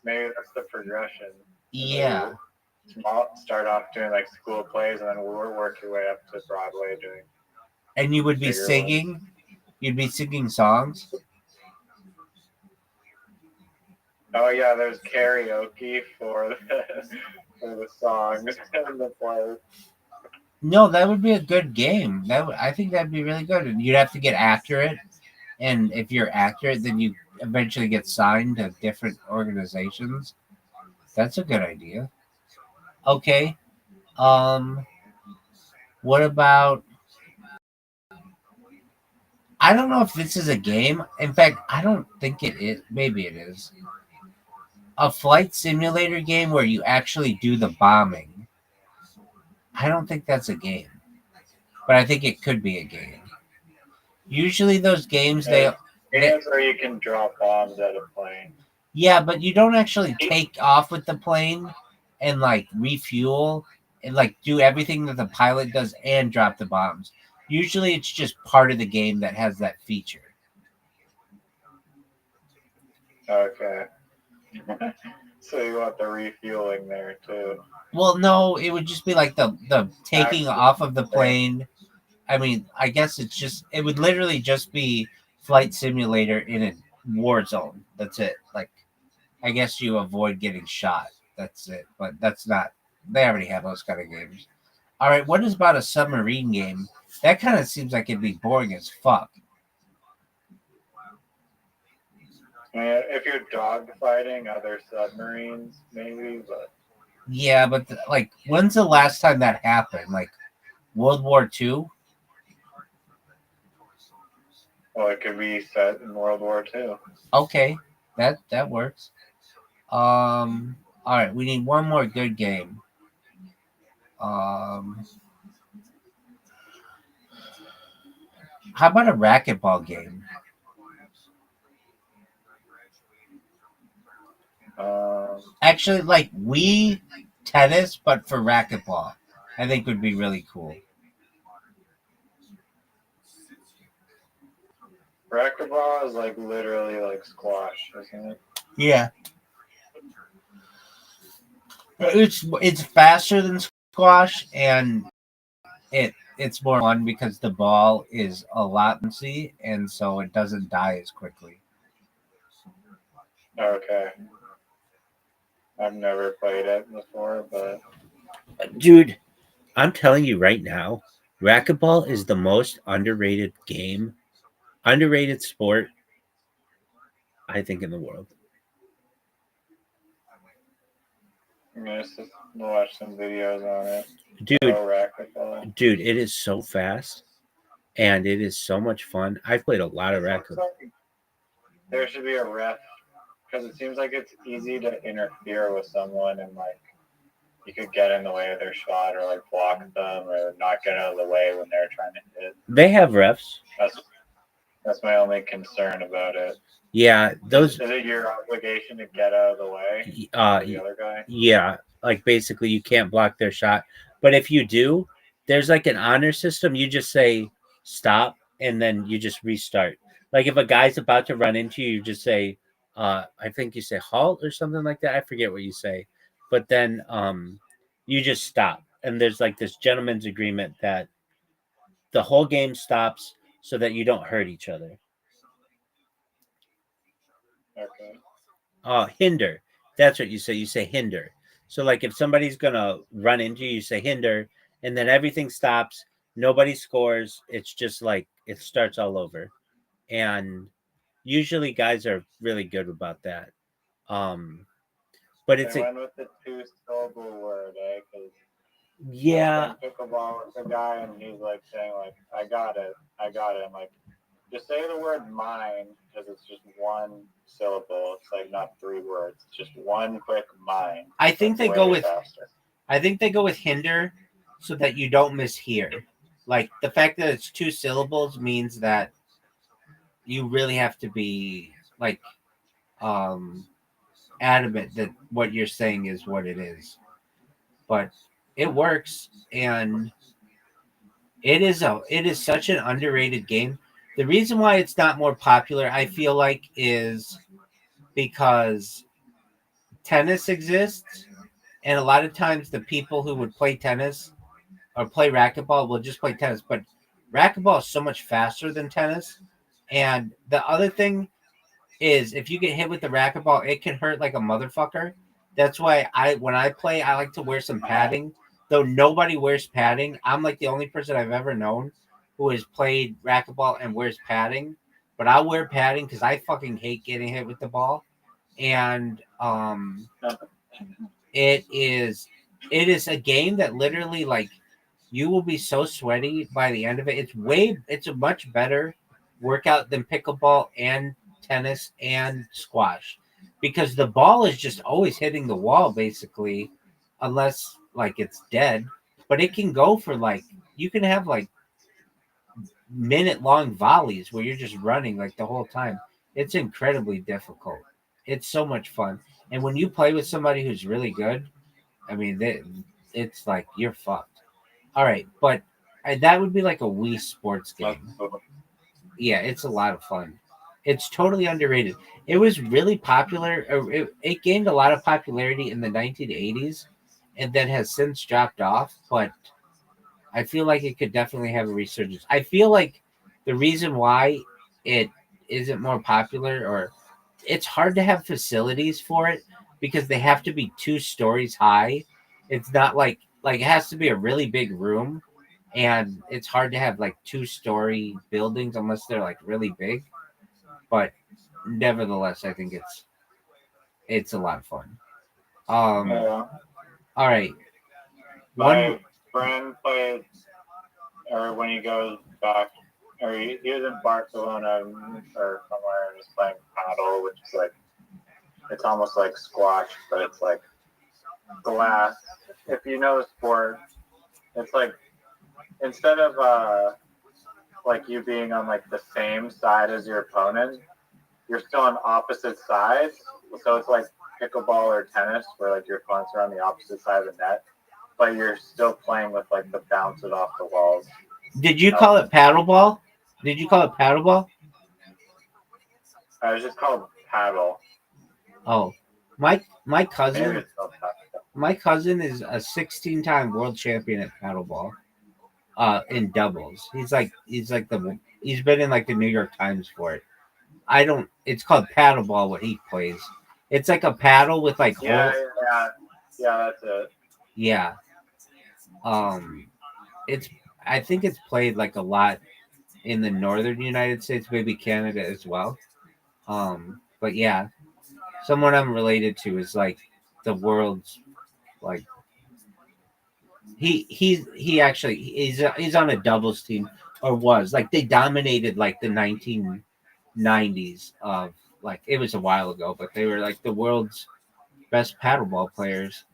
maybe that's the progression. Yeah. Start off doing like school plays and then we'll work your way up to Broadway doing. And you would be singing? Ones. You'd be singing songs? Oh yeah, there's karaoke for the songs and the plays. No, that would be a good game. I think that'd be really good. And you'd have to get accurate. And if you're accurate, then you eventually get signed to different organizations. That's a good idea. Okay. What about... I don't know if this is a game. In fact, I don't think it is. Maybe it is. A flight simulator game where you actually do the bombing. I don't think that's a game. But I think it could be a game. Usually those games, games where you can drop bombs at a plane. Yeah, but you don't actually take off with the plane and like refuel and like do everything that the pilot does and drop the bombs. Usually it's just part of the game that has that feature. Okay. So you want the refueling there too? Well, no, it would just be like the taking off of the plane. I mean, I guess it would literally just be flight simulator in a war zone. That's it. Like, I guess you avoid getting shot. That's it. But that's not, they already have those kind of games. All right, what is about a submarine game? That kind of seems like it'd be boring as fuck. Yeah, if you're dogfighting other submarines, maybe, but... Yeah, but like, when's the last time that happened? Like, World War II? Well, it could be set in World War II. Okay, that works. All right, we need one more good game. How about a racquetball game? Actually, like Wii tennis, but for racquetball, I think would be really cool. Racquetball is like literally like squash, isn't it? Yeah. It's faster than squash, and it's more fun because the ball is a lot latency, and so it doesn't die as quickly. Okay. I've never played it before, but dude, I'm telling you right now, racquetball is the most underrated game, underrated sport, I think, in the world. I'm gonna watch some videos on it. Dude, racquetball. Dude, it is so fast, and it is so much fun. I've played a lot of racquetball. There should be a ref because it seems like it's easy to interfere with someone and like you could get in the way of their shot or like block them or not get out of the way when they're trying to hit. They have refs. That's my only concern about it. Yeah, those. Is it your obligation to get out of the way? The other guy. Yeah, like basically you can't block their shot, but if you do, there's like an honor system. You just say stop, and then you just restart. Like if a guy's about to run into you, you just say, I think you say halt or something like that. I forget what you say, but then you just stop, and there's like this gentleman's agreement that the whole game stops so that you don't hurt each other. Okay. Hinder. That's what you say. You say hinder. So like if somebody's gonna run into you, you say hinder, and then everything stops. Nobody scores. It's just like it starts all over. And usually guys are really good about that. But it's they went with the two-syllable word, eh? Yeah. Pickleball with the guy, and he's like saying like, I got it. I'm like, just say the word mine because it's just one syllable. It's like not three words. It's just one quick mine. I think they go with faster. I think they go with hinder so that you don't mishear. Like the fact that it's two syllables means that you really have to be like adamant that what you're saying is what it is. But it works, and it is such an underrated game. The reason why it's not more popular, I feel like, is because tennis exists, and a lot of times the people who would play tennis or play racquetball will just play tennis. But racquetball is so much faster than tennis. And the other thing is if you get hit with the racquetball, it can hurt like a motherfucker. That's why when I play, I like to wear some padding. Though nobody wears padding. I'm like the only person I've ever known who has played racquetball and wears padding. But I'll wear padding because I fucking hate getting hit with the ball. And it is a game that literally like you will be so sweaty by the end of it. It's a much better workout than pickleball and tennis and squash because the ball is just always hitting the wall basically unless like it's dead, but it can go for like you can have like minute long volleys where you're just running like the whole time. It's incredibly difficult. It's so much fun. And when you play with somebody who's really good, I mean, it's like you're fucked. All right, but that would be like a Wii Sports game. Yeah, it's a lot of fun. It's totally underrated. It was really popular. It gained a lot of popularity in the 1980s and then has since dropped off, but I feel like it could definitely have a resurgence. I feel like the reason why it isn't more popular or it's hard to have facilities for it because they have to be 2 stories high. It's not like it has to be a really big room, and it's hard to have like 2-story buildings unless they're like really big. But nevertheless, I think it's a lot of fun. All right. My friend plays, or when he goes back, or he was in Barcelona or somewhere and he's playing paddle, which is like, it's almost like squash, but it's like glass. If you know the sport, it's like, instead of like you being on like the same side as your opponent, you're still on opposite sides. So it's like pickleball or tennis where like your opponents are on the opposite side of the net, but you're still playing with like the bounces off the walls. Did you call it paddleball? Did you call it paddleball? I was just called paddle. Oh, my cousin. My cousin is a 16-time world champion at paddleball. In doubles, he's been in like the New York Times for it. It's called paddleball. What he plays, it's like a paddle with like yeah, that's it. Yeah, Um, it's I think it's played like a lot in the northern United States, maybe Canada as well. But yeah, someone I'm related to is like the world's like he actually he's on a doubles team or was like they dominated like the 1990s of like it was a while ago, but they were like the world's best paddleball players.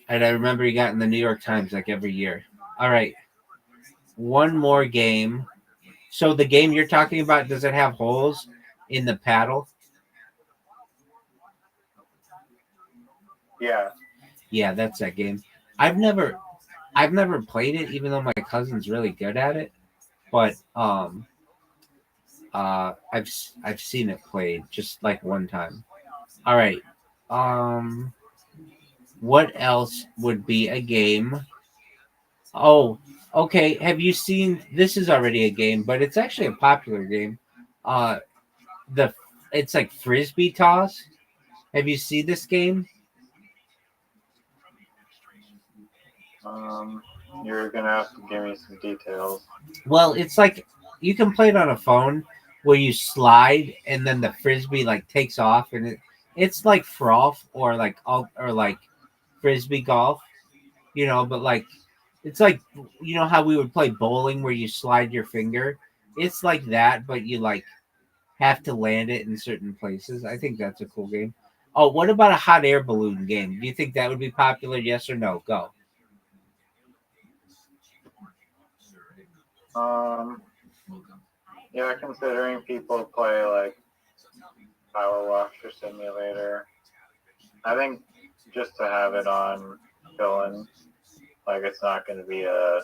And I remember he got in the New York Times like every year. All right, one more game. So the game you're talking about, does it have holes in the paddle? Yeah. Yeah, that's that game. I've never I've never played it, even though my cousin's really good at it. But I've seen it played just like one time. All right. Um, what else would be a game? Oh, okay. Have you seen? This is already a game, but it's actually a popular game. Uh, the it's like frisbee toss. Have you seen this game? You're gonna have to give me some details. Well, it's like you can play it on a phone where you slide and then the frisbee like takes off and it's like froth or like or like frisbee golf, but like it's like how we would play bowling where you slide your finger. It's like that, but you like have to land it in certain places. I think that's a cool game. Oh, what about a hot air balloon game? Do you think that would be popular? Yes or no? Go. Yeah, considering people play like Power Washer Simulator, I think just to have it on chilling, like it's not going to be a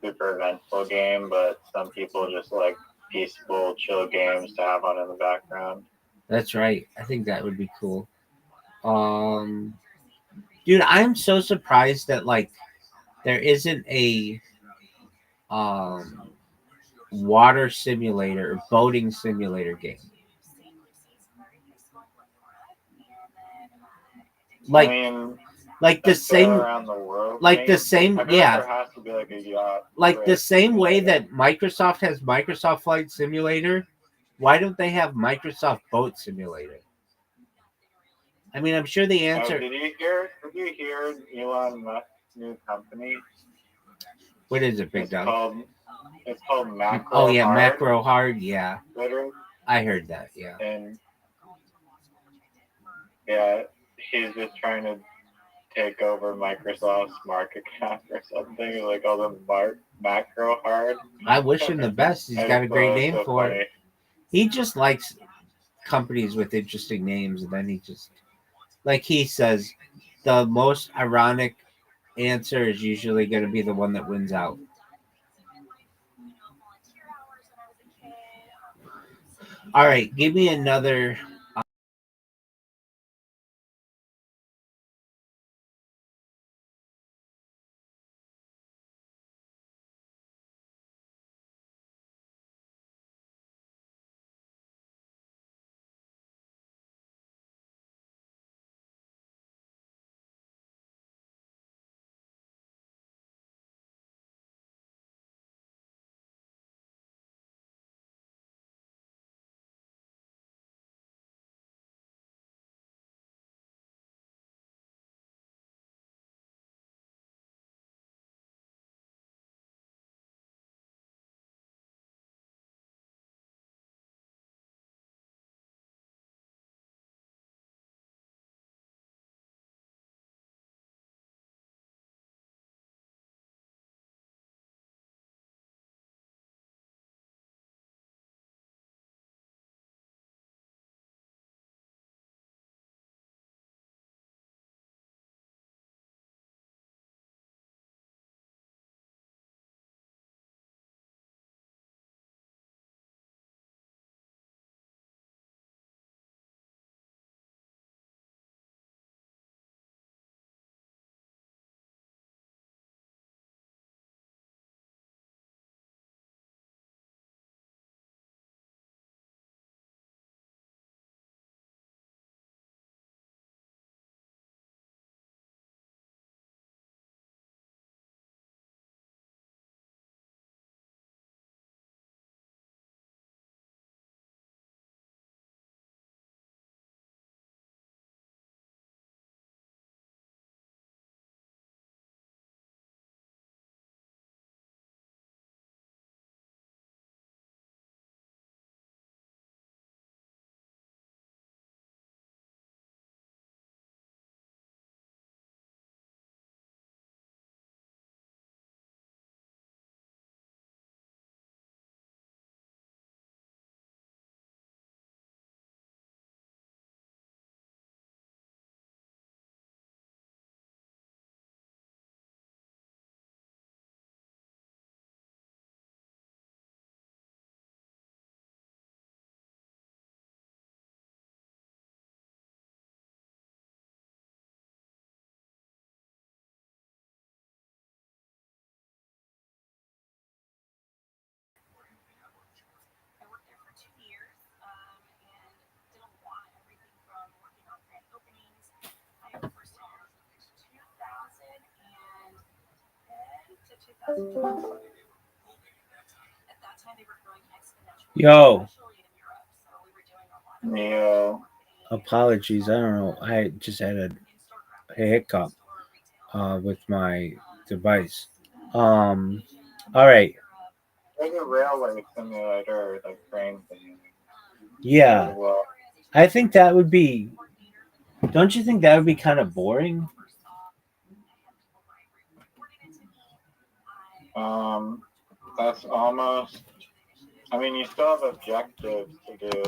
super eventful game, but some people just like peaceful, chill games to have on in the background. That's right. I think that would be cool. Um, dude, I'm so surprised that like there isn't a um water simulator or boating simulator game. I Like mean, like the sail same around the world. like the Maybe. same I feel like yeah, there has to be like a yacht. like the race same way simulator. that Microsoft has Microsoft Flight Simulator, why don't they have Microsoft Boat Simulator? I mean, I'm sure the Oh, answer. did you hear Elon Musk's new company? What is it, Big It's Dog? called it's called Oh Macro yeah, Hard. Macro Hard. Yeah, Literally. I heard that. Yeah. And yeah, he's just trying to take over Microsoft's market cap or something. Like all the macro hard. I wish him the best. He's got a great name so for funny. it. He just likes companies with interesting names, and then he just like he says, the most ironic answer is usually going to be the one that wins out. All right, give me another Yo. Neo. Apologies. I don't know. I just had a hiccup with my device. All right. There's a railway simulator, like train thing. Yeah. Well, I think that would be. Don't you think that would be kind of boring? That's almost. I mean, you still have objectives to do.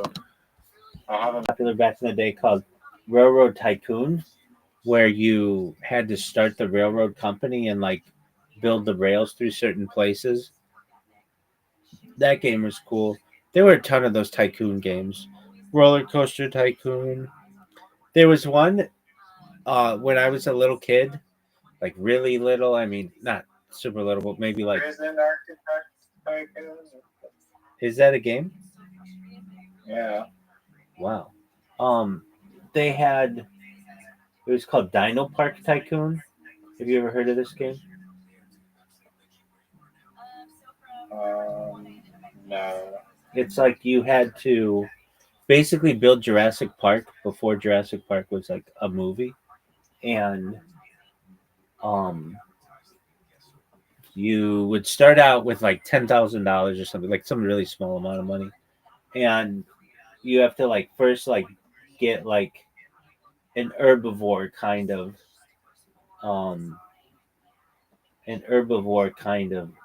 I haven't. Popular back in the day called Railroad Tycoon, where you had to start the railroad company and like build the rails through certain places. That game was cool. There were a ton of those tycoon games. Roller Coaster Tycoon. There was one when I was a little kid, like really little. I mean, not super little, but maybe like. Prison Architect Tycoon. Is that a game? Yeah. Wow. They had. It was called Dino Park Tycoon. Have you ever heard of this game? No. It's like you had to basically build Jurassic Park before Jurassic Park was like a movie, and you would start out with like $10,000 or something, like some really small amount of money, and you have to like first like get like an herbivore kind of um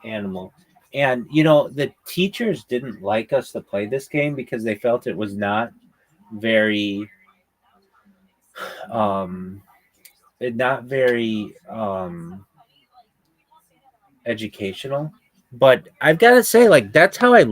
animal. And the teachers didn't like us to play this game because they felt it was not very um educational. But I've got to say, like, that's how I